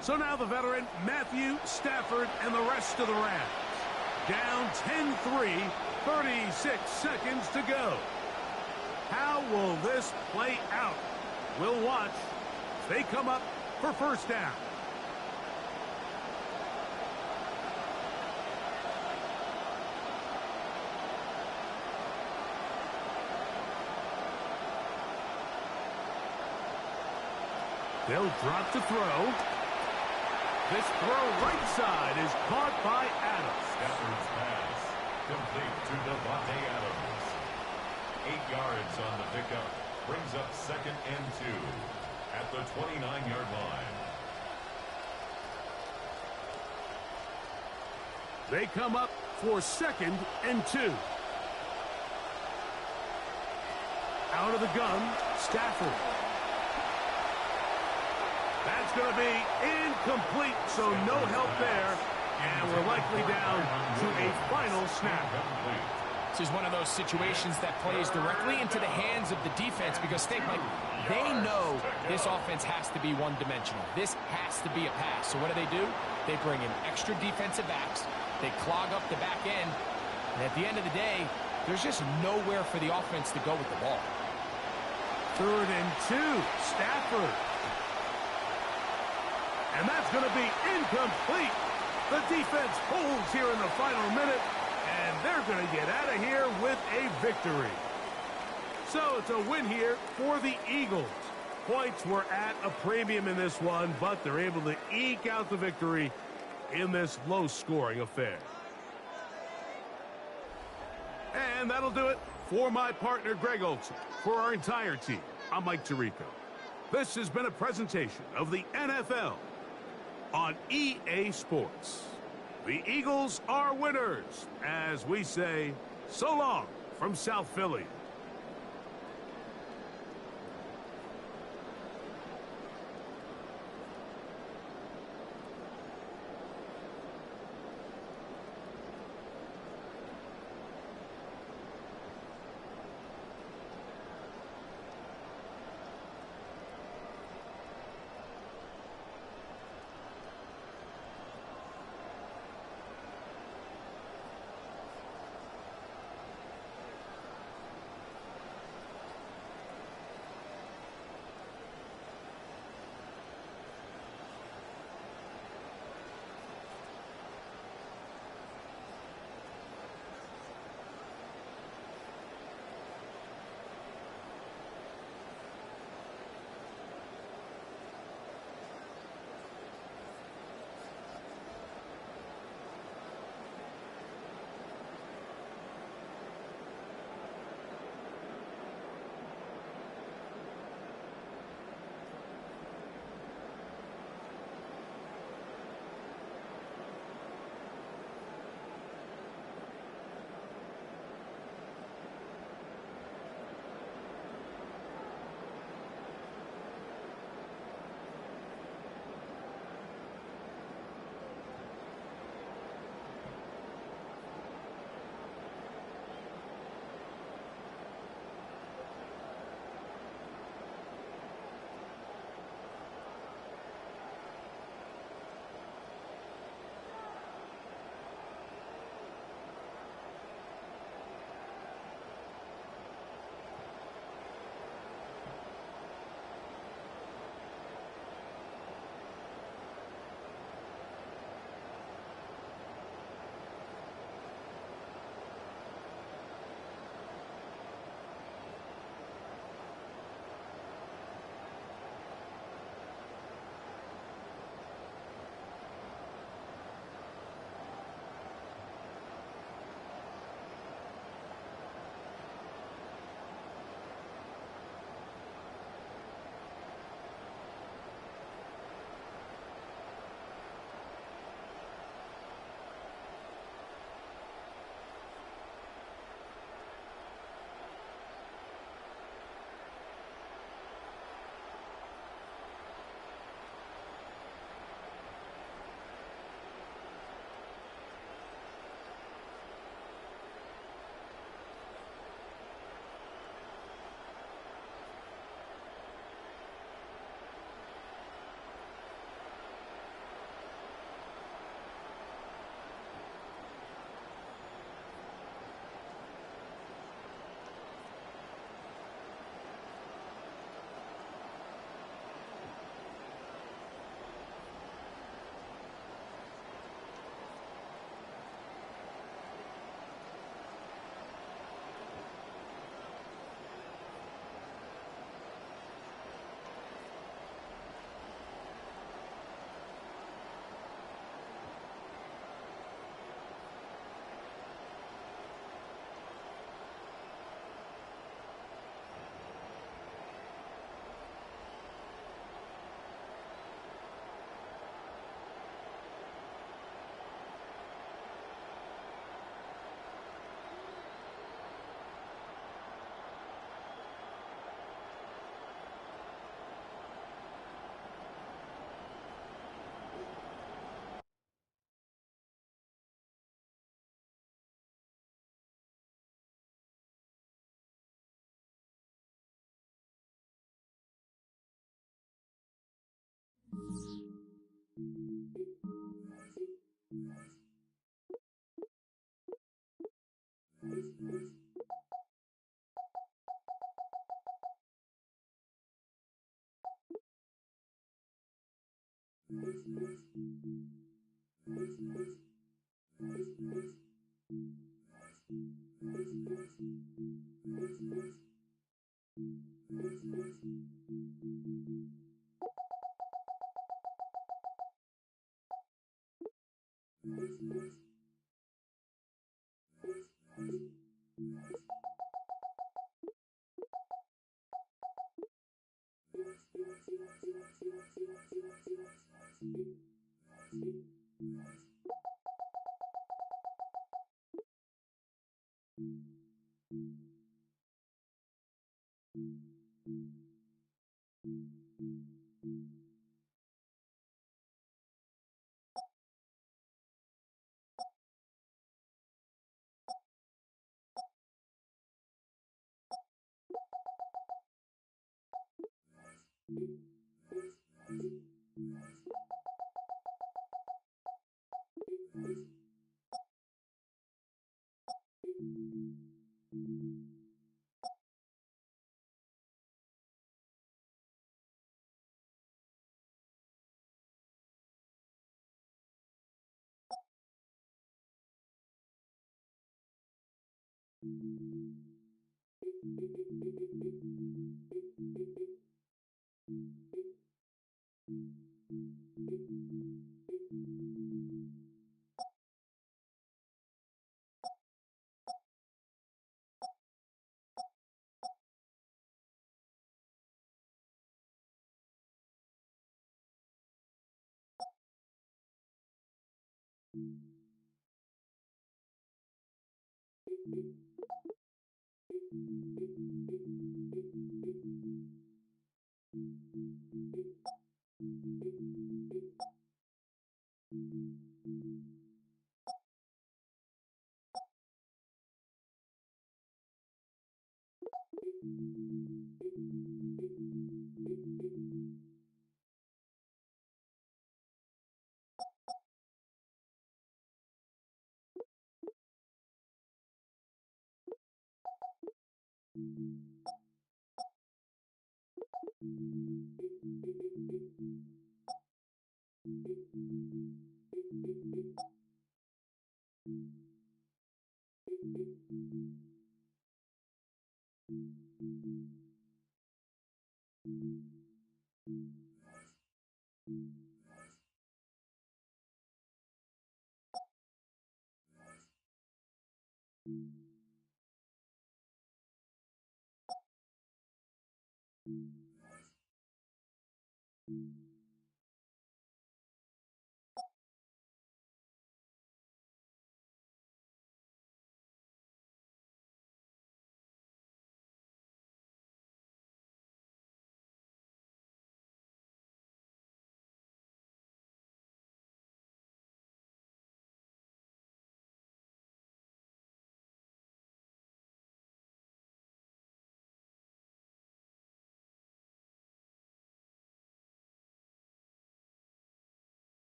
I: So now the veteran, Matthew Stafford, and the rest of the Rams. Down 10-3, 36 seconds to go. How will this play out? We'll watch. They come up for first down. They'll drop to throw. This throw right side is caught by Adams.
C: Stafford's pass complete to Davante Adams. 8 yards on the pickup. Brings up 2nd and 2 at the 29-yard line.
I: They come up for 2nd and 2. Out of the gun, Stafford. That's going to be incomplete, so no help there. And we're likely down to a final snap.
J: This is one of those situations that plays directly into the hands of the defense because think, Mike, they know this offense has to be one-dimensional. This has to be a pass. So what do? They bring in extra defensive backs. They clog up the back end. And at the end of the day, there's just nowhere for the offense to go with the ball.
I: 3rd and 2, Stafford. And that's going to be incomplete. The defense holds here in the final minute, and they're going to get out of here with a victory. So it's a win here for the Eagles. Points were at a premium in this one, but they're able to eke out the victory in this low-scoring affair. And that'll do it for my partner, Greg Olsen. For our entire team, I'm Mike Tirico. This has been a presentation of the NFL on EA Sports. The Eagles are winners, as we say, so long from South Philly.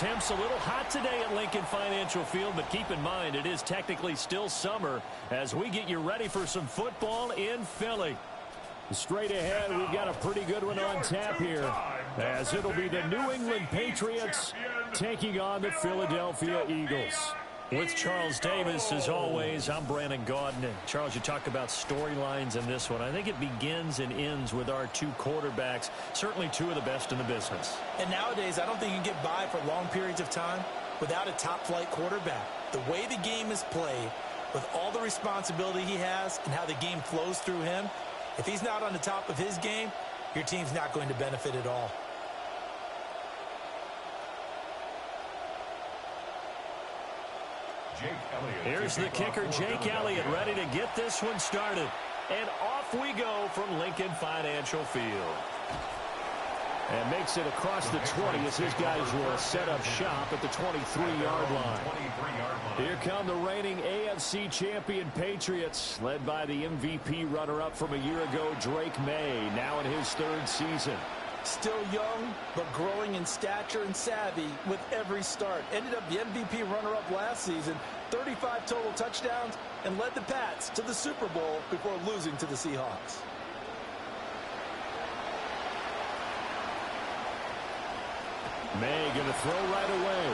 G: Temps a little hot today at Lincoln Financial Field, but keep in mind it is technically still summer as we get you ready for some football in Philly. Straight ahead, we've got a pretty good one on tap here, as it'll be the New England Patriots taking on the Philadelphia Eagles. With Charles Davis, as always, I'm Brandon Gaudin. And Charles, you talk about storylines in this one. I think it begins and ends with our two quarterbacks, certainly two of the best in the business.
F: And nowadays, I don't think you can get by for long periods of time without a top-flight quarterback. The way the game is played, with all the responsibility he has and how the game flows through him, if he's not on the top of his game, your team's not going to benefit at all.
G: Here's the kicker, Jake Elliott, ready to get this one started. And off we go from Lincoln Financial Field. And makes it across the 20 as his guys will set up shop at the 23-yard line. Here come the reigning AFC champion Patriots, led by the MVP runner-up from a year ago, Drake May, now in his third season.
H: Still young, but growing in stature and savvy with every start. Ended up the MVP runner-up last season, 35 total touchdowns, and led the Pats to the Super Bowl before losing to the Seahawks.
G: May going to throw right away.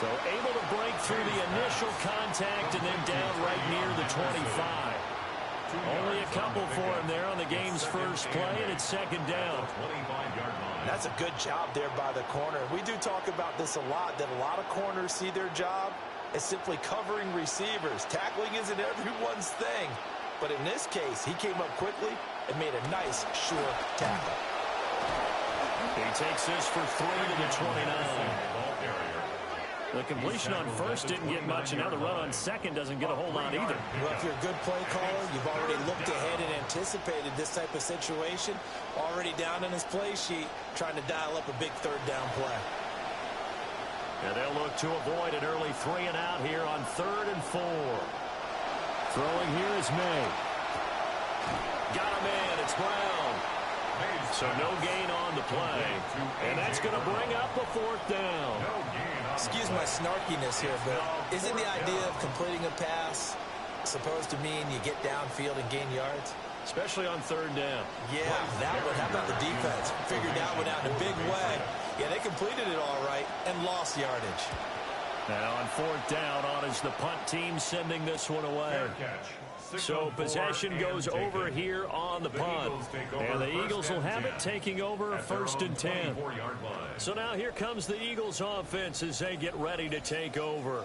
G: So able to break through the initial contact and then down right near the 25. Only a couple for him there on the game's first play, and it's second down.
H: That's a good job there by the corner. We do talk about this a lot, that a lot of corners see their job as simply covering receivers. Tackling isn't everyone's thing. But in this case, he came up quickly and made a nice, sure tackle.
G: He takes this for 3 to the 29. The completion on first didn't get much, and now the run on second doesn't get a whole lot either.
F: Well, if you're a good play caller, you've already looked ahead and anticipated this type of situation. Already down in his play sheet, trying to dial up a big third down play.
G: And they'll look to avoid an early 3 and out here on 3rd and 4. Throwing here is May. Got him in. It's Brown. So no gain on the play. And that's going to bring up a 4th down.
F: Excuse my snarkiness here, but isn't the idea of completing a pass supposed to mean you get downfield and gain yards?
G: Especially on 3rd down.
F: Yeah, that one. How about the defense? Figured that one out in a big way. Yeah, they completed it all right and lost yardage.
G: Now on 4th down on is the punt team sending this one away. So possession goes over here on the punt. And the Eagles will have it taking over 1st and 10. So now here comes the Eagles offense as they get ready to take over.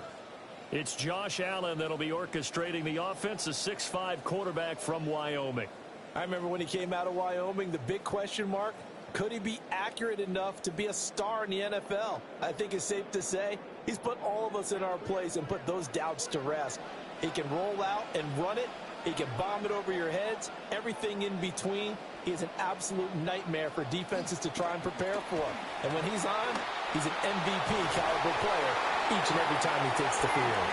G: It's Josh Allen that'll be orchestrating the offense, a 6'5" quarterback from Wyoming.
H: I remember when he came out of Wyoming, the big question mark, could he be accurate enough to be a star in the NFL? I think it's safe to say he's put all of us in our place and put those doubts to rest. He can roll out and run it. He can bomb it over your heads. Everything in between. He is an absolute nightmare for defenses to try and prepare for. And when he's on, he's an MVP caliber player each and every time he takes the field.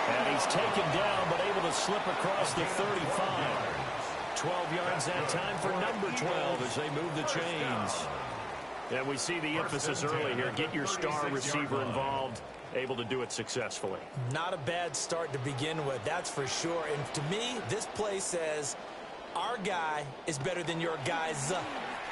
G: And he's taken down but able to slip across the 35. 12 yards that time for number 12 as they move the chains. And we see the emphasis early here. Get your star receiver involved. Able to do it successfully.
F: Not a bad start to begin with, that's for sure. And to me, this play says our guy is better than your guys.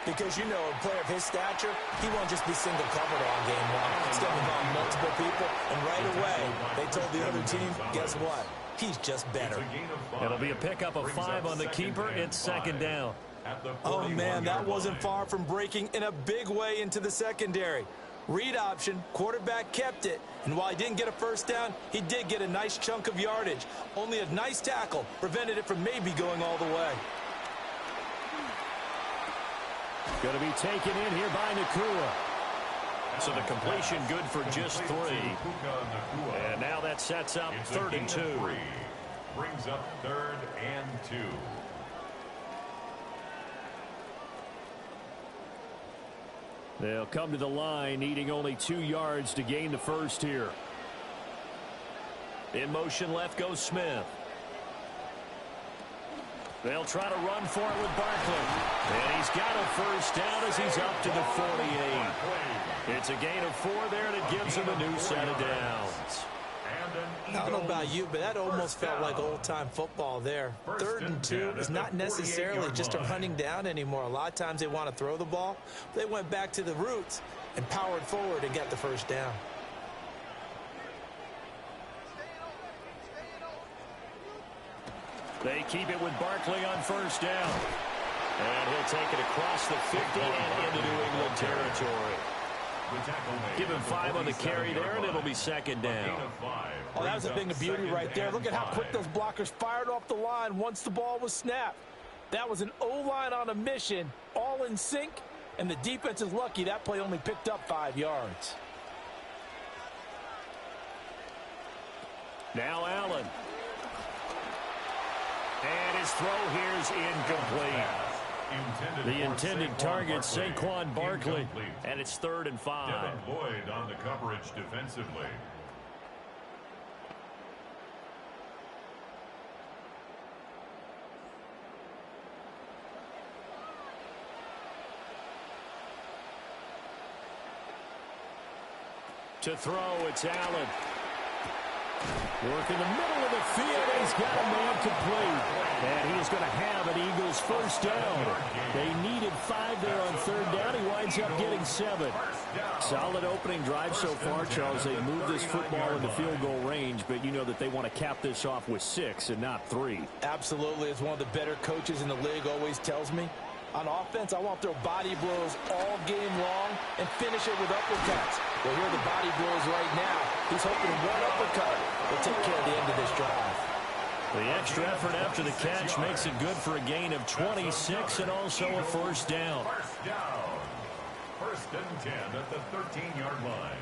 F: Because, you know, a player of his stature, he won't just be single covered on game one. It's going to involve multiple people, and right away, they told the other team, guess what? He's just better.
G: It'll be a pickup of 5 on the keeper. It's second down.
H: Oh, man, that wasn't far from breaking in a big way into the secondary. Read option, quarterback kept it, and while he didn't get a first down, he did get a nice chunk of yardage. Only a nice tackle prevented it from maybe going all the way.
G: Going to be taken in here by Nacua. So the completion good for just 3. And now that sets up 3rd and 2.
C: Brings up 3rd and 2.
G: They'll come to the line, needing only 2 yards to gain the first here. In motion left goes Smith. They'll try to run for it with Barkley. And he's got a first down as he's up to the 48. It's a gain of 4 there, and it gives him a new set of downs.
F: I don't know about you, but that almost felt like old-time football there. 3rd and 2 is not necessarily just a running down anymore. A lot of times they want to throw the ball. They went back to the roots and powered forward and got the first down.
G: They keep it with Barkley on first down. And he'll take it across the 50 and into New England territory. Give him 5 on the carry there, and it'll be second down.
H: Oh, that was a thing of beauty right there. Look at how quick those blockers fired off the line once the ball was snapped. That was an O-line on a mission, all in sync, and the defense is lucky that play only picked up 5 yards.
G: Now Allen. And his throw here's incomplete. The intended target, Saquon Barkley, and it's 3rd and 5.
C: Devin Lloyd on the coverage defensively.
G: To throw, it's Allen. Work in the middle of the field. He's got a man complete. And he's going to have an Eagles first down. They needed 5 there on 3rd down. He winds up getting 7. Solid opening drive so far, Charles. They moved this football into field goal range, but you know that they want to cap this off with 6 and not 3.
H: Absolutely. As one of the better coaches in the league always tells me, on offense, I want to throw body blows all game long and finish it with uppercuts. Well, here are the body blows right now. He's hoping one uppercut will take care of the end of this drive.
G: The extra effort after the catch makes it good for a gain of 26 and also a first down.
C: First down. 1st and 10 at the 13-yard line.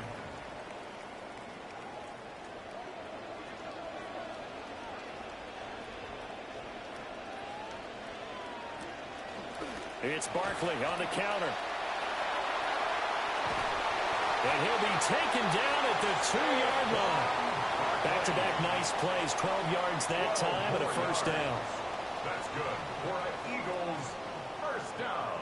G: It's Barkley on the counter. And he'll be taken down at the 2-yard line. Back-to-back nice plays, 12 yards that time and a first down.
C: That's good for an Eagles first down.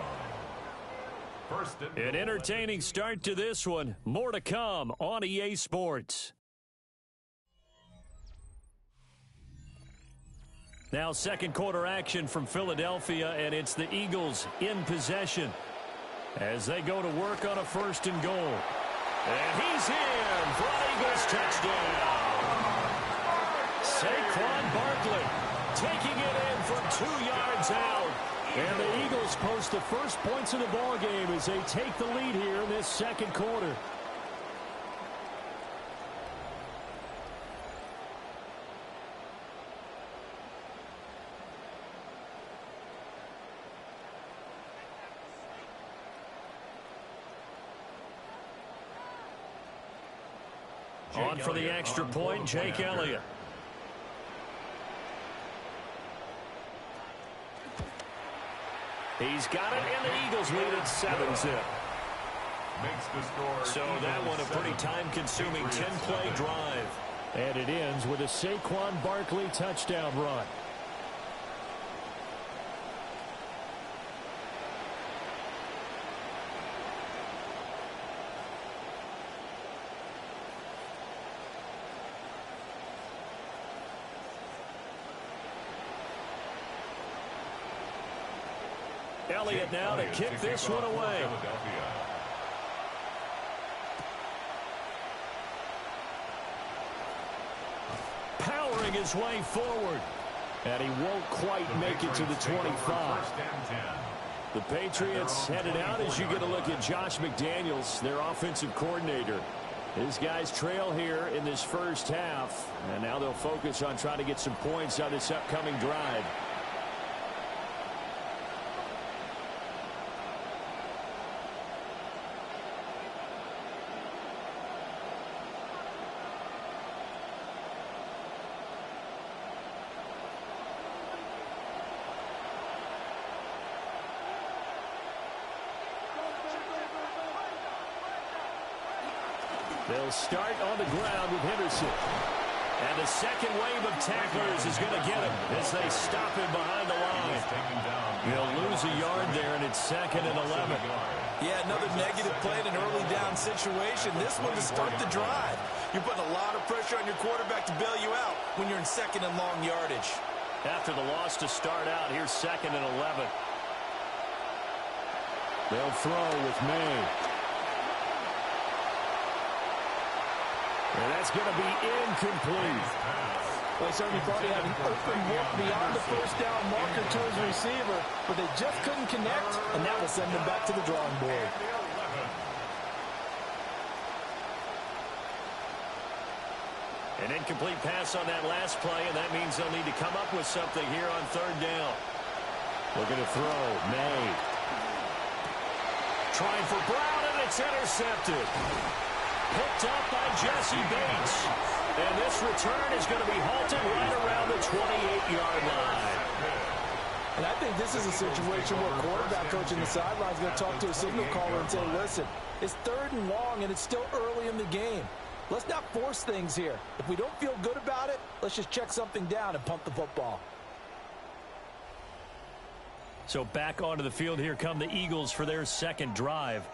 G: An entertaining start to this one. More to come on EA Sports. Now second quarter action from Philadelphia, and it's the Eagles in possession as they go to work on a 1st and goal. And he's in for an Eagles touchdown. Saquon Barkley taking it in from 2 yards out. And the Eagles post the first points of the ball game as they take the lead here in this second quarter. On for the extra point, Jake Elliott. He's got it, and the Eagles lead at 7-zip. So that one a pretty time-consuming 10-play drive. And it ends with a Saquon Barkley touchdown run.
E: Elliott now to kick this one away. Powering his way forward. And he won't quite make it to the 25. The Patriots headed out as you get a look at Josh McDaniels, their offensive coordinator. His guys trail here in this first half, and now they'll focus on trying to get some points on this upcoming drive. They'll start on the ground with Henderson. And the second wave of tacklers is going to get him as they stop him behind the line. He'll lose a yard there, and it's 2nd and 11.
H: Yeah, another negative play in an early down situation. This one to start the drive. You're putting a lot of pressure on your quarterback to bail you out when you're in 2nd and long yardage.
E: After the loss to start out, here's 2nd and 11. They'll throw with May. And that's going to be incomplete.
H: Well, he certainly thought he had an open look beyond the first down marker to his receiver, but they just couldn't connect, and that will send them back to the drawing board.
E: An incomplete pass on that last play, and that means they'll need to come up with something here on 3rd down. Looking to throw, May. Trying for Brown, and it's intercepted. Picked up by Jesse Bates. And this return is going to be halted right around the 28-yard line.
H: And I think this is a situation where quarterback coach in the sideline is going to talk to a signal caller and say, listen, it's 3rd and long and it's still early in the game. Let's not force things here. If we don't feel good about it, let's just check something down and pump the football.
E: So back onto the field here come the Eagles for their second drive.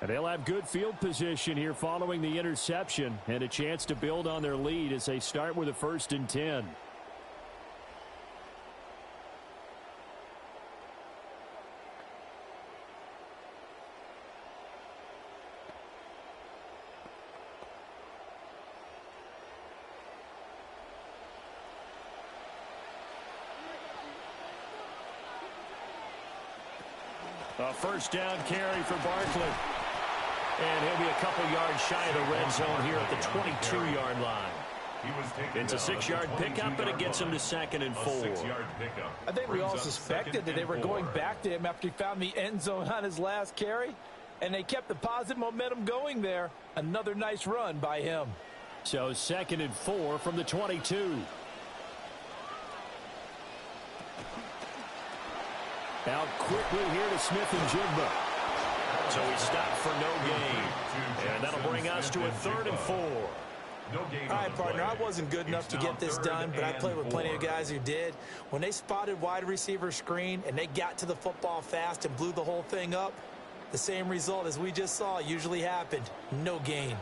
E: And they'll have good field position here following the interception and a chance to build on their lead as they start with a 1st and 10. A 1st down carry for Barkley. And he'll be a couple yards shy of the red zone here at the 22-yard line. It's a 6-yard pickup, and it gets him to 2nd and 4.
H: I think we all suspected that they were going back to him after he found the end zone on his last carry, and they kept the positive momentum going there. Another nice run by him.
E: So 2nd and 4 from the 22. Out quickly here to Smith-Njigba. So he stopped for no gain. And that'll bring us to a 3rd and 4.
H: All right, partner, I wasn't good enough to get this done, but I played with plenty of guys who did. When they spotted wide receiver screen and they got to the football fast and blew the whole thing up, the same result as we just saw usually happened. No gain.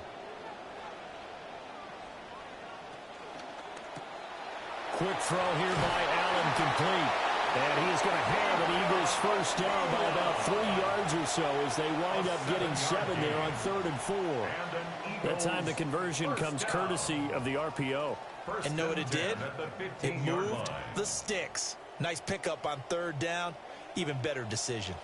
E: Quick throw here by Allen, complete. And he's going to have an Eagles 1st down by about 3 yards or so as they wind up getting 7 there on 3rd and 4. That time the conversion comes courtesy of the RPO.
H: And know what it did? It moved the sticks. Nice pickup on 3rd down. Even better decision.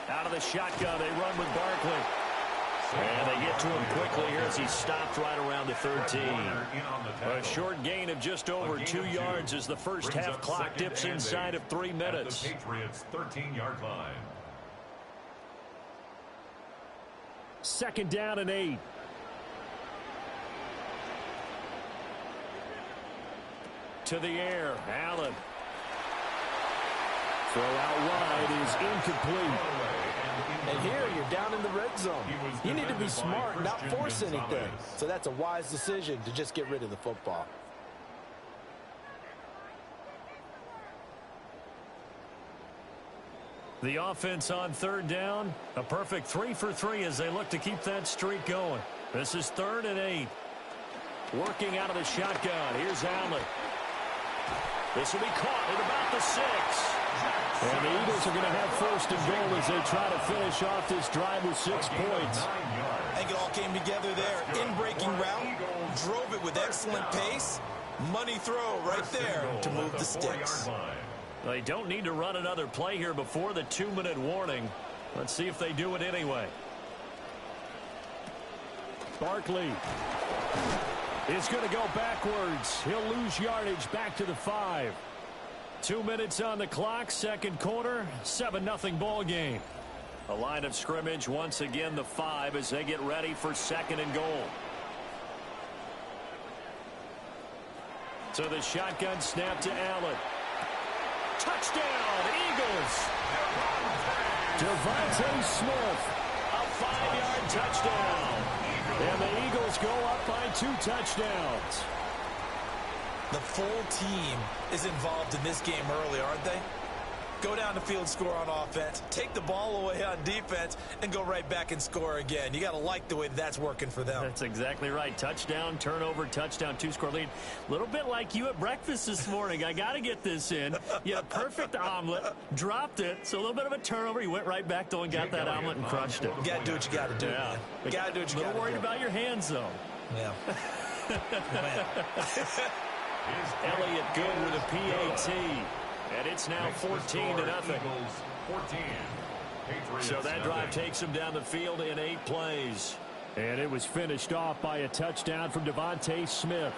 E: Out of the shotgun, they run with Barkley. And they get to him quickly here as he stopped right around the 13. A short gain of just over 2 yards as the first half clock dips inside of 3 minutes.
C: The Patriots' 13-yard line.
E: 2nd down and 8. To the air, Allen. Throw out wide is incomplete.
H: And here you're down in the red zone. You need to be smart and not force anything. So that's a wise decision to just get rid of the football.
E: The offense on 3rd down, a perfect 3 for 3 as they look to keep that streak going. This is 3rd and 8. Working out of the shotgun. Here's Allen.
G: This will be caught at about the 6. And the Eagles are going to have first and goal as they try to finish off this drive with 6 points.
H: I think it all came together there. In-breaking route, drove it with excellent pace. Money throw right there to move the sticks.
G: They don't need to run another play here before the 2-minute warning. Let's see if they do it anyway. Barkley is going to go backwards. He'll lose yardage back to the 5. 2 minutes on the clock, second quarter, 7-0 ball game. A line of scrimmage, once again the 5 as they get ready for second and goal. So the shotgun snap to Allen. Touchdown, Eagles! Devontae Smith, a 5-yard touchdown. And the Eagles go up by 2 touchdowns.
H: The full team is involved in this game early, aren't they? Go down the field, score on offense, take the ball away on defense, and go right back and score again. You got to like the way that's working for them.
G: That's exactly right. Touchdown, turnover, touchdown, 2-score lead. A little bit like you at breakfast this morning. I got to get this in. You had a perfect omelet, dropped it, so a little bit of a turnover. You went right back, though, and got that omelet and crushed it.
H: You got to do what you got to do.
G: Yeah.
H: You got to do what you got to do.
G: A little worried about your hands, though.
H: Yeah.
G: Elliott good with a PAT. And it's now 14-0. So that drive takes him down the field in 8 plays. And it was finished off by a touchdown from Devontae Smith.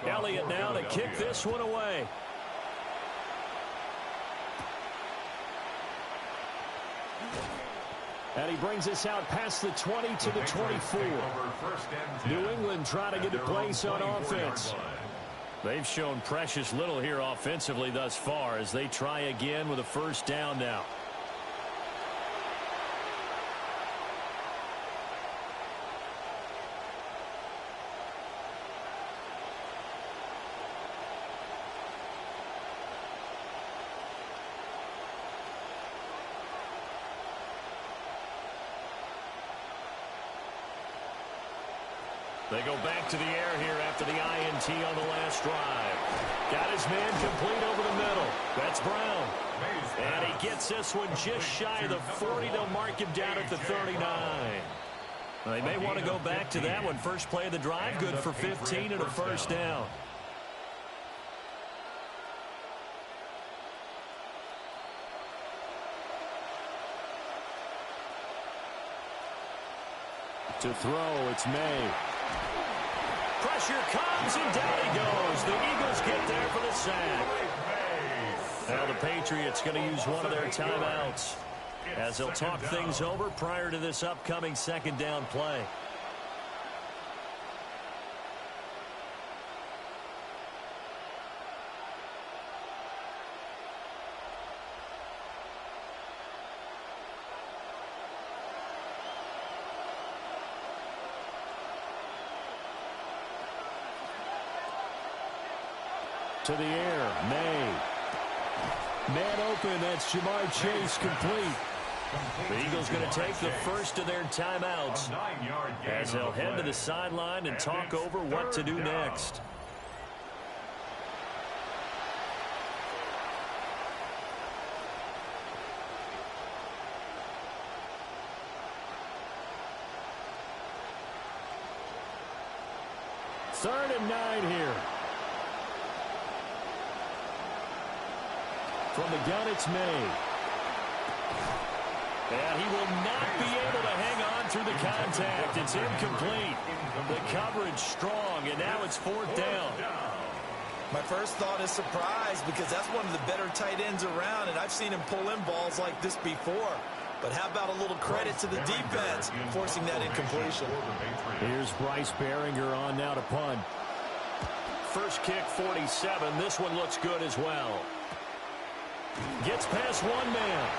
G: Elliott now to kick this one away. And he brings us out past the 20 to the 24. New England trying to get a place on offense. They've shown precious little here offensively thus far as they try again with a first down now. They go back to the air here after the INT on the last drive. Got his man complete over the middle. That's Brown. And he gets this one just shy of the 40. They'll mark him down at the 39. They may want to go back to that one. First play of the drive, good for 15 and a first down. To throw, it's May. Pressure comes, and down he goes. The Eagles get there for the sack. Now the Patriots going to use one of their timeouts as they'll talk things over prior to this upcoming second down play. To the air, May. Man open, that's Jamar Chase complete. The Eagles going to take the first of their timeouts as they'll head to the sideline and talk over what to do next. Third and 9 here. From the gun, it's May. And he will not be able to hang on through the contact. It's incomplete. The coverage strong, and now it's fourth down.
H: My first thought is surprise because that's one of the better tight ends around, and I've seen him pull in balls like this before. But how about a little credit to the defense forcing that incompletion?
G: Here's Bryce Baringer on now to punt. First kick, 47. This one looks good as well. Gets past one man.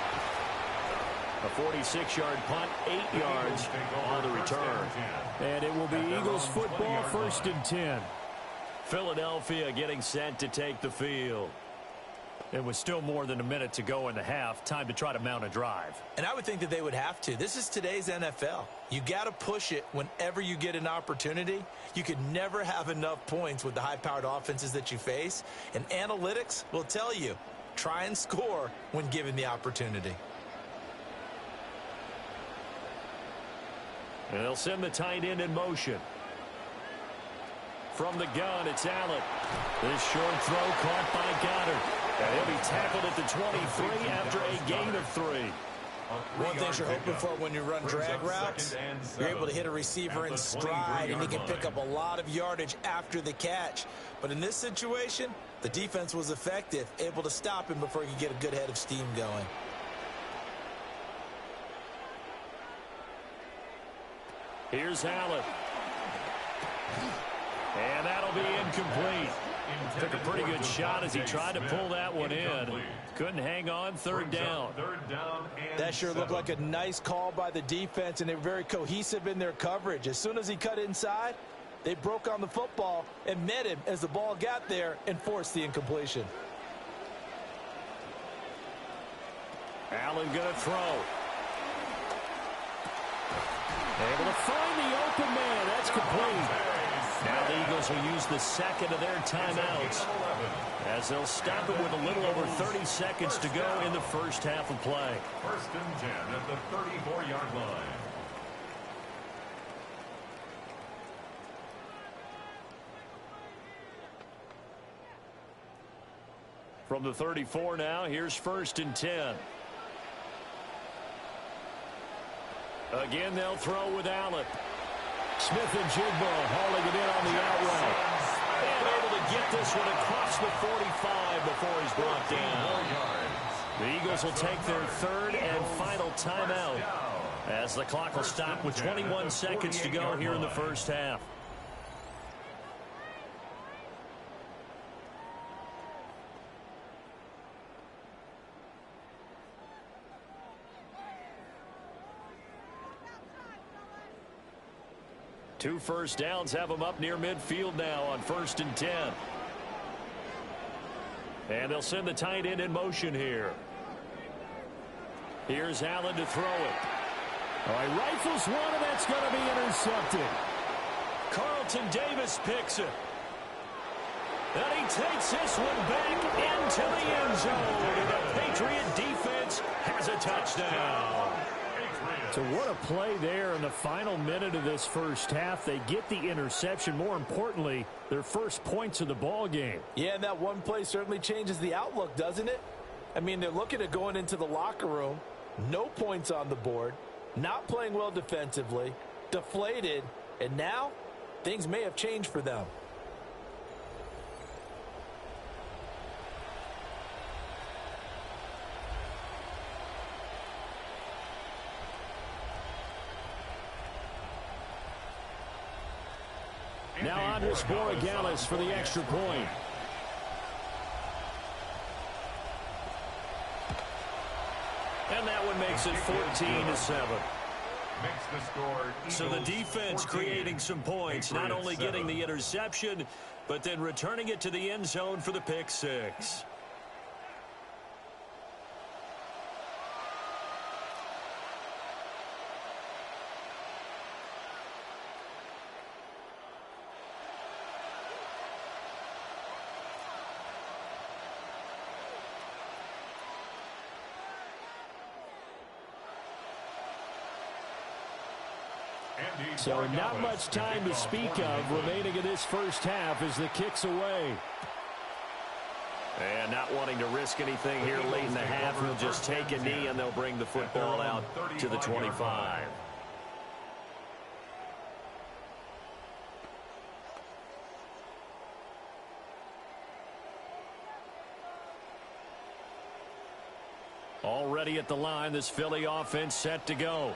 G: A 46-yard punt, 8 yards on the return. And it will be Eagles football, 1st and 10. Philadelphia getting set to take the field. It was still more than a minute to go in the half. Time to try to mount a drive.
H: And I would think that they would have to. This is today's NFL. You got to push it whenever you get an opportunity. You could never have enough points with the high-powered offenses that you face. And analytics will tell you, try and score when given the opportunity.
G: And they'll send the tight end in motion. From the gun, it's Allen. This short throw caught by Goddard. And he'll be tackled at the 23 after a gain of 3.
H: One thing you're hoping for when you run drag routes, you're able to hit a receiver in stride, and he can pick up a lot of yardage after the catch. But in this situation, the defense was effective, able to stop him before he could get a good head of steam going.
G: Here's Allen. And that'll be incomplete. Took a pretty good shot as he tried to pull that one in. Couldn't hang on. 3rd down.
H: That sure looked like a nice call by the defense, and they were very cohesive in their coverage. As soon as he cut inside, they broke on the football and met him as the ball got there and forced the incompletion.
G: Allen going to throw. Able to find the open man. That's complete. Now the Eagles will use the second of their timeouts as they'll stop it with a little over 30 seconds to go in the first half of play.
C: 1st and 10 at the 34-yard line.
G: From the 34 now, here's 1st and 10. Again, they'll throw with Allen. Smith-Njigba hauling it in on the out route. And able to get this one across the 45 before he's brought down. The Eagles will take their 3rd and final timeout as the clock will stop with 21 seconds to go here in the first half. Two first downs have them up near midfield now on 1st and 10. And they'll send the tight end in motion here. Here's Allen to throw it. All right, rifles one, and that's going to be intercepted. Carlton Davis picks it. And he takes this one back into the end zone. And the Patriot defense has a touchdown. So what a play there in the final minute of this first half. They get the interception. More importantly, their first points of the ball game.
H: Yeah, and that one play certainly changes the outlook, doesn't it? I mean, they're looking at going into the locker room, no points on the board, not playing well defensively, deflated, and now things may have changed for them.
G: Now on to Borregales for the extra point. And that one makes it 14-7. So the defense creating some points, not only getting the interception, but then returning it to the end zone for the pick six. So not much time to speak of remaining in this first half as the kick's away. And not wanting to risk anything here late in the half, he'll just take a knee and they'll bring the football out to the 25. Already at the line, this Philly offense set to go.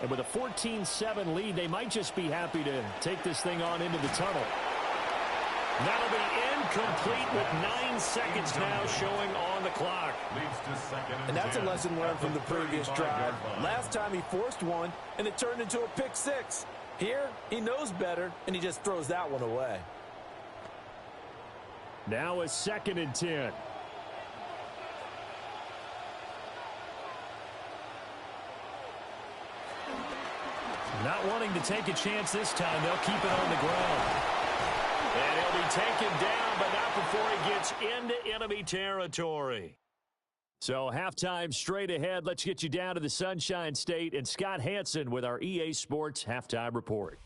G: And with a 14-7 lead, they might just be happy to take this thing on into the tunnel. That'll be incomplete with 9 seconds now showing on the clock.
H: And that's a lesson learned from the previous drive. Last time he forced one, and it turned into a pick six. Here, he knows better, and he just throws that one away.
G: Now a 2nd and 10. Not wanting to take a chance this time. They'll keep it on the ground. And he'll be taken down, but not before he gets into enemy territory. So halftime straight ahead. Let's get you down to the Sunshine State and Scott Hanson with our EA Sports Halftime Report.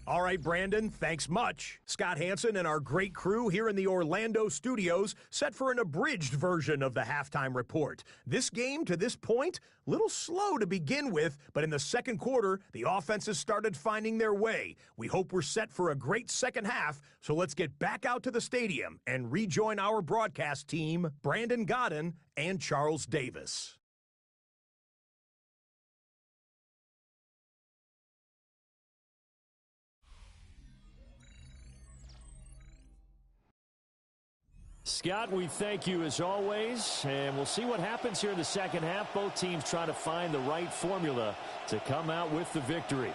D: All right, Brandon, thanks much. Scott Hanson and our great crew here in the Orlando studios set for an abridged version of the halftime report. This game, to this point, a little slow to begin with, but in the second quarter, the offenses started finding their way. We hope we're set for a great second half, so let's get back out to the stadium and rejoin our broadcast team, Brandon Godden and Charles Davis.
G: Scott, we thank you as always, and we'll see what happens here in the second half. Both teams trying to find the right formula to come out with the victory.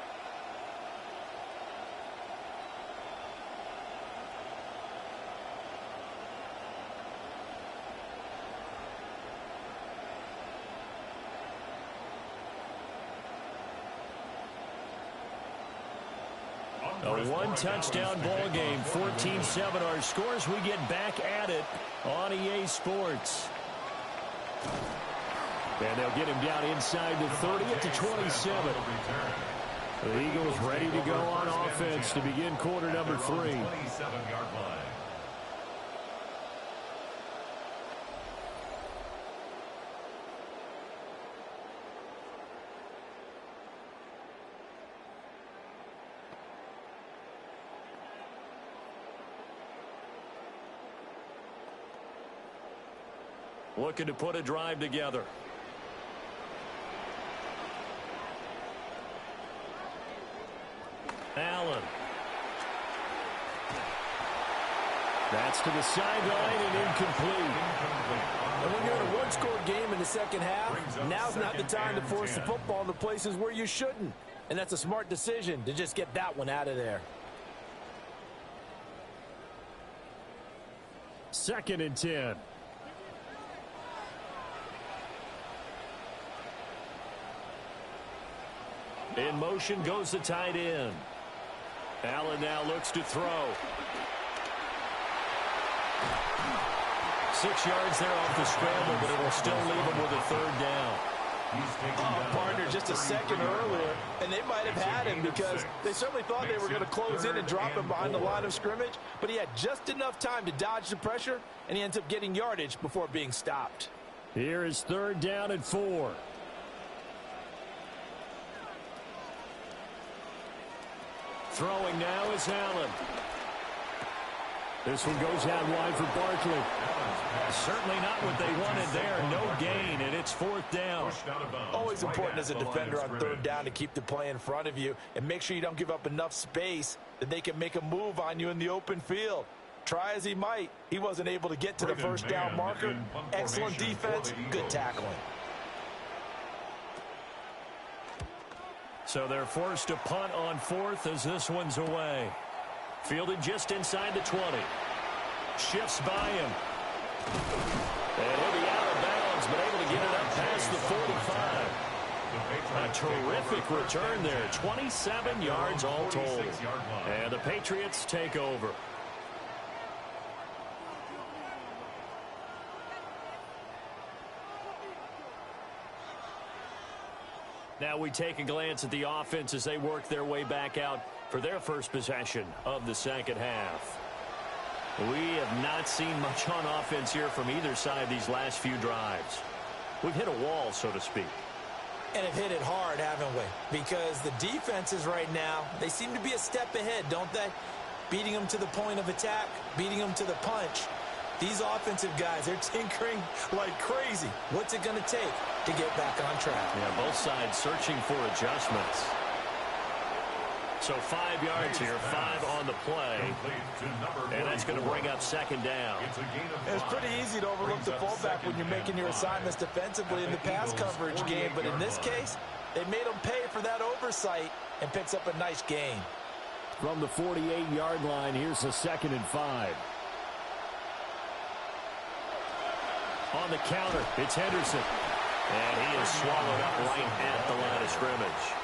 G: A one-touchdown ball game, 14-7 our scores. We get back at it on EA Sports. And they'll get him down inside the 30 at the 27. The Eagles ready to go on offense to begin quarter number 3.
C: 27-yard line.
G: Looking to put a drive together. Allen. That's to the sideline and incomplete.
H: And when you're in a one-score game in the second half, now's not the time to force the football into places where you shouldn't. And that's a smart decision to just get that one out of there.
G: 2nd and 10. In motion goes the tight end. Allen now looks to throw. 6 yards there off the scramble, but it will still leave him with a 3rd down.
H: Partner just a second earlier, and they might have had him because they certainly thought they were going to close in and drop him behind the line of scrimmage, but he had just enough time to dodge the pressure, and he ends up getting yardage before being stopped.
G: Here is 3rd down and 4. Throwing now is Allen. This one goes out wide for Barkley. Certainly not what they wanted there. No gain, and it's 4th down.
H: Always important as a defender on 3rd down to keep the play in front of you and make sure you don't give up enough space that they can make a move on you in the open field. Try as he might, he wasn't able to get to the 1st down marker. Excellent defense, good tackling.
G: So they're forced to punt on 4th as this one's away. Fielded just inside the 20. Shifts by him. And he'll be out of bounds, but able to get it up past the 45. A terrific return there. 27 yards all told. And the Patriots take over. Now we take a glance at the offense as they work their way back out for their first possession of the second half. We have not seen much on offense here from either side these last few drives. We've hit a wall, so to speak.
H: And have hit it hard, haven't we? Because the defenses right now, they seem to be a step ahead, don't they? Beating them to the point of attack, beating them to the punch. These offensive guys, they're tinkering like crazy. What's it going to take to get back on track?
G: Yeah, both sides searching for adjustments. So 5 yards here, 5 on the play. And that's going to bring up second down.
H: It's pretty easy to overlook the fullback when you're making your assignments defensively in the pass coverage game. But in this case, they made him pay for that oversight and picks up a nice gain.
G: From the 48-yard line, here's a 2nd and 5. On the counter, it's Henderson. And he is swallowed up right at the line of scrimmage.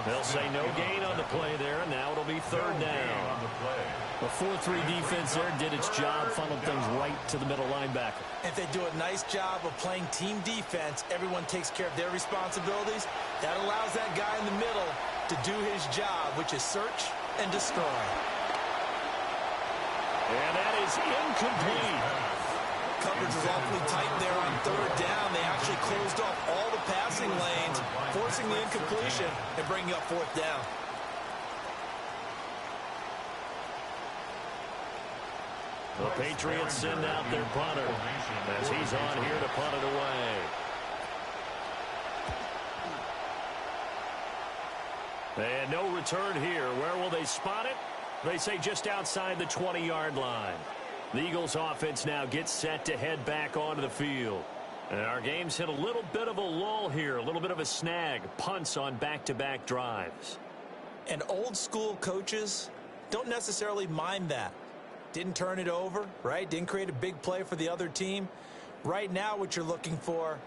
G: They'll say no gain on the play there, and now it'll be 3rd down.
E: The 4-3 defense there did its job, funneled things right to the middle linebacker.
H: If they do a nice job of playing team defense, everyone takes care of their responsibilities. That allows that guy in the middle to do his job, which is search and destroy.
G: And that is incomplete.
H: Coverage was awfully tight there on 3rd down. They actually closed off all the passing lanes, forcing the incompletion and bringing up 4th down.
G: The Patriots send out their punter as he's on here to punt it away. And no return here. Where will they spot it? They say just outside the 20-yard line. The Eagles offense now gets set to head back onto the field. And our game's hit a little bit of a lull here, a little bit of a snag. Punts on back-to-back drives.
H: And old school coaches don't necessarily mind that. Didn't turn it over, right? Didn't create a big play for the other team. Right now what you're looking for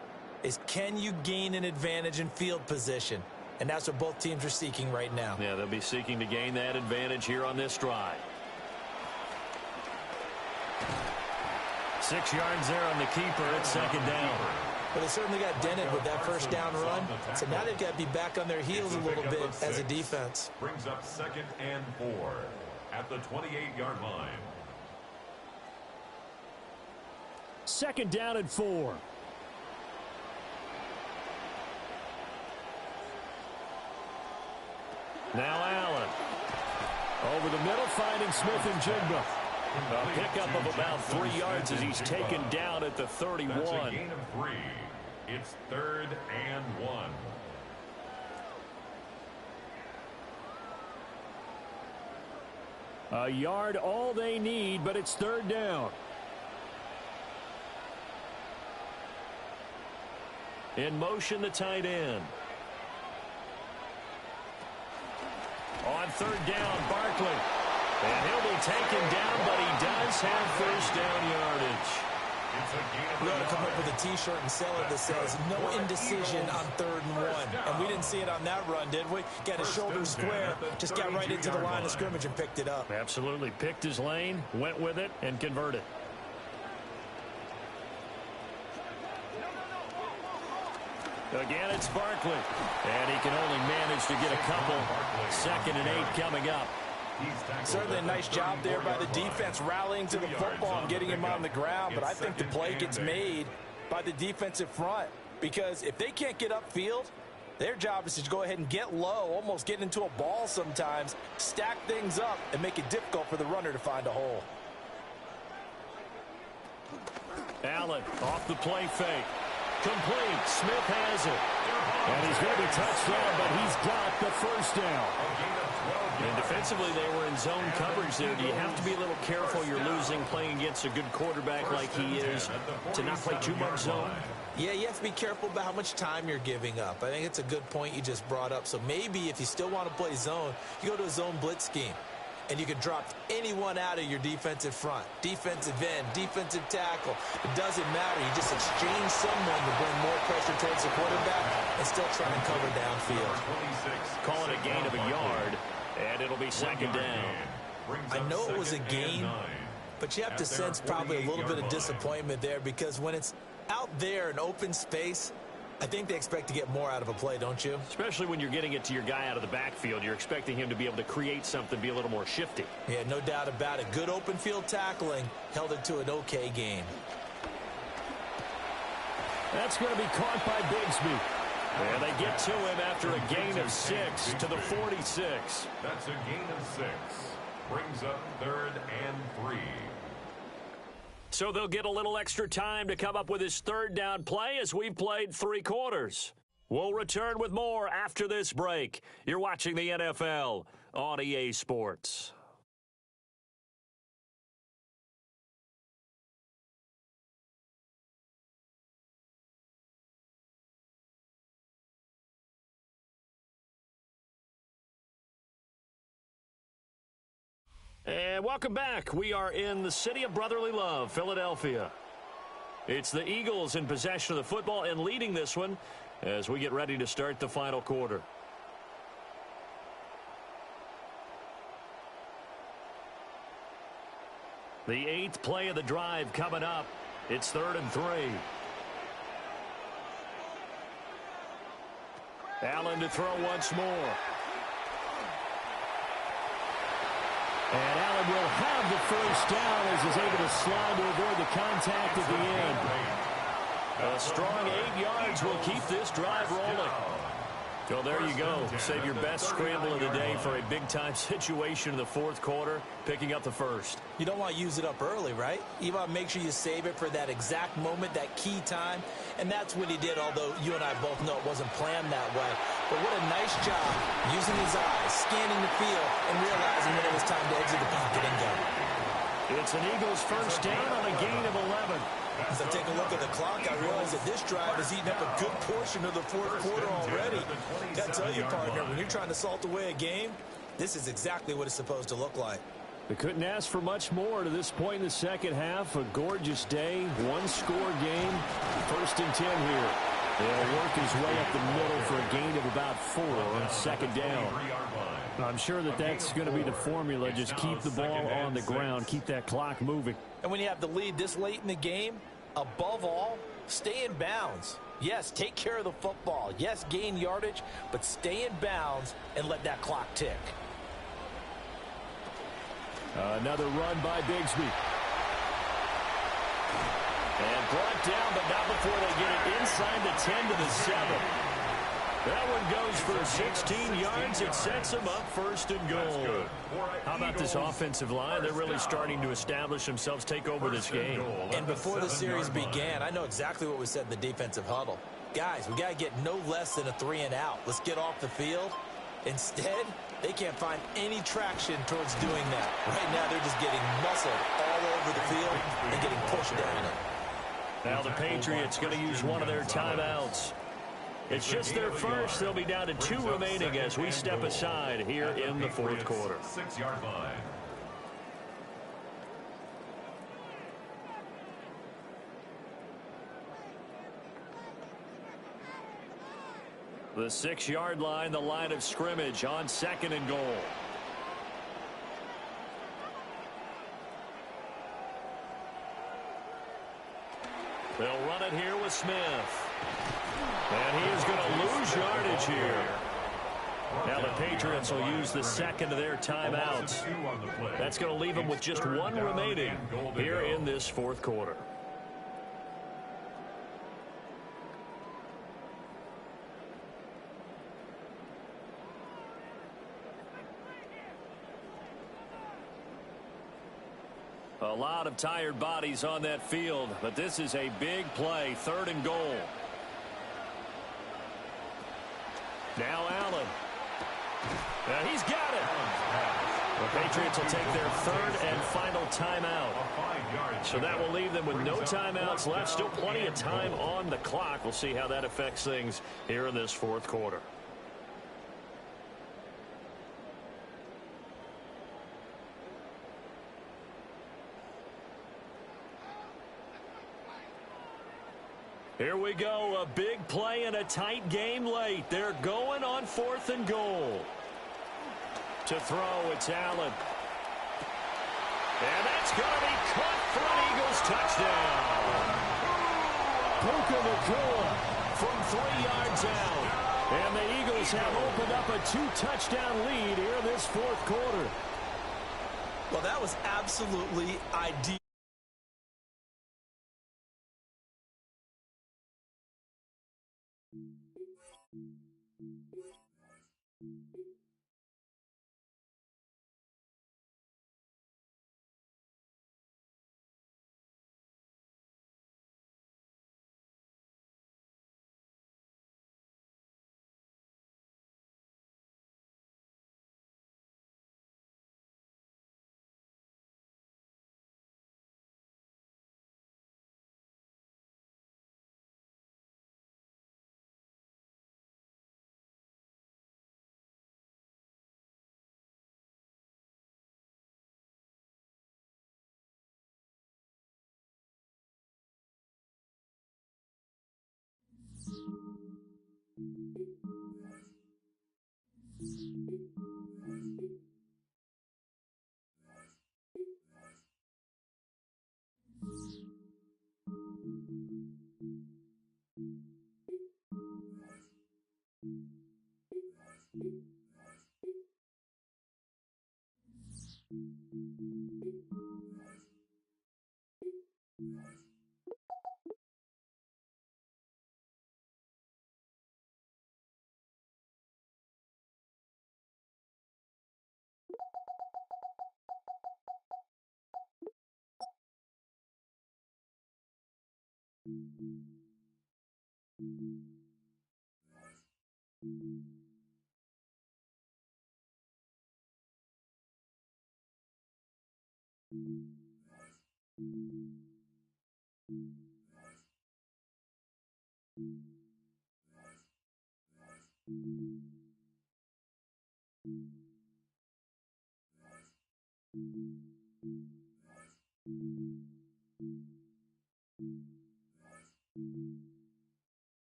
H: is, can you gain an advantage in field position? And that's what both teams are seeking right now.
G: Yeah, they'll be seeking to gain that advantage here on this drive. 6 yards there on the keeper. It's 2nd down.
H: Well, they certainly got dented with that 1st down run. So now they've got to be back on their heels a little bit as a defense.
C: Brings up 2nd and 4 at the 28-yard line.
G: 2nd down and 4. Now Allen. Over the middle, finding Smith and Jigba. A pickup of about 3 yards as he's taken down at the 31.
C: That's a gain of 3. It's 3rd and 1.
G: A yard all they need, but it's 3rd down. In motion, the tight end. On 3rd down, Barkley. And he'll be taken down, but he does have 1st down yardage.
H: We ought to come up with a T-shirt and sell it that says, no indecision on 3rd and 1. And we didn't see it on that run, did we? Got his shoulders square, just got right into the line of scrimmage and picked it up.
G: Absolutely. Picked his lane, went with it, and converted. Again, it's Barkley. And he can only manage to get a couple. 2nd and 8 coming up.
H: Certainly a nice job there by the defense rallying to the football and getting him on the ground. But I think the play gets made by the defensive front. Because if they can't get upfield, their job is to go ahead and get low, almost get into a ball sometimes, stack things up, and make it difficult for the runner to find a hole.
G: Allen off the play fake. Complete. Smith has it. And he's going to be touched down, but he's got the 1st down. And defensively, they were in zone coverage there. Do you have to be a little careful? You're losing playing against a good quarterback like he is to not play too much zone?
H: Yeah, you have to be careful about how much time you're giving up. I think it's a good point you just brought up. So maybe if you still want to play zone, you go to a zone blitz scheme. And you can drop anyone out of your defensive front. Defensive end, defensive tackle. It doesn't matter. You just exchange someone to bring more pressure towards the quarterback and still try and cover downfield.
G: Call it a gain of a yard, and it'll be 2nd down.
H: I know it was a gain, but you have to sense probably a little bit of disappointment there because when it's out there in open space, I think they expect to get more out of a play, don't you?
G: Especially when you're getting it to your guy out of the backfield. You're expecting him to be able to create something, be a little more shifty.
H: Yeah, no doubt about it. Good open field tackling held it to an okay game.
G: That's going to be caught by Bigsby. And they get to him after a gain of 6 to the 46.
C: That's a gain of 6. Brings up 3rd and 3.
G: So they'll get a little extra time to come up with his 3rd down play as we've played 3 quarters. We'll return with more after this break. You're watching the NFL on EA Sports. And welcome back. We are in the city of brotherly love, Philadelphia. It's the Eagles in possession of the football and leading this one as we get ready to start the final quarter. The 8th play of the drive coming up. It's 3rd and 3. Allen to throw once more. And Allen will have the first down as he's able to slide to avoid the contact at the end. A strong 8 yards will keep this drive rolling. So there you go. Save your best scramble of the day for a big-time situation in the 4th quarter, picking up the first.
F: You don't want to use it up early, right? You want to make sure you save it for that exact moment, that key time. And that's what he did, although you and I both know it wasn't planned that way. But what a nice job using his eyes, scanning the field, and realizing when it was time to exit the pocket and go.
G: It's an Eagles first down on a gain of 11.
F: As I take a look at the clock, I realize that this drive has eaten up a good portion of the 4th quarter already. Gotta tell you, partner, when you're trying to salt away a game, this is exactly what it's supposed to look like.
G: They couldn't ask for much more to this point in the second half. A gorgeous day, one-score game. 1st and 10 here. They'll work his way up the middle for a gain of about 4 on 2nd down. I'm sure that that's going to be the formula. Just keep the ball on the ground. Keep that clock moving.
F: And when you have the lead this late in the game, above all, stay in bounds. Yes, take care of the football. Yes, gain yardage, but stay in bounds and let that clock tick.
G: Another run by Bigsby. And brought down, but not before they get it inside the 10 to the 7. That one goes for 16 yards. It sets them up 1st and goal. How about this offensive line? They're really starting to establish themselves, take over this game.
F: And before the series began, I know exactly what we said in the defensive huddle. Guys, we got to get no less than a 3 and out. Let's get off the field. Instead, they can't find any traction towards doing that. Right now, they're just getting muscled all over the field and getting pushed down it.
G: Now the Patriots going to use one of their timeouts. It's just their first. They'll be down to 2 remaining as we step aside here in the 4th quarter.
C: 6-yard line.
G: The 6-yard line, the line of scrimmage on 2nd and goal. They'll run it here with Smith. And he is going to lose yardage here. Now the Patriots will use the 2nd of their timeouts. That's going to leave them with just 1 remaining here in this 4th quarter. A lot of tired bodies on that field, but this is a big play, 3rd and goal. Now Allen. He's got it. The Patriots will take their 3rd and final timeout. So that will leave them with no timeouts left. Still plenty of time on the clock. We'll see how that affects things here in this 4th quarter. Here we go, a big play and a tight game late. They're going on 4th and goal. To throw, it's Allen. And that's going to be caught for an Eagles touchdown. Puka Nacua from 3 yards out. And the Eagles have opened up a 2-touchdown lead here in this 4th quarter.
F: Well, that was absolutely ideal.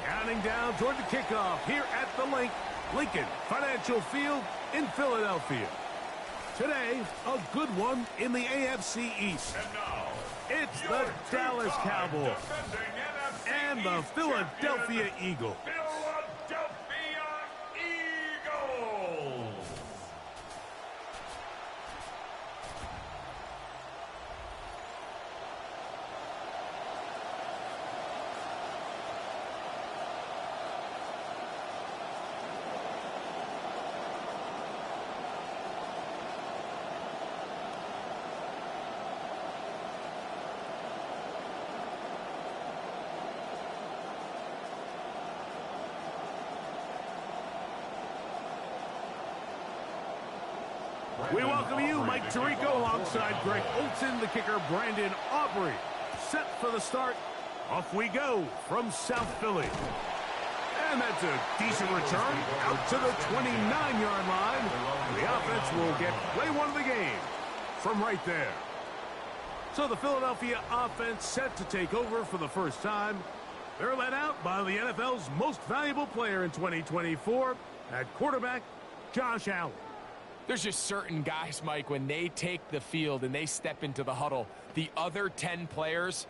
I: Counting down toward the kickoff here at the Lincoln Financial Field in Philadelphia. Today, a good one in the AFC East.
C: And now,
I: it's the Dallas Cowboys and the Philadelphia Eagles.
C: Philadelphia Eagles!
I: We welcome you, Mike Tirico, alongside Greg Olsen, the kicker, Brandon Aubrey. Set for the start. Off we go from South Philly. And that's a decent return out to the 29-yard line. The offense will get play one of the game from right there. So the Philadelphia offense set to take over for the first time. They're led out by the NFL's most valuable player in 2024 at quarterback, Josh Allen.
J: There's just certain guys, Mike, when they take the field and they step into the huddle, the other 10 players,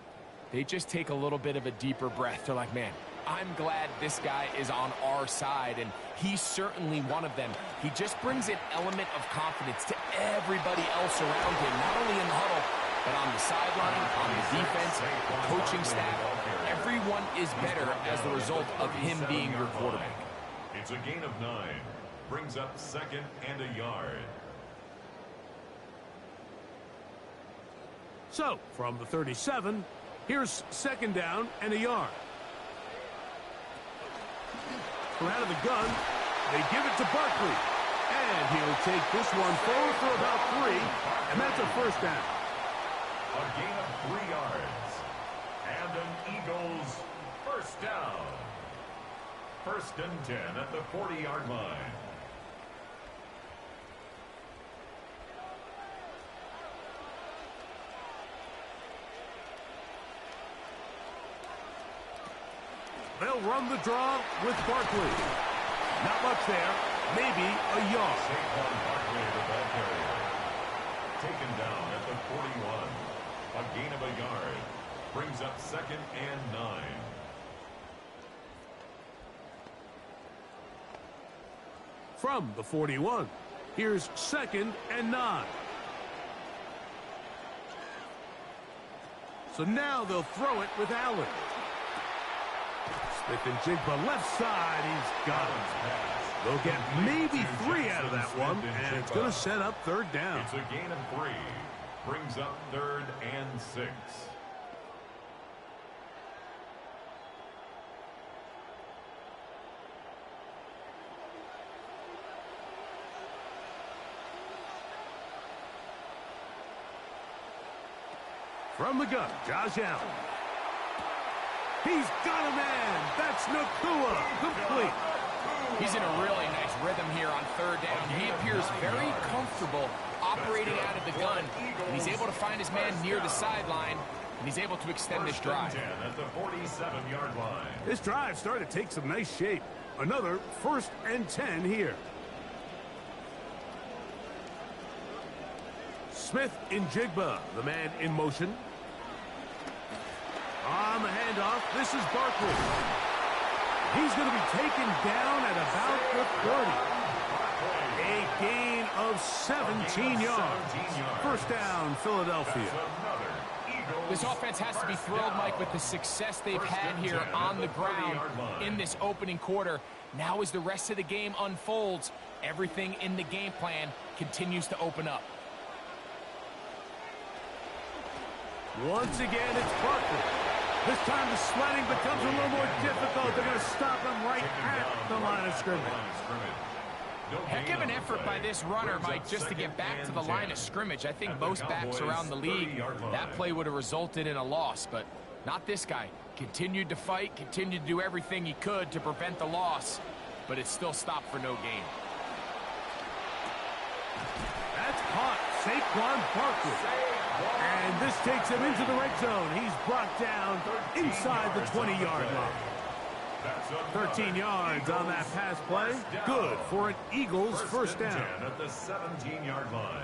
J: they just take a little bit of a deeper breath. They're like, man, I'm glad this guy is on our side, and he's certainly one of them. He just brings an element of confidence to everybody else around him, not only in the huddle, but on the sideline, on the defense, coaching staff. Everyone is better as the result of him being your quarterback.
C: It's a gain of 9. Brings up 2nd and a yard.
I: So, from the 37, here's 2nd down and a yard. From out of the gun, they give it to Barkley. And he'll take this one forward for about 3, and that's a first down.
C: A gain of 3 yards. And an Eagles first down. 1st and 10 at the 40-yard line.
I: They'll run the draw with Barkley. Not much there. Maybe a yard.
C: Saquon Barkley, the ball carrier. Taken down at the 41. A gain of a yard. Brings up 2nd and 9.
I: From the 41, here's 2nd and 9. So now they'll throw it with Allen. Smith and Jigba left side. He's got it. They'll get maybe 3 out of that one, and it's going to set up 3rd down.
C: It's a gain of 3. Brings up 3rd and 6.
I: From the gun, Josh Allen. He's got a man. That's Nacua. Complete.
J: He's in a really nice rhythm here on third down. He appears very comfortable operating out of the gun, and he's able to find his man near the sideline, and he's able to extend this drive.
C: At the 47-yard line.
I: This drive started to take some nice shape. Another 1st and 10 here. Smith in Jigba, the man in motion. On the handoff, this is Barkley. He's going to be taken down at about the 30. A gain of 17 yards. 1st down, Philadelphia.
J: This offense has to be thrilled, Mike, with the success they've had here on the ground in this opening quarter. Now as the rest of the game unfolds, everything in the game plan continues to open up.
I: Once again, it's Barkley. This time the sledding becomes a little more difficult. They're going to stop him right at the line of scrimmage.
J: Heck of an effort by this runner, Mike, just to get back to the line of scrimmage. I think most backs around the league, that play would have resulted in a loss, but not this guy. Continued to fight, continued to do everything he could to prevent the loss, but it still stopped for no gain.
I: That's caught. Saquon Barkley. And this takes him into the red zone. He's brought down inside the 20-yard line. 13 yards on that pass play. Good for an Eagles 1st down.
C: At the 17-yard line.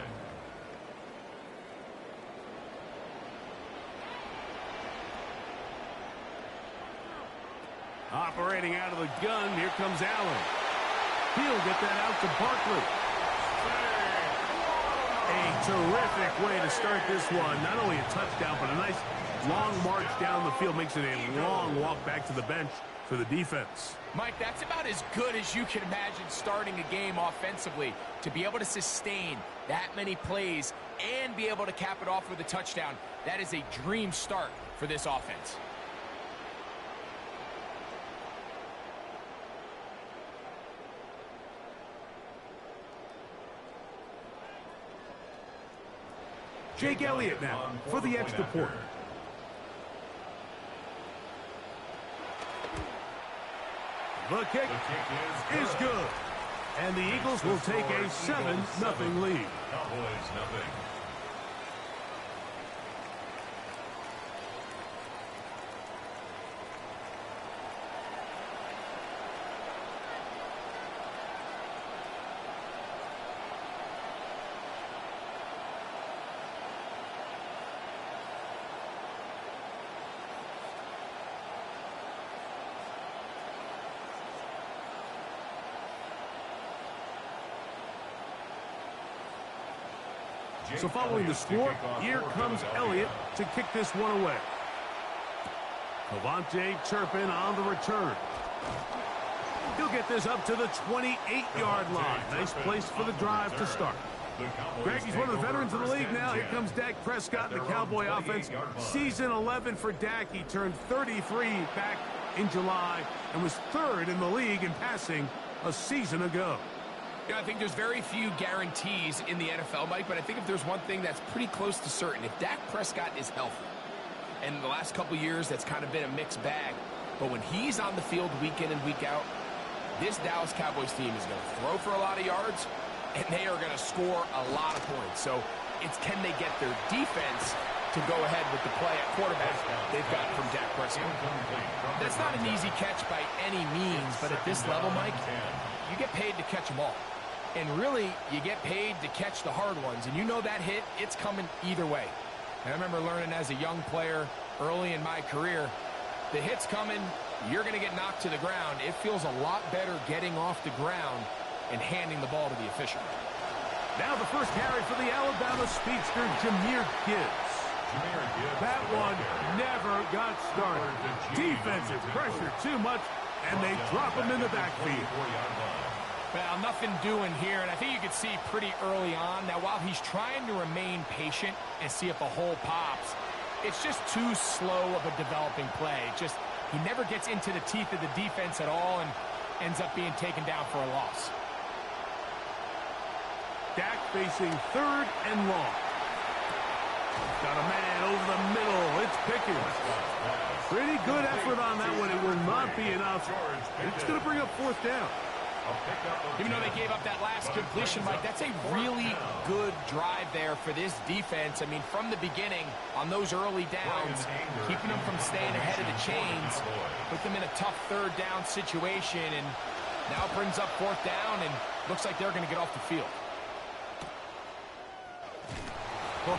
I: Operating out of the gun, here comes Allen. He'll get that out to Barkley. A terrific way to start this one. Not only a touchdown, but a nice long march down the field. Makes it a long walk back to the bench for the defense.
J: Mike, that's about as good as you can imagine starting a game offensively. To be able to sustain that many plays and be able to cap it off with a touchdown, that is a dream start for this offense.
I: Jake Elliott now for the extra point. The kick is good. And the Eagles will take a 7-0 lead.
C: Cowboys nothing.
I: So following the score, here comes Elliott to kick this one away. Devontae Turpin on the return. He'll get this up to the 28-yard line. Nice place for the drive to start. Greg, he's one of the veterans of the league now. Here comes Dak Prescott in the Cowboy offense. Season 11 for Dak. He turned 33 back in July and was 3rd in the league in passing a season ago.
J: Yeah, I think there's very few guarantees in the NFL, Mike, but I think if there's one thing that's pretty close to certain, if Dak Prescott is healthy, and in the last couple years that's kind of been a mixed bag, but when he's on the field week in and week out, this Dallas Cowboys team is going to throw for a lot of yards, and they are going to score a lot of points. So it's can they get their defense to go ahead with the play at quarterback they've got from Dak Prescott. That's not an easy catch by any means, but at this level, Mike, you get paid to catch them all. And really, you get paid to catch the hard ones. And you know that hit, it's coming either way. And I remember learning as a young player early in my career, the hit's coming, you're going to get knocked to the ground. It feels a lot better getting off the ground and handing the ball to the official.
I: Now the first carry for the Alabama speedster, Jahmyr Gibbs. That one never got started. Defensive pressure too much, and they drop him in the backfield.
J: Well, nothing doing here, and I think you could see pretty early on. Now, while he's trying to remain patient and see if a hole pops, it's just too slow of a developing play. He never gets into the teeth of the defense at all and ends up being taken down for a loss.
I: Dak facing 3rd and long. Got a man over the middle. It's Pickens. Pretty good effort on that one. It will not be enough. It's going to bring up fourth down.
J: Even though they gave up that last completion, Mike, that's a really good drive there for this defense. I mean, from the beginning, on those early downs, keeping them from staying ahead of the chains, put them in a tough third down situation, and now it brings up fourth down, and looks like they're going to get off the field.
I: Oh,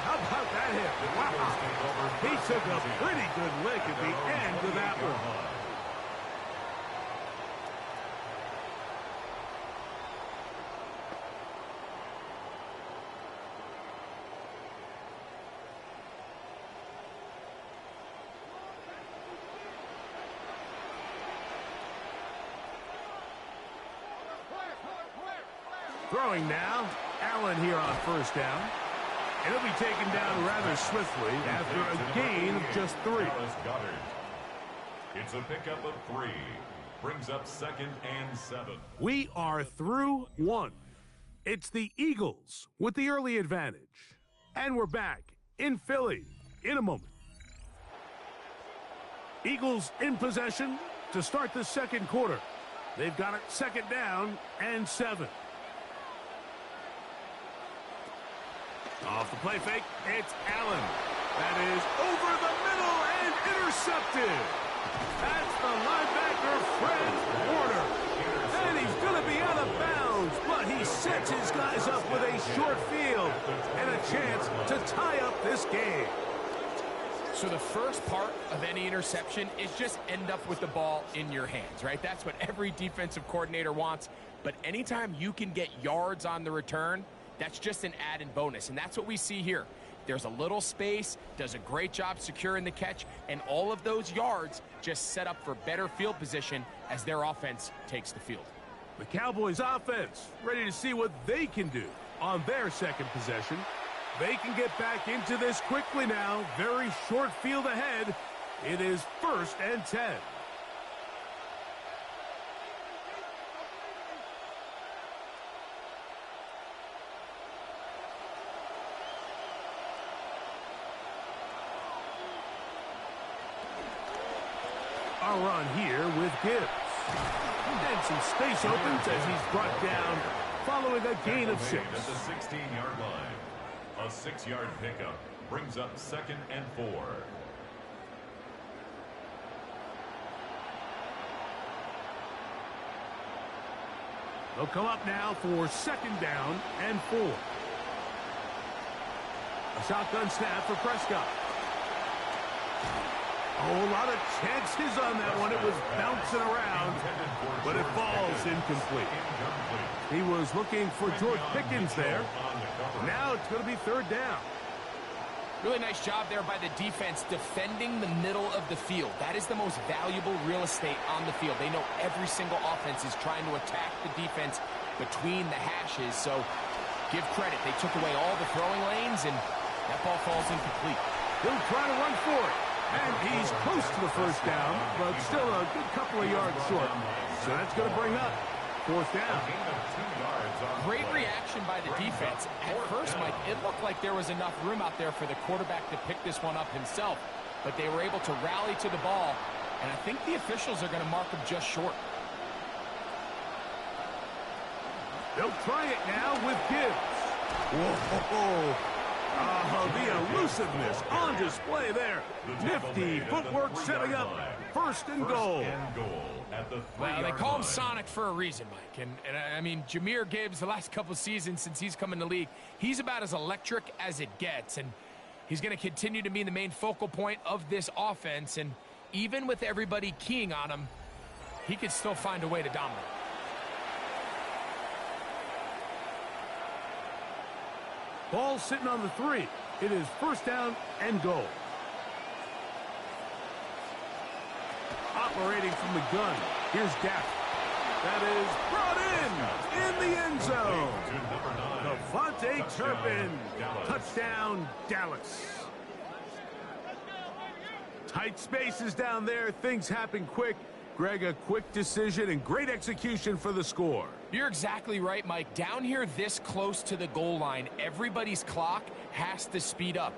I: how about that hit? Wow. He took a pretty good lick at the end of that one. Throwing now, Allen here on first down. And he'll be taken down rather swiftly after a gain of just 3.
C: It's a pickup of 3. Brings up 2nd and 7.
I: We are through 1. It's the Eagles with the early advantage. And we're back in Philly in a moment. Eagles in possession to start the second quarter. They've got it 2nd down and 7. Off the play fake, it's Allen. That is over the middle and intercepted. That's the linebacker, Fred Warner. And he's going to be out of bounds, but he sets his guys up with a short field and a chance to tie up this game.
J: So the first part of any interception is just end up with the ball in your hands, right? That's what every defensive coordinator wants. But anytime you can get yards on the return, that's just an added bonus, and that's what we see here. There's a little space, does a great job securing the catch, and all of those yards just set up for better field position as their offense takes the field.
I: The Cowboys offense ready to see what they can do on their second possession. They can get back into this quickly now. Very short field ahead. It is 1st and 10. A run here with Gibbs. And some space opens as he's brought down following a gain of 6.
C: At the 16-yard line. A 6-yard pickup brings up 2nd and 4.
I: They'll come up now for 2nd down and 4. A shotgun snap for Prescott. Oh, a lot of chances on that one. It was bouncing around, but it falls incomplete. He was looking for George Pickens there. Now it's going to be 3rd down.
J: Really nice job there by the defense defending the middle of the field. That is the most valuable real estate on the field. They know every single offense is trying to attack the defense between the hashes, so give credit. They took away all the throwing lanes, and that ball falls incomplete.
I: He'll try to run for it. And he's close to the 1st down, but still a good couple of yards short. So that's going to bring up 4th down.
J: Great reaction by the defense. At first, Mike, it looked like there was enough room out there for the quarterback to pick this one up himself. But they were able to rally to the ball, and I think the officials are going to mark him just short.
I: They'll try it now with Gibbs. Whoa! The elusiveness on display there. Nifty footwork setting up 1st and goal.
J: Well, they call him Sonic for a reason, Mike. And I mean, Jahmyr Gibbs, the last couple seasons since he's come in the league, he's about as electric as it gets. And he's going to continue to be the main focal point of this offense. And even with everybody keying on him, he could still find a way to dominate.
I: Ball sitting on the 3. It is 1st down and goal. Operating from the gun. Here's Dak. That is brought in the end zone. KaVontae Turpin. Touchdown, Dallas. Tight spaces down there. Things happen quick. Greg, a quick decision and great execution for the score.
J: You're exactly right, Mike. Down here this close to the goal line, everybody's clock has to speed up.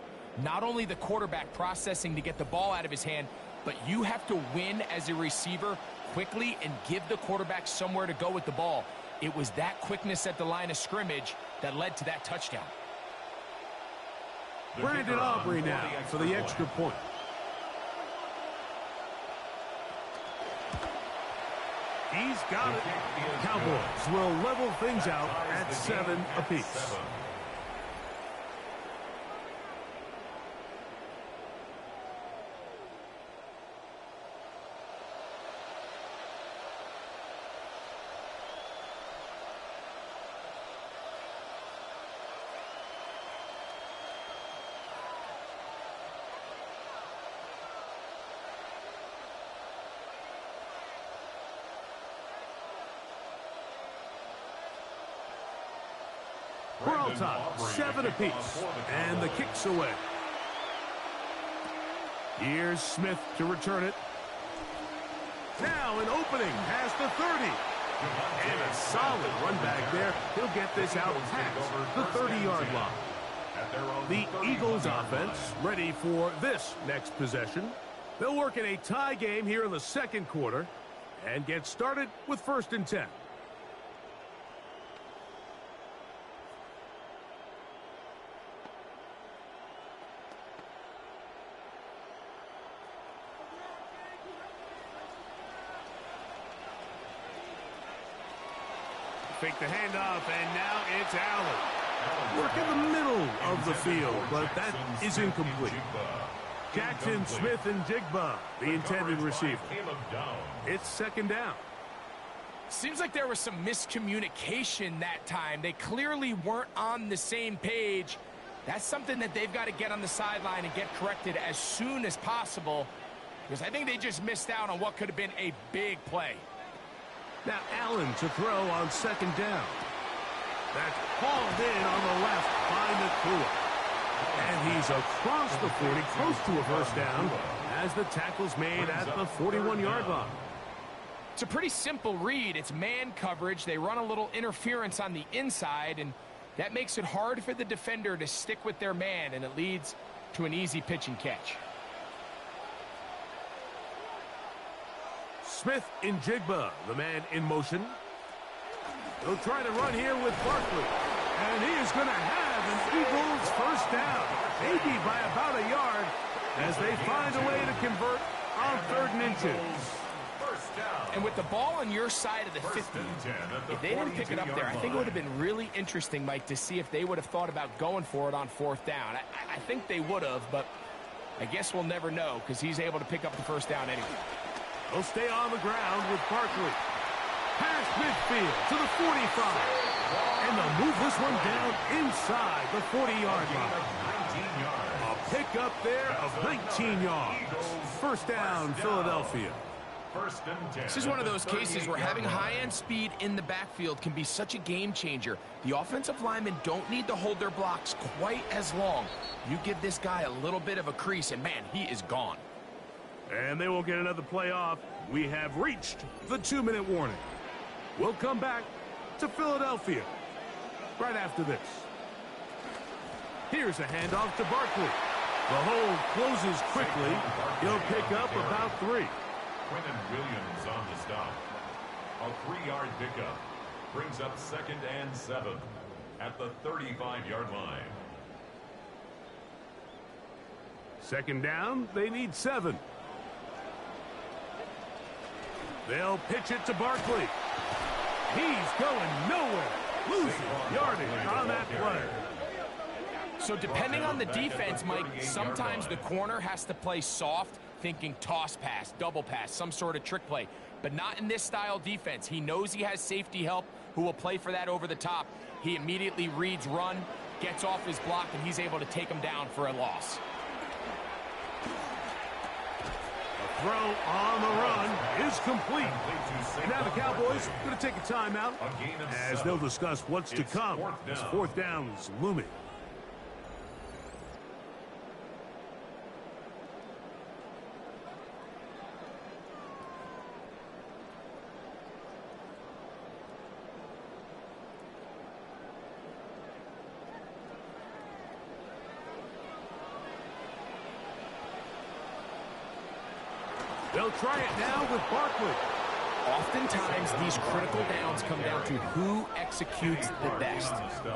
J: Not only the quarterback processing to get the ball out of his hand, but you have to win as a receiver quickly and give the quarterback somewhere to go with the ball. It was that quickness at the line of scrimmage that led to that touchdown.
I: Brandon Aubrey now for the extra point. He's got it. Cowboys will level things out at 7 apiece. We're all top, 7 apiece, and the kick's away. Here's Smith to return it. Now an opening past the 30. And a solid run back there. He'll get this out past the 30-yard line. The Eagles offense ready for this next possession. They'll work in a tie game here in the second quarter and get started with 1st and 10. Fake the handoff, and now it's Allen. Work in the middle of the field, but that is incomplete. Jackson, Smith, and Jigba, the intended receiver. It's 2nd down.
J: Seems like there was some miscommunication that time. They clearly weren't on the same page. That's something that they've got to get on the sideline and get corrected as soon as possible, because I think they just missed out on what could have been a big play.
I: Now Allen to throw on 2nd down. That's hauled in on the left by Nakua. And he's across the 40, close to a 1st down, as the tackle's made at the 41-yard line.
J: It's a pretty simple read. It's man coverage. They run a little interference on the inside, and that makes it hard for the defender to stick with their man, and it leads to an easy pitch and catch.
I: Smith in Jigba, the man in motion. He'll try to run here with Barkley. And he is going to have an Eagles 1st down, maybe by about a yard, as they find a way to convert on 3rd and inches.
J: And with the ball on your side of the 50, if they didn't pick it up there, I think it would have been really interesting, Mike, to see if they would have thought about going for it on 4th down. I think they would have, but I guess we'll never know, because he's able to pick up the 1st down anyway.
I: He'll stay on the ground with Barkley. Past midfield to the 45. And they'll move this one down inside the 40-yard line. A pick up there of 19 yards. 1st down, Philadelphia.
J: This is one of those cases where having high-end speed in the backfield can be such a game changer. The offensive linemen don't need to hold their blocks quite as long. You give this guy a little bit of a crease, and man, he is gone.
I: And they will get another play off. We have reached the 2-minute warning. We'll come back to Philadelphia right after this. Here's a handoff to Barkley. The hole closes quickly. He'll pick up about 3.
C: Quentin Williams on the stop. A 3-yard pickup brings up 2nd and 7 at the 35-yard line.
I: 2nd down, they need 7. They'll pitch it to Barkley. He's going nowhere. Losing yardage on that play.
J: So depending on the defense, Mike, sometimes the corner has to play soft, thinking toss pass, double pass, some sort of trick play. But not in this style defense. He knows he has safety help who will play for that over the top. He immediately reads run, gets off his block, and he's able to take him down for a loss.
I: Throw on the run is complete. And now the Cowboys are going to take a timeout as they'll discuss what's to come as 4th down is looming. They'll try it now with Barkley.
J: Oftentimes, these critical downs come down to who executes the best.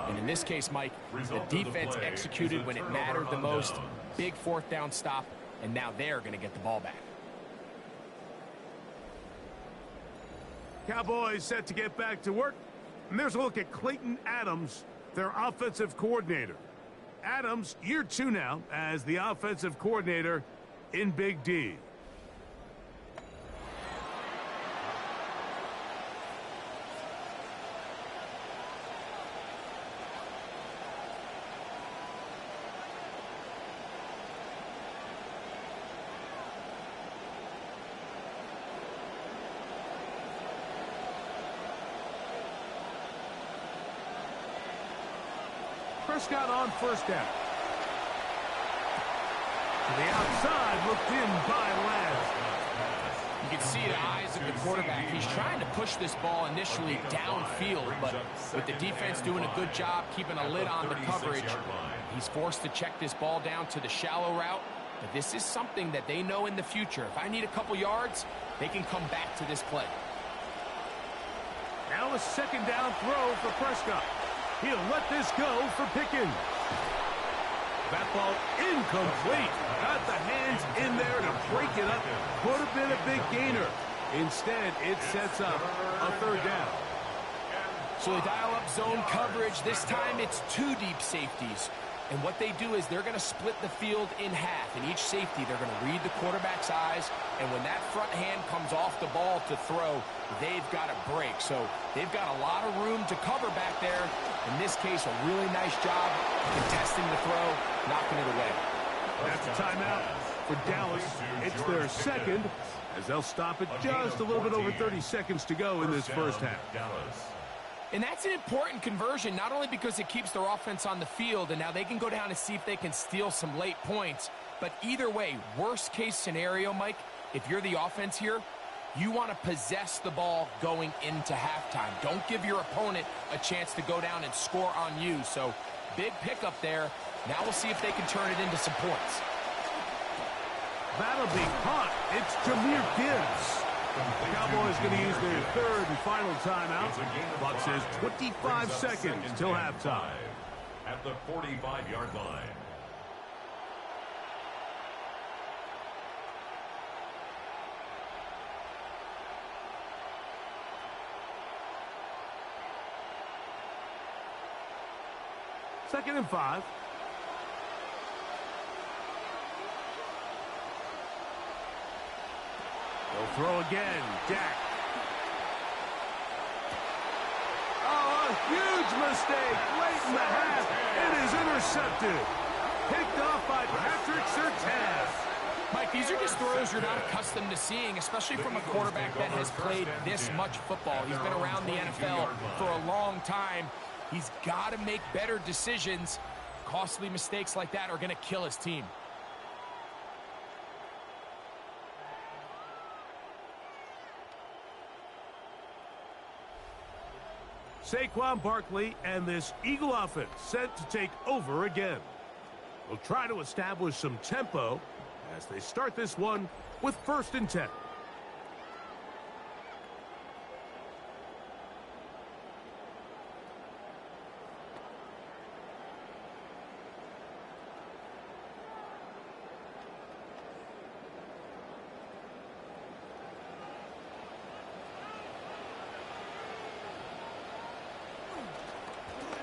J: And in this case, Mike, the defense executed when it mattered the most. Big fourth down stop, and now they're going to get the ball back.
I: Cowboys set to get back to work. And there's a look at Clayton Adams, their offensive coordinator. Adams, year 2 now as the offensive coordinator in Big D. Prescott on first down. To the outside, looked in by Lance.
J: You can see the eyes of the quarterback. He's trying to push this ball initially downfield, but with the defense doing a good job keeping a lid on the coverage, he's forced to check this ball down to the shallow route. But this is something that they know in the future. If I need a couple yards, they can come back to this play.
I: Now a second down throw for Prescott. He'll let this go for Pickens. That ball incomplete. Got the hands in there to break it up. Could have been a big gainer. Instead, it sets up a third down.
J: So they dial up zone coverage. This time it's 2 deep safeties. And what they do is they're going to split the field in half. In each safety, they're going to read the quarterback's eyes. And when that front hand comes off the ball to throw, they've got to break. So they've got a lot of room to cover back there. In this case, a really nice job contesting the throw, knocking it away.
I: That's a timeout for Dallas. It's their second, as they'll stop it just a little bit over 30 seconds to go in this first half.
J: And that's an important conversion, not only because it keeps their offense on the field, and now they can go down and see if they can steal some late points. But either way, worst case scenario, Mike, if you're the offense here, you want to possess the ball going into halftime. Don't give your opponent a chance to go down and score on you. So big pickup there. Now we'll see if they can turn it into some points.
I: That'll be caught. It's Jahmyr Gibbs. The Cowboys going to use their third and final timeout. Clock says 25 seconds till halftime.
C: At the 45-yard line.
I: Second and 5. They'll throw again. Dak. Oh, a huge mistake late in the half. It is intercepted. Picked off by Patrick Surtain.
J: Mike, these are just throws you're not accustomed to seeing, especially from a quarterback that has played this much football. He's been around the NFL for a long time. He's got to make better decisions. Costly mistakes like that are going to kill his team.
I: Saquon Barkley and this Eagle offense set to take over again. They'll try to establish some tempo as they start this one with 1st and 10.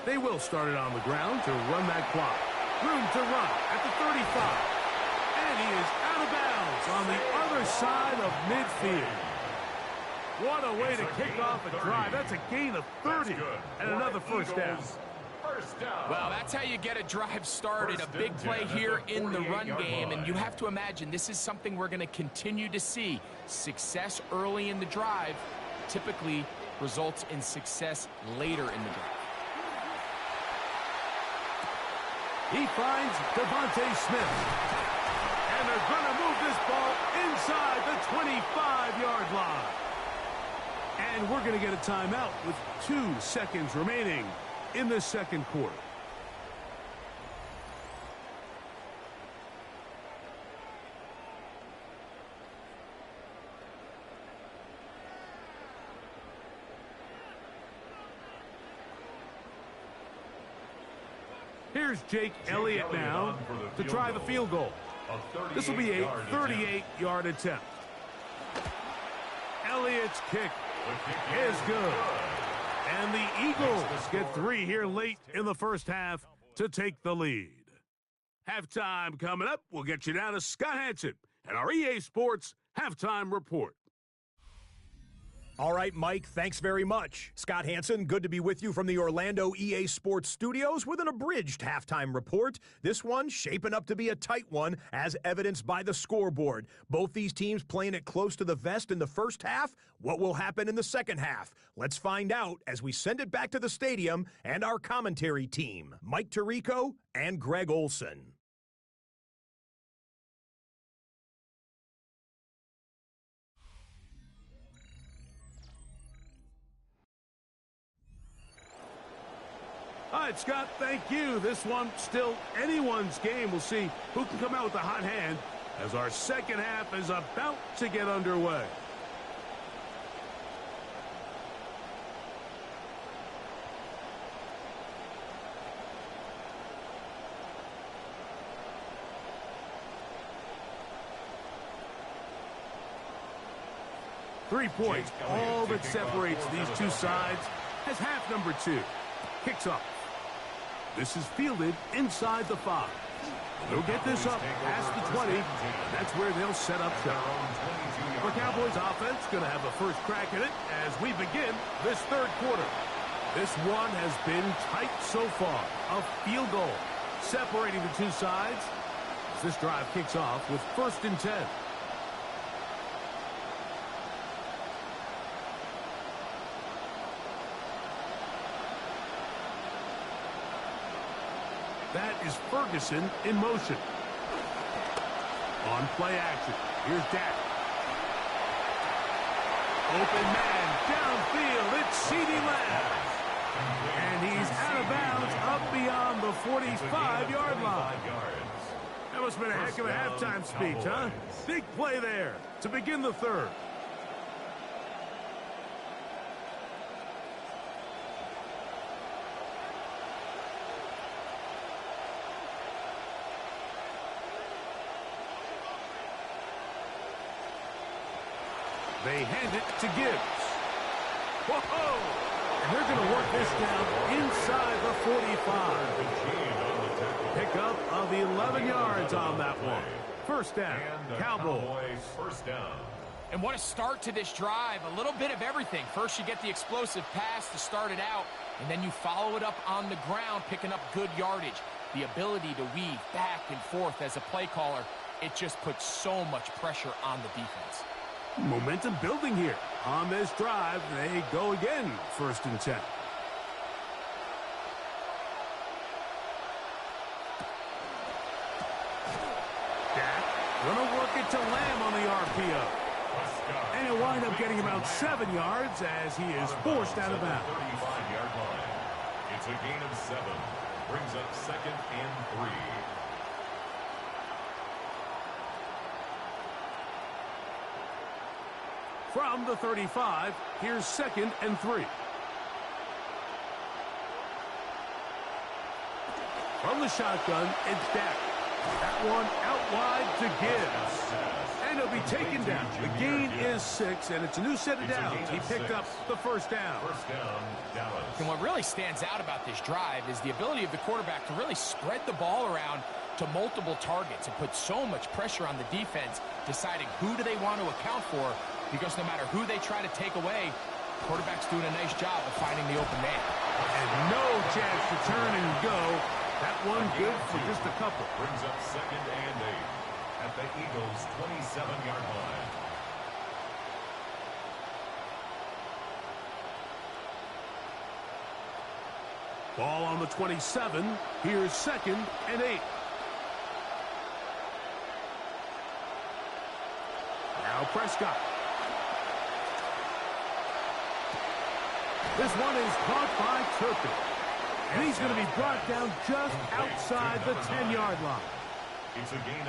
I: They will start it on the ground to run that clock. Room to run at the 35. And he is out of bounds on the other side of midfield. What a way to kick off a drive. That's a gain of 30 and another first down.
J: Well, that's how you get a drive started. A big play here in the run game. And you have to imagine this is something we're going to continue to see. Success early in the drive typically results in success later in the drive.
I: He finds Devontae Smith. And they're going to move this ball inside the 25-yard line. And we're going to get a timeout with 2 seconds remaining in the second quarter. Here's Jake Elliott now to try the field goal. This will be a 38-yard attempt. Elliott's kick is good. And the Eagles get 3 here late in the first half to take the lead. Halftime coming up. We'll get you down to Scott Hanson and our EA Sports Halftime Report.
D: All right, Mike, thanks very much. Scott Hanson, good to be with you from the Orlando EA Sports Studios with an abridged halftime report. This one shaping up to be a tight one, as evidenced by the scoreboard. Both these teams playing it close to the vest in the first half. What will happen in the second half? Let's find out as we send it back to the stadium and our commentary team, Mike Tirico and Greg Olson.
I: All right, Scott, thank you. This one still anyone's game. We'll see who can come out with the hot hand as our second half is about to get underway. Three points, all that separates these two sides, as half number 2 kicks off. This is fielded inside the 5. They'll get this up past the 20. That's where they'll set up shop. The Cowboys offense going to have a first crack at it as we begin this third quarter. This one has been tight so far. A field goal separating the two sides as this drive kicks off with 1st and 10. That is Ferguson in motion. On play action, here's Dak. Open man, downfield, it's CeeDee Lamb. And he's out of bounds up beyond the 45-yard line. That must have been a heck of a halftime speech, huh? Big play there to begin the third. They hand it to Gibbs. Whoa! And they're going to work this down inside the 45. Pickup of 11 yards on that one. First down, Cowboys.
C: First down.
J: And what a start to this drive. A little bit of everything. First, you get the explosive pass to start it out, and then you follow it up on the ground, picking up good yardage. The ability to weave back and forth as a play caller, it just puts so much pressure on the defense.
I: Momentum building here. On this drive, they go again. 1st and 10. Dak gonna work it to Lamb on the RPO. And he'll wind up getting about 7 yards as he is forced out of bounds.
C: 35-yard line. It's a gain of 7. Brings up 2nd and 3.
I: From the 35, here's 2nd and 3. From the shotgun, it's Dak. That one out wide to Gibbs. And he'll be taken down. The gain is 6, and it's a new set of downs. He picked up the first down.
C: First down, Dallas.
J: And what really stands out about this drive is the ability of the quarterback to really spread the ball around to multiple targets and put so much pressure on the defense, deciding who do they want to account for, because no matter who they try to take away, quarterback's doing a nice job of finding the open man.
I: And no chance to turn and go. That one good for just a couple.
C: Brings up 2nd and 8 at the Eagles' 27-yard line.
I: Ball on the 27. Here's 2nd and 8. Now Prescott. This one is caught by Turpin. And he's going to be brought down just outside the 10-yard line.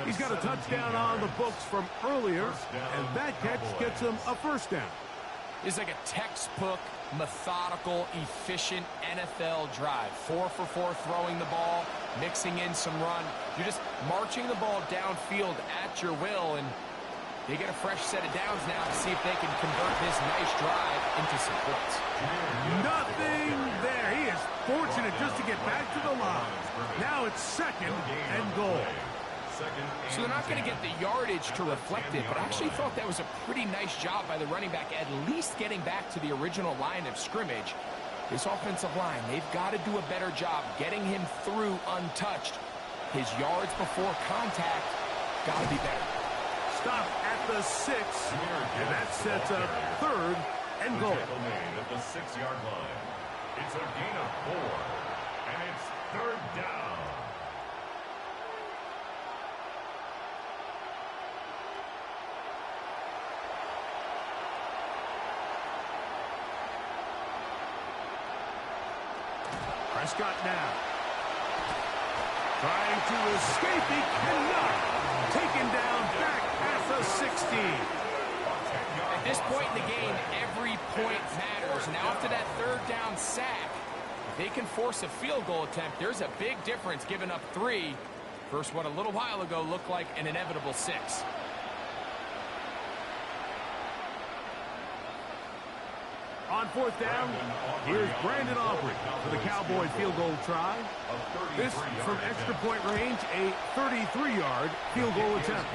I: He's got a touchdown on the books from earlier, and that catch gets him a first down.
J: It's like a textbook methodical, efficient NFL drive. 4 for 4 throwing the ball, mixing in some run. You're just marching the ball downfield at your will, and they get a fresh set of downs now to see if they can convert this nice drive into some points.
I: Nothing there. He is fortunate just to get back to the line. Now it's 2nd and goal.
J: So they're not going to get the yardage to reflect it, but I actually thought that was a pretty nice job by the running back, at least getting back to the original line of scrimmage. This offensive line, they've got to do a better job getting him through untouched. His yards before contact got to be better.
I: Stop at the 6, and that sets up 3rd and goal.
C: At the 6-yard line. It's a gain of 4, and it's 3rd down.
I: Prescott now. Trying to escape. He cannot. Taken down back at the 16.
J: At this point in the game, every point matters. Now after that 3rd down sack, if they can force a field goal attempt, there's a big difference giving up 3 versus what a little while ago looked like an inevitable 6.
I: On 4th down, here's Brandon Aubrey for the Cowboy field goal try. This from extra point range, a 33-yard field goal attempt.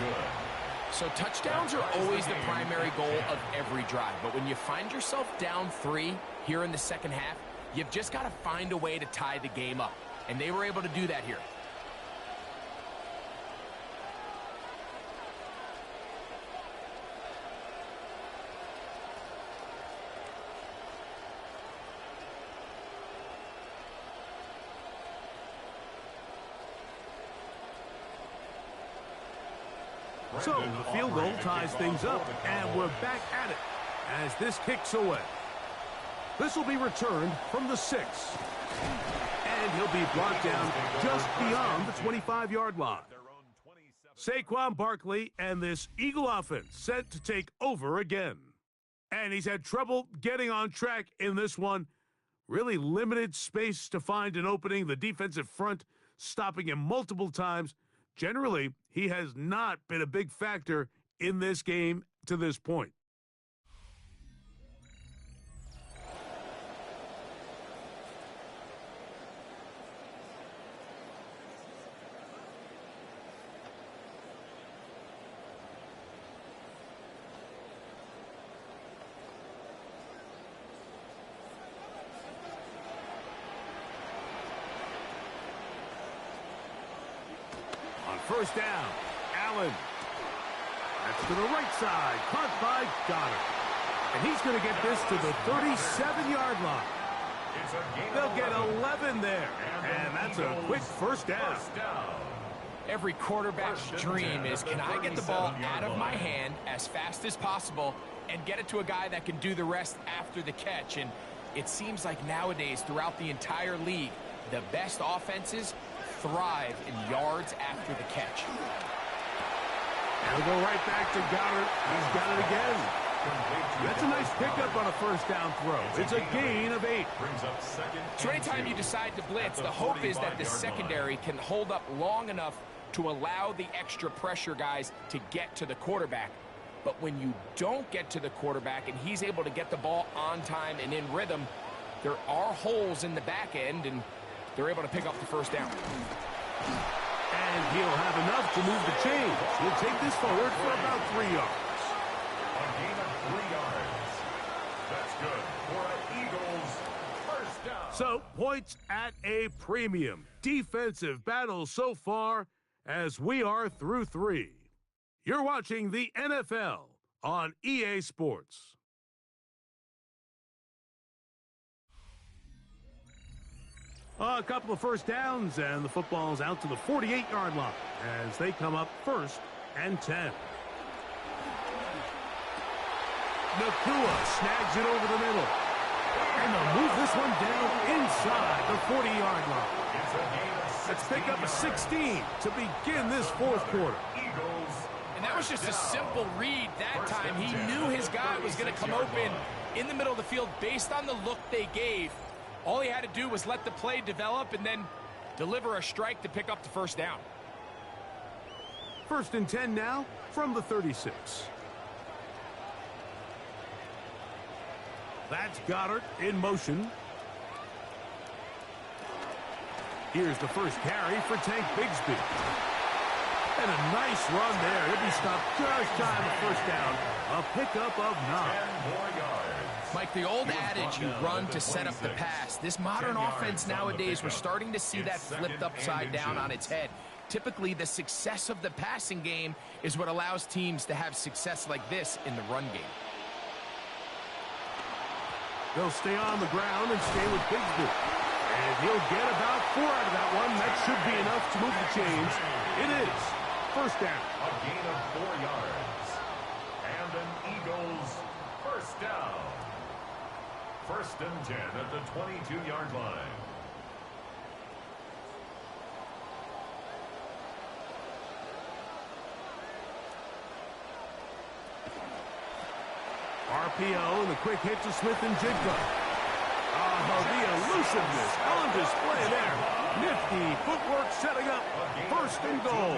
J: So touchdowns are always the primary goal of every drive. But when you find yourself down 3 here in the second half, you've just got to find a way to tie the game up. And they were able to do that here.
I: So the field goal ties things up, and we're back at it as this kicks away. This will be returned from the 6. And he'll be brought down just beyond the 25-yard line. Saquon Barkley and this Eagle offense set to take over again. And he's had trouble getting on track in this one. Really limited space to find an opening. The defensive front stopping him multiple times. Generally, he has not been a big factor in this game to this point. First down, Allen. That's to the right side, caught by Goddard. And he's going to get this to the 37-yard line. They'll get 11 there, and that's a quick first down.
J: Every quarterback's dream is, can I get the ball out of my hand as fast as possible and get it to a guy that can do the rest after the catch? And it seems like nowadays, throughout the entire league, the best offenses thrive in yards after the catch.
I: And we'll go right back to Goddard. He's got it again. That's a nice pickup on a first down throw. It's a gain of 8.
J: So anytime you decide to blitz, the hope is that the secondary can hold up long enough to allow the extra pressure guys to get to the quarterback. But when you don't get to the quarterback and he's able to get the ball on time and in rhythm, there are holes in the back end, and they're able to pick up the first down.
I: And he'll have enough to move the chains. He'll take this forward for about 3 yards.
C: A gain of 3 yards. That's good for an Eagles first down.
I: So, points at a premium. Defensive battle so far as we are through 3. You're watching the NFL on EA Sports. A couple of first downs, and the football's out to the 48-yard line as they come up 1st and 10. Nakua snags it over the middle. And they'll move this one down inside the 40-yard line. Let's pick up a 16 to begin this 4th quarter.
J: And that was just a simple read that time. He knew his guy was going to come open in the middle of the field based on the look they gave. All he had to do was let the play develop and then deliver a strike to pick up the first down.
I: 1st and 10 now from the 36. That's Goddard in motion. Here's the first carry for Tank Bigsby. And a nice run there. He'll be stopped just shy of the first down. A pickup of 9.
J: Mike, the old adage, you run to set up the pass. This modern offense nowadays, we're starting to see that flipped upside down on its head. Typically, the success of the passing game is what allows teams to have success like this in the run game.
I: They'll stay on the ground and stay with Bigsby. And he'll get about 4 out of that one. That should be enough to move the chains. It is. First down.
C: A gain of 4 yards. And an Eagles first down. 1st and 10 at the 22-yard line.
I: RPO and the quick hit to Smith and Jigba. Oh, the elusiveness on display there. Nifty footwork setting up 1st and goal.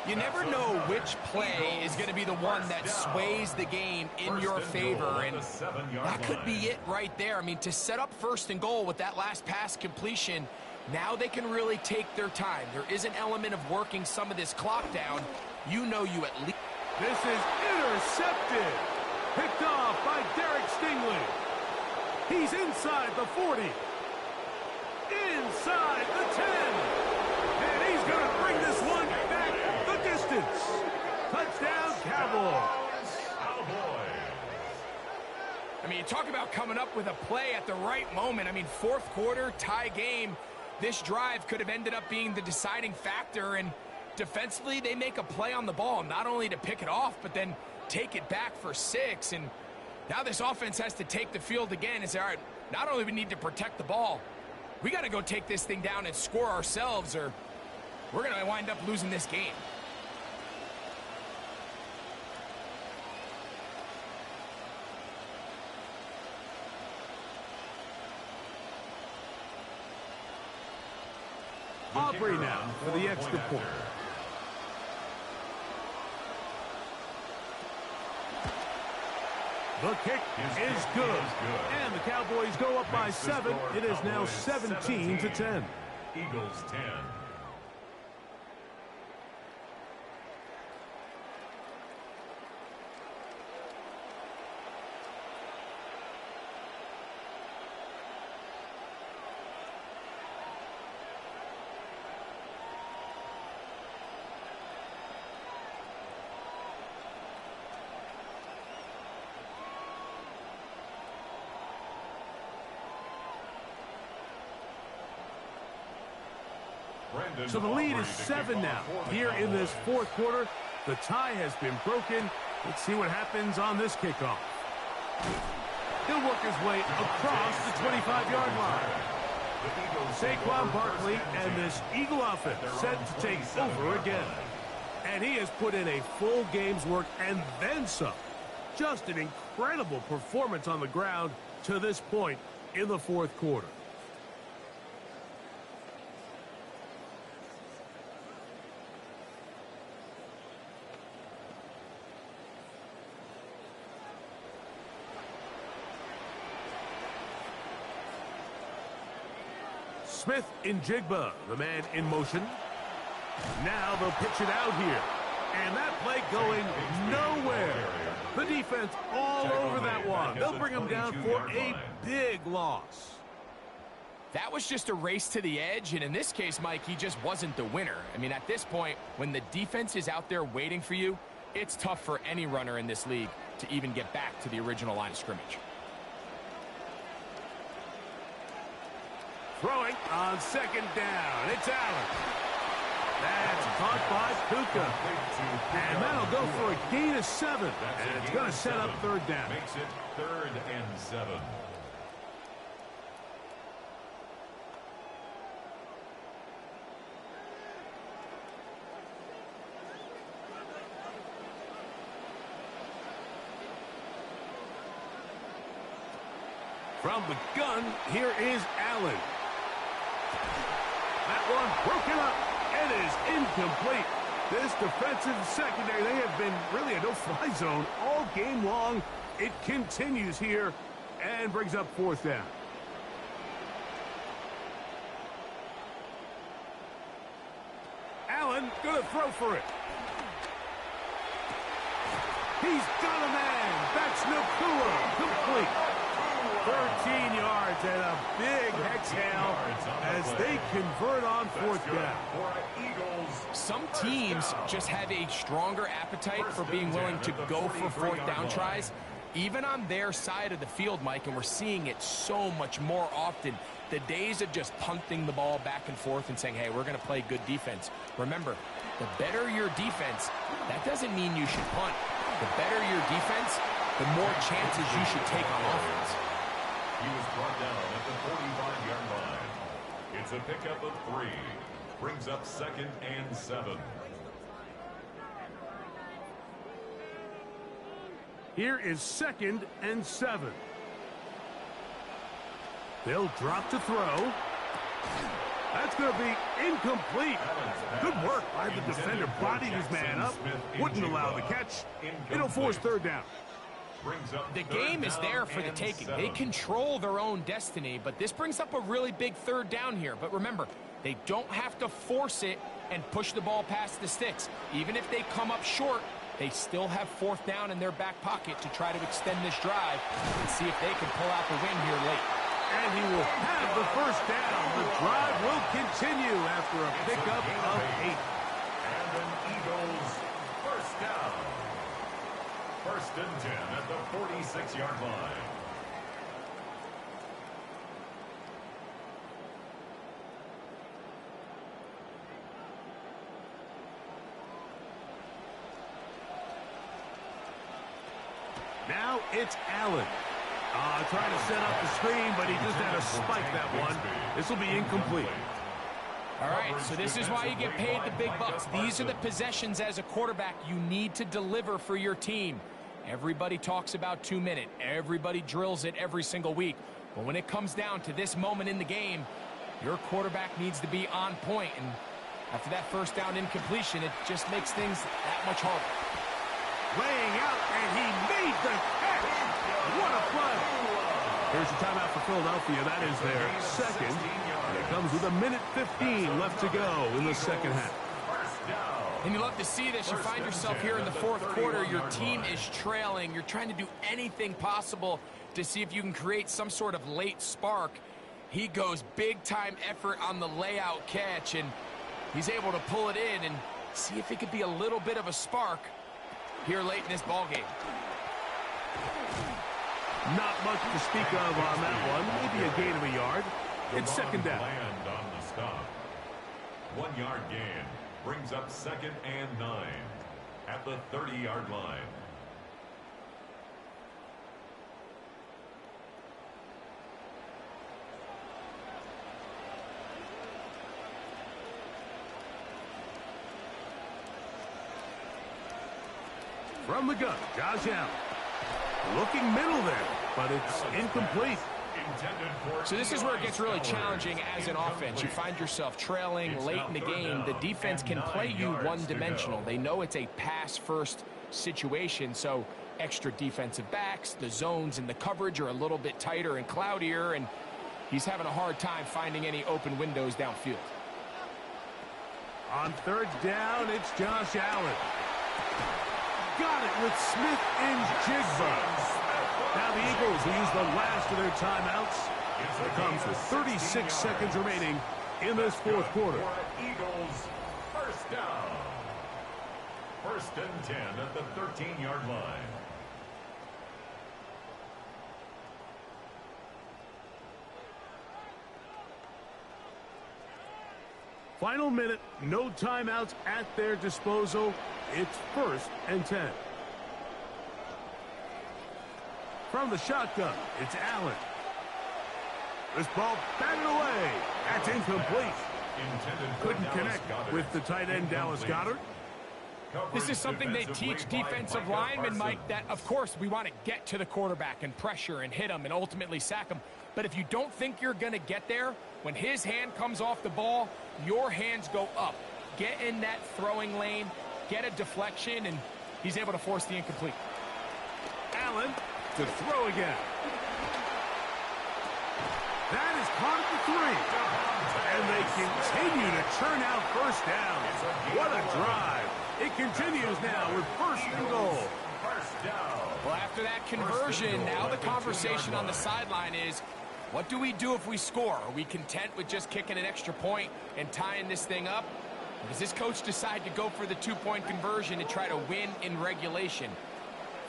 J: You never know which play is going to be the one that sways the game in your favor, and that could be it right there. I mean, to set up 1st and goal with that last pass completion, now they can really take their time. There is an element of working some of this clock down. You know you at least...
I: This is intercepted. Picked off by Derek Stingley. He's inside the 40. Inside the 10. And he's going to bring this one back the distance. Touchdown, Cowboys.
J: I mean, you talk about coming up with a play at the right moment. I mean, 4th quarter, tie game. This drive could have ended up being the deciding factor, and defensively, they make a play on the ball, not only to pick it off, but then take it back for 6. And now this offense has to take the field again and say, all right, not only do we need to protect the ball, we got to go take this thing down and score ourselves, or we're going to wind up losing this game.
I: Aubrey now for the extra point. The kick is good. And the Cowboys go up by 7. It is now 17-10.
C: Eagles 10.
I: So the lead is 7 now. Here in this 4th quarter, the tie has been broken. Let's see what happens on this kickoff. He'll work his way across the 25-yard line. Saquon Barkley and this Eagle offense set to take over again. And he has put in a full game's work and then some. Just an incredible performance on the ground to this point in the 4th quarter. Smith in Jigba, the man in motion. Now they'll pitch it out here. And that play going nowhere. The defense all over that one. They'll bring him down for a big loss.
J: That was just a race to the edge, and in this case, Mike, he just wasn't the winner. I mean, at this point, when the defense is out there waiting for you, it's tough for any runner in this league to even get back to the original line of scrimmage.
I: Throwing on 2nd down. It's Allen. That's caught by Puka. And that'll go for a gain of 7. And it's going to set up 3rd down.
C: Makes it 3rd and 7.
I: From the gun, here is Allen. That one broken up. It is incomplete. This defensive secondary, they have been really a no-fly zone all game long. It continues here and brings up 4th down. Allen going to throw for it. He's got a man. That's Nakua. Complete. 13 yards and a big exhale as they convert on 4th down.
J: Some teams just have a stronger appetite for being willing to go for 4th down tries, even on their side of the field, Mike, and we're seeing it so much more often. The days of just punting the ball back and forth and saying, hey, we're going to play good defense. Remember, the better your defense, that doesn't mean you should punt. The better your defense, the more chances you should take on offense.
C: He was brought down at the 45-yard line. It's a pickup of 3. Brings up 2nd and 7.
I: Here is 2nd and 7. They'll drop to throw. That's going to be incomplete. Good work by the defender, bodying his man up. Wouldn't allow the catch. It'll force 3rd down.
J: The game is there for the taking. They control their own destiny, but this brings up a really big 3rd down here. But remember, they don't have to force it and push the ball past the sticks. Even if they come up short, they still have 4th down in their back pocket to try to extend this drive and see if they can pull out the win here late.
I: And he will have the 1st down. The drive will continue after a pickup of 8.
C: And an Eagles 1st down. 1st and 10 at the 46-yard line.
I: Now it's Allen. Trying to set up the screen, but he just had to spike that one. This will be incomplete.
J: All right, so this is why you get paid the big bucks. These are the possessions as a quarterback you need to deliver for your team. Everybody talks about 2-minute. Everybody drills it every single week. But when it comes down to this moment in the game, your quarterback needs to be on point. And after that 1st down incompletion, it just makes things that much harder.
I: Laying out, and he made the catch. What a play. Here's a timeout for Philadelphia. That is their 2nd. And it comes with 1:15 left to go in the 2nd half.
J: And you love to see this. You find yourself here in the 4th quarter. Your team is trailing. You're trying to do anything possible to see if you can create some sort of late spark. He goes big-time effort on the layout catch, and he's able to pull it in and see if it could be a little bit of a spark here late in this ballgame.
I: Not much to speak of on that one. Maybe a gain of a yard. It's 2nd down.
C: Land on the stop. 1-yard gain. Brings up 2nd and 9 at the 30-yard line.
I: From the gun, Josh Allen. Looking middle there, but it's incomplete.
J: So this is where it gets really challenging as an offense. You find yourself trailing late in the game. The defense can play you one-dimensional. They know it's a pass-first situation, so extra defensive backs, the zones and the coverage are a little bit tighter and cloudier, and he's having a hard time finding any open windows downfield.
I: On 3rd down, it's Josh Allen. Got it with Smith and Jigba. Now the Eagles will use the last of their timeouts. It comes with 36 seconds remaining in this 4th quarter.
C: Eagles 1st down. 1st and 10 at the 13-yard line.
I: Final minute, no timeouts at their disposal. It's 1st and 10. From the shotgun, it's Allen. This ball batted away. That's incomplete. Couldn't connect with the tight end, Dallas Goedert.
J: This is something they teach defensive linemen, Mike, that, of course, we want to get to the quarterback and pressure and hit him and ultimately sack him. But if you don't think you're going to get there, when his hand comes off the ball, your hands go up. Get in that throwing lane, get a deflection, and he's able to force the incomplete.
I: Allen to throw again. That is caught at the 3. And they continue to churn out first down. What a drive. It continues now with 1st and goal.
J: Well, after that conversion, now the conversation on the sideline is, what do we do if we score? Are we content with just kicking an extra point and tying this thing up? Or does this coach decide to go for the 2-point conversion and try to win in regulation?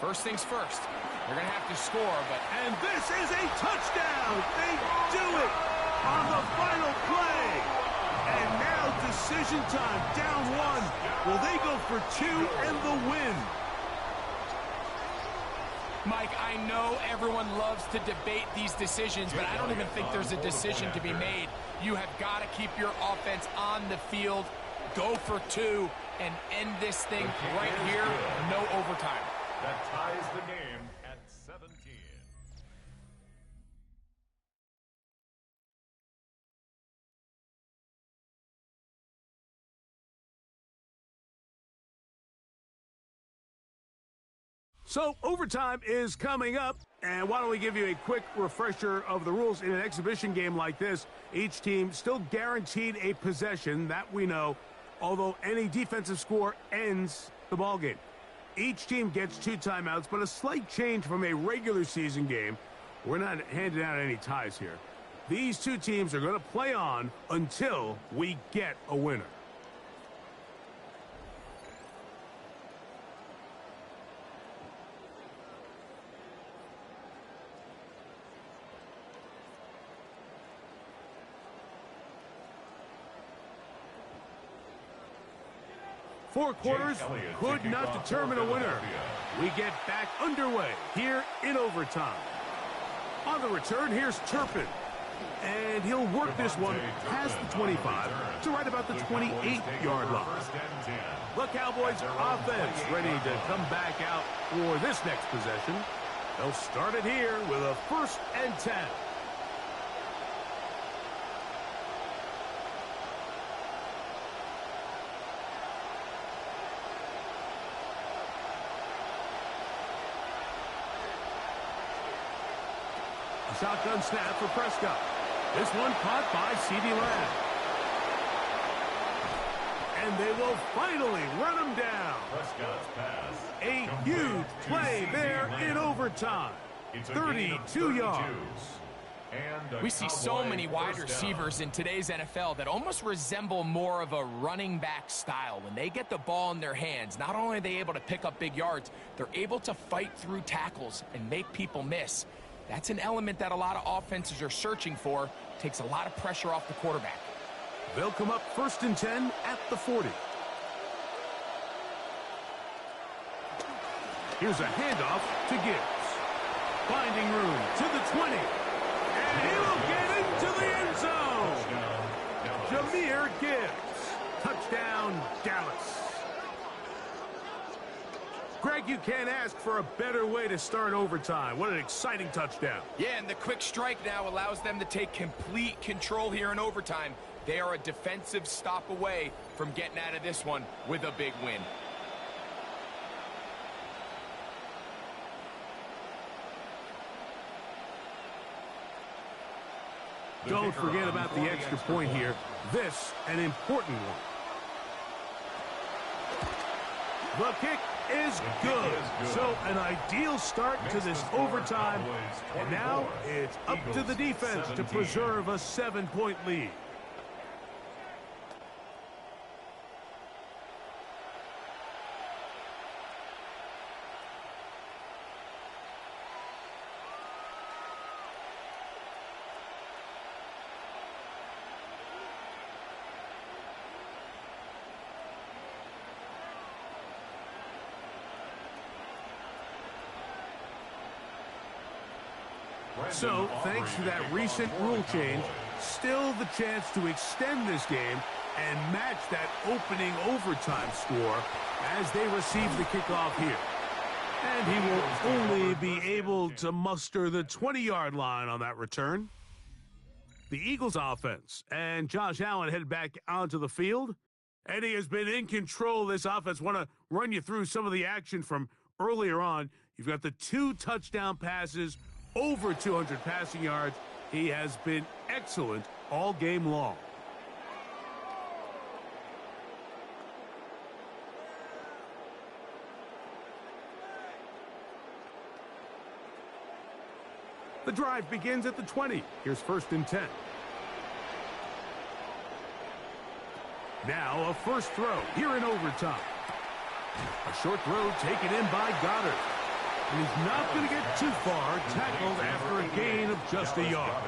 J: First things first, they're going to have to score, but...
I: And this is a touchdown! They do it on the final play! And now decision time, down 1. Will they go for 2 and the win?
J: Mike, I know everyone loves to debate these decisions, but I don't even think there's a decision to be made. You have got to keep your offense on the field, go for 2, and end this thing right here, no overtime.
C: That ties the game at 17.
I: So overtime is coming up, and why don't we give you a quick refresher of the rules in an exhibition game like this. Each team still guaranteed a possession, that we know, although any defensive score ends the ball game. Each team gets 2 timeouts, but a slight change from a regular season game. We're not handing out any ties here. These 2 teams are going to play on until we get a winner. Four quarters could not determine a winner. We get back underway here in overtime. On the return, here's Turpin. And he'll work this one past the 25 to right about the 28-yard line. The Cowboys offense ready to come back out for this next possession. They'll start it here with a 1st and 10. Shotgun snap for Prescott. This one caught by CeeDee Lamb. And they will finally run him down.
C: Prescott's pass.
I: A huge play there in overtime. 32 yards.
J: We see so many wide receivers in today's NFL that almost resemble more of a running back style. When they get the ball in their hands, not only are they able to pick up big yards, they're able to fight through tackles and make people miss. That's an element that a lot of offenses are searching for. Takes a lot of pressure off the quarterback.
I: They'll come up 1st and 10 at the 40. Here's a handoff to Gibbs. Finding room to the 20. And he will get into the end zone. Jahmyr Gibbs. Touchdown, Dallas. Greg, you can't ask for a better way to start overtime. What an exciting touchdown.
J: Yeah, and the quick strike now allows them to take complete control here in overtime. They are a defensive stop away from getting out of this one with a big win.
I: Don't forget about the extra point here. This, an important one. The kick is good. So an ideal start to this overtime. And now it's up to the defense to preserve a 7-point lead. So, thanks to that recent rule change, still the chance to extend this game and match that opening overtime score as they receive the kickoff here. And he will only be able to muster the 20-yard line on that return. The Eagles offense and Josh Allen head back onto the field. And he has been in control of this offense. Want to run you through some of the action from earlier on. You've got the 2 touchdown passes, over 200 passing yards. He has been excellent all game long. The drive begins at the 20. Here's 1st and 10. Now a first throw here in overtime. A short throw taken in by Goddard. And he's not going to get too far, tackled after a gain of just a yard.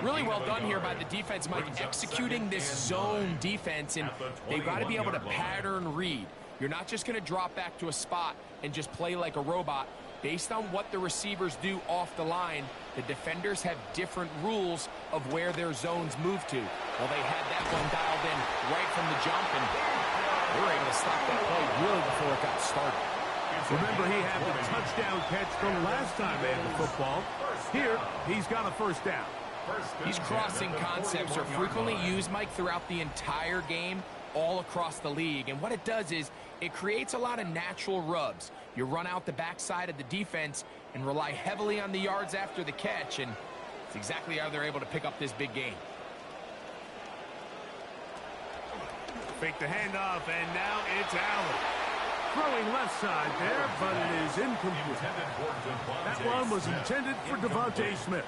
J: Really well done here by the defense, Mike, executing this zone defense, and they've got to be able to pattern read. You're not just going to drop back to a spot and just play like a robot. Based on what the receivers do off the line, the defenders have different rules of where their zones move to. Well, they had that one dialed in right from the jump, and they were able to stop that play really before it got started.
I: Remember, he had the touchdown catch from last time they had the football. Here, he's got a first down.
J: These crossing concepts are frequently used, Mike, throughout the entire game, all across the league. And what it does is it creates a lot of natural rubs. You run out the backside of the defense and rely heavily on the yards after the catch, and it's exactly how they're able to pick up this big game.
I: Fake the handoff, and now it's Allen. Throwing left side there, but it is incomplete. That one was intended for Devontae Smith.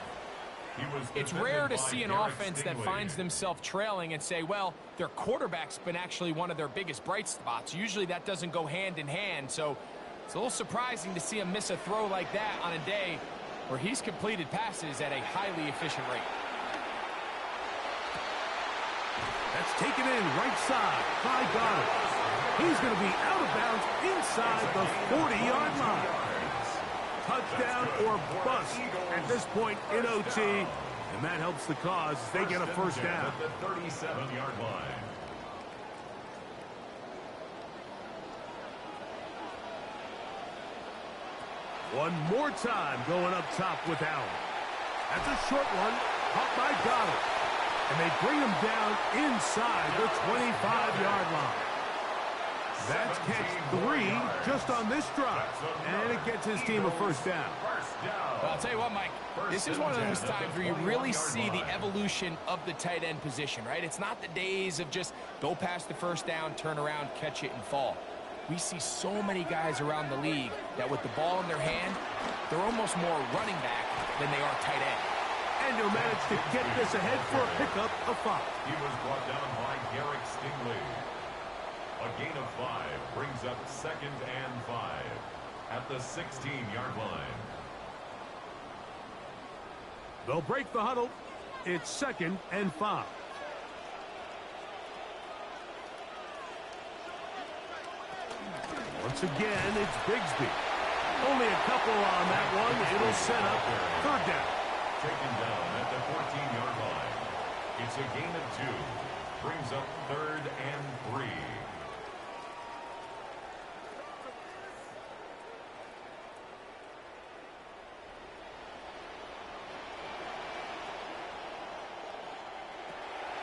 J: It's rare to see an offense that finds themselves trailing and say, well, their quarterback's been actually one of their biggest bright spots. Usually that doesn't go hand in hand, so it's a little surprising to see him miss a throw like that on a day where he's completed passes at a highly efficient rate.
I: That's taken in right side by Goddard. He's going to be out of bounds inside the 40-yard line. Touchdown or bust at this point in OT, and that helps the cause as they get a first down.
C: At the 37-yard line.
I: One more time going up top with Allen. That's a short one, caught by Goddard. And they bring him down inside the 25-yard line. That's catch 3 just on this drive, and it gets his team a first down.
J: Well, I'll tell you what, Mike, this is one of those times where you really see the evolution of the tight end position, right? It's not the days of just go past the first down, turn around, catch it, and fall. We see so many guys around the league that with the ball in their hand, they're almost more running back than they are tight end.
I: And he'll manage to get this ahead for a pickup of 5.
C: He was brought down by Garrett Stingley. A gain of 5 brings up 2nd and 5 at the 16-yard line.
I: They'll break the huddle. It's 2nd and 5. Once again, it's Bigsby. Only a couple on that one. It'll set up 3rd down.
C: Taken down at the 14-yard line. It's a gain of 2. Brings up 3rd and 3.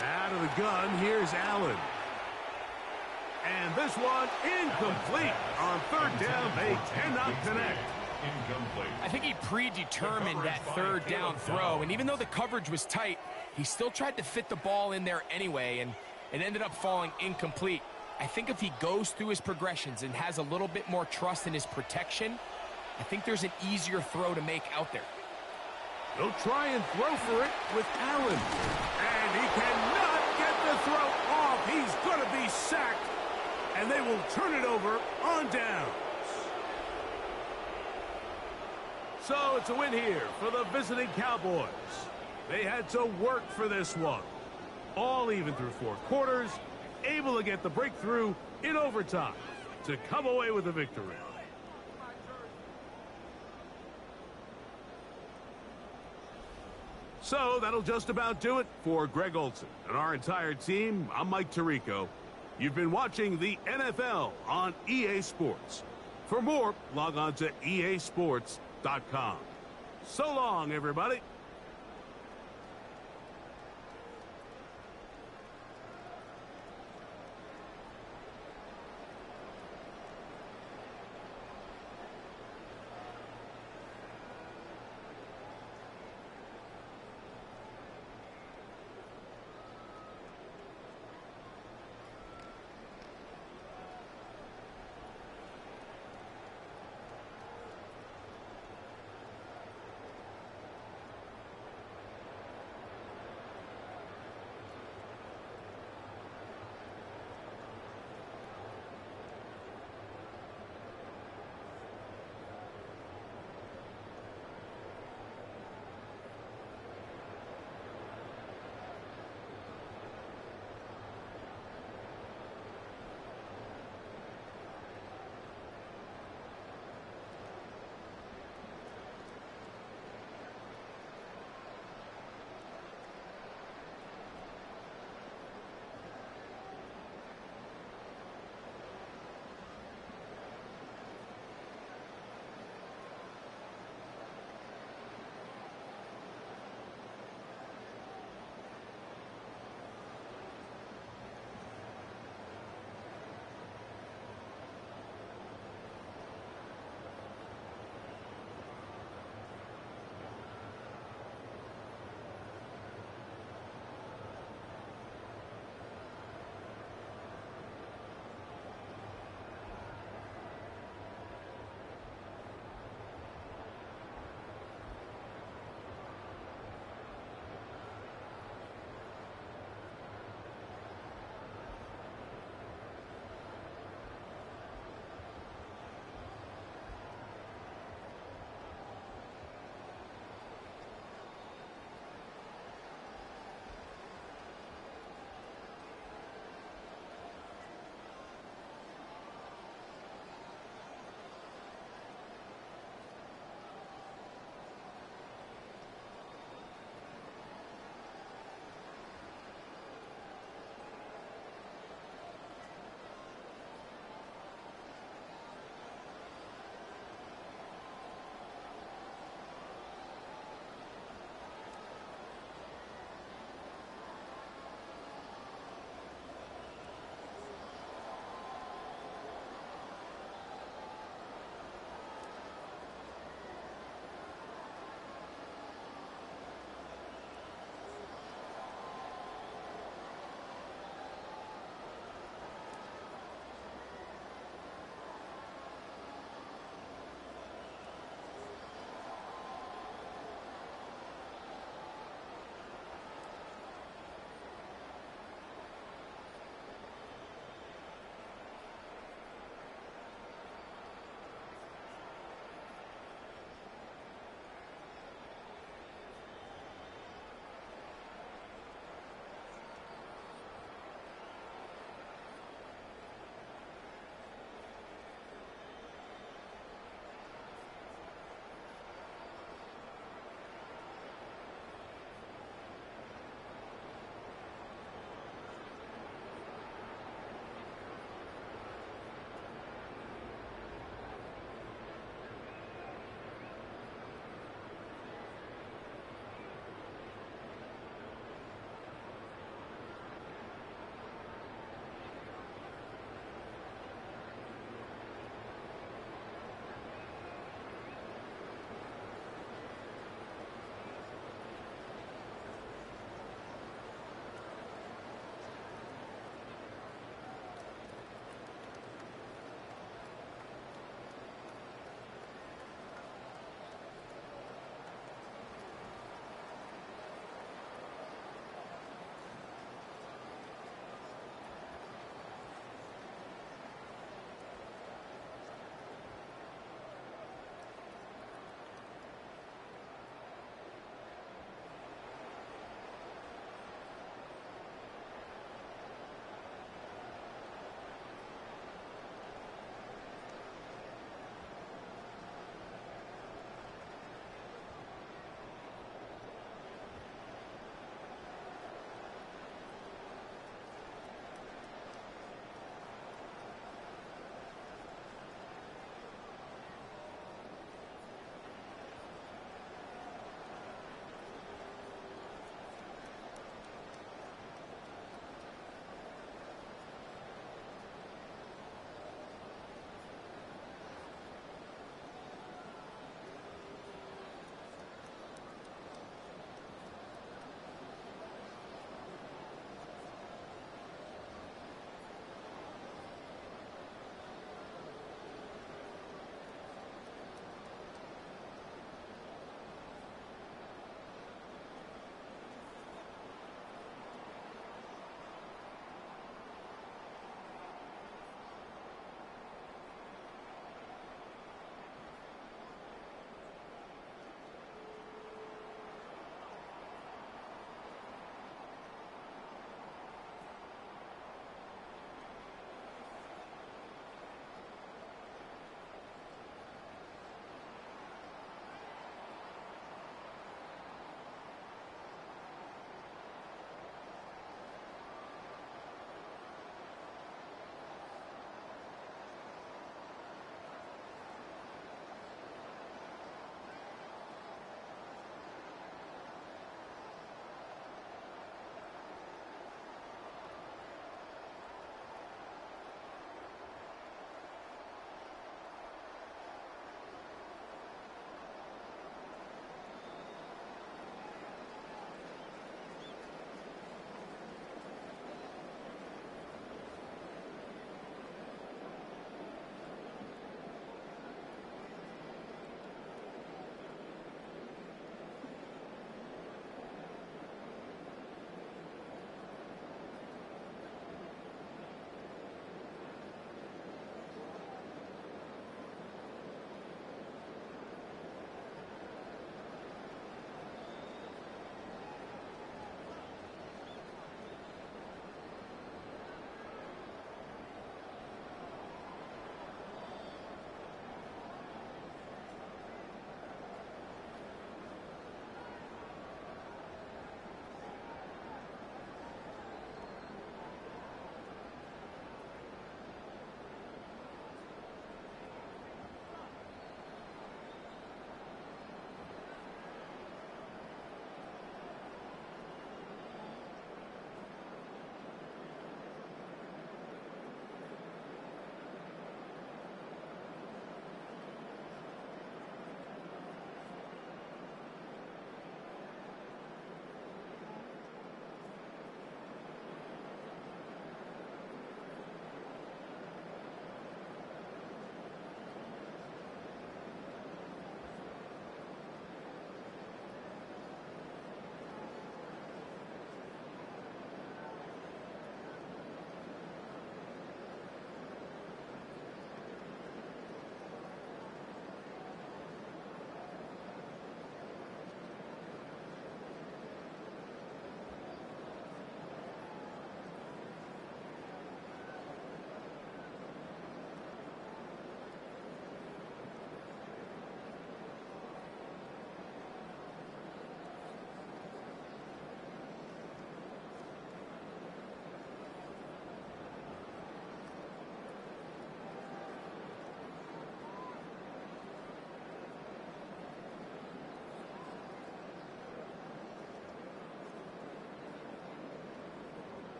I: Out of the gun, here's Allen. And this one incomplete. On 3rd down, they cannot connect.
C: Incomplete.
J: I think he predetermined that 3rd down throw, and even though the coverage was tight, he still tried to fit the ball in there anyway, and it ended up falling incomplete. I think if he goes through his progressions and has a little bit more trust in his protection, I think there's an easier throw to make out there.
I: They'll try and throw for it with Allen. And he cannot get the throw off. He's going to be sacked. And they will turn it over on downs. So it's a win here for the visiting Cowboys. They had to work for this one. All even through 4 quarters. Able to get the breakthrough in overtime to come away with a victory. So that'll just about do it for Greg Olsen and our entire team. I'm Mike Tirico. You've been watching the NFL on EA Sports. For more, log on to easports.com. So long, everybody.